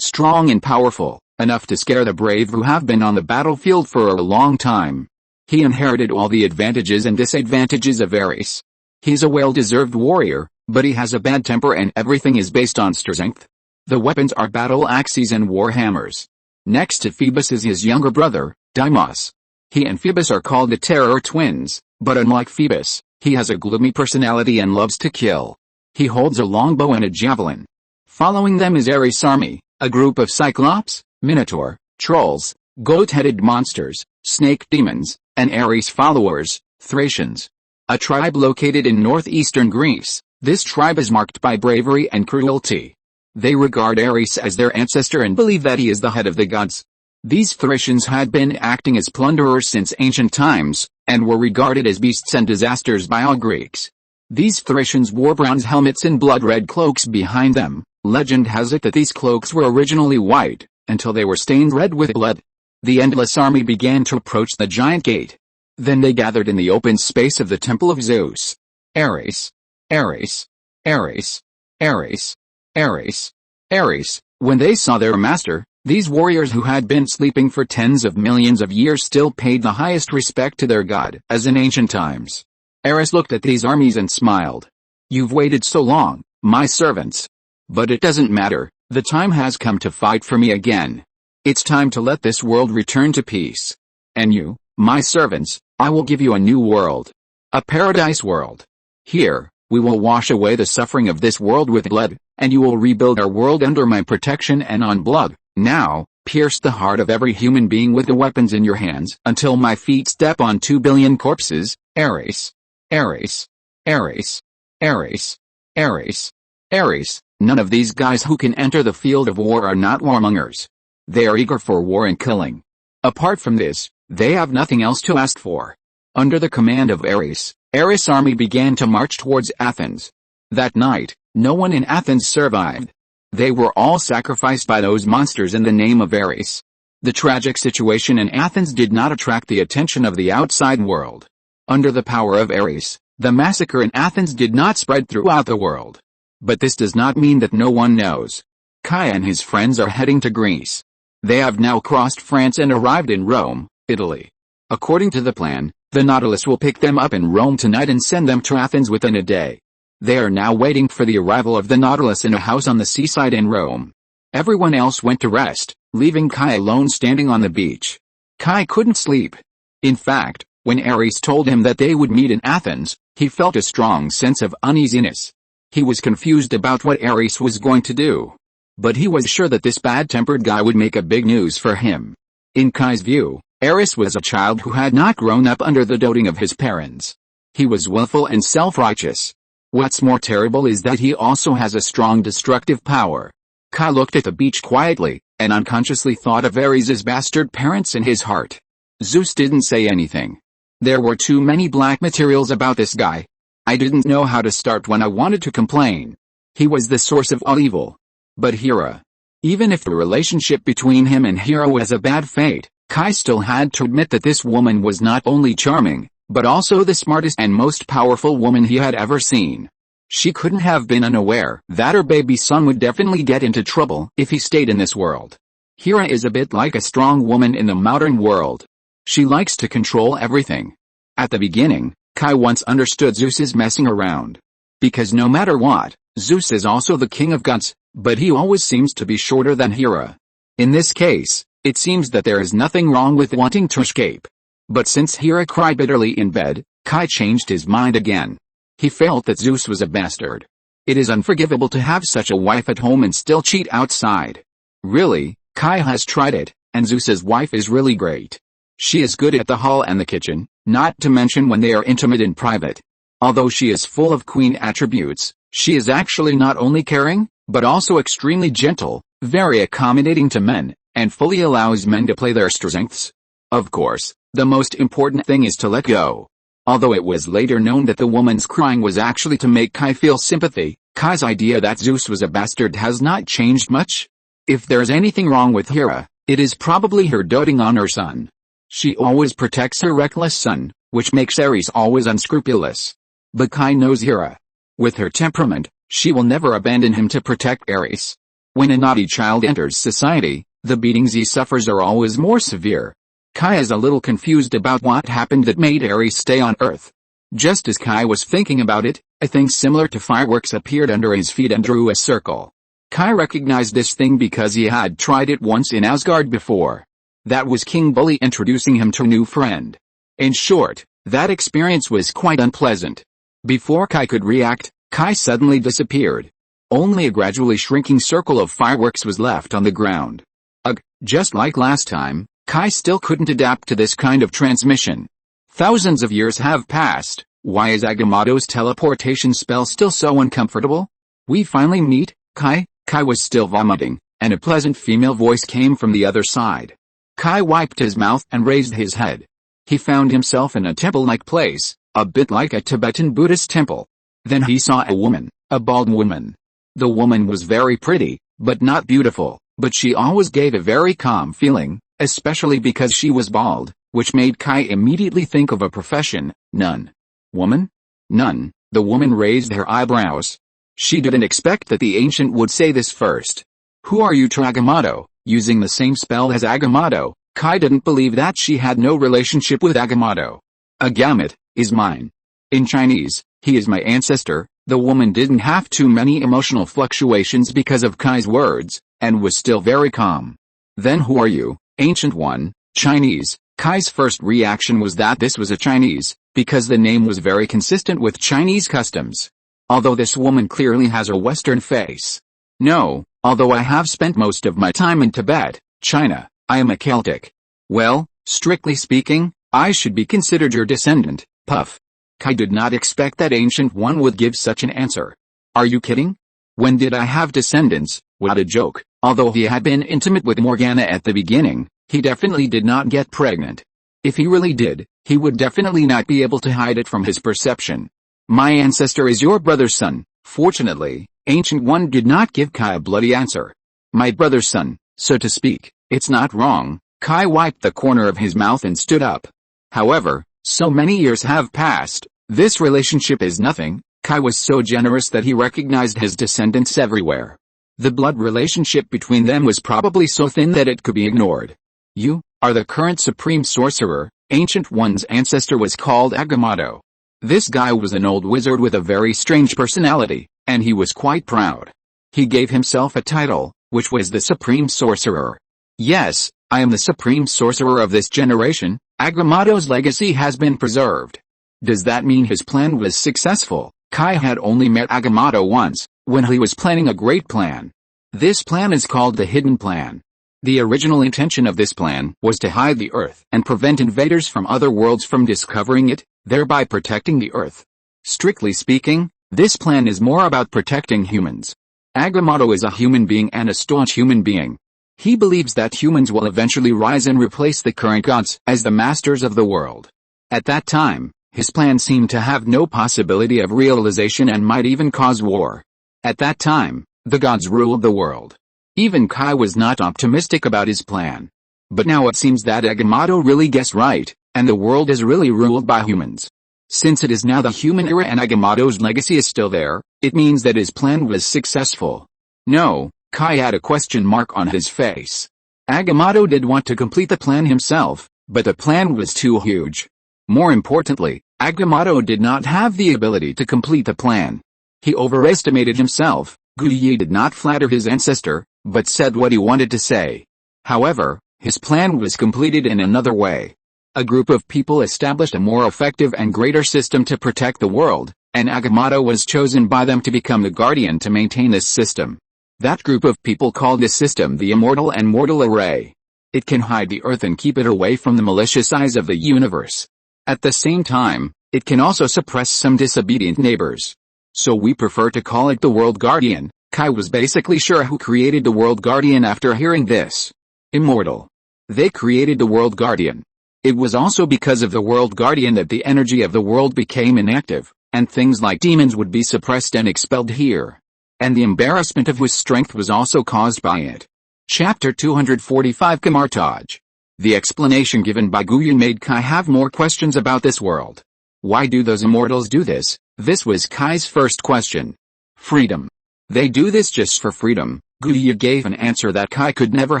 A: strong and powerful, enough to scare the brave who have been on the battlefield for a long time. He inherited all the advantages and disadvantages of Ares. He's a well-deserved warrior, but he has a bad temper and everything is based on strength. The weapons are battle axes and war hammers. Next to Phoebus is his younger brother, Deimos. He and Phoebus are called the Terror Twins, but unlike Phoebus, he has a gloomy personality and loves to kill. He holds a longbow and a javelin. Following them is Ares' army, a group of Cyclops, Minotaur, trolls, goat-headed monsters, snake demons, and Ares' followers, Thracians. A tribe located in northeastern Greece, this tribe is marked by bravery and cruelty. They regard Ares as their ancestor and believe that he is the head of the gods. These Thracians had been acting as plunderers since ancient times, and were regarded as beasts and disasters by all Greeks. These Thracians wore bronze helmets and blood-red cloaks behind them. Legend has it that these cloaks were originally white, until they were stained red with blood. The endless army began to approach the giant gate. Then they gathered in the open space of the temple of Zeus. Ares, Ares, Ares, Ares, Ares, Ares. When they saw their master, these warriors who had been sleeping for tens of millions of years still paid the highest respect to their god, as in ancient times. Ares looked at these armies and smiled. You've waited so long, my servants. But it doesn't matter, the time has come to fight for me again. It's time to let this world return to peace. And you, my servants, I will give you a new world. A paradise world. Here, we will wash away the suffering of this world with blood, and you will rebuild our world under my protection and on blood. Now, pierce the heart of every human being with the weapons in your hands until my feet step on 2 billion corpses. Ares, Ares, Ares, Ares, Ares, Ares. None of these guys who can enter the field of war are not warmongers. They are eager for war and killing. Apart from this, they have nothing else to ask for. Under the command of Ares, Ares' army began to march towards Athens. That night, no one in Athens survived. They were all sacrificed by those monsters in the name of Ares. The tragic situation in Athens did not attract the attention of the outside world. Under the power of Ares, the massacre in Athens did not spread throughout the world. But this does not mean that no one knows. Kai and his friends are heading to Greece. They have now crossed France and arrived in Rome, Italy. According to the plan, the Nautilus will pick them up in Rome tonight and send them to Athens within a day. They are now waiting for the arrival of the Nautilus in a house on the seaside in Rome. Everyone else went to rest, leaving Kai alone standing on the beach. Kai couldn't sleep. In fact, when Ares told him that they would meet in Athens, he felt a strong sense of uneasiness. He was confused about what Ares was going to do. But he was sure that this bad-tempered guy would make a big news for him. In Kai's view, Ares was a child who had not grown up under the doting of his parents. He was willful and self-righteous. What's more terrible is that he also has a strong destructive power. Kai looked at the beach quietly, and unconsciously thought of Ares' bastard parents in his heart. Zeus didn't say anything. There were too many black materials about this guy. I didn't know how to start when I wanted to complain. He was the source of all evil. But Hera. Even if the relationship between him and Hera was a bad fate, Kai still had to admit that this woman was not only charming, but also the smartest and most powerful woman he had ever seen. She couldn't have been unaware that her baby son would definitely get into trouble if he stayed in this world. Hera is a bit like a strong woman in the modern world. She likes to control everything. At the beginning, Kai once understood Zeus is messing around. Because no matter what, Zeus is also the king of gods, but he always seems to be shorter than Hera. In this case, it seems that there is nothing wrong with wanting to escape. But since Hera cried bitterly in bed, Kai changed his mind again. He felt that Zeus was a bastard. It is unforgivable to have such a wife at home and still cheat outside. Really, Kai has tried it, and Zeus's wife is really great. She is good at the hall and the kitchen, not to mention when they are intimate in private. Although she is full of queen attributes, she is actually not only caring, but also extremely gentle, very accommodating to men, and fully allows men to play their strengths. Of course, the most important thing is to let go. Although it was later known that the woman's crying was actually to make Kai feel sympathy, Kai's idea that Zeus was a bastard has not changed much. If there's anything wrong with Hera, it is probably her doting on her son. She always protects her reckless son, which makes Ares always unscrupulous. But Kai knows Hera. With her temperament, she will never abandon him to protect Ares. When a naughty child enters society, the beatings he suffers are always more severe. Kai is a little confused about what happened that made Ares stay on Earth. Just as Kai was thinking about it, a thing similar to fireworks appeared under his feet and drew a circle. Kai recognized this thing because he had tried it once in Asgard before. That was King Bully introducing him to a new friend. In short, that experience was quite unpleasant. Before Kai could react, Kai suddenly disappeared. Only a gradually shrinking circle of fireworks was left on the ground. Ugh, just like last time, Kai still couldn't adapt to this kind of transmission. Thousands of years have passed. Why is Agamotto's teleportation spell still so uncomfortable? We finally meet, Kai. Kai was still vomiting, and a pleasant female voice came from the other side. Kai wiped his mouth and raised his head. He found himself in a temple-like place, a bit like a Tibetan Buddhist temple. Then he saw a woman, a bald woman. The woman was very pretty, but not beautiful, but she always gave a very calm feeling, especially because she was bald, which made Kai immediately think of a profession, nun. Woman? Nun. The woman raised her eyebrows. She didn't expect that the ancient would say this first. Who are you to Agamotto? Using the same spell as Agamotto, Kai didn't believe that she had no relationship with Agamotto. Agamet is mine. In Chinese, he is my ancestor. The woman didn't have too many emotional fluctuations because of Kai's words, and was still very calm. Then who are you, ancient one? Chinese. Kai's first reaction was that this was a Chinese, because the name was very consistent with Chinese customs. Although this woman clearly has a Western face. No, although I have spent most of my time in Tibet, China, I am a Celtic. Well, strictly speaking, I should be considered your descendant, Puff. Kai did not expect that ancient one would give such an answer. Are you kidding? When did I have descendants? What a joke. Although he had been intimate with Morgana at the beginning, he definitely did not get pregnant. If he really did, he would definitely not be able to hide it from his perception. My ancestor is your brother's son. Fortunately, Ancient One did not give Kai a bloody answer. My brother's son, so to speak. It's not wrong. Kai wiped the corner of his mouth and stood up. However, so many years have passed. This relationship is nothing. Kai was so generous that he recognized his descendants everywhere. The blood relationship between them was probably so thin that it could be ignored. You are the current supreme sorcerer. Ancient One's ancestor was called Agamotto. This guy was an old wizard with a very strange personality, and he was quite proud. He gave himself a title, which was the Supreme Sorcerer. Yes, I am the Supreme Sorcerer of this generation. Agamotto's legacy has been preserved. Does that mean his plan was successful? Kai had only met Agamotto once, when he was planning a great plan. This plan is called the Hidden Plan. The original intention of this plan was to hide the Earth and prevent invaders from other worlds from discovering it, thereby protecting the Earth. Strictly speaking, this plan is more about protecting humans. Agamotto is a human being and a staunch human being. He believes that humans will eventually rise and replace the current gods as the masters of the world. At that time, his plan seemed to have no possibility of realization and might even cause war. At that time, the gods ruled the world. Even Kai was not optimistic about his plan. But now it seems that Agamotto really guessed right, and the world is really ruled by humans. Since it is now the human era and Agamotto's legacy is still there, it means that his plan was successful. No, Kai had a question mark on his face. Agamotto did want to complete the plan himself, but the plan was too huge. More importantly, Agamotto did not have the ability to complete the plan. He overestimated himself. Guyi did not flatter his ancestor, but said what he wanted to say. However, his plan was completed in another way. A group of people established a more effective and greater system to protect the world, and Agamotto was chosen by them to become the guardian to maintain this system. That group of people called this system the Immortal and Mortal Array. It can hide the Earth and keep it away from the malicious eyes of the universe. At the same time, it can also suppress some disobedient neighbors. So we prefer to call it the World Guardian. Kai was basically sure who created the World Guardian after hearing this. Immortal. They created the World Guardian. It was also because of the World Guardian that the energy of the world became inactive, and things like demons would be suppressed and expelled here. And the embarrassment of his strength was also caused by it. Chapter 245 Camartage. The explanation given by Guyu made Kai have more questions about this world. Why do those immortals do this? This was Kai's first question. Freedom. They do this just for freedom. Guyu gave an answer that Kai could never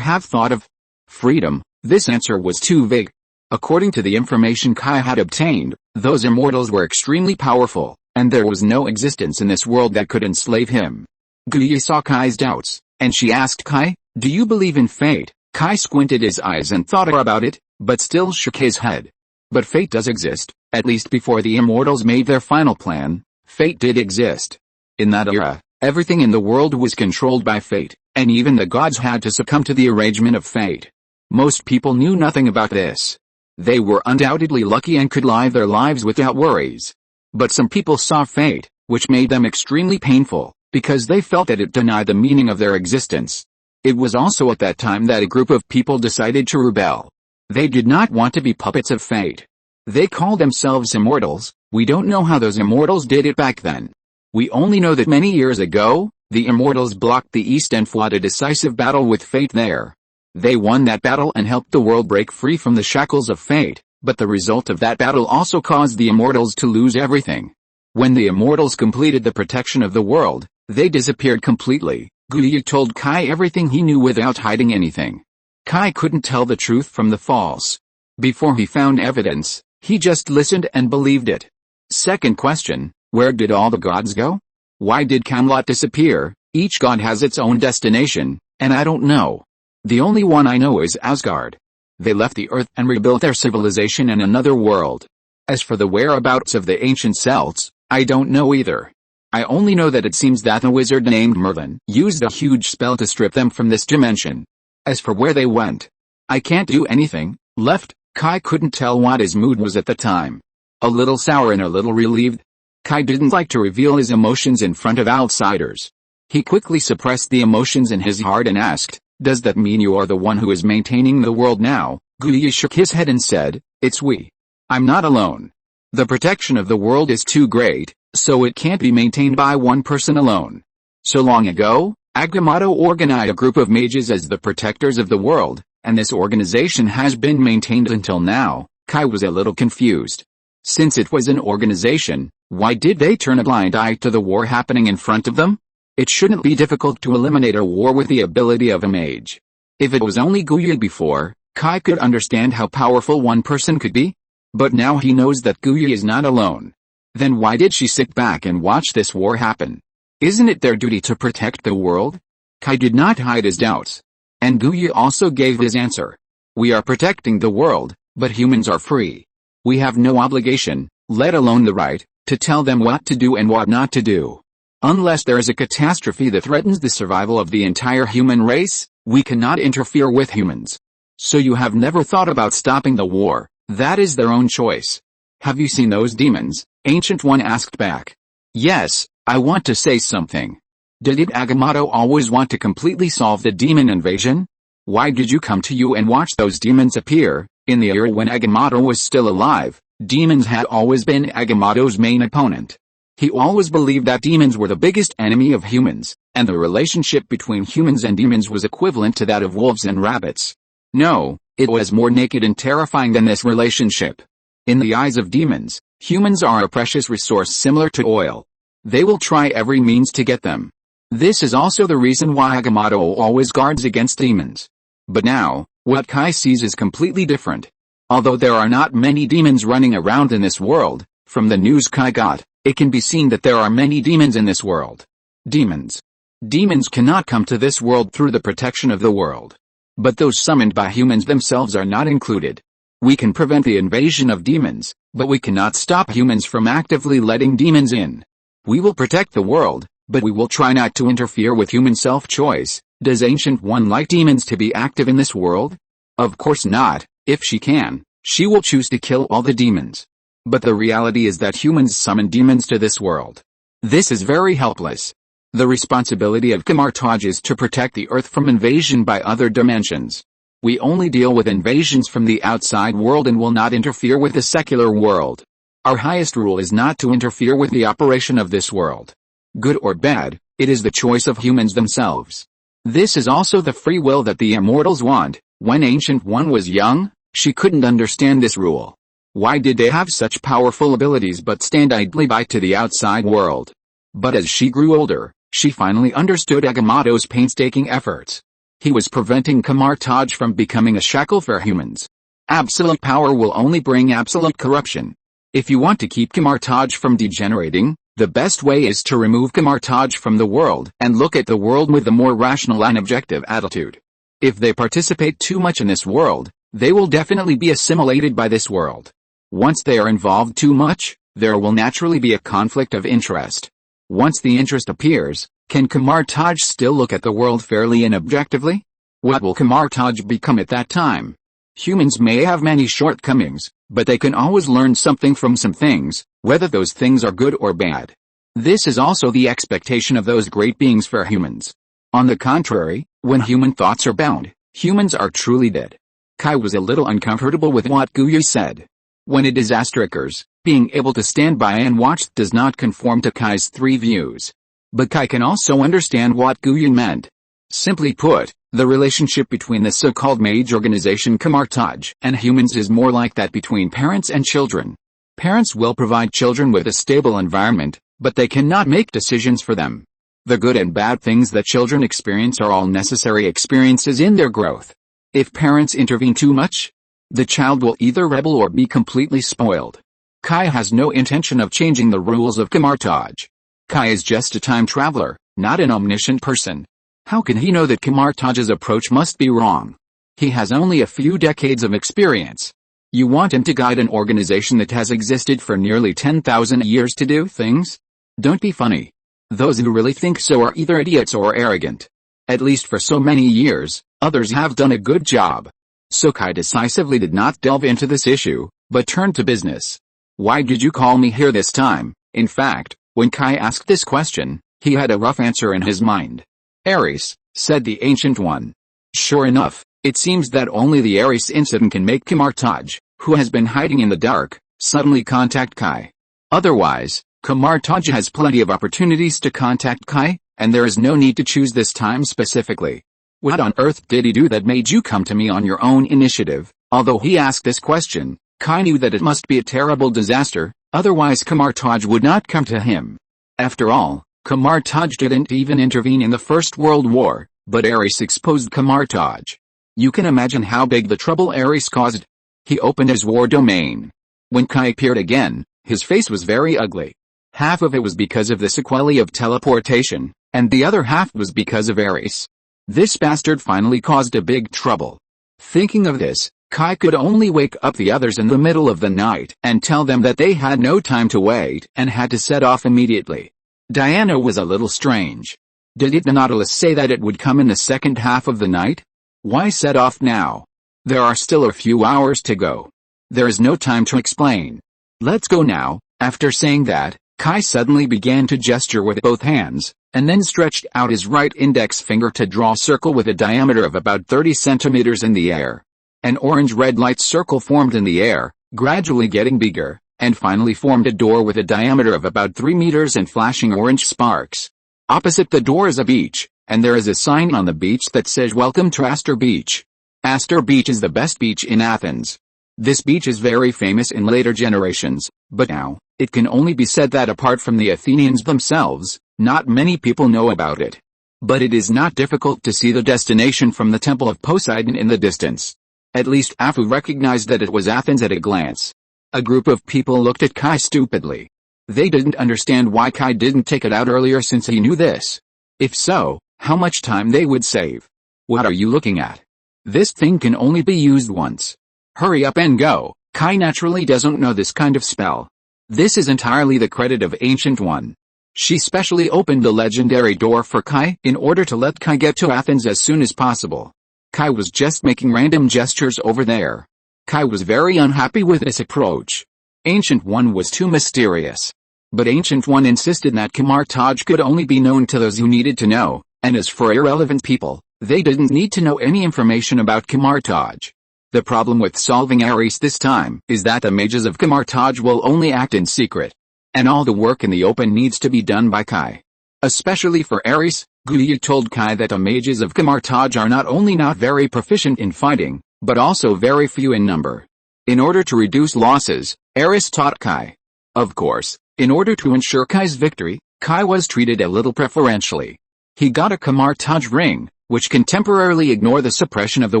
A: have thought of. Freedom. This answer was too vague. According to the information Kai had obtained, those immortals were extremely powerful, and there was no existence in this world that could enslave him. Guya saw Kai's doubts, and she asked Kai, "Do you believe in fate?" Kai squinted his eyes and thought about it, but still shook his head. But fate does exist, at least before the immortals made their final plan, fate did exist. In that era, everything in the world was controlled by fate, and even the gods had to succumb to the arrangement of fate. Most people knew nothing about this. They were undoubtedly lucky and could live their lives without worries. But some people saw fate, which made them extremely painful, because they felt that it denied the meaning of their existence. It was also at that time that a group of people decided to rebel. They did not want to be puppets of fate. They called themselves immortals. We don't know how those immortals did it back then. We only know that many years ago, the immortals blocked the east and fought a decisive battle with fate there. They won that battle and helped the world break free from the shackles of fate, but the result of that battle also caused the immortals to lose everything. When the immortals completed the protection of the world, they disappeared completely. Guya told Kai everything he knew without hiding anything. Kai couldn't tell the truth from the false. Before he found evidence, he just listened and believed it. Second question, where did all the gods go? Why did Camelot disappear? Each god has its own destination, and I don't know. The only one I know is Asgard. They left the earth and rebuilt their civilization in another world. As for the whereabouts of the ancient Celts, I don't know either. I only know that it seems that a wizard named Merlin used a huge spell to strip them from this dimension. As for where they went, I can't do anything. Left, Kai couldn't tell what his mood was at the time. A little sour and a little relieved. Kai didn't like to reveal his emotions in front of outsiders. He quickly suppressed the emotions in his heart and asked, "Does that mean you are the one who is maintaining the world now?" Guya shook his head and said, "It's we. I'm not alone. The protection of the world is too great, so it can't be maintained by one person alone. So long ago, Agamotto organized a group of mages as the protectors of the world, and this organization has been maintained until now." Kai was a little confused. Since it was an organization, why did they turn a blind eye to the war happening in front of them? It shouldn't be difficult to eliminate a war with the ability of a mage. If it was only Guya before, Kai could understand how powerful one person could be. But now he knows that Guya is not alone. Then why did she sit back and watch this war happen? Isn't it their duty to protect the world? Kai did not hide his doubts. And Guya also gave his answer. We are protecting the world, but humans are free. We have no obligation, let alone the right, to tell them what to do and what not to do. Unless there is a catastrophe that threatens the survival of the entire human race, we cannot interfere with humans. So you have never thought about stopping the war. That is their own choice. Have you seen those demons? Ancient One asked back. Yes, I want to say something. Did Agamotto always want to completely solve the demon invasion? Why did you come to you and watch those demons appear? In the era when Agamotto was still alive, demons had always been Agamotto's main opponent. He always believed that demons were the biggest enemy of humans, and the relationship between humans and demons was equivalent to that of wolves and rabbits. No, it was more naked and terrifying than this relationship. In the eyes of demons, humans are a precious resource similar to oil. They will try every means to get them. This is also the reason why Agamotto always guards against demons. But now, what Kai sees is completely different. Although there are not many demons running around in this world, from the news Kai got, it can be seen that there are many demons in this world. Demons. Demons cannot come to this world through the protection of the world. But those summoned by humans themselves are not included. We can prevent the invasion of demons, but we cannot stop humans from actively letting demons in. We will protect the world, but we will try not to interfere with human self-choice. Does Ancient One like demons to be active in this world? Of course not. If she can, she will choose to kill all the demons. But the reality is that humans summon demons to this world. This is very helpless. The responsibility of Camelot is to protect the Earth from invasion by other dimensions. We only deal with invasions from the outside world and will not interfere with the secular world. Our highest rule is not to interfere with the operation of this world. Good or bad, it is the choice of humans themselves. This is also the free will that the immortals want. When Ancient One was young, she couldn't understand this rule. Why did they have such powerful abilities but stand idly by to the outside world? But as she grew older, she finally understood Agamotto's painstaking efforts. He was preventing Camelot from becoming a shackle for humans. Absolute power will only bring absolute corruption. If you want to keep Camartage from degenerating, the best way is to remove Camartage from the world and look at the world with a more rational and objective attitude. If they participate too much in this world, they will definitely be assimilated by this world. Once they are involved too much, there will naturally be a conflict of interest. Once the interest appears, can Camartage still look at the world fairly and objectively? What will Camartage become at that time? Humans may have many shortcomings, but they can always learn something from some things, whether those things are good or bad. This is also the expectation of those great beings for humans. On the contrary, when human thoughts are bound, humans are truly dead. Kai was a little uncomfortable with what Guyu said. When a disaster occurs, being able to stand by and watch does not conform to Kai's three views. But Kai can also understand what Guyu meant. Simply put, the relationship between the so-called mage organization Camartage and humans is more like that between parents and children. Parents will provide children with a stable environment, but they cannot make decisions for them. The good and bad things that children experience are all necessary experiences in their growth. If parents intervene too much, the child will either rebel or be completely spoiled. Kai has no intention of changing the rules of Camartage. Kai is just a time traveler, not an omniscient person. How can he know that Camartage's approach must be wrong? He has only a few decades of experience. You want him to guide an organization that has existed for nearly 10,000 years to do things? Don't be funny. Those who really think so are either idiots or arrogant. At least for so many years, others have done a good job. So Kai decisively did not delve into this issue, but turned to business. Why did you call me here this time? In fact, when Kai asked this question, he had a rough answer in his mind. Ares, said the Ancient One. Sure enough, it seems that only the Ares incident can make Camartage, who has been hiding in the dark, suddenly contact Kai. Otherwise, Camartage has plenty of opportunities to contact Kai, and there is no need to choose this time specifically. What on earth did he do that made you come to me on your own initiative? Although he asked this question, Kai knew that it must be a terrible disaster, otherwise Camartage would not come to him. After all, Camartage didn't even intervene in the First World War, but Ares exposed Camartage. You can imagine how big the trouble Ares caused. He opened his war domain. When Kai appeared again, his face was very ugly. Half of it was because of the sequelae of teleportation, and the other half was because of Ares. This bastard finally caused a big trouble. Thinking of this, Kai could only wake up the others in the middle of the night and tell them that they had no time to wait and had to set off immediately. Diana was a little strange. Did the Nautilus say that it would come in the second half of the night? Why set off now? There are still a few hours to go. There is no time to explain. Let's go now. After saying that, Kai suddenly began to gesture with both hands, and then stretched out his right index finger to draw a circle with a diameter of about 30 centimeters in the air. An orange-red light circle formed in the air, gradually getting bigger, and finally formed a door with a diameter of about 3 meters and flashing orange sparks. Opposite the door is a beach, and there is a sign on the beach that says "Welcome to Astor Beach." Astor Beach is the best beach in Athens. This beach is very famous in later generations, but now, it can only be said that apart from the Athenians themselves, not many people know about it. But it is not difficult to see the destination from the Temple of Poseidon in the distance. At least Afu recognized that it was Athens at a glance. A group of people looked at Kai stupidly. They didn't understand why Kai didn't take it out earlier since he knew this. If so, how much time they would save. What are you looking at? This thing can only be used once. Hurry up and go. Kai naturally doesn't know this kind of spell. This is entirely the credit of Ancient One. She specially opened the legendary door for Kai in order to let Kai get to Athens as soon as possible. Kai was just making random gestures over there. Kai was very unhappy with this approach. Ancient One was too mysterious. But Ancient One insisted that Camartage could only be known to those who needed to know, and as for irrelevant people, they didn't need to know any information about Camartage. The problem with solving Ares this time is that the mages of Camartage will only act in secret. And all the work in the open needs to be done by Kai. Especially for Ares, Guyu told Kai that the mages of Camartage are not only not very proficient in fighting, but also very few in number. In order to reduce losses, Ares taught Kai. Of course, in order to ensure Kai's victory, Kai was treated a little preferentially. He got a Camartage ring, which can temporarily ignore the suppression of the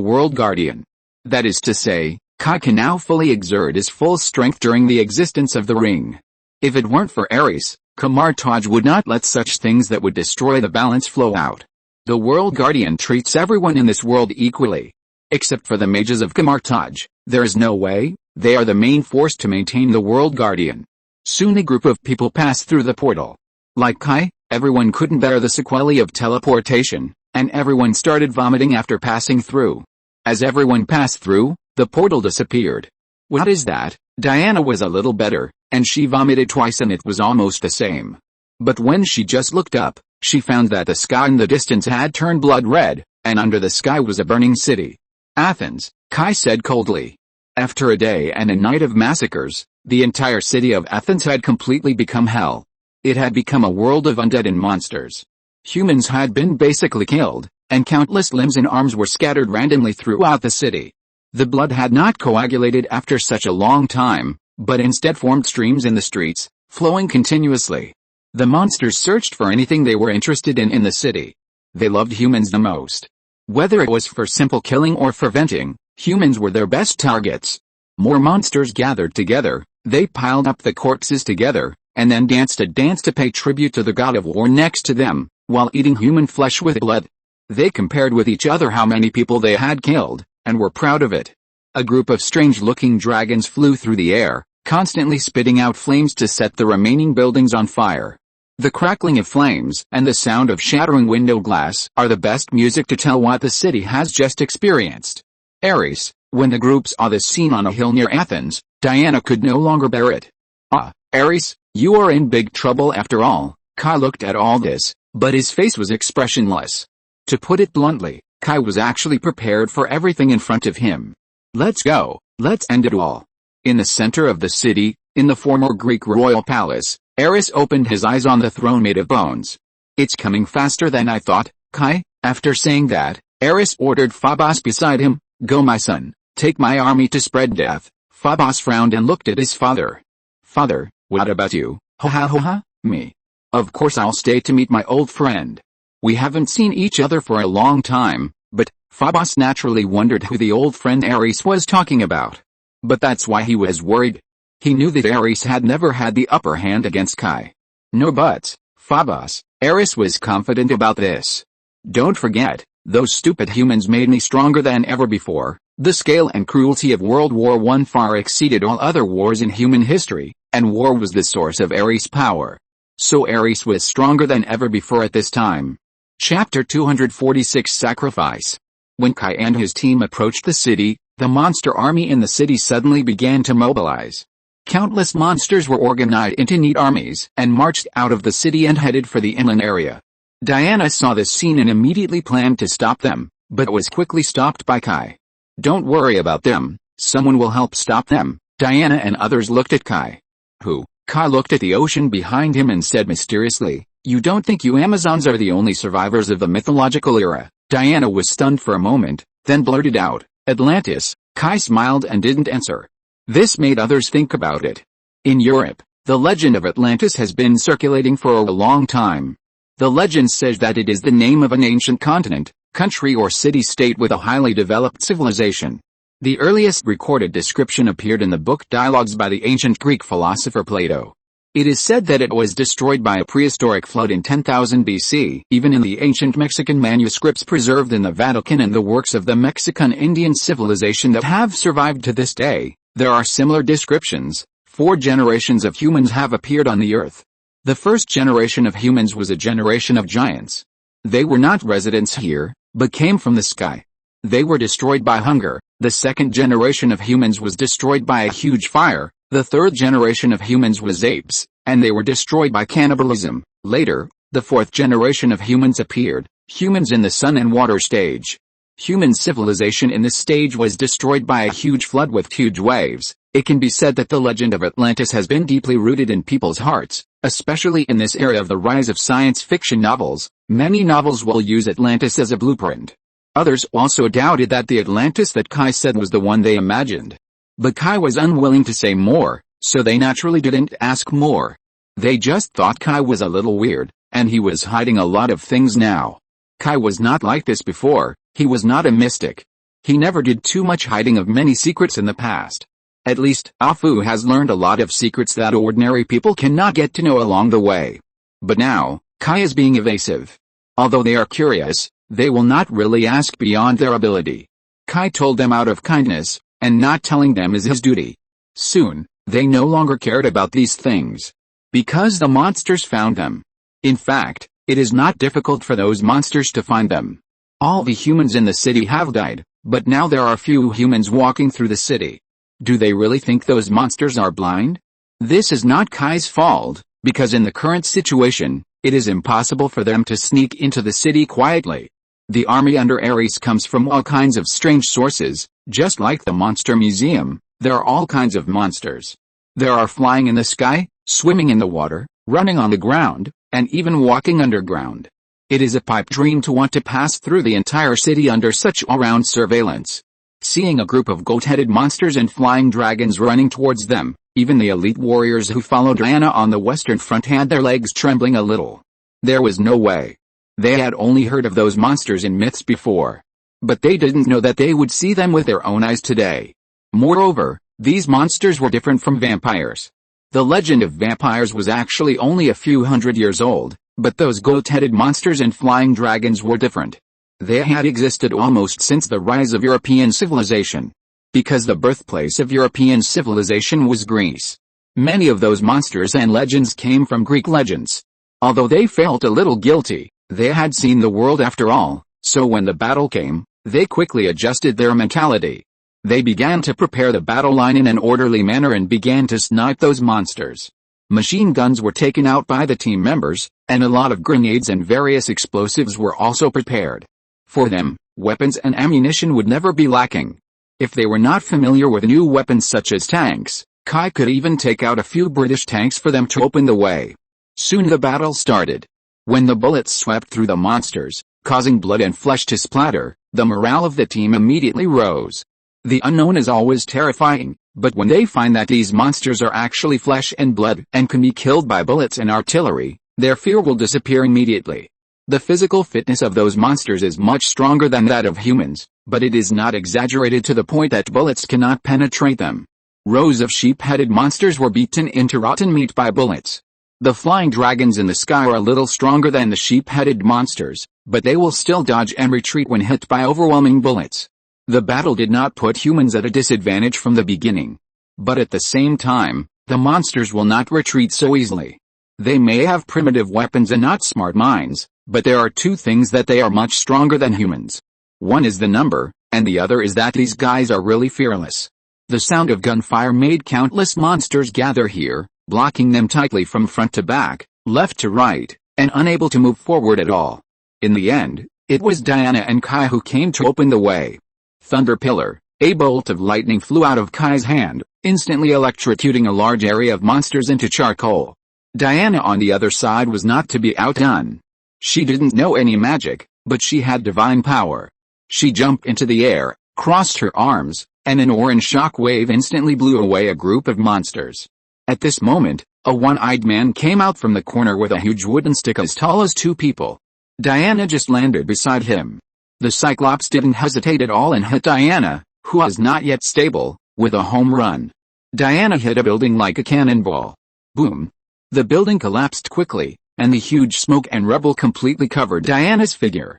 A: World Guardian. That is to say, Kai can now fully exert his full strength during the existence of the ring. If it weren't for Ares, Camelot would not let such things that would destroy the balance flow out. The World Guardian treats everyone in this world equally. Except for the mages of Camelot, there is no way, they are the main force to maintain the World Guardian. Soon a group of people passed through the portal. Like Kai, everyone couldn't bear the sequelae of teleportation, and everyone started vomiting after passing through. As everyone passed through, the portal disappeared. What is that? Diana was a little better, and she vomited twice and it was almost the same. But when she just looked up, she found that the sky in the distance had turned blood red, and under the sky was a burning city. Athens, Kai said coldly. After a day and a night of massacres, the entire city of Athens had completely become hell. It had become a world of undead and monsters. Humans had been basically killed, and countless limbs and arms were scattered randomly throughout the city. The blood had not coagulated after such a long time, but instead formed streams in the streets, flowing continuously. The monsters searched for anything they were interested in the city. They loved humans the most. Whether it was for simple killing or for venting, humans were their best targets. More monsters gathered together, they piled up the corpses together, and then danced a dance to pay tribute to the god of war next to them, while eating human flesh with blood. They compared with each other how many people they had killed, and were proud of it. A group of strange-looking dragons flew through the air, constantly spitting out flames to set the remaining buildings on fire. The crackling of flames and the sound of shattering window glass are the best music to tell what the city has just experienced. Ares, when the group saw this scene on a hill near Athens, Diana could no longer bear it. Ah, Ares, you are in big trouble after all. Kai looked at all this, but his face was expressionless. To put it bluntly, Kai was actually prepared for everything in front of him. Let's go, let's end it all. In the center of the city, in the former Greek royal palace, Ares opened his eyes on the throne made of bones. It's coming faster than I thought, Kai. After saying that, Ares ordered Phobos beside him, go my son, take my army to spread death. Phobos frowned and looked at his father. Father, what about you? Ha ha ha ha, me. Of course I'll stay to meet my old friend. We haven't seen each other for a long time, but, Phobos naturally wondered who the old friend Ares was talking about. But that's why he was worried. He knew that Ares had never had the upper hand against Kai. No buts, Phobos, Ares was confident about this. Don't forget, those stupid humans made me stronger than ever before. The scale and cruelty of World War I far exceeded all other wars in human history, and war was the source of Ares' power. So Ares was stronger than ever before at this time. Chapter 246 Sacrifice. When Kai and his team approached the city, the monster army in the city suddenly began to mobilize. Countless monsters were organized into neat armies and marched out of the city and headed for the inland area. Diana saw this scene and immediately planned to stop them, but was quickly stopped by Kai. Don't worry about them, someone will help stop them. Diana and others looked at Kai. Who? Kai looked at the ocean behind him and said mysteriously, you don't think you Amazons are the only survivors of the mythological era? Diana was stunned for a moment, then blurted out, Atlantis. Kai smiled and didn't answer. This made others think about it. In Europe, the legend of Atlantis has been circulating for a long time. The legend says that it is the name of an ancient continent, country or city-state with a highly developed civilization. The earliest recorded description appeared in the book Dialogues by the ancient Greek philosopher Plato. It is said that it was destroyed by a prehistoric flood in 10,000 BC. Even in the ancient Mexican manuscripts preserved in the Vatican and the works of the Mexican Indian civilization that have survived to this day, there are similar descriptions. 4 generations of humans have appeared on the earth. The first generation of humans was a generation of giants. They were not residents here, but came from the sky. They were destroyed by hunger. The second generation of humans was destroyed by a huge fire. The third generation of humans was apes, and they were destroyed by cannibalism. Later, the fourth generation of humans appeared, humans in the sun and water stage. Human civilization in this stage was destroyed by a huge flood with huge waves. It can be said that the legend of Atlantis has been deeply rooted in people's hearts, especially in this era of the rise of science fiction novels. Many novels will use Atlantis as a blueprint. Others also doubted that the Atlantis that Kai said was the one they imagined. But Kai was unwilling to say more, so they naturally didn't ask more. They just thought Kai was a little weird, and he was hiding a lot of things now. Kai was not like this before, he was not a mystic. He never did too much hiding of many secrets in the past. At least, Afu has learned a lot of secrets that ordinary people cannot get to know along the way. But now, Kai is being evasive. Although they are curious, they will not really ask beyond their ability. Kai told them out of kindness, and not telling them is his duty. Soon, they no longer cared about these things. Because the monsters found them. In fact, it is not difficult for those monsters to find them. All the humans in the city have died, but now there are few humans walking through the city. Do they really think those monsters are blind? This is not Kai's fault, because in the current situation, it is impossible for them to sneak into the city quietly. The army under Ares comes from all kinds of strange sources, just like the Monster Museum, there are all kinds of monsters. There are flying in the sky, swimming in the water, running on the ground, and even walking underground. It is a pipe dream to want to pass through the entire city under such all-round surveillance. Seeing a group of goat-headed monsters and flying dragons running towards them, even the elite warriors who followed Diana on the western front had their legs trembling a little. There was no way. They had only heard of those monsters in myths before. But they didn't know that they would see them with their own eyes today. Moreover, these monsters were different from vampires. The legend of vampires was actually only a few hundred years old, but those goat-headed monsters and flying dragons were different. They had existed almost since the rise of European civilization. Because the birthplace of European civilization was Greece. Many of those monsters and legends came from Greek legends. Although they felt a little guilty, they had seen the world after all, so when the battle came, they quickly adjusted their mentality. They began to prepare the battle line in an orderly manner and began to snipe those monsters. Machine guns were taken out by the team members, and a lot of grenades and various explosives were also prepared. For them, weapons and ammunition would never be lacking. If they were not familiar with new weapons such as tanks, Kai could even take out a few British tanks for them to open the way. Soon the battle started. When the bullets swept through the monsters, causing blood and flesh to splatter, the morale of the team immediately rose. The unknown is always terrifying, but when they find that these monsters are actually flesh and blood and can be killed by bullets and artillery, their fear will disappear immediately. The physical fitness of those monsters is much stronger than that of humans, but it is not exaggerated to the point that bullets cannot penetrate them. Rows of sheep-headed monsters were beaten into rotten meat by bullets. The flying dragons in the sky are a little stronger than the sheep-headed monsters, but they will still dodge and retreat when hit by overwhelming bullets. The battle did not put humans at a disadvantage from the beginning. But at the same time, the monsters will not retreat so easily. They may have primitive weapons and not smart minds, but there are two things that they are much stronger than humans. One is the number, and the other is that these guys are really fearless. The sound of gunfire made countless monsters gather here, blocking them tightly from front to back, left to right, and unable to move forward at all. In the end, it was Diana and Kai who came to open the way. Thunder Pillar, a bolt of lightning flew out of Kai's hand, instantly electrocuting a large area of monsters into charcoal. Diana on the other side was not to be outdone. She didn't know any magic, but she had divine power. She jumped into the air, crossed her arms, and an orange shock wave instantly blew away a group of monsters. At this moment, a one-eyed man came out from the corner with a huge wooden stick as tall as two people. Diana just landed beside him. The Cyclops didn't hesitate at all and hit Diana, who was not yet stable, with a home run. Diana hit a building like a cannonball. Boom! The building collapsed quickly, and the huge smoke and rubble completely covered Diana's figure.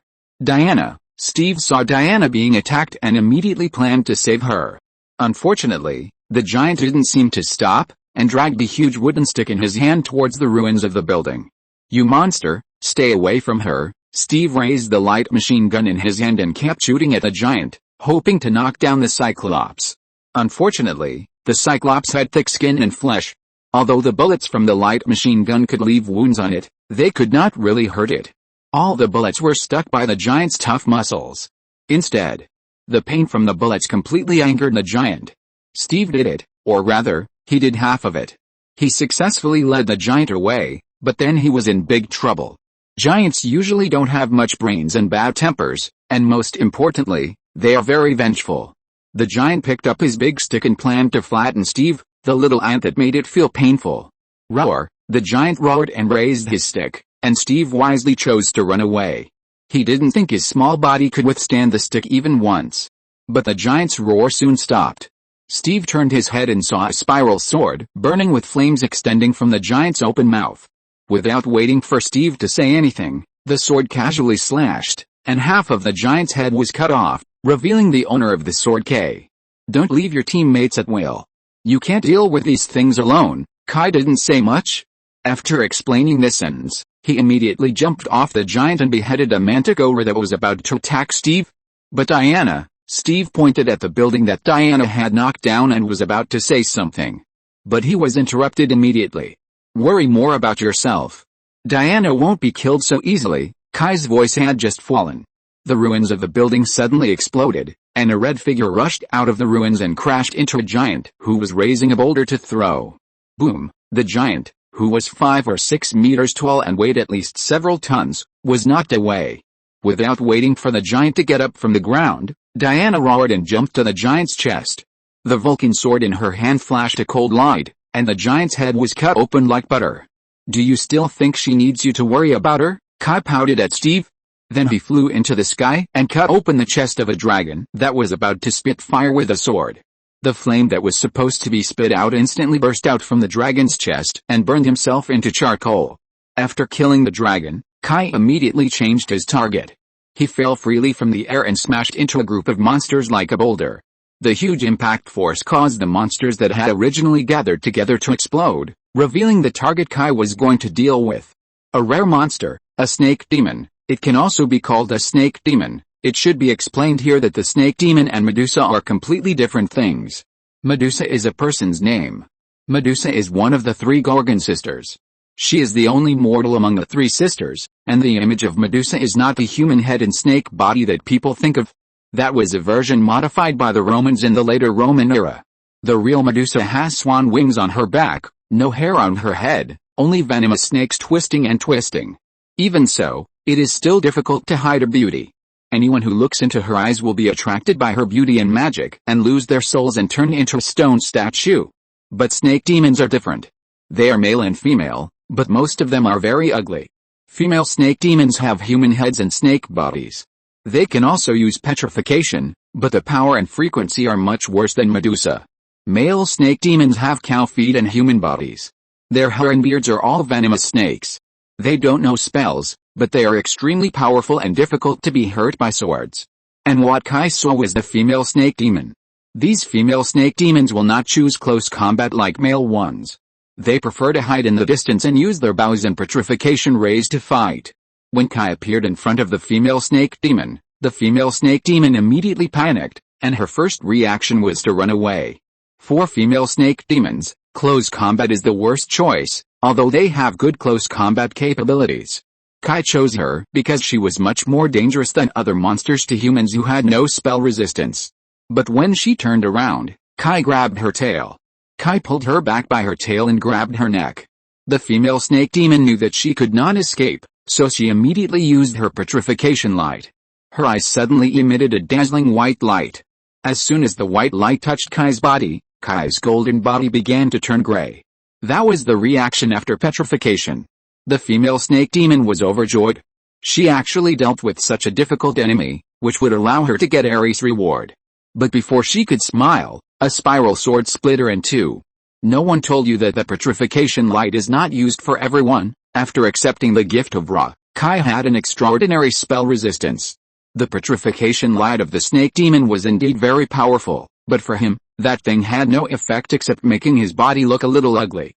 A: Steve saw Diana being attacked and immediately planned to save her. Unfortunately, the giant didn't seem to stop, and dragged the huge wooden stick in his hand towards the ruins of the building. "You monster, stay away from her." Steve raised the light machine gun in his hand and kept shooting at the giant, hoping to knock down the Cyclops. Unfortunately, the Cyclops had thick skin and flesh. Although the bullets from the light machine gun could leave wounds on it, they could not really hurt it. All the bullets were stuck by the giant's tough muscles. Instead, the pain from the bullets completely angered the giant. Steve did it, or rather, he did half of it. He successfully led the giant away, but then he was in big trouble. Giants usually don't have much brains and bad tempers, and most importantly, they are very vengeful. The giant picked up his big stick and planned to flatten Steve, the little ant that made it feel painful. Roar! The giant roared and raised his stick, and Steve wisely chose to run away. He didn't think his small body could withstand the stick even once. But the giant's roar soon stopped. Steve turned his head and saw a spiral sword, burning with flames extending from the giant's open mouth. Without waiting for Steve to say anything, the sword casually slashed, and half of the giant's head was cut off, revealing the owner of the sword. K. Don't leave your teammates at will. You can't deal with these things alone. Kai didn't say much. After explaining this sentence, he immediately jumped off the giant and beheaded a manticore that was about to attack Steve. But Diana, Steve pointed at the building that Diana had knocked down and was about to say something. But he was interrupted immediately. Worry more about yourself. Diana won't be killed so easily. Kai's voice had just fallen. The ruins of the building suddenly exploded, and a red figure rushed out of the ruins and crashed into a giant who was raising a boulder to throw. Boom! The giant, who was 5 or 6 meters tall and weighed at least several tons, was knocked away. Without waiting for the giant to get up from the ground, Diana roared and jumped to the giant's chest. The Vulcan sword in her hand flashed a cold light, and the giant's head was cut open like butter. Do you still think she needs you to worry about her? Kai pouted at Steve. Then he flew into the sky and cut open the chest of a dragon that was about to spit fire with a sword. The flame that was supposed to be spit out instantly burst out from the dragon's chest and burned himself into charcoal. After killing the dragon, Kai immediately changed his target. He fell freely from the air and smashed into a group of monsters like a boulder. The huge impact force caused the monsters that had originally gathered together to explode, revealing the target Kai was going to deal with. A rare monster, a snake demon. It can also be called a snake demon. It should be explained here that the snake demon and Medusa are completely different things. Medusa is a person's name. Medusa is one of the 3 Gorgon sisters. She is the only mortal among the 3 sisters, and the image of Medusa is not the human head and snake body that people think of. That was a version modified by the Romans in the later Roman era. The real Medusa has swan wings on her back, no hair on her head, only venomous snakes twisting and twisting. Even so, it is still difficult to hide her beauty. Anyone who looks into her eyes will be attracted by her beauty and magic and lose their souls and turn into a stone statue. But snake demons are different. They are male and female, but most of them are very ugly. Female snake demons have human heads and snake bodies. They can also use petrification, but the power and frequency are much worse than Medusa. Male snake demons have cow feet and human bodies. Their hair and beards are all venomous snakes. They don't know spells, but they are extremely powerful and difficult to be hurt by swords. And what Kai saw was the female snake demon. These female snake demons will not choose close combat like male ones. They prefer to hide in the distance and use their bows and petrification rays to fight. When Kai appeared in front of the female snake demon immediately panicked, and her first reaction was to run away. For female snake demons, close combat is the worst choice, although they have good close combat capabilities. Kai chose her because she was much more dangerous than other monsters to humans who had no spell resistance. But when she turned around, Kai grabbed her tail. Kai pulled her back by her tail and grabbed her neck. The female snake demon knew that she could not escape, so she immediately used her petrification light. Her eyes suddenly emitted a dazzling white light. As soon as the white light touched Kai's body, Kai's golden body began to turn gray. That was the reaction after petrification. The female snake demon was overjoyed. She actually dealt with such a difficult enemy, which would allow her to get Ares' reward. But before she could smile, a spiral sword split her in 2. No one told you that the petrification light is not used for everyone. After accepting the gift of Ra, Kai had an extraordinary spell resistance. The petrification light of the snake demon was indeed very powerful, but for him, that thing had no effect except making his body look a little ugly.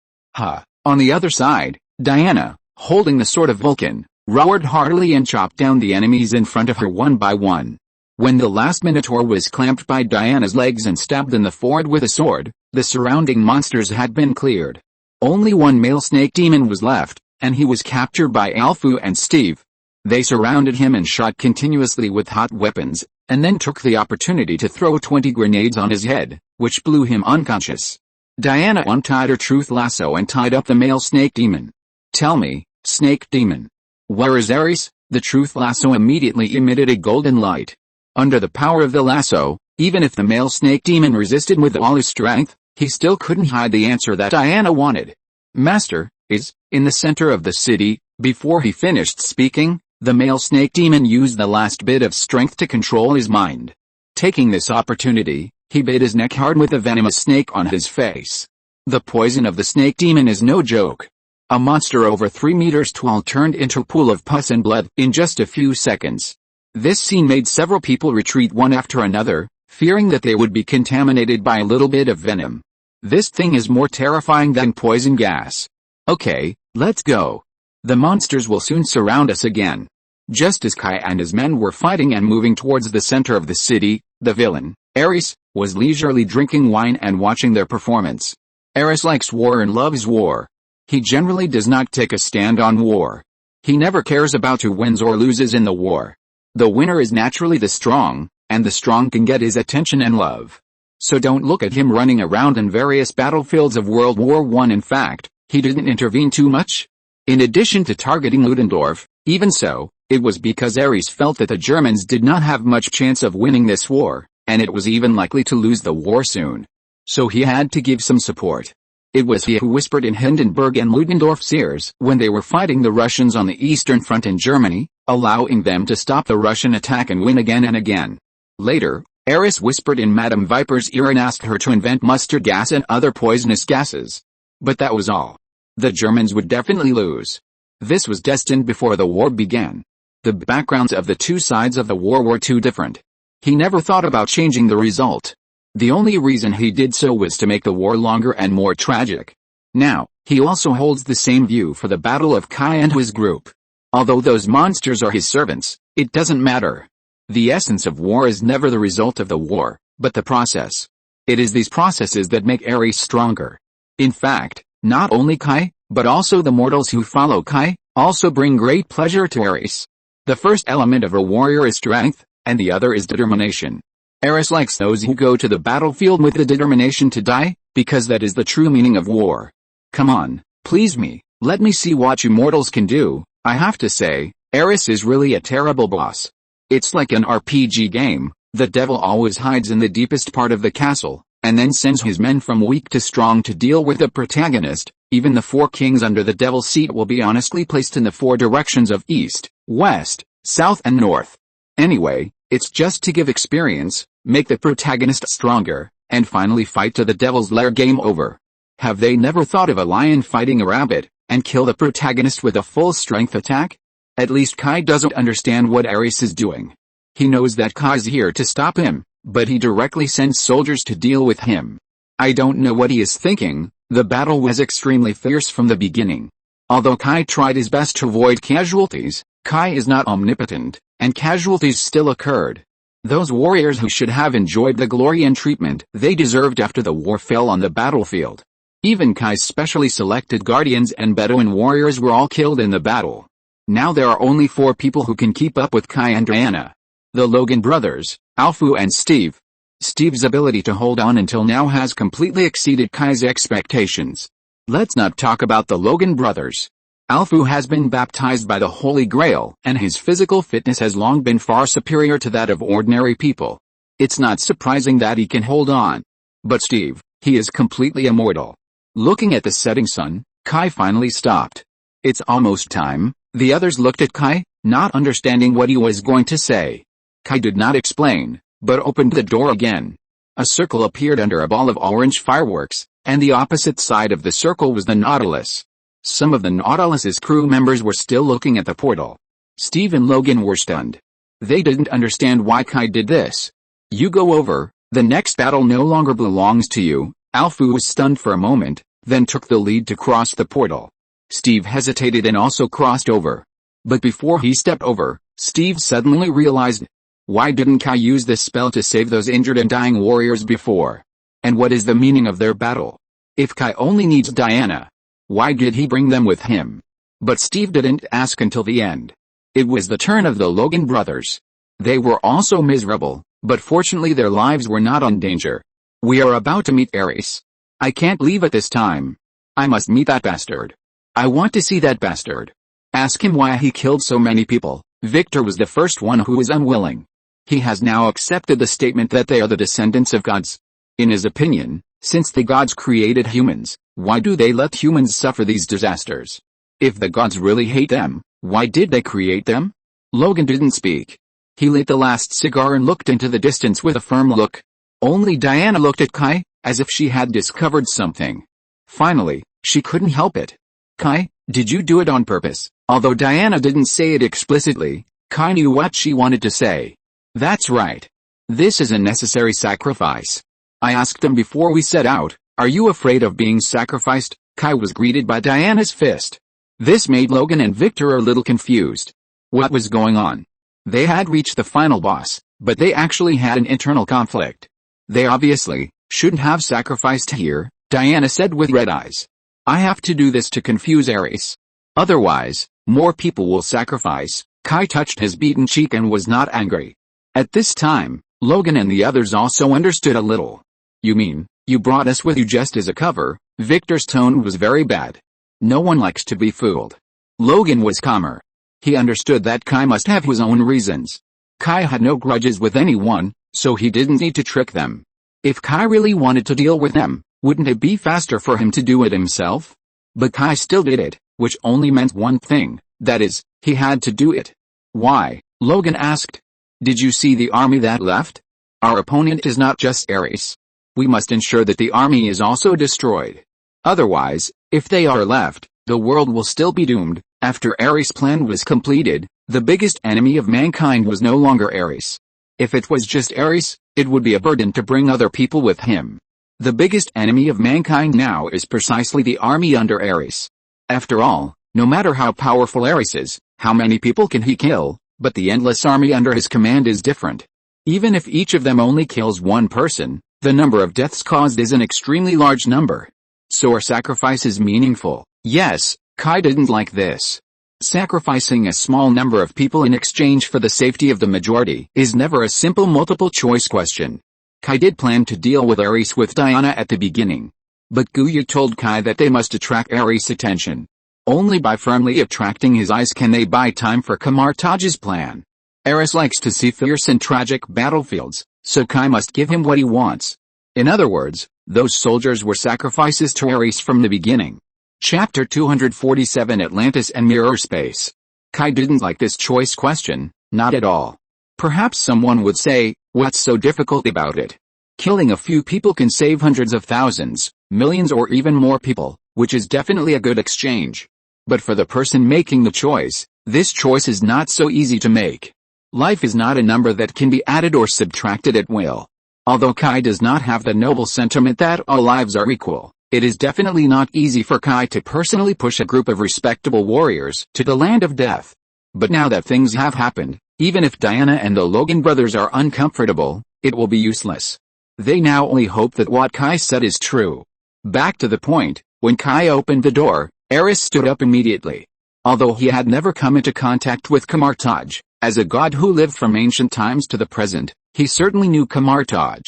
A: On the other side, Diana, holding the sword of Vulcan, roared heartily and chopped down the enemies in front of her one by one. When the last Minotaur was clamped by Diana's legs and stabbed in the forehead with a sword, the surrounding monsters had been cleared. Only one male snake demon was left, and he was captured by Alfu and Steve. They surrounded him and shot continuously with hot weapons, and then took the opportunity to throw 20 grenades on his head, which blew him unconscious. Diana untied her truth lasso and tied up the male snake demon. Tell me, snake demon, where is Ares? The truth lasso immediately emitted a golden light. Under the power of the lasso, even if the male snake demon resisted with all his strength, he still couldn't hide the answer that Diana wanted. Master, is, in the center of the city. Before he finished speaking, the male snake demon used the last bit of strength to control his mind. Taking this opportunity, he bit his neck hard with a venomous snake on his face. The poison of the snake demon is no joke. A monster over 3 meters tall turned into a pool of pus and blood in just a few seconds. This scene made several people retreat one after another, fearing that they would be contaminated by a little bit of venom. This thing is more terrifying than poison gas. Okay, let's go. The monsters will soon surround us again. Just as Kai and his men were fighting and moving towards the center of the city, the villain, Ares, was leisurely drinking wine and watching their performance. Ares likes war and loves war. He generally does not take a stand on war. He never cares about who wins or loses in the war. The winner is naturally the strong, and the strong can get his attention and love. So don't look at him running around in various battlefields of World War I. In fact, he didn't intervene too much. In addition to targeting Ludendorff, even so, it was because Ares felt that the Germans did not have much chance of winning this war, and it was even likely to lose the war soon. So he had to give some support. It was he who whispered in Hindenburg and Ludendorff's ears when they were fighting the Russians on the Eastern Front in Germany, allowing them to stop the Russian attack and win again and again. Later, Ares whispered in Madame Viper's ear and asked her to invent mustard gas and other poisonous gases. But that was all. The Germans would definitely lose. This was destined before the war began. The backgrounds of the two sides of the war were too different. He never thought about changing the result. The only reason he did so was to make the war longer and more tragic. Now, he also holds the same view for the Battle of Kai and his group. Although those monsters are his servants, it doesn't matter. The essence of war is never the result of the war, but the process. It is these processes that make Ares stronger. In fact, not only Kai, but also the mortals who follow Kai, also bring great pleasure to Ares. The first element of a warrior is strength, and the other is determination. Ares likes those who go to the battlefield with the determination to die, because that is the true meaning of war. Come on, please me, let me see what you mortals can do. I have to say, Ares is really a terrible boss. It's like an RPG game. The devil always hides in the deepest part of the castle, and then sends his men from weak to strong to deal with the protagonist. Even the 4 kings under the devil's seat will be honestly placed in the 4 directions of east, west, south and north. Anyway, it's just to give experience, make the protagonist stronger, and finally fight to the devil's lair. Game over. Have they never thought of a lion fighting a rabbit, and kill the protagonist with a full strength attack? At least Kai doesn't understand what Ares is doing. He knows that Kai's here to stop him, but he directly sends soldiers to deal with him. I don't know what he is thinking. The battle was extremely fierce from the beginning. Although Kai tried his best to avoid casualties, Kai is not omnipotent, and casualties still occurred. Those warriors who should have enjoyed the glory and treatment they deserved after the war fell on the battlefield. Even Kai's specially selected guardians and Bedouin warriors were all killed in the battle. Now there are only 4 people who can keep up with Kai and Diana. The Logan brothers, Alfu and Steve. Steve's ability to hold on until now has completely exceeded Kai's expectations. Let's not talk about the Logan brothers. Alfu has been baptized by the Holy Grail, and his physical fitness has long been far superior to that of ordinary people. It's not surprising that he can hold on. But Steve, he is completely immortal. Looking at the setting sun, Kai finally stopped. It's almost time. The others looked at Kai, not understanding what he was going to say. Kai did not explain, but opened the door again. A circle appeared under a ball of orange fireworks, and the opposite side of the circle was the Nautilus. Some of the Nautilus's crew members were still looking at the portal. Steve and Logan were stunned. They didn't understand why Kai did this. You go over, the next battle no longer belongs to you. Alfu was stunned for a moment, then took the lead to cross the portal. Steve hesitated and also crossed over. But before he stepped over, Steve suddenly realized, why didn't Kai use this spell to save those injured and dying warriors before? And what is the meaning of their battle? If Kai only needs Diana, why did he bring them with him? But Steve didn't ask until the end. It was the turn of the Logan brothers. They were also miserable, but fortunately their lives were not in danger. We are about to meet Ares. I can't leave at this time. I must meet that bastard. I want to see that bastard. Ask him why he killed so many people. Victor was the first one who was unwilling. He has now accepted the statement that they are the descendants of gods. In his opinion, since the gods created humans, why do they let humans suffer these disasters? If the gods really hate them, why did they create them? Logan didn't speak. He lit the last cigar and looked into the distance with a firm look. Only Diana looked at Kai, as if she had discovered something. Finally, she couldn't help it. Kai, did you do it on purpose? Although Diana didn't say it explicitly, Kai knew what she wanted to say. That's right. This is a necessary sacrifice. I asked them before we set out, are you afraid of being sacrificed? Kai was greeted by Diana's fist. This made Logan and Victor a little confused. What was going on? They had reached the final boss, but they actually had an internal conflict. They obviously shouldn't have sacrificed here, Diana said with red eyes. I have to do this to confuse Ares. Otherwise, more people will sacrifice. Kai touched his beaten cheek and was not angry. At this time, Logan and the others also understood a little. You mean, you brought us with you just as a cover? Victor's tone was very bad. No one likes to be fooled. Logan was calmer. He understood that Kai must have his own reasons. Kai had no grudges with anyone, so he didn't need to trick them. If Kai really wanted to deal with them, wouldn't it be faster for him to do it himself? But Kai still did it, which only meant one thing, that is, he had to do it. Why? Logan asked. Did you see the army that left? Our opponent is not just Ares. We must ensure that the army is also destroyed. Otherwise, if they are left, the world will still be doomed. After Ares' plan was completed, the biggest enemy of mankind was no longer Ares. If it was just Ares, it would be a burden to bring other people with him. The biggest enemy of mankind now is precisely the army under Ares. After all, no matter how powerful Ares is, how many people can he kill? But the endless army under his command is different. Even if each of them only kills one person, the number of deaths caused is an extremely large number. So our sacrifice is meaningful. Yes, Kai didn't like this. Sacrificing a small number of people in exchange for the safety of the majority is never a simple multiple-choice question. Kai did plan to deal with Ares with Diana at the beginning. But Guya told Kai that they must attract Ares' attention. Only by firmly attracting his eyes can they buy time for Camartaj's plan. Ares likes to see fierce and tragic battlefields, so Kai must give him what he wants. In other words, those soldiers were sacrifices to Ares from the beginning. Chapter 247 Atlantis and Mirror Space. Kai didn't like this choice question, not at all. Perhaps someone would say, what's so difficult about it? Killing a few people can save hundreds of thousands, millions or even more people, which is definitely a good exchange. But for the person making the choice, this choice is not so easy to make. Life is not a number that can be added or subtracted at will. Although Kai does not have the noble sentiment that all lives are equal, it is definitely not easy for Kai to personally push a group of respectable warriors to the land of death. But now that things have happened, even if Diana and the Logan brothers are uncomfortable, it will be useless. They now only hope that what Kai said is true. Back to the point, when Kai opened the door, Ares stood up immediately. Although he had never come into contact with Camartaj, as a god who lived from ancient times to the present, he certainly knew Camartaj.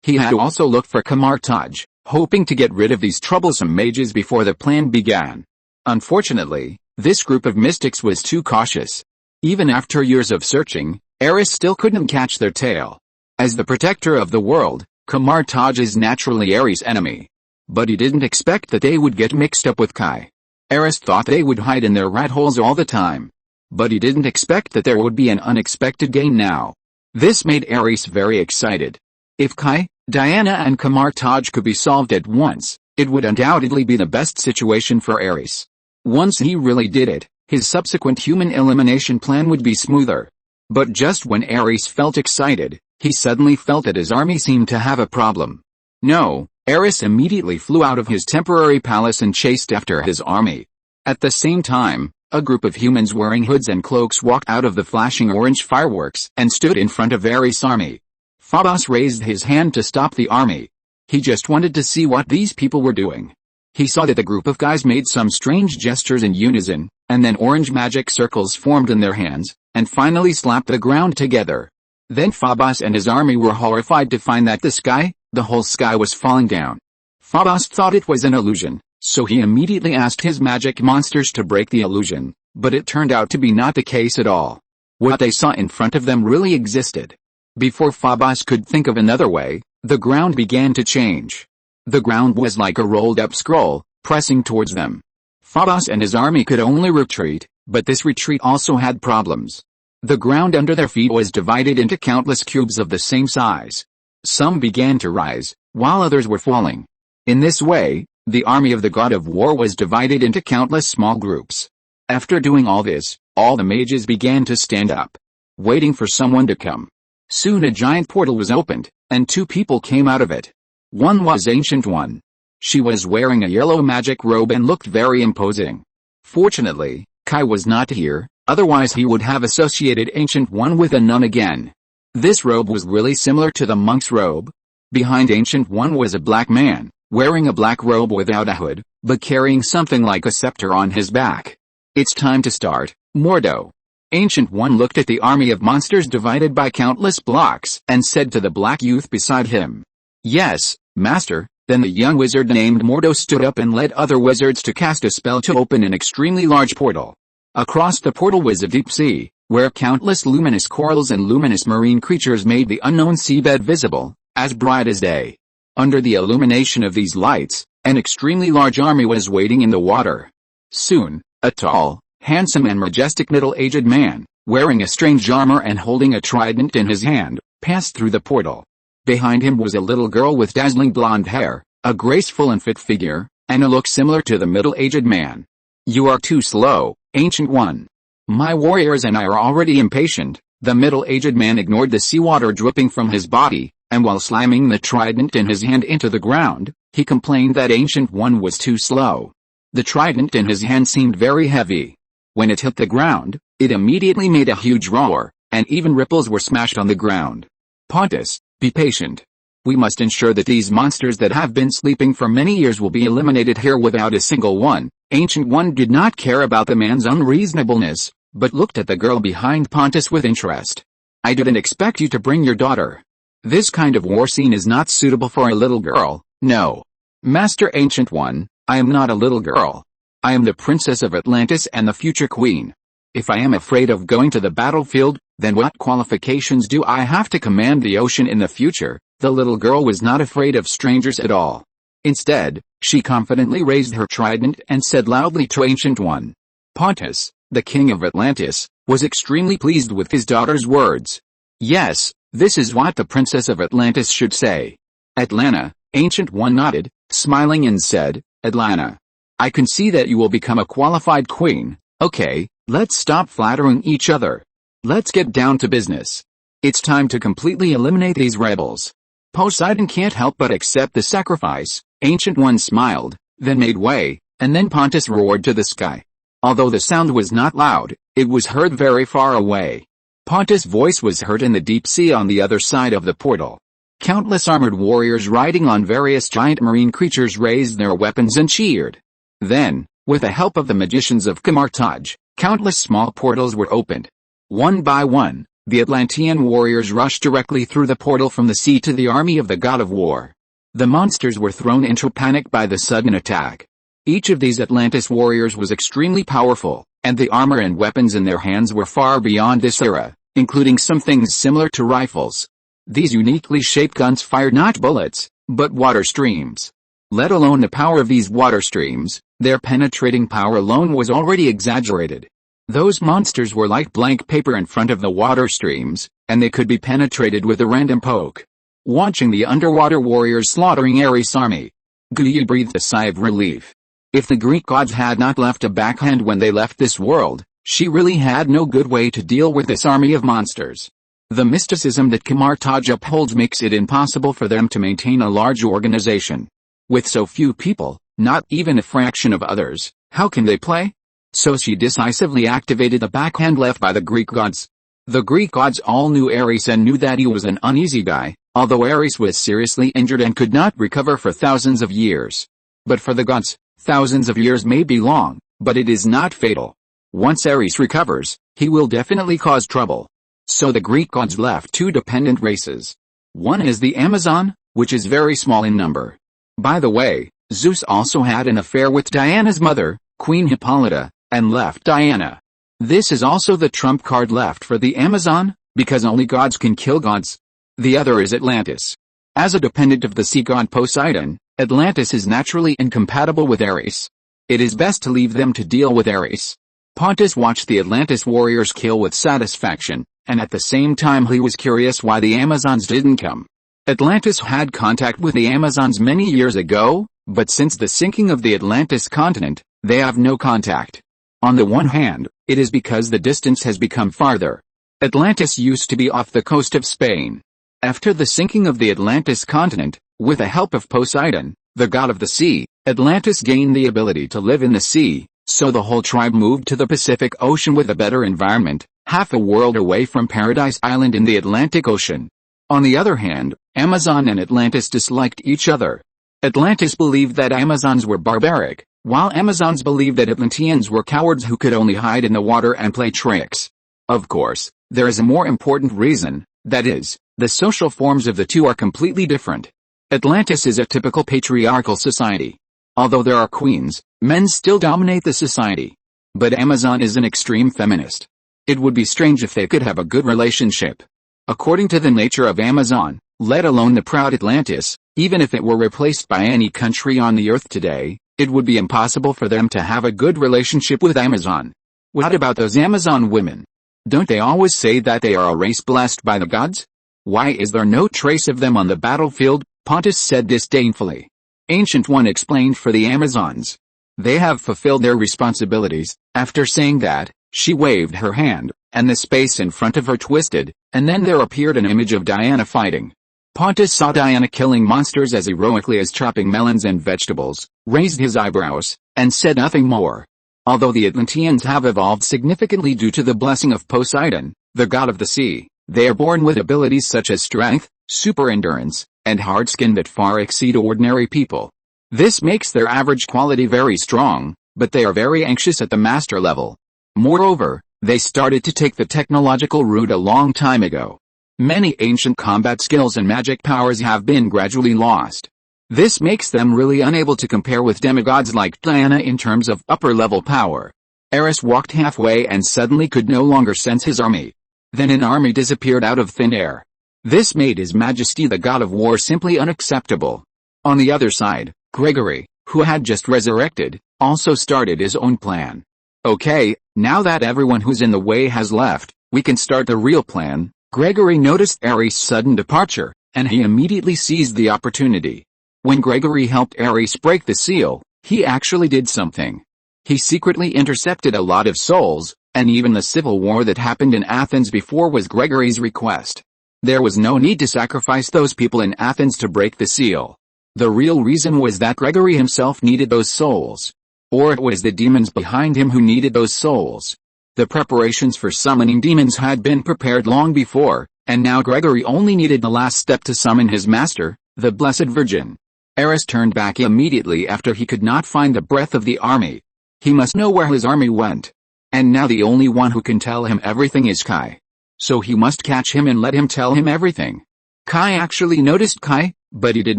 A: He had also looked for Camartaj, hoping to get rid of these troublesome mages before the plan began. Unfortunately, this group of mystics was too cautious. Even after years of searching, Ares still couldn't catch their tail. As the protector of the world, Camartaj is naturally Ares' enemy. But he didn't expect that they would get mixed up with Kai. Ares thought they would hide in their rat holes all the time. But he didn't expect that there would be an unexpected gain now. This made Ares very excited. If Kai, Diana and Camartaj could be solved at once, it would undoubtedly be the best situation for Ares. Once he really did it, his subsequent human elimination plan would be smoother. But just when Ares felt excited, he suddenly felt that his army seemed to have a problem. No, Ares immediately flew out of his temporary palace and chased after his army. At the same time, a group of humans wearing hoods and cloaks walked out of the flashing orange fireworks and stood in front of Ares' army. Phobos raised his hand to stop the army. He just wanted to see what these people were doing. He saw that the group of guys made some strange gestures in unison, and then orange magic circles formed in their hands, and finally slapped the ground together. Then Phobos and his army were horrified to find that the whole sky was falling down. Phobos thought it was an illusion, so he immediately asked his magic monsters to break the illusion, but it turned out to be not the case at all. What they saw in front of them really existed. Before Phobos could think of another way, the ground began to change. The ground was like a rolled-up scroll, pressing towards them. Phobos and his army could only retreat, but this retreat also had problems. The ground under their feet was divided into countless cubes of the same size. Some began to rise, while others were falling. In this way, the army of the god of war was divided into countless small groups. After doing all this, all the mages began to stand up, waiting for someone to come. Soon a giant portal was opened, and two people came out of it. One was Ancient One. She was wearing a yellow magic robe and looked very imposing. Fortunately, Kai was not here, otherwise he would have associated Ancient One with a nun again. This robe was really similar to the monk's robe. Behind Ancient One was a black man, wearing a black robe without a hood, but carrying something like a scepter on his back. It's time to start, Mordo. Ancient One looked at the army of monsters divided by countless blocks and said to the black youth beside him. Yes, master. Then the young wizard named Mordo stood up and led other wizards to cast a spell to open an extremely large portal. Across the portal was a deep sea, where countless luminous corals and luminous marine creatures made the unknown seabed visible, as bright as day. Under the illumination of these lights, an extremely large army was waiting in the water. Soon, a tall, handsome and majestic middle-aged man, wearing a strange armor and holding a trident in his hand, passed through the portal. Behind him was a little girl with dazzling blonde hair, a graceful and fit figure, and a look similar to the middle-aged man. You are too slow, Ancient One. My warriors and I are already impatient. The middle-aged man ignored the seawater dripping from his body, and while slamming the trident in his hand into the ground, he complained that Ancient One was too slow. The trident in his hand seemed very heavy. When it hit the ground, it immediately made a huge roar, and even ripples were smashed on the ground. Pontus, be patient. We must ensure that these monsters that have been sleeping for many years will be eliminated here without a single one. Ancient One did not care about the man's unreasonableness, but looked at the girl behind Pontus with interest. I didn't expect you to bring your daughter. This kind of war scene is not suitable for a little girl, no. Master Ancient One, I am not a little girl. I am the Princess of Atlantis and the future queen. If I am afraid of going to the battlefield, then what qualifications do I have to command the ocean in the future? The little girl was not afraid of strangers at all. Instead, she confidently raised her trident and said loudly to Ancient One. Pontus, the king of Atlantis, was extremely pleased with his daughter's words. Yes, this is what the Princess of Atlantis should say. Atlanta, Ancient One nodded, smiling and said, Atlanta. I can see that you will become a qualified queen. Okay, let's stop flattering each other. Let's get down to business. It's time to completely eliminate these rebels. Poseidon can't help but accept the sacrifice. Ancient One smiled, then made way, and then Pontus roared to the sky. Although the sound was not loud, it was heard very far away. Pontus' voice was heard in the deep sea on the other side of the portal. Countless armored warriors riding on various giant marine creatures raised their weapons and cheered. Then, with the help of the magicians of Camelot, countless small portals were opened. One by one, the Atlantean warriors rushed directly through the portal from the sea to the army of the god of war. The monsters were thrown into panic by the sudden attack. Each of these Atlantis warriors was extremely powerful, and the armor and weapons in their hands were far beyond this era, including some things similar to rifles. These uniquely shaped guns fired not bullets, but water streams. Let alone the power of these water streams, their penetrating power alone was already exaggerated. Those monsters were like blank paper in front of the water streams, and they could be penetrated with a random poke. Watching the underwater warriors slaughtering Ares' army, Gaia breathed a sigh of relief. If the Greek gods had not left a backhand when they left this world, she really had no good way to deal with this army of monsters. The mysticism that Camelot upholds makes it impossible for them to maintain a large organization. With so few people, not even a fraction of others, how can they play? So she decisively activated the backhand left by the Greek gods. The Greek gods all knew Ares and knew that he was an uneasy guy, although Ares was seriously injured and could not recover for thousands of years. But for the gods, thousands of years may be long, but it is not fatal. Once Ares recovers, he will definitely cause trouble. So the Greek gods left two dependent races. One is the Amazon, which is very small in number. By the way, Zeus also had an affair with Diana's mother, Queen Hippolyta, and left Diana. This is also the trump card left for the Amazon, because only gods can kill gods. The other is Atlantis. As a dependent of the sea god Poseidon, Atlantis is naturally incompatible with Ares. It is best to leave them to deal with Ares. Pontus watched the Atlantis warriors kill with satisfaction, and at the same time he was curious why the Amazons didn't come. Atlantis had contact with the Amazons many years ago, but since the sinking of the Atlantis continent, they have no contact. On the one hand, it is because the distance has become farther. Atlantis used to be off the coast of Spain. After the sinking of the Atlantis continent, with the help of Poseidon, the god of the sea, Atlantis gained the ability to live in the sea, so the whole tribe moved to the Pacific Ocean with a better environment, half a world away from Paradise Island in the Atlantic Ocean. On the other hand, Amazon and Atlantis disliked each other. Atlantis believed that Amazons were barbaric, while Amazons believed that Atlanteans were cowards who could only hide in the water and play tricks. Of course, there is a more important reason, that is, the social forms of the two are completely different. Atlantis is a typical patriarchal society. Although there are queens, men still dominate the society. But Amazon is an extreme feminist. It would be strange if they could have a good relationship. According to the nature of Amazon, let alone the proud Atlantis, even if it were replaced by any country on the earth today, it would be impossible for them to have a good relationship with Amazon. What about those Amazon women? Don't they always say that they are a race blessed by the gods? Why is there no trace of them on the battlefield? Pontus said disdainfully. Ancient One explained for the Amazons. They have fulfilled their responsibilities. After saying that, she waved her hand, and the space in front of her twisted, and then there appeared an image of Diana fighting. Pontus saw Diana killing monsters as heroically as chopping melons and vegetables, raised his eyebrows, and said nothing more. Although the Atlanteans have evolved significantly due to the blessing of Poseidon, the god of the sea, they are born with abilities such as strength, super endurance, and hard skin that far exceed ordinary people. This makes their average quality very strong, but they are very anxious at the master level. Moreover, they started to take the technological route a long time ago. Many ancient combat skills and magic powers have been gradually lost. This makes them really unable to compare with demigods like Diana in terms of upper-level power. Eris walked halfway and suddenly could no longer sense his army. Then an army disappeared out of thin air. This made His Majesty the God of War simply unacceptable. On the other side, Gregory, who had just resurrected, also started his own plan. Okay, now that everyone who's in the way has left, we can start the real plan. Gregory noticed Eris' sudden departure, and he immediately seized the opportunity. When Gregory helped Eris break the seal, he actually did something. He secretly intercepted a lot of souls, and even the civil war that happened in Athens before was Gregory's request. There was no need to sacrifice those people in Athens to break the seal. The real reason was that Gregory himself needed those souls. Or it was the demons behind him who needed those souls. The preparations for summoning demons had been prepared long before, and now Gregory only needed the last step to summon his master, the Blessed Virgin. Eris turned back immediately after he could not find the breath of the army. He must know where his army went. And now the only one who can tell him everything is Kai. So he must catch him and let him tell him everything. Kai actually noticed Kai, but he did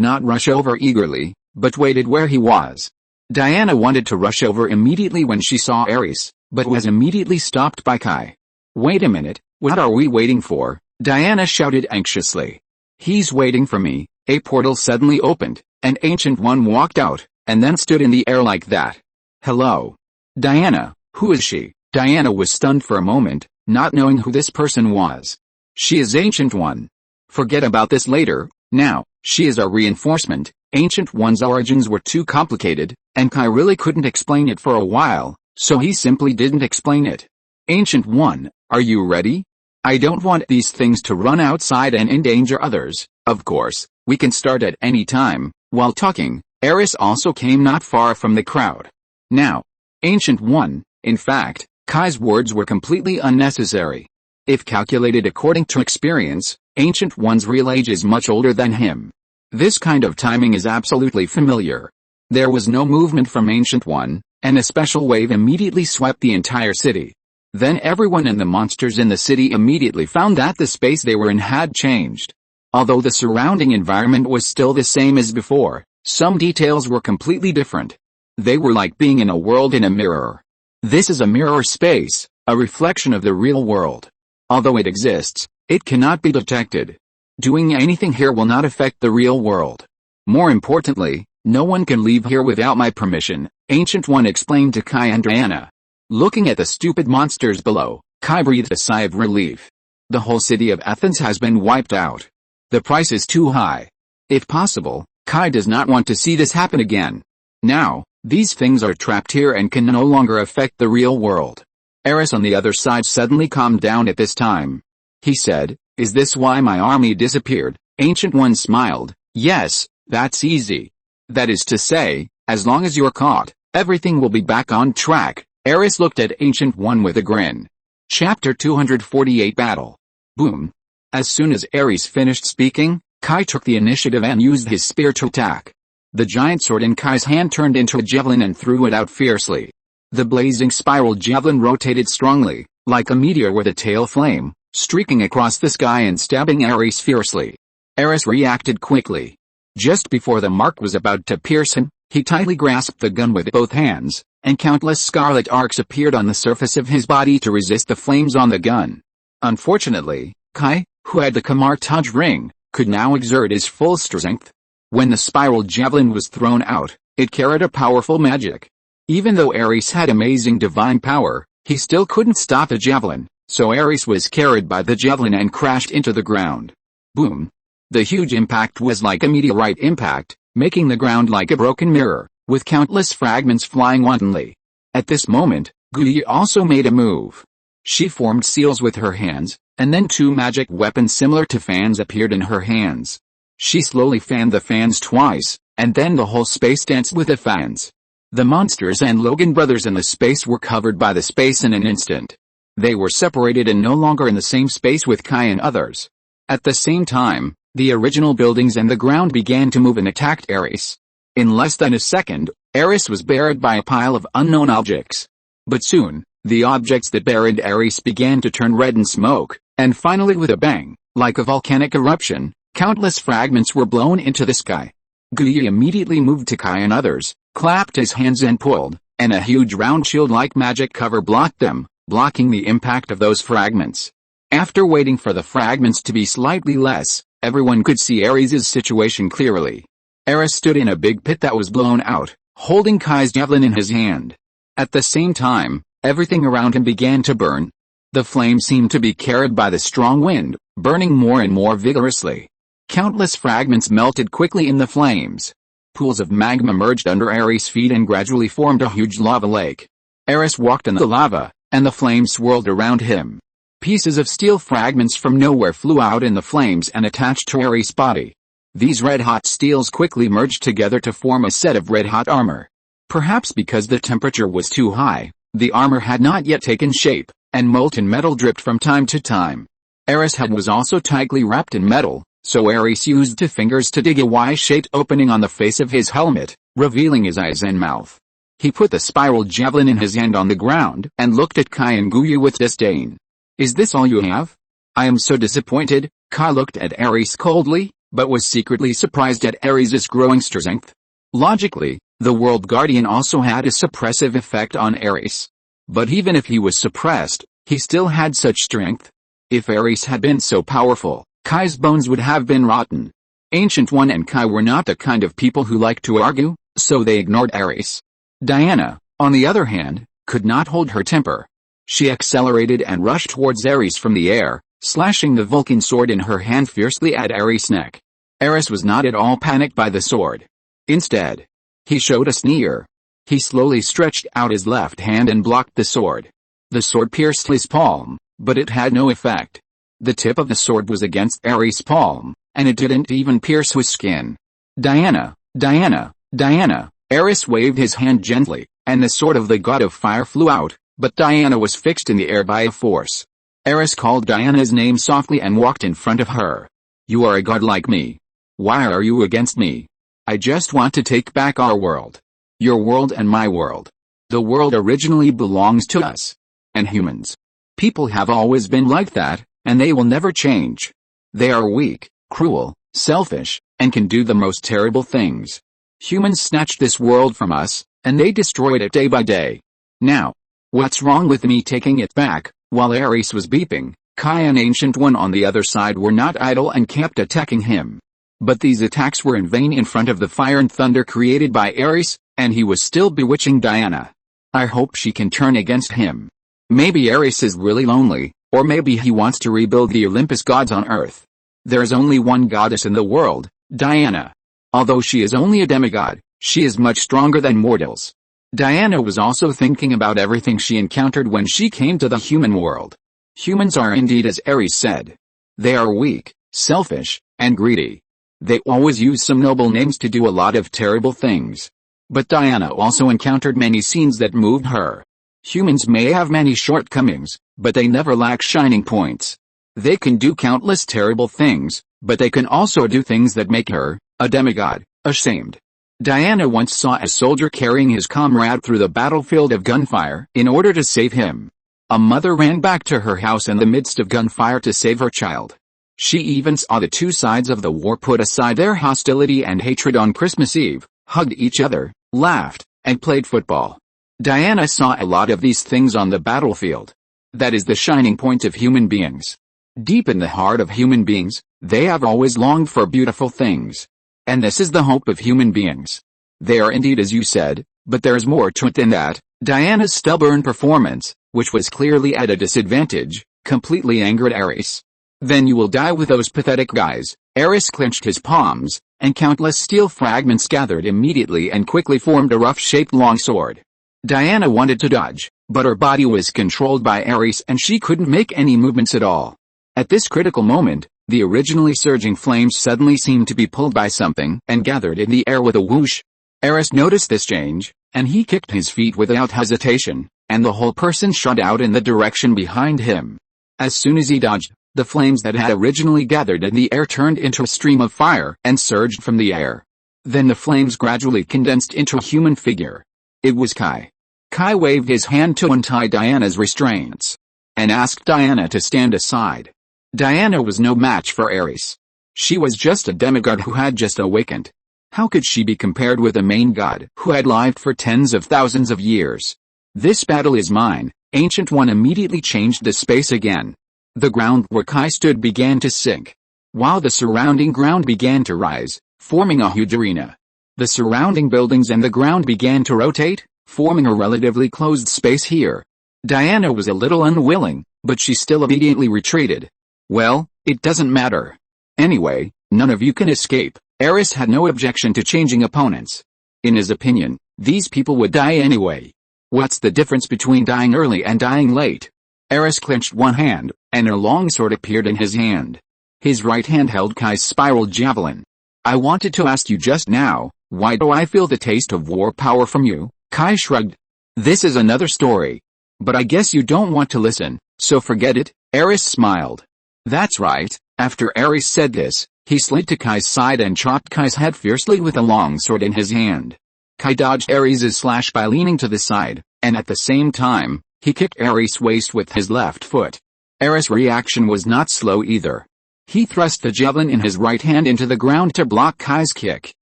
A: not rush over eagerly, but waited where he was. Diana wanted to rush over immediately when she saw Eris, but was immediately stopped by Kai. Wait a minute, what are we waiting for? Diana shouted anxiously. He's waiting for me. A portal suddenly opened, and Ancient One walked out, and then stood in the air like that. Hello. Diana, who is she? Diana was stunned for a moment, not knowing who this person was. She is Ancient One. Forget about this later, now, she is our reinforcement. Ancient One's origins were too complicated, and Kai really couldn't explain it for a while, so he simply didn't explain it. Ancient One, are you ready? I don't want these things to run outside and endanger others. Of course, we can start at any time. While talking, Eris also came not far from the crowd. Now, Ancient One, in fact, Kai's words were completely unnecessary. If calculated according to experience, Ancient One's real age is much older than him. This kind of timing is absolutely familiar. There was no movement from Ancient One, and a special wave immediately swept the entire city. Then everyone and the monsters in the city immediately found that the space they were in had changed. Although the surrounding environment was still the same as before, some details were completely different. They were like being in a world in a mirror. This is a mirror space, a reflection of the real world. Although it exists, it cannot be detected. Doing anything here will not affect the real world. More importantly, no one can leave here without my permission, Ancient One explained to Kai and Diana. Looking at the stupid monsters below, Kai breathed a sigh of relief. The whole city of Athens has been wiped out. The price is too high. If possible, Kai does not want to see this happen again. Now, these things are trapped here and can no longer affect the real world. Eris on the other side suddenly calmed down at this time. He said, "Is this why my army disappeared?" Ancient One smiled. "Yes, that's easy. That is to say, as long as you're caught, everything will be back on track." Eris looked at Ancient One with a grin. Chapter 248 Battle. Boom. As soon as Ares finished speaking, Kai took the initiative and used his spear to attack. The giant sword in Kai's hand turned into a javelin and threw it out fiercely. The blazing spiral javelin rotated strongly, like a meteor with a tail flame, streaking across the sky and stabbing Ares fiercely. Ares reacted quickly. Just before the mark was about to pierce him, he tightly grasped the gun with both hands, and countless scarlet arcs appeared on the surface of his body to resist the flames on the gun. Unfortunately, Kai, who had the Camartage ring, could now exert his full strength. When the spiral javelin was thrown out, it carried a powerful magic. Even though Ares had amazing divine power, he still couldn't stop the javelin, so Ares was carried by the javelin and crashed into the ground. Boom. The huge impact was like a meteorite impact, making the ground like a broken mirror, with countless fragments flying wantonly. At this moment, Gui also made a move. She formed seals with her hands, and then two magic weapons similar to fans appeared in her hands. She slowly fanned the fans twice, and then the whole space danced with the fans. The monsters and Logan brothers in the space were covered by the space in an instant. They were separated and no longer in the same space with Kai and others. At the same time, the original buildings and the ground began to move and attacked Ares. In less than a second, Ares was buried by a pile of unknown objects. But soon, the objects that buried Ares began to turn red in smoke, and finally with a bang, like a volcanic eruption, countless fragments were blown into the sky. Gui immediately moved to Kai and others, clapped his hands and pulled, and a huge round shield-like magic cover blocked them, blocking the impact of those fragments. After waiting for the fragments to be slightly less, everyone could see Ares' situation clearly. Ares stood in a big pit that was blown out, holding Kai's javelin in his hand. At the same time, everything around him began to burn. The flame seemed to be carried by the strong wind, burning more and more vigorously. Countless fragments melted quickly in the flames. Pools of magma merged under Ares' feet and gradually formed a huge lava lake. Ares walked in the lava, and the flames swirled around him. Pieces of steel fragments from nowhere flew out in the flames and attached to Ares' body. These red-hot steels quickly merged together to form a set of red-hot armor. Perhaps because the temperature was too high, the armor had not yet taken shape, and molten metal dripped from time to time. Ares' head was also tightly wrapped in metal, so Ares used two fingers to dig a Y-shaped opening on the face of his helmet, revealing his eyes and mouth. He put the spiral javelin in his hand on the ground and looked at Kai and Gui with disdain. "Is this all you have? I am so disappointed." Kai looked at Ares coldly, but was secretly surprised at Ares' growing strength. Logically, the World Guardian also had a suppressive effect on Ares. But even if he was suppressed, he still had such strength. If Ares had been so powerful, Kai's bones would have been rotten. Ancient One and Kai were not the kind of people who like to argue, so they ignored Ares. Diana, on the other hand, could not hold her temper. She accelerated and rushed towards Ares from the air, slashing the Vulcan sword in her hand fiercely at Ares' neck. Ares was not at all panicked by the sword. Instead, he showed a sneer. He slowly stretched out his left hand and blocked the sword. The sword pierced his palm, but it had no effect. The tip of the sword was against Ares' palm, and it didn't even pierce his skin. "Diana, Diana, Diana." Ares waved his hand gently, and the sword of the god of fire flew out, but Diana was fixed in the air by a force. Ares called Diana's name softly and walked in front of her. "You are a god like me. Why are you against me? I just want to take back our world. Your world and my world. The world originally belongs to us. And humans. People have always been like that, and they will never change. They are weak, cruel, selfish, and can do the most terrible things. Humans snatched this world from us, and they destroyed it day by day. Now, what's wrong with me taking it back?" While Ares was beeping, Kai and Ancient One on the other side were not idle and kept attacking him. But these attacks were in vain in front of the fire and thunder created by Ares, and he was still bewitching Diana. I hope she can turn against him. Maybe Ares is really lonely, or maybe he wants to rebuild the Olympus gods on Earth. There's only one goddess in the world, Diana. Although she is only a demigod, she is much stronger than mortals. Diana was also thinking about everything she encountered when she came to the human world. Humans are indeed as Ares said. They are weak, selfish, and greedy. They always use some noble names to do a lot of terrible things. But Diana also encountered many scenes that moved her. Humans may have many shortcomings, but they never lack shining points. They can do countless terrible things, but they can also do things that make her, a demigod, ashamed. Diana once saw a soldier carrying his comrade through the battlefield of gunfire in order to save him. A mother ran back to her house in the midst of gunfire to save her child. She even saw the two sides of the war put aside their hostility and hatred on Christmas Eve, hugged each other, laughed, and played football. Diana saw a lot of these things on the battlefield. That is the shining point of human beings. Deep in the heart of human beings, they have always longed for beautiful things. And this is the hope of human beings. They are indeed as you said, but there's more to it than that. Diana's stubborn performance, which was clearly at a disadvantage, completely angered Ares. Then you will die with those pathetic guys. Ares clenched his palms, and countless steel fragments gathered immediately and quickly formed a rough-shaped longsword. Diana wanted to dodge, but her body was controlled by Ares and she couldn't make any movements at all. At this critical moment, the originally surging flames suddenly seemed to be pulled by something and gathered in the air with a whoosh. Ares noticed this change, and he kicked his feet without hesitation, and the whole person shot out in the direction behind him. As soon as he dodged, the flames that had originally gathered in the air turned into a stream of fire and surged from the air. Then the flames gradually condensed into a human figure. It was Kai. Kai waved his hand to untie Diana's restraints, and asked Diana to stand aside. Diana was no match for Ares. She was just a demigod who had just awakened. How could she be compared with a main god who had lived for tens of thousands of years? This battle is mine. Ancient One immediately changed the space again. The ground where Kai stood began to sink, while the surrounding ground began to rise, forming a huge arena. The surrounding buildings and the ground began to rotate, forming a relatively closed space here. Diana was a little unwilling, but she still obediently retreated. Well, it doesn't matter. Anyway, none of you can escape. Ares had no objection to changing opponents. In his opinion, these people would die anyway. What's the difference between dying early and dying late? Ares clenched one hand, and a longsword appeared in his hand. His right hand held Kai's spiral javelin. I wanted to ask you just now, why do I feel the taste of war power from you? Kai shrugged. This is another story. But I guess you don't want to listen, so forget it. Ares smiled. That's right. After Ares said this, he slid to Kai's side and chopped Kai's head fiercely with a longsword in his hand. Kai dodged Ares' slash by leaning to the side, and at the same time, he kicked Ares' waist with his left foot. Ares' reaction was not slow either. He thrust the javelin in his right hand into the ground to block Kai's kick.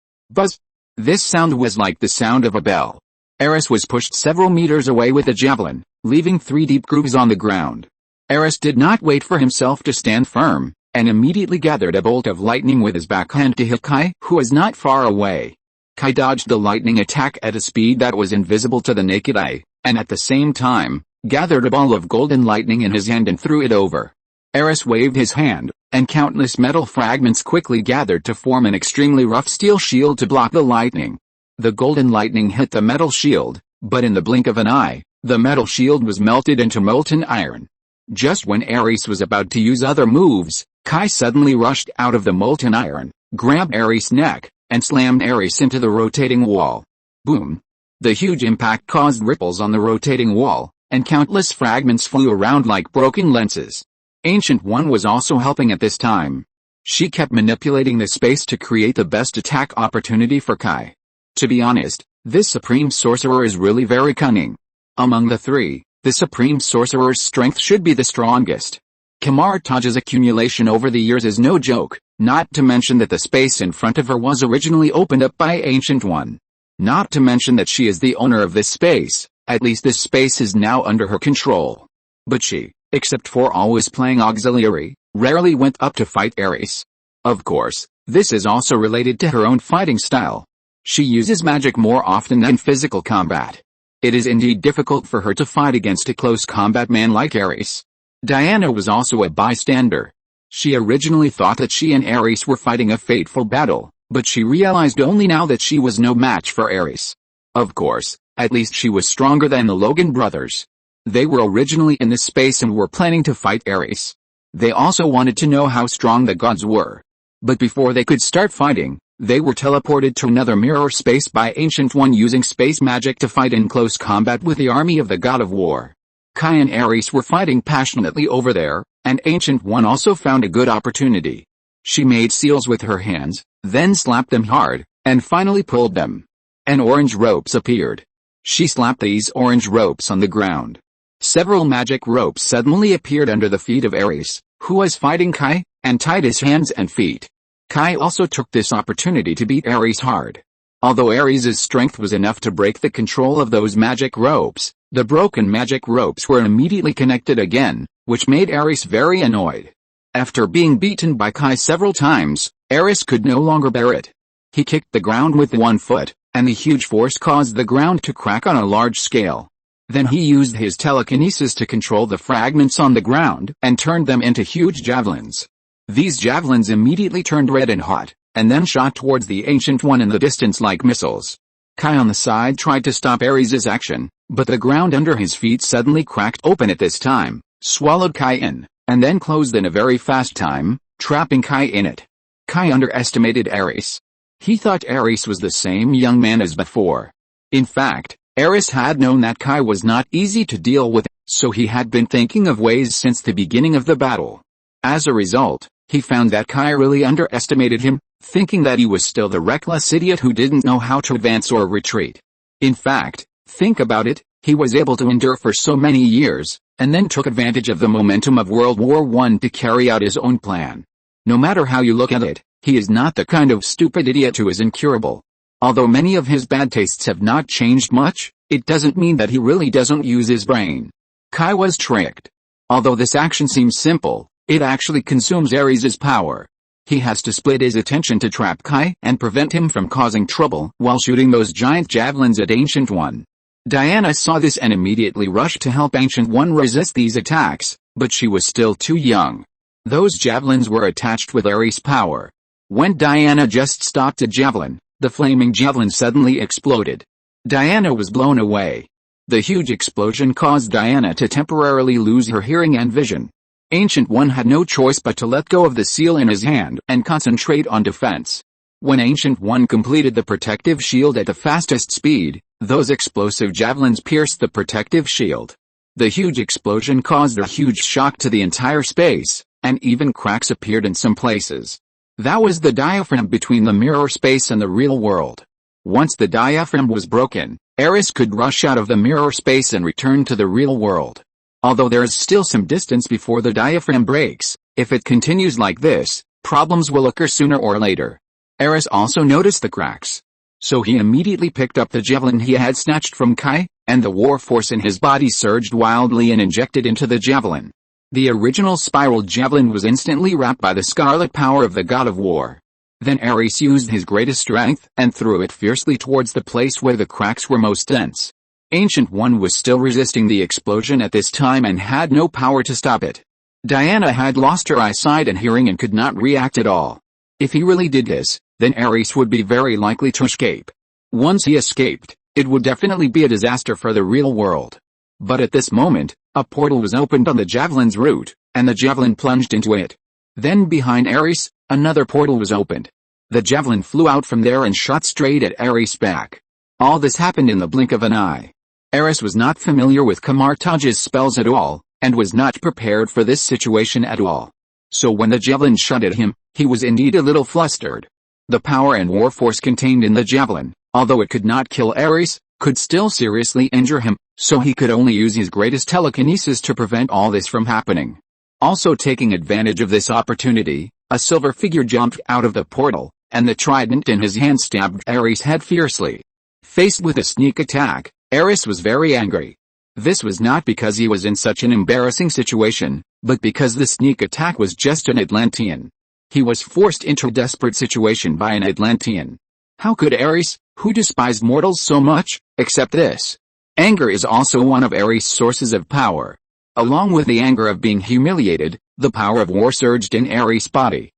A: Buzz! This sound was like the sound of a bell. Ares was pushed several meters away with the javelin, leaving 3 deep grooves on the ground. Ares did not wait for himself to stand firm, and immediately gathered a bolt of lightning with his backhand to hit Kai, who was not far away. Kai dodged the lightning attack at a speed that was invisible to the naked eye, and at the same time, gathered a ball of golden lightning in his hand and threw it over. Ares waved his hand, and countless metal fragments quickly gathered to form an extremely rough steel shield to block the lightning. The golden lightning hit the metal shield, but in the blink of an eye, the metal shield was melted into molten iron. Just when Ares was about to use other moves, Kai suddenly rushed out of the molten iron, grabbed Ares' neck, and slammed Ares into the rotating wall. Boom! The huge impact caused ripples on the rotating wall, and countless fragments flew around like broken lenses. Ancient One was also helping at this time. She kept manipulating the space to create the best attack opportunity for Kai. To be honest, this Supreme Sorcerer is really very cunning. Among the three, the Supreme Sorcerer's strength should be the strongest. Camelotage's accumulation over the years is no joke, not to mention that the space in front of her was originally opened up by Ancient One. Not to mention that she is the owner of this space, at least this space is now under her control. But she, except for always playing auxiliary, rarely went up to fight Ares. Of course, this is also related to her own fighting style. She uses magic more often than physical combat. It is indeed difficult for her to fight against a close combat man like Ares. Diana was also a bystander. She originally thought that she and Ares were fighting a fateful battle, but she realized only now that she was no match for Ares. Of course, at least she was stronger than the Logan brothers. They were originally in this space and were planning to fight Ares. They also wanted to know how strong the gods were. But before they could start fighting, they were teleported to another mirror space by Ancient One using space magic to fight in close combat with the army of the god of war. Kai and Ares were fighting passionately over there, and Ancient One also found a good opportunity. She made seals with her hands, then slapped them hard, and finally pulled them. And orange ropes appeared. She slapped these orange ropes on the ground. Several magic ropes suddenly appeared under the feet of Ares, who was fighting Kai, and tied his hands and feet. Kai also took this opportunity to beat Ares hard. Although Ares' strength was enough to break the control of those magic ropes, the broken magic ropes were immediately connected again, which made Ares very annoyed. After being beaten by Kai several times, Ares could no longer bear it. He kicked the ground with one foot, and the huge force caused the ground to crack on a large scale. Then he used his telekinesis to control the fragments on the ground and turned them into huge javelins. These javelins immediately turned red and hot, and then shot towards the Ancient One in the distance like missiles. Kai on the side tried to stop Ares' action, but the ground under his feet suddenly cracked open at this time, swallowed Kai in, and then closed in a very fast time, trapping Kai in it. Kai underestimated Ares. He thought Ares was the same young man as before. In fact, Ares had known that Kai was not easy to deal with, so he had been thinking of ways since the beginning of the battle. As a result, he found that Kai really underestimated him, thinking that he was still the reckless idiot who didn't know how to advance or retreat. In fact, think about it, he was able to endure for so many years, and then took advantage of the momentum of World War I to carry out his own plan. No matter how you look at it, he is not the kind of stupid idiot who is incurable. Although many of his bad tastes have not changed much, it doesn't mean that he really doesn't use his brain. Kai was tricked. Although this action seems simple, it actually consumes Ares' power. He has to split his attention to trap Kai and prevent him from causing trouble while shooting those giant javelins at Ancient One. Diana saw this and immediately rushed to help Ancient One resist these attacks, but she was still too young. Those javelins were attached with Ares' power. When Diana just stopped a javelin, the flaming javelin suddenly exploded. Diana was blown away. The huge explosion caused Diana to temporarily lose her hearing and vision. Ancient One had no choice but to let go of the seal in his hand and concentrate on defense. When Ancient One completed the protective shield at the fastest speed, those explosive javelins pierced the protective shield. The huge explosion caused a huge shock to the entire space, and even cracks appeared in some places. That was the diaphragm between the mirror space and the real world. Once the diaphragm was broken, Ares could rush out of the mirror space and return to the real world. Although there is still some distance before the diaphragm breaks, if it continues like this, problems will occur sooner or later. Ares also noticed the cracks. So he immediately picked up the javelin he had snatched from Kai, and the war force in his body surged wildly and injected into the javelin. The original spiral javelin was instantly wrapped by the scarlet power of the god of war. Then Ares used his greatest strength and threw it fiercely towards the place where the cracks were most dense. Ancient One was still resisting the explosion at this time and had no power to stop it. Diana had lost her eyesight and hearing and could not react at all. If he really did this, then Ares would be very likely to escape. Once he escaped, it would definitely be a disaster for the real world. But at this moment, a portal was opened on the javelin's route, and the javelin plunged into it. Then behind Ares, another portal was opened. The javelin flew out from there and shot straight at Ares' back. All this happened in the blink of an eye. Ares was not familiar with Kamartaj's spells at all, and was not prepared for this situation at all. So when the javelin shot at him, he was indeed a little flustered. The power and war force contained in the javelin, although it could not kill Ares, could still seriously injure him, so he could only use his greatest telekinesis to prevent all this from happening. Also taking advantage of this opportunity, a silver figure jumped out of the portal, and the trident in his hand stabbed Ares' head fiercely. Faced with a sneak attack, Ares was very angry. This was not because he was in such an embarrassing situation, but because the sneak attack was just an Atlantean. He was forced into a desperate situation by an Atlantean. How could Ares, who despised mortals so much, accept this? Anger is also one of Ares' sources of power. Along with the anger of being humiliated, the power of war surged in Ares' body.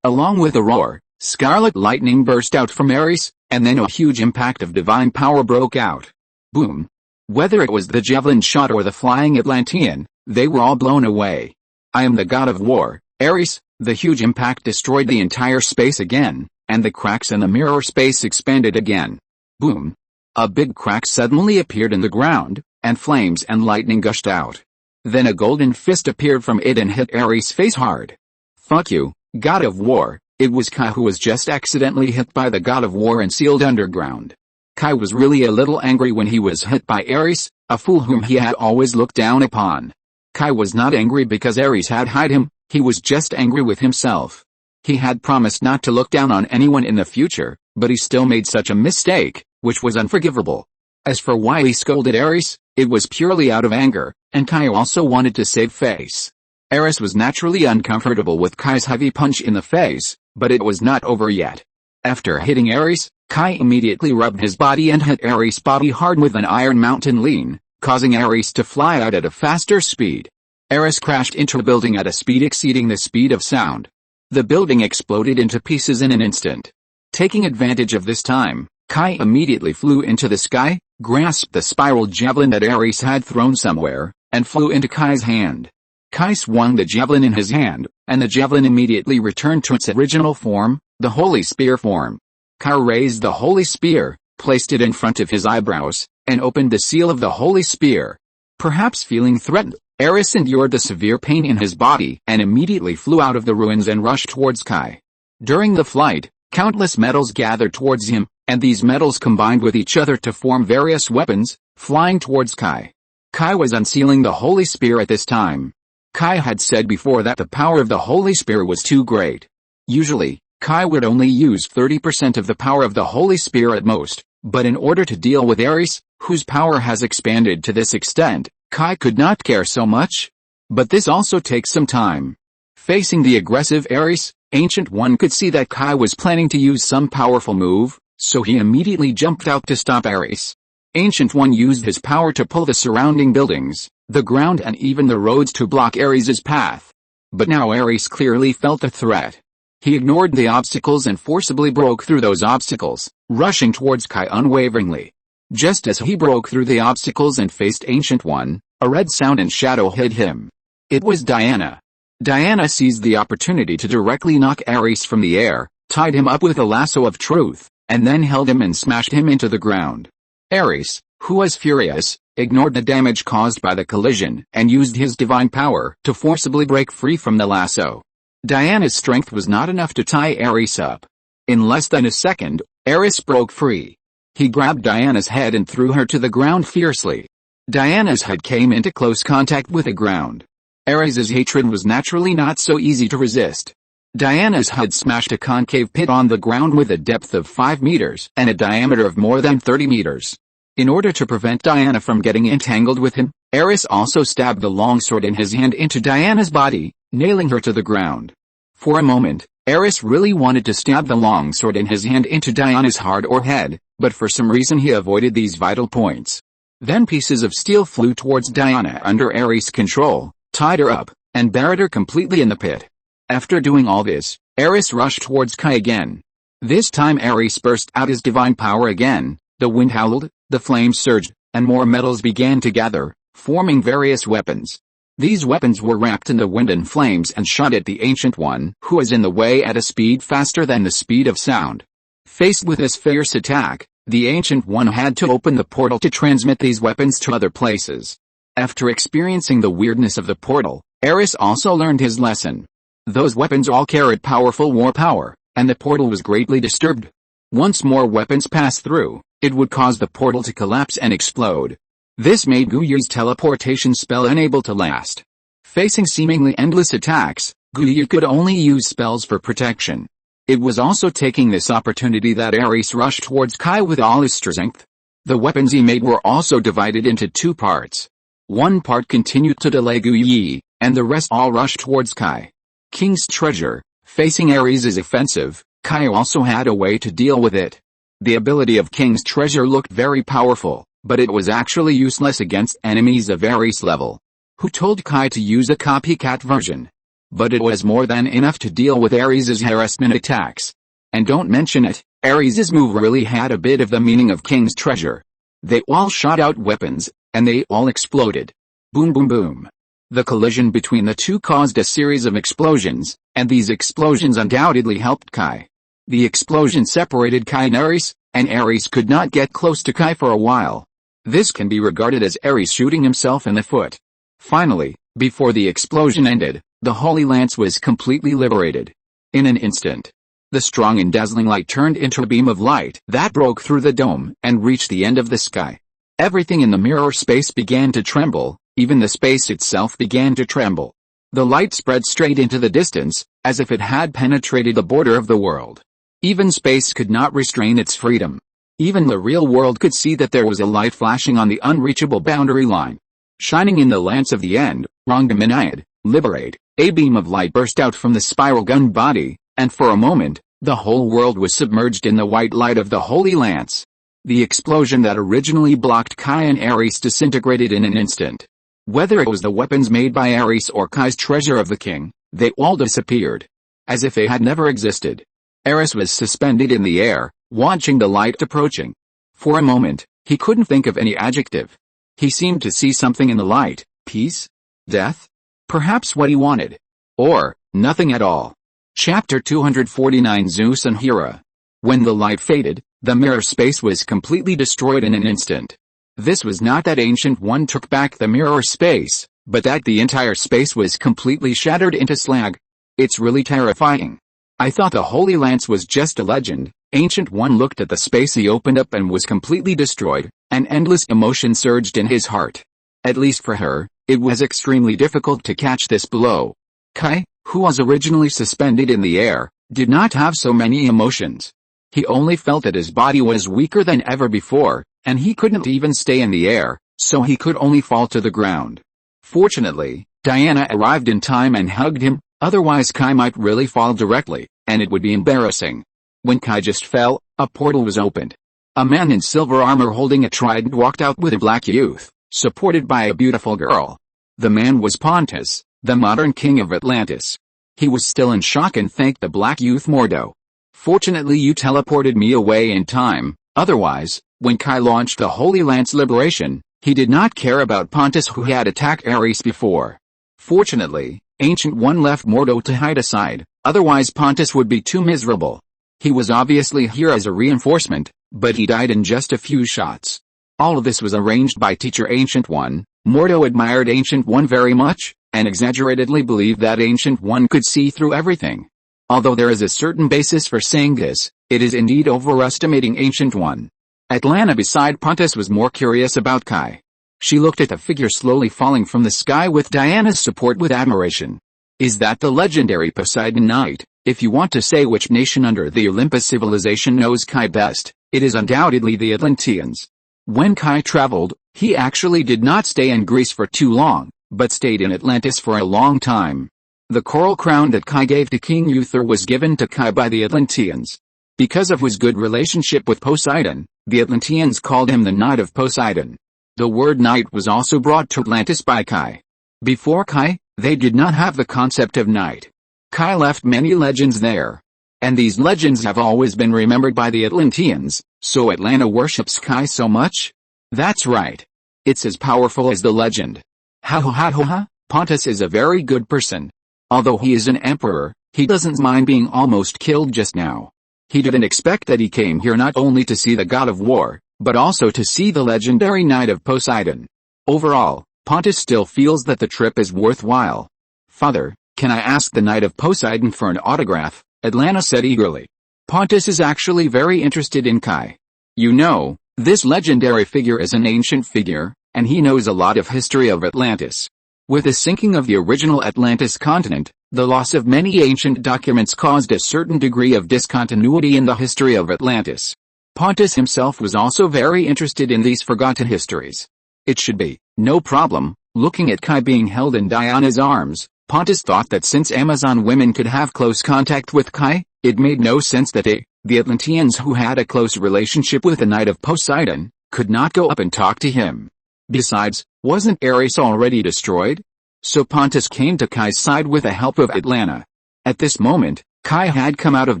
A: Along with a roar, scarlet lightning burst out from Ares, and then a huge impact of divine power broke out. Boom! Whether it was the javelin shot or the flying Atlantean, they were all blown away. I am the god of war, Ares. The huge impact destroyed the entire space again, and the cracks in the mirror space expanded again. Boom! A big crack suddenly appeared in the ground, and flames and lightning gushed out. Then a golden fist appeared from it and hit Ares' face hard. Fuck you, god of war. It was Kai who was just accidentally hit by the god of war and sealed underground. Kai was really a little angry when he was hit by Ares, a fool whom he had always looked down upon. Kai was not angry because Ares had hid him, he was just angry with himself. He had promised not to look down on anyone in the future, but he still made such a mistake, which was unforgivable. As for why he scolded Ares, it was purely out of anger, and Kai also wanted to save face. Ares was naturally uncomfortable with Kai's heavy punch in the face, but it was not over yet. After hitting Ares, Kai immediately rubbed his body and hit Ares' body hard with an iron mountain lean, causing Ares to fly out at a faster speed. Ares crashed into a building at a speed exceeding the speed of sound. The building exploded into pieces in an instant. Taking advantage of this time, Kai immediately flew into the sky, grasped the spiral javelin that Ares had thrown somewhere, and flew into Kai's hand. Kai swung the javelin in his hand, and the javelin immediately returned to its original form, the holy spear form. Kai raised the holy spear, placed it in front of his eyebrows, and opened the seal of the holy spear. Perhaps feeling threatened, Ares endured the severe pain in his body and immediately flew out of the ruins and rushed towards Kai. During the flight, countless metals gathered towards him, and these metals combined with each other to form various weapons, flying towards Kai. Kai was unsealing the holy spear at this time. Kai had said before that the power of the holy spear was too great. Usually, Kai would only use 30% of the power of the holy spear at most, but in order to deal with Ares, whose power has expanded to this extent, Kai could not care so much. But this also takes some time. Facing the aggressive Ares, Ancient One could see that Kai was planning to use some powerful move, so he immediately jumped out to stop Ares. Ancient One used his power to pull the surrounding buildings, the ground and even the roads to block Ares' path. But now Ares clearly felt a threat. He ignored the obstacles and forcibly broke through those obstacles, rushing towards Kai unwaveringly. Just as he broke through the obstacles and faced Ancient One, a red sound and shadow hit him. It was Diana. Diana seized the opportunity to directly knock Ares from the air, tied him up with a lasso of truth, and then held him and smashed him into the ground. Ares, who was furious, ignored the damage caused by the collision and used his divine power to forcibly break free from the lasso. Diana's strength was not enough to tie Ares up. In less than a second, Ares broke free. He grabbed Diana's head and threw her to the ground fiercely. Diana's head came into close contact with the ground. Ares' hatred was naturally not so easy to resist. Diana's head smashed a concave pit on the ground with a depth of 5 meters and a diameter of more than 30 meters. In order to prevent Diana from getting entangled with him, Ares also stabbed the longsword in his hand into Diana's body, nailing her to the ground. For a moment, Ares really wanted to stab the longsword in his hand into Diana's heart or head, but for some reason he avoided these vital points. Then pieces of steel flew towards Diana under Ares' control, tied her up, and buried her completely in the pit. After doing all this, Ares rushed towards Kai again. This time Ares burst out his divine power again, the wind howled, the flames surged, and more metals began to gather, forming various weapons. These weapons were wrapped in the wind and flames and shot at the Ancient One, who was in the way at a speed faster than the speed of sound. Faced with this fierce attack, the Ancient One had to open the portal to transmit these weapons to other places. After experiencing the weirdness of the portal, Ares also learned his lesson. Those weapons all carried powerful war power, and the portal was greatly disturbed. Once more weapons passed through, it would cause the portal to collapse and explode. This made Guyur's teleportation spell unable to last. Facing seemingly endless attacks, Guyur could only use spells for protection. It was also taking this opportunity that Ares rushed towards Kai with all his strength. The weapons he made were also divided into 2 parts. One part continued to delay Guyur, and the rest all rushed towards Kai. King's treasure. Facing Ares' offensive, Kai also had a way to deal with it. The ability of King's treasure looked very powerful, but it was actually useless against enemies of Ares level, who told Kai to use a copycat version. But it was more than enough to deal with Ares's harassment attacks. And don't mention it, Ares's move really had a bit of the meaning of King's treasure. They all shot out weapons, and they all exploded. Boom boom boom. The collision between the two caused a series of explosions, and these explosions undoubtedly helped Kai. The explosion separated Kai and Ares could not get close to Kai for a while. This can be regarded as Ares shooting himself in the foot. Finally, before the explosion ended, the Holy Lance was completely liberated. In an instant, the strong and dazzling light turned into a beam of light that broke through the dome and reached the end of the sky. Everything in the mirror space began to tremble, even the space itself began to tremble. The light spread straight into the distance, as if it had penetrated the border of the world. Even space could not restrain its freedom. Even the real world could see that there was a light flashing on the unreachable boundary line. Shining in the lance of the end, Rangdamanayad, liberate, a beam of light burst out from the spiral gun body, and for a moment, the whole world was submerged in the white light of the Holy Lance. The explosion that originally blocked Kai and Ares disintegrated in an instant. Whether it was the weapons made by Ares or Kai's treasure of the king, they all disappeared. As if they had never existed. Ares was suspended in the air, watching the light approaching. For a moment, he couldn't think of any adjective. He seemed to see something in the light, peace? Death? Perhaps what he wanted. Or, nothing at all. Chapter 249 Zeus and Hera. When the light faded, the mirror space was completely destroyed in an instant. This was not that Ancient One took back the mirror space, but that the entire space was completely shattered into slag. It's really terrifying. I thought the Holy Lance was just a legend. Ancient One looked at the space he opened up and was completely destroyed. An endless emotion surged in his heart. At least for her, it was extremely difficult to catch this blow. Kai, who was originally suspended in the air, did not have so many emotions. He only felt that his body was weaker than ever before, and he couldn't even stay in the air, so he could only fall to the ground. Fortunately, Diana arrived in time and hugged him, otherwise Kai might really fall directly, and it would be embarrassing. When Kai just fell, a portal was opened. A man in silver armor holding a trident walked out with a black youth, supported by a beautiful girl. The man was Pontus, the modern king of Atlantis. He was still in shock and thanked the black youth Mordo. Fortunately you teleported me away in time, otherwise, when Kai launched the Holy Lance liberation, he did not care about Pontus who had attacked Ares before. Fortunately, Ancient One left Mordo to hide aside, otherwise Pontus would be too miserable. He was obviously here as a reinforcement, but he died in just a few shots. All of this was arranged by Teacher Ancient One. Mordo admired Ancient One very much, and exaggeratedly believed that Ancient One could see through everything. Although there is a certain basis for saying this, it is indeed overestimating Ancient One. Atlanta beside Pontus was more curious about Kai. She looked at the figure slowly falling from the sky with Diana's support with admiration. Is that the legendary Poseidon Knight? If you want to say which nation under the Olympus civilization knows Kai best, it is undoubtedly the Atlanteans. When Kai traveled, he actually did not stay in Greece for too long, but stayed in Atlantis for a long time. The coral crown that Kai gave to King Uther was given to Kai by the Atlanteans. Because of his good relationship with Poseidon, the Atlanteans called him the Knight of Poseidon. The word knight was also brought to Atlantis by Kai. Before Kai, they did not have the concept of knight. Kai left many legends there. And these legends have always been remembered by the Atlanteans, so Atlanta worships Kai so much? That's right. It's as powerful as the legend. Ha. Pontus is a very good person. Although he is an emperor, he doesn't mind being almost killed just now. He didn't expect that he came here not only to see the god of war, but also to see the legendary Knight of Poseidon. Overall, Pontus still feels that the trip is worthwhile. Father, can I ask the Knight of Poseidon for an autograph? Atlanta said eagerly. Pontus is actually very interested in Kai. You know, this legendary figure is an ancient figure, and he knows a lot of history of Atlantis. With the sinking of the original Atlantis continent, the loss of many ancient documents caused a certain degree of discontinuity in the history of Atlantis. Pontus himself was also very interested in these forgotten histories. It should be no problem. Looking at Kai being held in Diana's arms, Pontus thought that since Amazon women could have close contact with Kai, it made no sense that they, the Atlanteans who had a close relationship with the Knight of Poseidon, could not go up and talk to him. Besides, wasn't Ares already destroyed? So Pontus came to Kai's side with the help of Atalanta. At this moment, Kai had come out of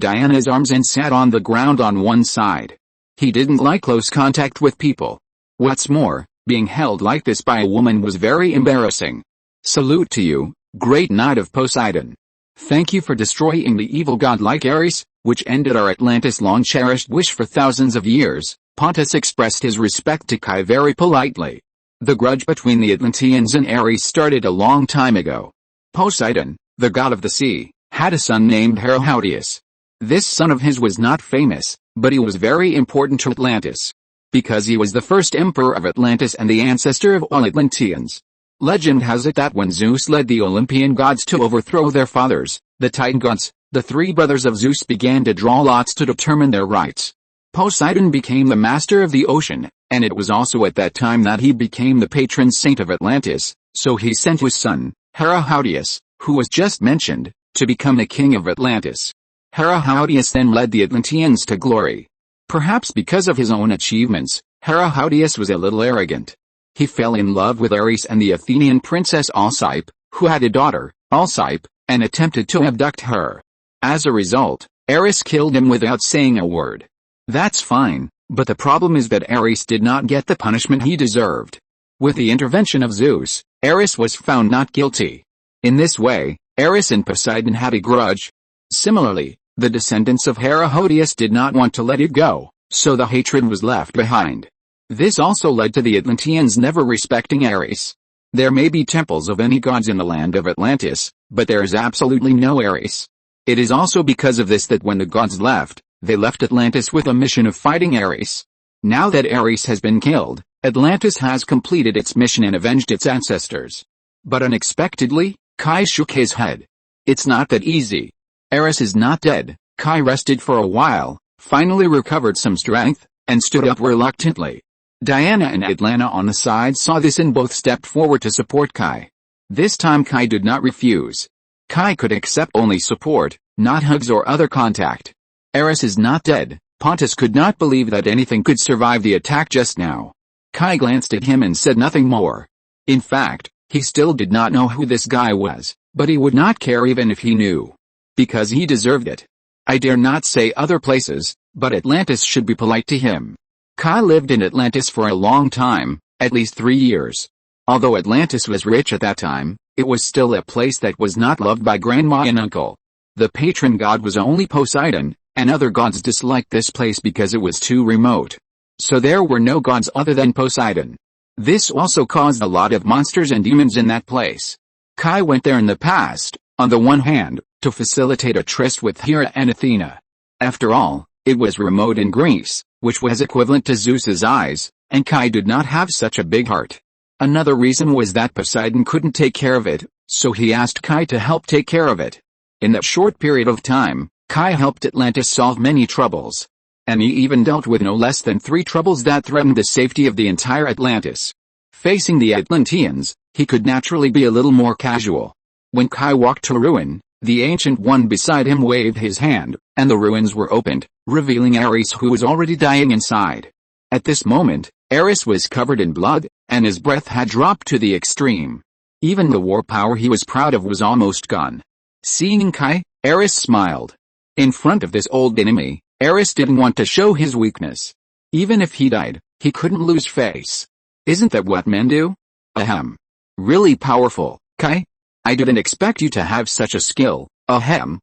A: Diana's arms and sat on the ground on one side. He didn't like close contact with people. What's more, being held like this by a woman was very embarrassing. Salute to you, great knight of Poseidon. Thank you for destroying the evil god like Ares, which ended our Atlantis' long-cherished wish for thousands of years. Pontus expressed his respect to Kai very politely. The grudge between the Atlanteans and Ares started a long time ago. Poseidon, the god of the sea, had a son named Herodias. This son of his was not famous, but he was very important to Atlantis. Because he was the first emperor of Atlantis and the ancestor of all Atlanteans. Legend has it that when Zeus led the Olympian gods to overthrow their fathers, the Titan gods, the three brothers of Zeus began to draw lots to determine their rights. Poseidon became the master of the ocean, and it was also at that time that he became the patron saint of Atlantis, so he sent his son, Herodias, who was just mentioned, to become the king of Atlantis. Herodias then led the Atlanteans to glory. Perhaps because of his own achievements, Herodias was a little arrogant. He fell in love with Ares and the Athenian princess Alcype, who had a daughter, Alcype, and attempted to abduct her. As a result, Ares killed him without saying a word. That's fine, but the problem is that Ares did not get the punishment he deserved. With the intervention of Zeus, Ares was found not guilty. In this way, Ares and Poseidon had a grudge. Similarly, the descendants of Herodias did not want to let it go, so the hatred was left behind. This also led to the Atlanteans never respecting Ares. There may be temples of any gods in the land of Atlantis, but there is absolutely no Ares. It is also because of this that when the gods left, they left Atlantis with a mission of fighting Ares. Now that Ares has been killed, Atlantis has completed its mission and avenged its ancestors. But unexpectedly, Kai shook his head. It's not that easy. Ares is not dead. Kai rested for a while, finally recovered some strength, and stood up reluctantly. Diana and Atalanta on the side saw this and both stepped forward to support Kai. This time Kai did not refuse. Kai could accept only support, not hugs or other contact. Ares is not dead. Pontus could not believe that anything could survive the attack just now. Kai glanced at him and said nothing more. In fact, he still did not know who this guy was, but he would not care even if he knew. Because he deserved it. I dare not say other places, but Atlantis should be polite to him. Kai lived in Atlantis for a long time, at least 3 years. Although Atlantis was rich at that time, it was still a place that was not loved by grandma and uncle. The patron god was only Poseidon, and other gods disliked this place because it was too remote. So there were no gods other than Poseidon. This also caused a lot of monsters and demons in that place. Kai went there in the past, on the one hand, to facilitate a tryst with Hera and Athena. After all, it was remote in Greece, which was equivalent to Zeus's eyes, and Kai did not have such a big heart. Another reason was that Poseidon couldn't take care of it, so he asked Kai to help take care of it. In that short period of time, Kai helped Atlantis solve many troubles. And he even dealt with no less than 3 troubles that threatened the safety of the entire Atlantis. Facing the Atlanteans, he could naturally be a little more casual. When Kai walked to ruin, the Ancient One beside him waved his hand, and the ruins were opened, revealing Ares who was already dying inside. At this moment, Ares was covered in blood, and his breath had dropped to the extreme. Even the war power he was proud of was almost gone. Seeing Kai, Ares smiled. In front of this old enemy, Ares didn't want to show his weakness. Even if he died, he couldn't lose face. Isn't that what men do? Ahem. Really powerful, Kai? I didn't expect you to have such a skill. Ahem,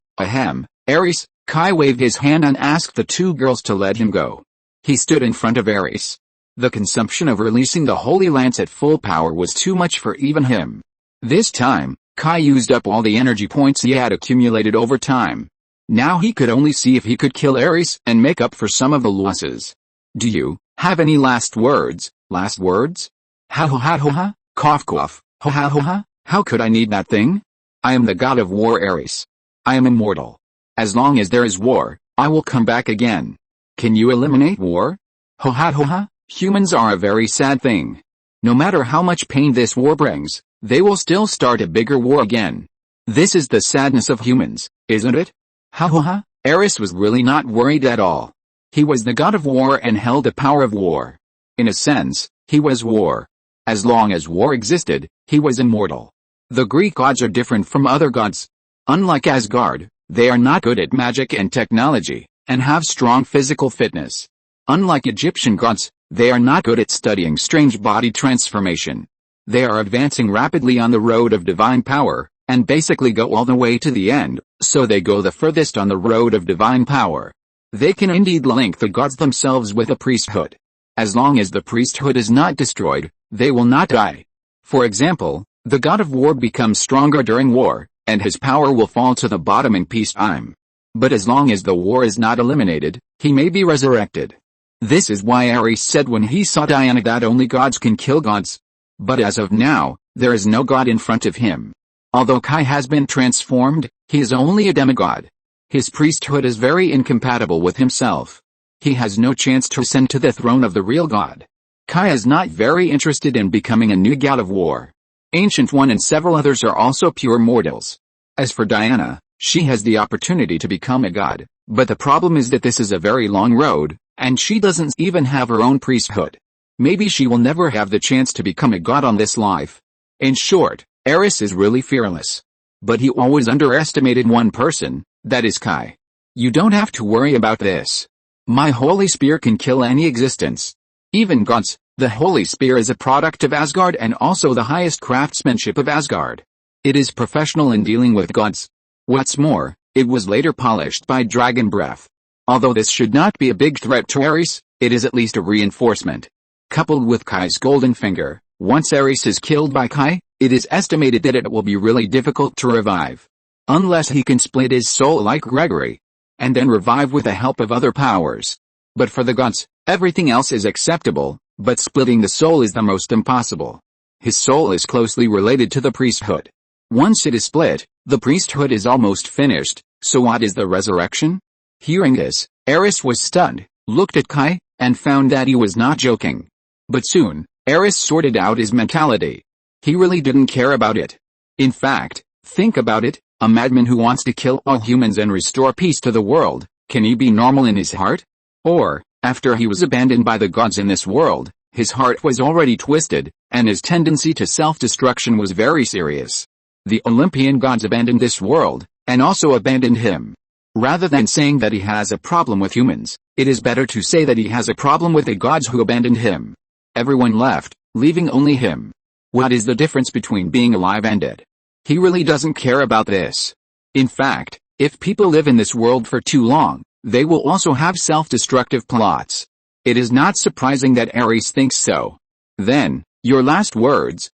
A: Ares. Kai waved his hand and asked the 2 girls to let him go. He stood in front of Ares. The consumption of releasing the Holy Lance at full power was too much for even him. This time, Kai used up all the energy points he had accumulated over time. Now he could only see if he could kill Ares and make up for some of the losses. Do you have any last words? Last words? Ha ha ha ha ha, cough cough, ha ha ha ha, how could I need that thing? I am the god of war Ares. I am immortal. As long as there is war, I will come back again. Can you eliminate war? Ha ha ha ha, humans are a very sad thing. No matter how much pain this war brings, they will still start a bigger war again. This is the sadness of humans, isn't it? Ha ha ha, Ares was really not worried at all. He was the god of war and held the power of war. In a sense, he was war. As long as war existed, he was immortal. The Greek gods are different from other gods. Unlike Asgard, they are not good at magic and technology, and have strong physical fitness. Unlike Egyptian gods, they are not good at studying strange body transformation. They are advancing rapidly on the road of divine power, and basically go all the way to the end, so they go the furthest on the road of divine power. They can indeed link the gods themselves with the priesthood. As long as the priesthood is not destroyed, they will not die. For example, the god of war becomes stronger during war, and his power will fall to the bottom in peacetime. But as long as the war is not eliminated, he may be resurrected. This is why Ares said when he saw Diana that only gods can kill gods. But as of now, there is no god in front of him. Although Kai has been transformed, he is only a demigod. His priesthood is very incompatible with himself. He has no chance to ascend to the throne of the real god. Kai is not very interested in becoming a new god of war. Ancient One and several others are also pure mortals. As for Diana, she has the opportunity to become a god, but the problem is that this is a very long road, and she doesn't even have her own priesthood. Maybe she will never have the chance to become a god on this life. In short, Ares is really fearless. But he always underestimated one person, that is Kai. You don't have to worry about this. My holy spear can kill any existence. Even gods. The holy spear is a product of Asgard and also the highest craftsmanship of Asgard. It is professional in dealing with gods. What's more, it was later polished by dragon breath. Although this should not be a big threat to Ares, it is at least a reinforcement. Coupled with Kai's golden finger, once Ares is killed by Kai, it is estimated that it will be really difficult to revive. Unless he can split his soul like Gregory. And then revive with the help of other powers. But for the gods, everything else is acceptable, but splitting the soul is the most impossible. His soul is closely related to the priesthood. Once it is split, the priesthood is almost finished, so what is the resurrection? Hearing this, Ares was stunned, looked at Kai, and found that he was not joking. But soon, Ares sorted out his mentality. He really didn't care about it. In fact, think about it, a madman who wants to kill all humans and restore peace to the world, can he be normal in his heart? Or, after he was abandoned by the gods in this world, his heart was already twisted, and his tendency to self-destruction was very serious. The Olympian gods abandoned this world, and also abandoned him. Rather than saying that he has a problem with humans, it is better to say that he has a problem with the gods who abandoned him. Everyone left, leaving only him. What is the difference between being alive and dead? He really doesn't care about this. In fact, if people live in this world for too long, they will also have self-destructive plots. It is not surprising that Ares thinks so. Then, your last words.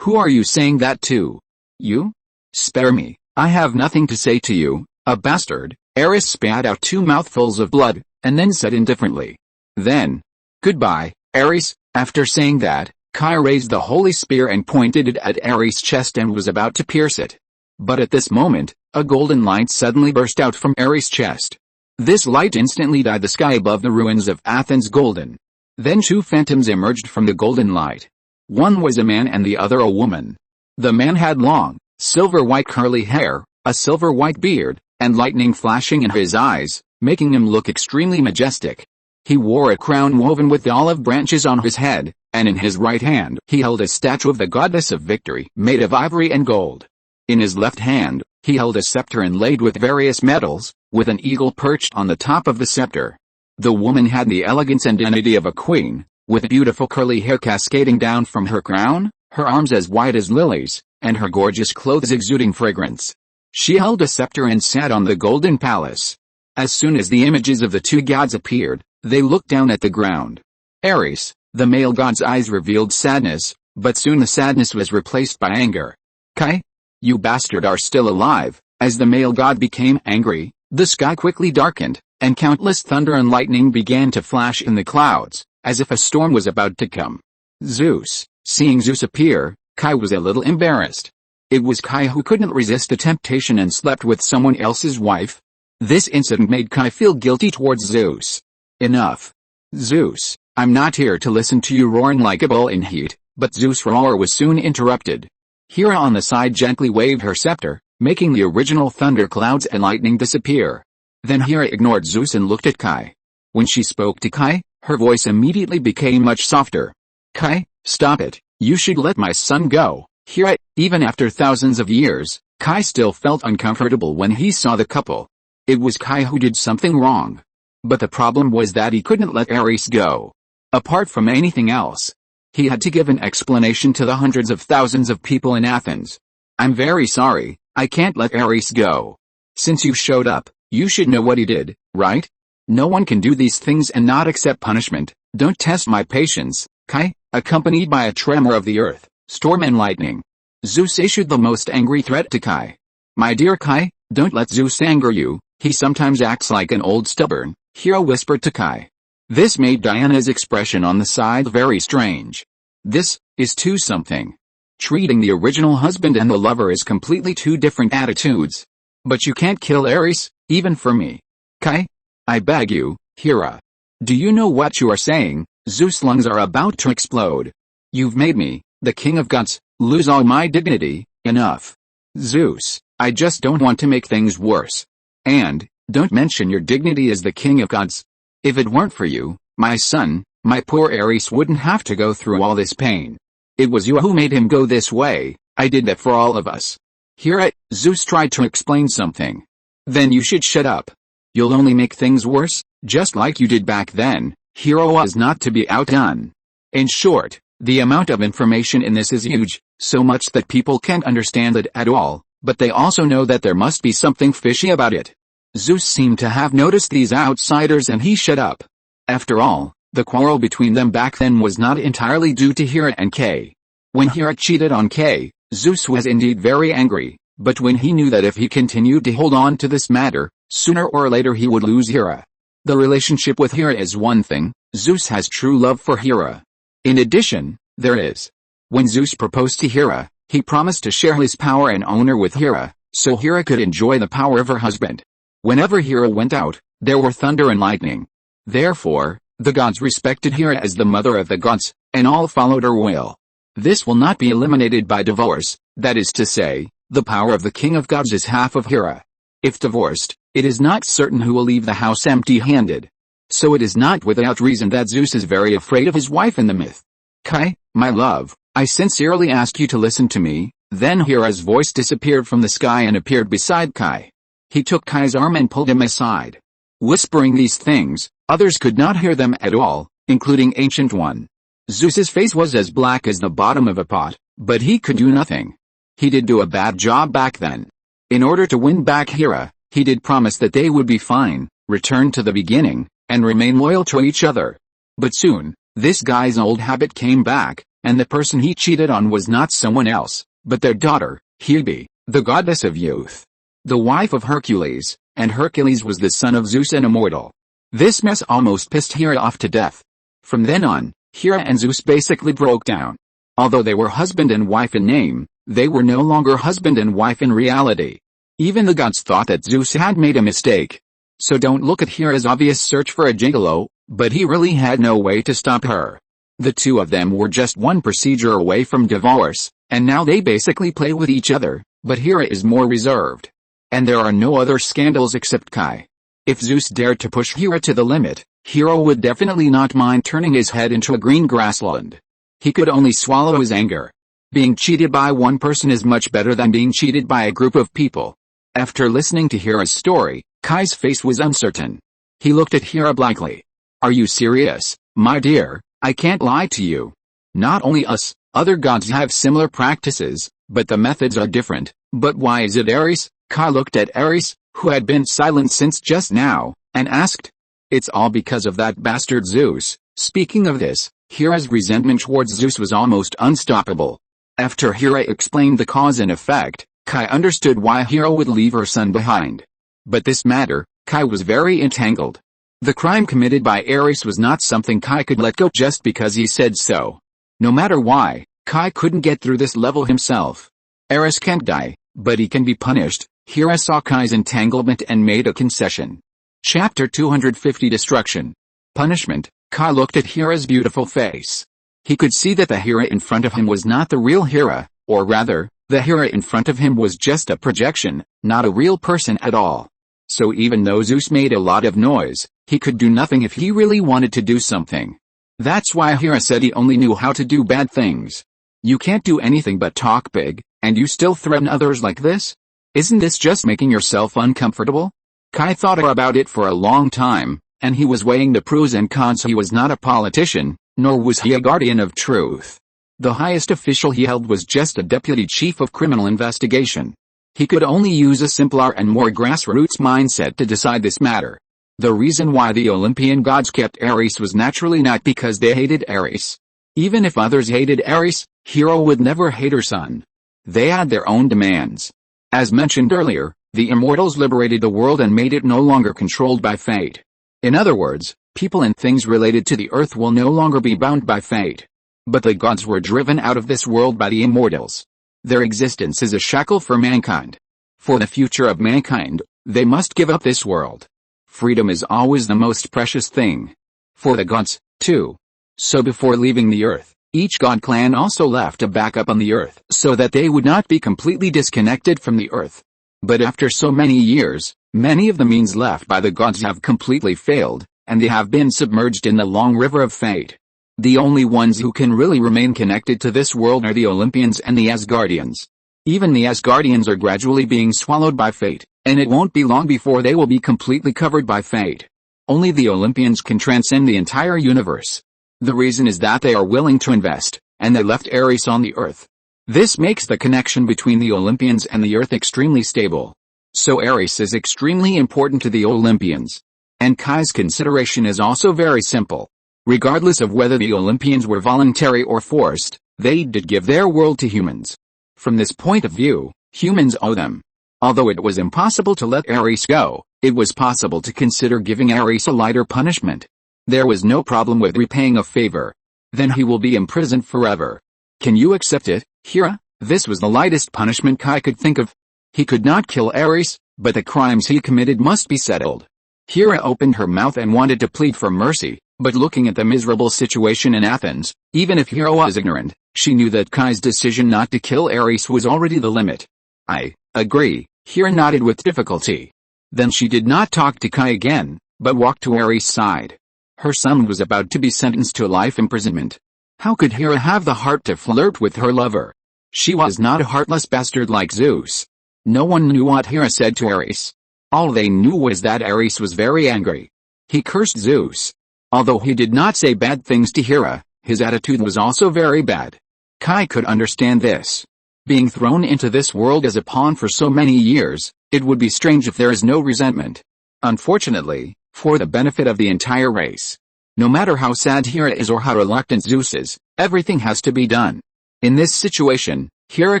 A: Who are you saying that to? You? Spare me, I have nothing to say to you, a bastard. Ares spat out 2 mouthfuls of blood, and then said indifferently. Then, goodbye, Ares. After saying that, Kai raised the holy spear and pointed it at Ares' chest and was about to pierce it. But at this moment, a golden light suddenly burst out from Ares' chest. This light instantly dyed the sky above the ruins of Athens golden. Then 2 phantoms emerged from the golden light. One was a man and the other a woman. The man had long, silver-white curly hair, a silver-white beard, and lightning flashing in his eyes, making him look extremely majestic. He wore a crown woven with olive branches on his head, and in his right hand he held a statue of the goddess of victory made of ivory and gold. In his left hand, he held a scepter inlaid with various metals, with an eagle perched on the top of the scepter. The woman had the elegance and dignity of a queen, with beautiful curly hair cascading down from her crown, her arms as white as lilies, and her gorgeous clothes exuding fragrance. She held a scepter and sat on the golden palace. As soon as the images of the 2 gods appeared, they looked down at the ground. Ares, the male god's eyes revealed sadness, but soon the sadness was replaced by anger. Kai? You bastard are still alive. As the male god became angry, the sky quickly darkened, and countless thunder and lightning began to flash in the clouds, as if a storm was about to come. Zeus. Seeing Zeus appear, Kai was a little embarrassed. It was Kai who couldn't resist the temptation and slept with someone else's wife. This incident made Kai feel guilty towards Zeus. Enough. Zeus, I'm not here to listen to you roaring like a bull in heat, but Zeus' roar was soon interrupted. Hera on the side gently waved her scepter, making the original thunder clouds and lightning disappear. Then Hera ignored Zeus and looked at Kai. When she spoke to Kai, Her voice immediately became much softer. Kai, stop it, you should let my son go. Hera, even after thousands of years, Kai still felt uncomfortable when he saw the couple. It was Kai who did something wrong. But the problem was that he couldn't let Ares go. Apart from anything else, he had to give an explanation to the hundreds of thousands of people in Athens. I'm very sorry, I can't let Ares go. Since you showed up, you should know what he did, right? No one can do these things and not accept punishment. Don't test my patience, Kai. Accompanied by a tremor of the earth, storm and lightning, Zeus issued the most angry threat to Kai. My dear Kai, don't let Zeus anger you, he sometimes acts like an old stubborn, Hera whispered to Kai. This made Diana's expression on the side very strange. This is too something. Treating the original husband and the lover as completely two different attitudes. But you can't kill Ares, even for me. Kai? I beg you, Hera. Do you know what you are saying? Zeus' lungs are about to explode. You've made me, the king of gods, lose all my dignity. Enough. Zeus, I just don't want to make things worse. And, don't mention your dignity as the king of gods. If it weren't for you, my son, my poor Ares wouldn't have to go through all this pain. It was you who made him go this way. I did that for all of us. Hera, Zeus tried to explain something. Then you should shut up. You'll only make things worse, just like you did back then. Hera was not to be outdone. In short, the amount of information in this is huge, so much that people can't understand it at all, but they also know that there must be something fishy about it. Zeus seemed to have noticed these outsiders and he shut up. After all, the quarrel between them back then was not entirely due to Hera and Kai. When Hera cheated on Kai, Zeus was indeed very angry, but when he knew that if he continued to hold on to this matter, sooner or later he would lose Hera. The relationship with Hera is one thing, Zeus has true love for Hera. In addition, there is. When Zeus proposed to Hera, he promised to share his power and honor with Hera, so Hera could enjoy the power of her husband. Whenever Hera went out, there were thunder and lightning. Therefore, the gods respected Hera as the mother of the gods, and all followed her will. This will not be eliminated by divorce, that is to say, the power of the king of gods is half of Hera. If divorced, it is not certain who will leave the house empty-handed. So it is not without reason that Zeus is very afraid of his wife in the myth. Kai, my love, I sincerely ask you to listen to me. Then Hera's voice disappeared from the sky and appeared beside Kai. He took Kai's arm and pulled him aside. Whispering these things, others could not hear them at all, including Ancient One. Zeus's face was as black as the bottom of a pot, but he could do nothing. He did do a bad job back then. In order to win back Hera, he did promise that they would be fine, return to the beginning, and remain loyal to each other. But soon, this guy's old habit came back, and the person he cheated on was not someone else, but their daughter, Hebe, the goddess of youth. The wife of Hercules, and Hercules was the son of Zeus and immortal. This mess almost pissed Hera off to death. From then on, Hera and Zeus basically broke down. Although they were husband and wife in name, they were no longer husband and wife in reality. Even the gods thought that Zeus had made a mistake. So don't look at Hera's obvious search for a gigolo, but he really had no way to stop her. The two of them were just one procedure away from divorce, and now they basically play with each other, but Hera is more reserved. And there are no other scandals except Kai. If Zeus dared to push Hera to the limit, Hera would definitely not mind turning his head into a green grassland. He could only swallow his anger. Being cheated by one person is much better than being cheated by a group of people. After listening to Hera's story, Kai's face was uncertain. He looked at Hera blankly. Are you serious, my dear? I can't lie to you. Not only us, other gods have similar practices, but the methods are different. But why is it Ares? Kai looked at Ares, who had been silent since just now, and asked. It's all because of that bastard Zeus. Speaking of this, Hera's resentment towards Zeus was almost unstoppable. After Hera explained the cause and effect, Kai understood why Hera would leave her son behind. But this matter, Kai was very entangled. The crime committed by Ares was not something Kai could let go just because he said so. No matter why, Kai couldn't get through this level himself. Ares can't die, but he can be punished. Hera saw Kai's entanglement and made a concession. Chapter 250 Destruction. Punishment. Kai looked at Hera's beautiful face. He could see that the Hera in front of him was not the real Hera, or rather, the Hera in front of him was just a projection, not a real person at all. So even though Zeus made a lot of noise, he could do nothing if he really wanted to do something. That's why Hera said he only knew how to do bad things. You can't do anything but talk big, and you still threaten others like this? Isn't this just making yourself uncomfortable? Kai thought about it for a long time, and he was weighing the pros and cons. He was not a politician, nor was he a guardian of truth. The highest official he held was just a deputy chief of criminal investigation. He could only use a simpler and more grassroots mindset to decide this matter. The reason why the Olympian gods kept Ares was naturally not because they hated Ares. Even if others hated Ares, Hera would never hate her son. They had their own demands. As mentioned earlier, the immortals liberated the world and made it no longer controlled by fate. In other words, people and things related to the earth will no longer be bound by fate. But the gods were driven out of this world by the immortals. Their existence is a shackle for mankind. For the future of mankind, they must give up this world. Freedom is always the most precious thing. For the gods, too. So before leaving the earth, each god clan also left a backup on the earth so that they would not be completely disconnected from the earth. But after so many years, many of the means left by the gods have completely failed, and they have been submerged in the long river of fate. The only ones who can really remain connected to this world are the Olympians and the Asgardians. Even the Asgardians are gradually being swallowed by fate, and it won't be long before they will be completely covered by fate. Only the Olympians can transcend the entire universe. The reason is that they are willing to invest, and they left Ares on the earth. This makes the connection between the Olympians and the earth extremely stable. So Ares is extremely important to the Olympians. And Kai's consideration is also very simple. Regardless of whether the Olympians were voluntary or forced, they did give their world to humans. From this point of view, humans owe them. Although it was impossible to let Ares go, it was possible to consider giving Ares a lighter punishment. There was no problem with repaying a favor. Then he will be imprisoned forever. Can you accept it, Hera? This was the lightest punishment Kai could think of. He could not kill Ares, but the crimes he committed must be settled. Hera opened her mouth and wanted to plead for mercy, but looking at the miserable situation in Athens, even if Hera was ignorant, she knew that Kai's decision not to kill Ares was already the limit. I agree, Hera nodded with difficulty. Then she did not talk to Kai again, but walked to Ares' side. Her son was about to be sentenced to life imprisonment. How could Hera have the heart to flirt with her lover? She was not a heartless bastard like Zeus. No one knew what Hera said to Ares. All they knew was that Ares was very angry. He cursed Zeus. Although he did not say bad things to Hera, his attitude was also very bad. Kai could understand this. Being thrown into this world as a pawn for so many years, it would be strange if there is no resentment. Unfortunately, for the benefit of the entire race. No matter how sad Hera is or how reluctant Zeus is, everything has to be done. In this situation, Hera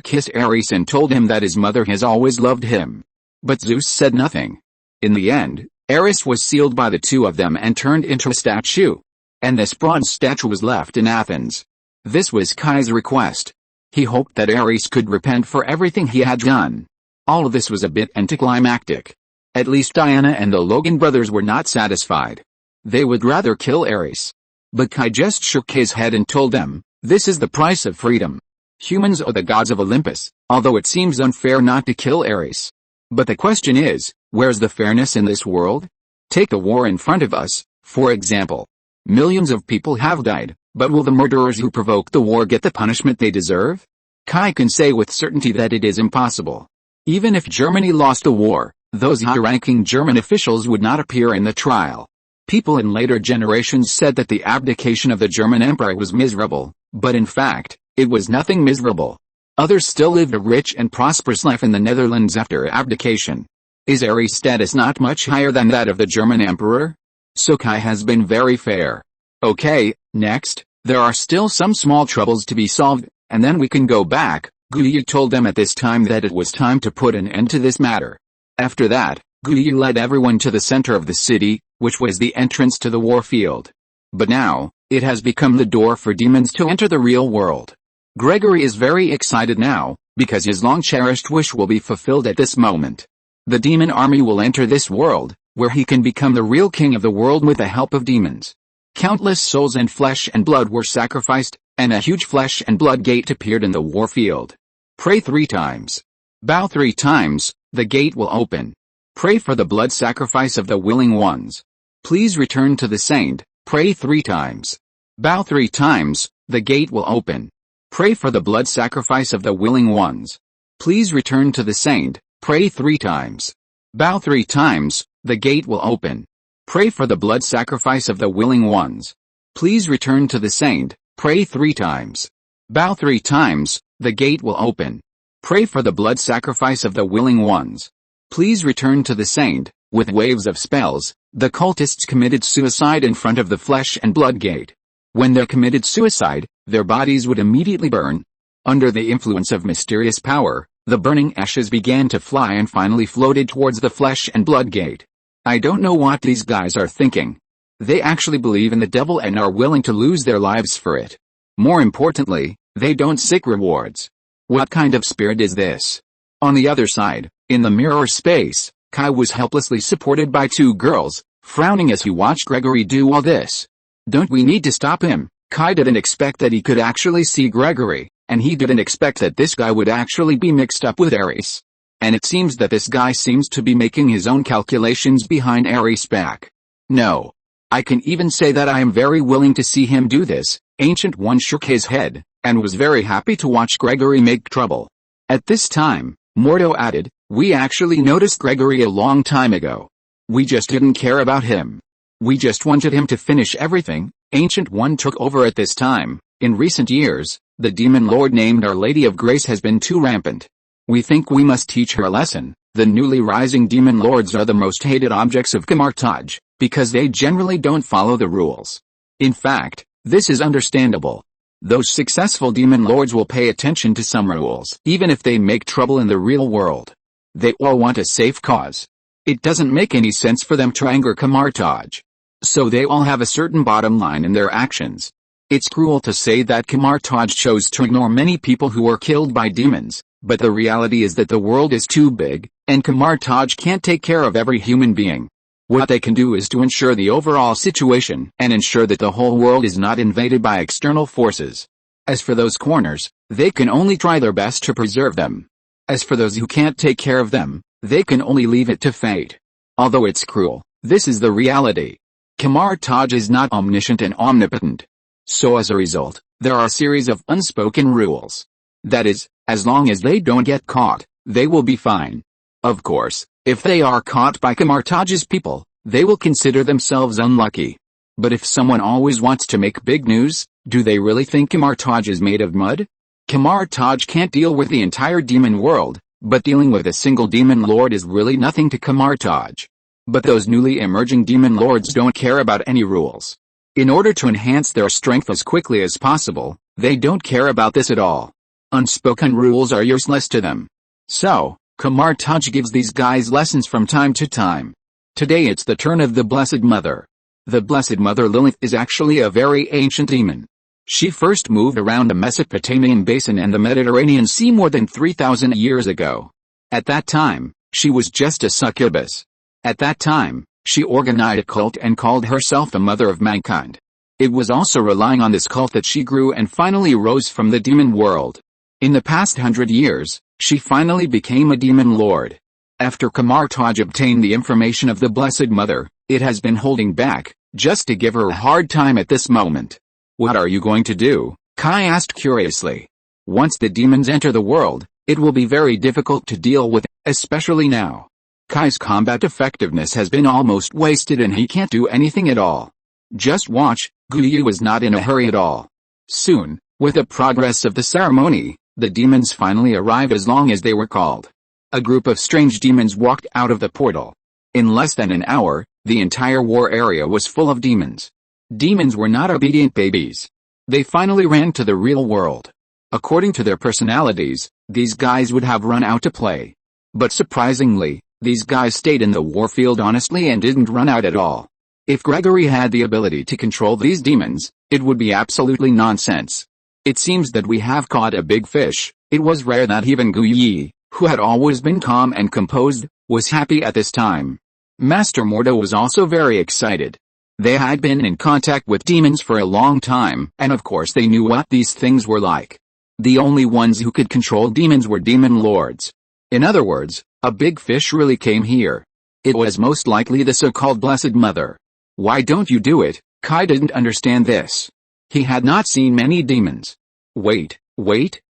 A: kissed Ares and told him that his mother has always loved him. But Zeus said nothing. In the end, Ares was sealed by the two of them and turned into a statue. And this bronze statue was left in Athens. This was Kai's request. He hoped that Ares could repent for everything he had done. All of this was a bit anticlimactic. At least Diana and the Logan brothers were not satisfied. They would rather kill Ares. But Kai just shook his head and told them, this is the price of freedom. Humans are the gods of Olympus, although it seems unfair not to kill Ares. But the question is, where's the fairness in this world? Take the war in front of us, for example. Millions of people have died, but will the murderers who provoked the war get the punishment they deserve? Kai can say with certainty that it is impossible. Even if Germany lost the war, those high-ranking German officials would not appear in the trial. People in later generations said that the abdication of the German emperor was miserable, but in fact, it was nothing miserable. Others still lived a rich and prosperous life in the Netherlands after abdication. Is Ares' status not much higher than that of the German emperor? So Kai has been very fair. Okay, next, there are still some small troubles to be solved, and then we can go back. Guyu told them at this time that it was time to put an end to this matter. After that, Guyu led everyone to the center of the city, which was the entrance to the war field. But now, it has become the door for demons to enter the real world. Gregory is very excited now, because his long-cherished wish will be fulfilled at this moment. The demon army will enter this world, where he can become the real king of the world with the help of demons. Countless souls and flesh and blood were sacrificed, and a huge flesh and blood gate appeared in the war field. Pray 3 times. Bow 3 times, the gate will open. Pray for the blood sacrifice of the willing ones. Please return to the saint. Pray 3 times. Bow 3 times, the gate will open. Pray for the blood sacrifice of the willing ones. Please return to the saint. Pray 3 times. Bow 3 times, the gate will open. Pray for the blood sacrifice of the willing ones. Please return to the saint. Pray 3 times. Bow 3 times, the gate will open. Pray for the blood sacrifice of the willing ones. Please return to the saint. With waves of spells, the cultists committed suicide in front of the flesh and blood gate. When they committed suicide, their bodies would immediately burn. Under the influence of mysterious power, the burning ashes began to fly and finally floated towards the flesh and blood gate. I don't know what these guys are thinking. They actually believe in the devil and are willing to lose their lives for it. More importantly, they don't seek rewards. What kind of spirit is this? On the other side, in the mirror space, Kai was helplessly supported by 2 girls, frowning as he watched Gregory do all this. Don't we need to stop him? Kai didn't expect that he could actually see Gregory, and he didn't expect that this guy would actually be mixed up with Ares. And it seems that this guy seems to be making his own calculations behind Ares' back. No. I can even say that I am very willing to see him do this. Ancient One shook his head, and was very happy to watch Gregory make trouble. At this time, Mordo added, we actually noticed Gregory a long time ago. We just didn't care about him. We just wanted him to finish everything. Ancient One took over at this time. In recent years, the demon lord named Our Lady of Grace has been too rampant. We think we must teach her a lesson. The newly rising demon lords are the most hated objects of Camartage, because they generally don't follow the rules. In fact, this is understandable. Those successful demon lords will pay attention to some rules, even if they make trouble in the real world. They all want a safe cause. It doesn't make any sense for them to anger Camartage. So they all have a certain bottom line in their actions. It's cruel to say that Camartage chose to ignore many people who were killed by demons, but the reality is that the world is too big, and Camartage can't take care of every human being. What they can do is to ensure the overall situation, and ensure that the whole world is not invaded by external forces. As for those corners, they can only try their best to preserve them. As for those who can't take care of them, they can only leave it to fate. Although it's cruel, this is the reality. Camartage is not omniscient and omnipotent. So as a result, there are a series of unspoken rules. That is, as long as they don't get caught, they will be fine. Of course, if they are caught by Camartage's people, they will consider themselves unlucky. But if someone always wants to make big news, do they really think Camartage is made of mud? Camartage can't deal with the entire demon world, but dealing with a single demon lord is really nothing to Camartage. But those newly emerging demon lords don't care about any rules. In order to enhance their strength as quickly as possible, they don't care about this at all. Unspoken rules are useless to them. So, Camartage gives these guys lessons from time to time. Today it's the turn of the Blessed Mother. The Blessed Mother Lilith is actually a very ancient demon. She first moved around the Mesopotamian basin and the Mediterranean Sea more than 3,000 years ago. At that time, she was just a succubus. At that time, she organized a cult and called herself the Mother of Mankind. It was also relying on this cult that she grew and finally rose from the demon world. In the past 100 years, she finally became a demon lord. After Camartage obtained the information of the Blessed Mother, it has been holding back, just to give her a hard time at this moment. What are you going to do? Kai asked curiously. Once the demons enter the world, it will be very difficult to deal with, especially now. Kai's combat effectiveness has been almost wasted and he can't do anything at all. Just watch, Guyu was not in a hurry at all. Soon, with the progress of the ceremony, the demons finally arrived as long as they were called. A group of strange demons walked out of the portal. In less than an hour, the entire war area was full of demons. Demons were not obedient babies. They finally ran to the real world. According to their personalities, these guys would have run out to play. But surprisingly, these guys stayed in the warfield honestly and didn't run out at all. If Gregory had the ability to control these demons, it would be absolutely nonsense. It seems that we have caught a big fish. It was rare that even Guyi, who had always been calm and composed, was happy at this time. Master Mordo was also very excited. They had been in contact with demons for a long time, and of course they knew what these things were like. The only ones who could control demons were demon lords. In other words, a big fish really came here. It was most likely the so-called Blessed Mother. Why don't you do it? Kai didn't understand this. He had not seen many demons. Wait,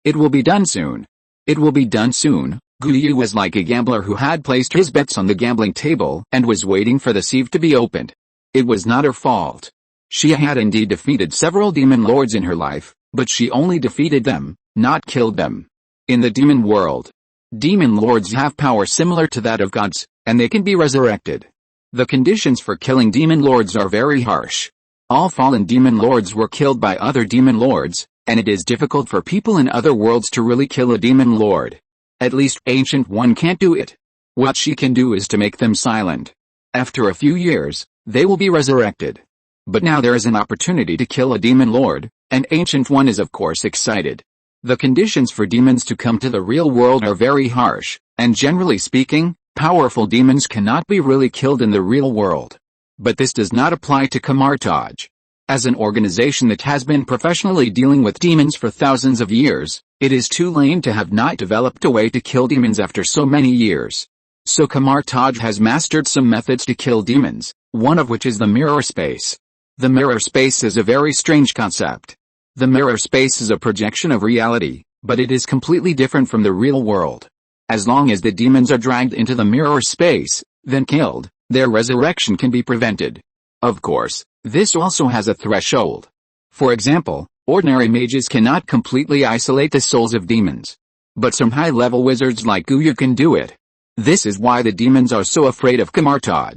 A: it will be done soon. It will be done soon. Guyu was like a gambler who had placed his bets on the gambling table and was waiting for the sieve to be opened. It was not her fault. She had indeed defeated several demon lords in her life, but she only defeated them, not killed them. In the demon world, demon lords have power similar to that of gods, and they can be resurrected. The conditions for killing demon lords are very harsh. All fallen demon lords were killed by other demon lords, and it is difficult for people in other worlds to really kill a demon lord. At least Ancient One can't do it. What she can do is to make them silent. After a few years, they will be resurrected. But now there is an opportunity to kill a demon lord, and Ancient One is of course excited. The conditions for demons to come to the real world are very harsh, and generally speaking, powerful demons cannot be really killed in the real world. But this does not apply to Camelot. As an organization that has been professionally dealing with demons for thousands of years, it is too lame to have not developed a way to kill demons after so many years. So Camelot has mastered some methods to kill demons, one of which is the mirror space. The mirror space is a very strange concept. The mirror space is a projection of reality, but it is completely different from the real world. As long as the demons are dragged into the mirror space, then killed, their resurrection can be prevented. Of course, this also has a threshold. For example, ordinary mages cannot completely isolate the souls of demons. But some high-level wizards like Guyu can do it. This is why the demons are so afraid of Camelot.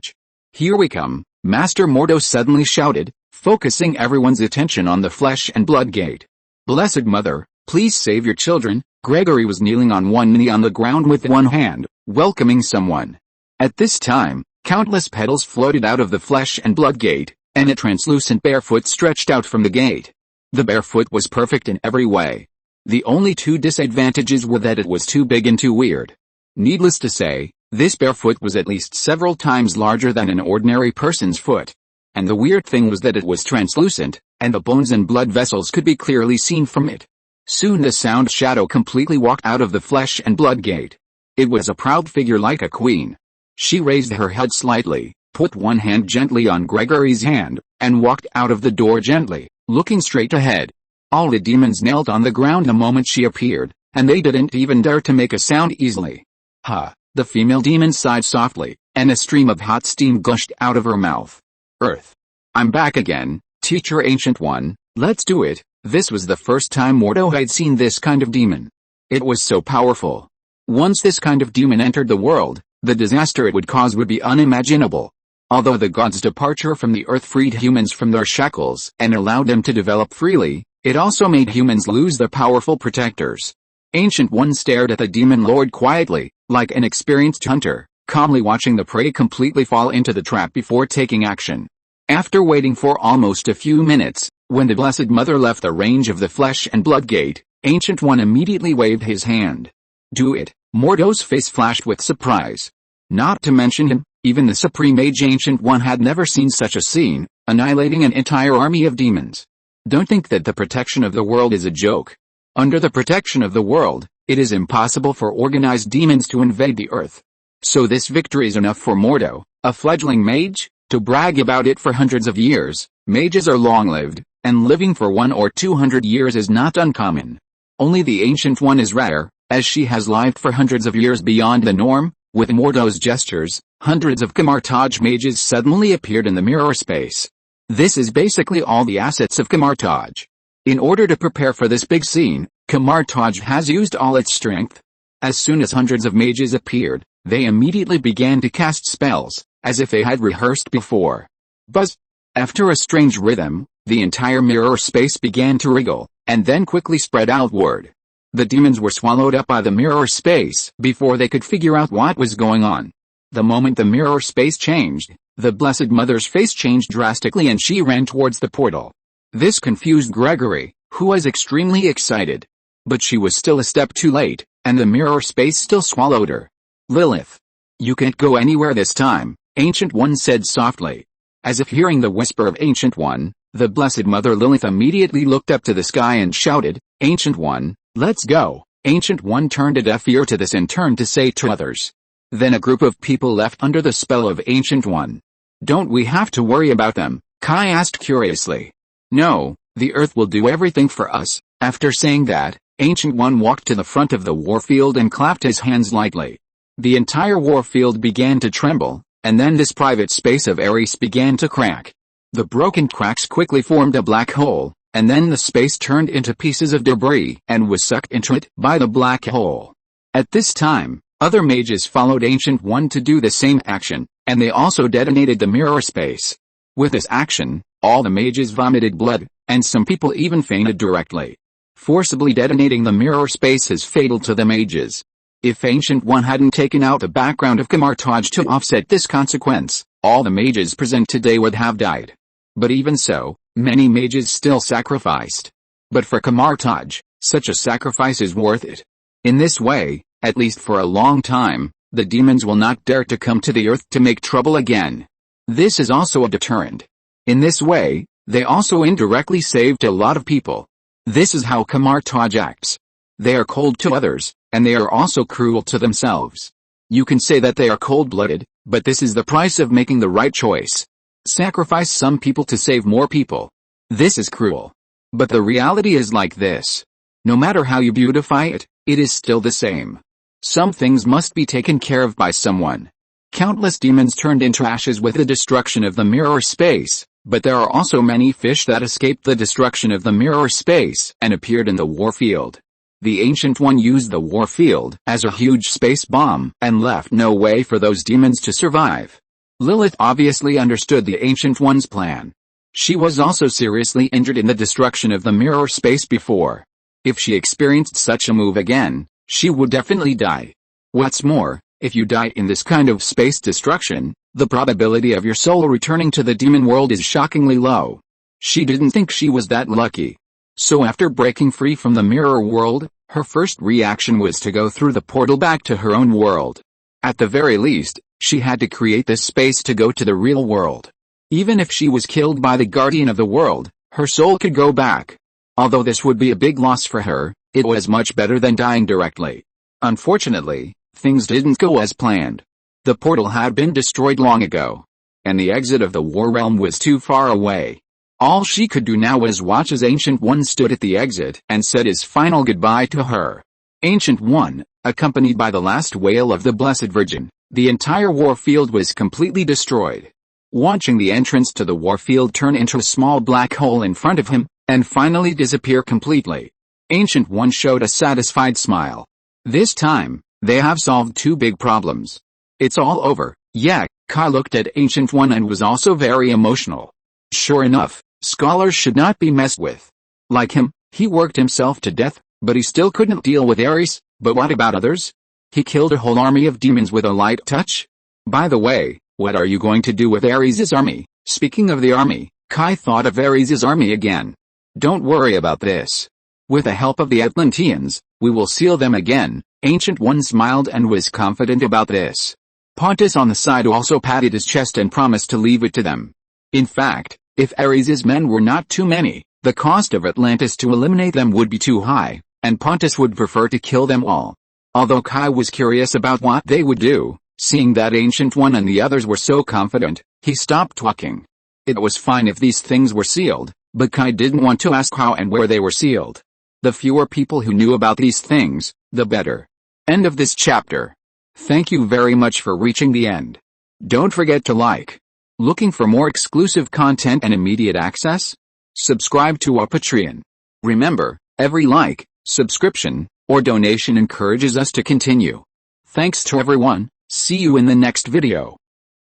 A: Here we come, Master Mordo suddenly shouted, focusing everyone's attention on the flesh and blood gate. Blessed Mother, please save your children. Gregory was kneeling on one knee on the ground with one hand, welcoming someone. At this time, countless petals floated out of the flesh and blood gate, and a translucent barefoot stretched out from the gate. The barefoot was perfect in every way. The only two disadvantages were that it was too big and too weird. Needless to say, this barefoot was at least several times larger than an ordinary person's foot. And the weird thing was that it was translucent, and the bones and blood vessels could be clearly seen from it. Soon the sound shadow completely walked out of the flesh and blood gate. It was a proud figure like a queen. She raised her head slightly, put one hand gently on Gregory's hand, and walked out of the door gently, looking straight ahead. All the demons knelt on the ground the moment she appeared, and they didn't even dare to make a sound easily. Ha! The female demon sighed softly, and a stream of hot steam gushed out of her mouth. Earth. I'm back again, Teacher Ancient One, let's do it. This was the first time Mordo had seen this kind of demon. It was so powerful. Once this kind of demon entered the world, the disaster it would cause would be unimaginable. Although the gods' departure from the earth freed humans from their shackles and allowed them to develop freely, it also made humans lose their powerful protectors. Ancient One stared at the demon lord quietly, like an experienced hunter, calmly watching the prey completely fall into the trap before taking action. After waiting for almost a few minutes, when the Blessed Mother left the range of the flesh and blood gate, Ancient One immediately waved his hand. Do it. Mordo's face flashed with surprise. Not to mention him, even the Supreme Mage Ancient One had never seen such a scene, annihilating an entire army of demons. Don't think that the protection of the world is a joke. Under the protection of the world, it is impossible for organized demons to invade the earth. So this victory is enough for Mordo, a fledgling mage, to brag about it for hundreds of years. Mages are long-lived, and living for 100 or 200 years is not uncommon. Only the Ancient One is rare, as she has lived for hundreds of years beyond the norm. With Mordo's gestures, hundreds of Camelot mages suddenly appeared in the mirror space. This is basically all the assets of Camelot. In order to prepare for this big scene, Camelot has used all its strength. As soon as hundreds of mages appeared, they immediately began to cast spells, as if they had rehearsed before. Buzz! After a strange rhythm, the entire mirror space began to wriggle, and then quickly spread outward. The demons were swallowed up by the mirror space before they could figure out what was going on. The moment the mirror space changed, the Blessed Mother's face changed drastically and she ran towards the portal. This confused Gregory, who was extremely excited. But she was still a step too late, and the mirror space still swallowed her. Lilith. You can't go anywhere this time, Ancient One said softly. As if hearing the whisper of Ancient One, the Blessed Mother Lilith immediately looked up to the sky and shouted, Ancient One, let's go. Ancient One turned a deaf ear to this and turned to say to others. Then a group of people left under the spell of Ancient One. Don't we have to worry about them? Kai asked curiously. No, the earth will do everything for us. After saying that, Ancient One walked to the front of the warfield and clapped his hands lightly. The entire warfield began to tremble, and then this private space of Ares began to crack. The broken cracks quickly formed a black hole, and then the space turned into pieces of debris and was sucked into it by the black hole. At this time, other mages followed Ancient One to do the same action, and they also detonated the mirror space. With this action, all the mages vomited blood, and some people even fainted directly. Forcibly detonating the mirror space is fatal to the mages. If Ancient One hadn't taken out the background of Camelot to offset this consequence, all the mages present today would have died. But even so, many mages still sacrificed. But for Camelot, such a sacrifice is worth it. In this way, at least for a long time, the demons will not dare to come to the earth to make trouble again. This is also a deterrent. In this way, they also indirectly saved a lot of people. This is how Camelot acts. They are cold to others, and they are also cruel to themselves. You can say that they are cold-blooded, but this is the price of making the right choice. Sacrifice some people to save more people. This is cruel. But the reality is like this. No matter how you beautify it, it is still the same. Some things must be taken care of by someone. Countless demons turned into ashes with the destruction of the mirror space, but there are also many fish that escaped the destruction of the mirror space and appeared in the warfield. The Ancient One used the warfield as a huge space bomb and left no way for those demons to survive. Lilith obviously understood the Ancient One's plan. She was also seriously injured in the destruction of the mirror space before. If she experienced such a move again, she would definitely die. What's more, if you die in this kind of space destruction, the probability of your soul returning to the demon world is shockingly low. She didn't think she was that lucky. So after breaking free from the mirror world, her first reaction was to go through the portal back to her own world. At the very least, she had to create this space to go to the real world. Even if she was killed by the guardian of the world, her soul could go back. Although this would be a big loss for her, it was much better than dying directly. Unfortunately, things didn't go as planned. The portal had been destroyed long ago, and the exit of the war realm was too far away. All she could do now was watch as Ancient One stood at the exit and said his final goodbye to her. Ancient One, accompanied by the last wail of the Blessed Virgin, the entire warfield was completely destroyed. Watching the entrance to the warfield turn into a small black hole in front of him, and finally disappear completely, Ancient One showed a satisfied smile. This time, they have solved two big problems. It's all over. Yeah, Kai looked at Ancient One and was also very emotional. Sure enough, scholars should not be messed with. Like him, he worked himself to death, but he still couldn't deal with Ares. But what about others? He killed a whole army of demons with a light touch? By the way, what are you going to do with Ares' army? Speaking of the army, Kai thought of Ares' army again. Don't worry about this. With the help of the Atlanteans, we will seal them again. Ancient One smiled and was confident about this. Pontus on the side also patted his chest and promised to leave it to them. In fact, if Ares' men were not too many, the cost of Atlantis to eliminate them would be too high, and Pontus would prefer to kill them all. Although Kai was curious about what they would do, seeing that Ancient One and the others were so confident, he stopped talking. It was fine if these things were sealed, but Kai didn't want to ask how and where they were sealed. The fewer people who knew about these things, the better. End of this chapter. Thank you very much for reaching the end. Don't forget to like. Looking for more exclusive content and immediate access? Subscribe to our Patreon. Remember, every like, subscription, or donation encourages us to continue. Thanks to everyone. See you in the next video.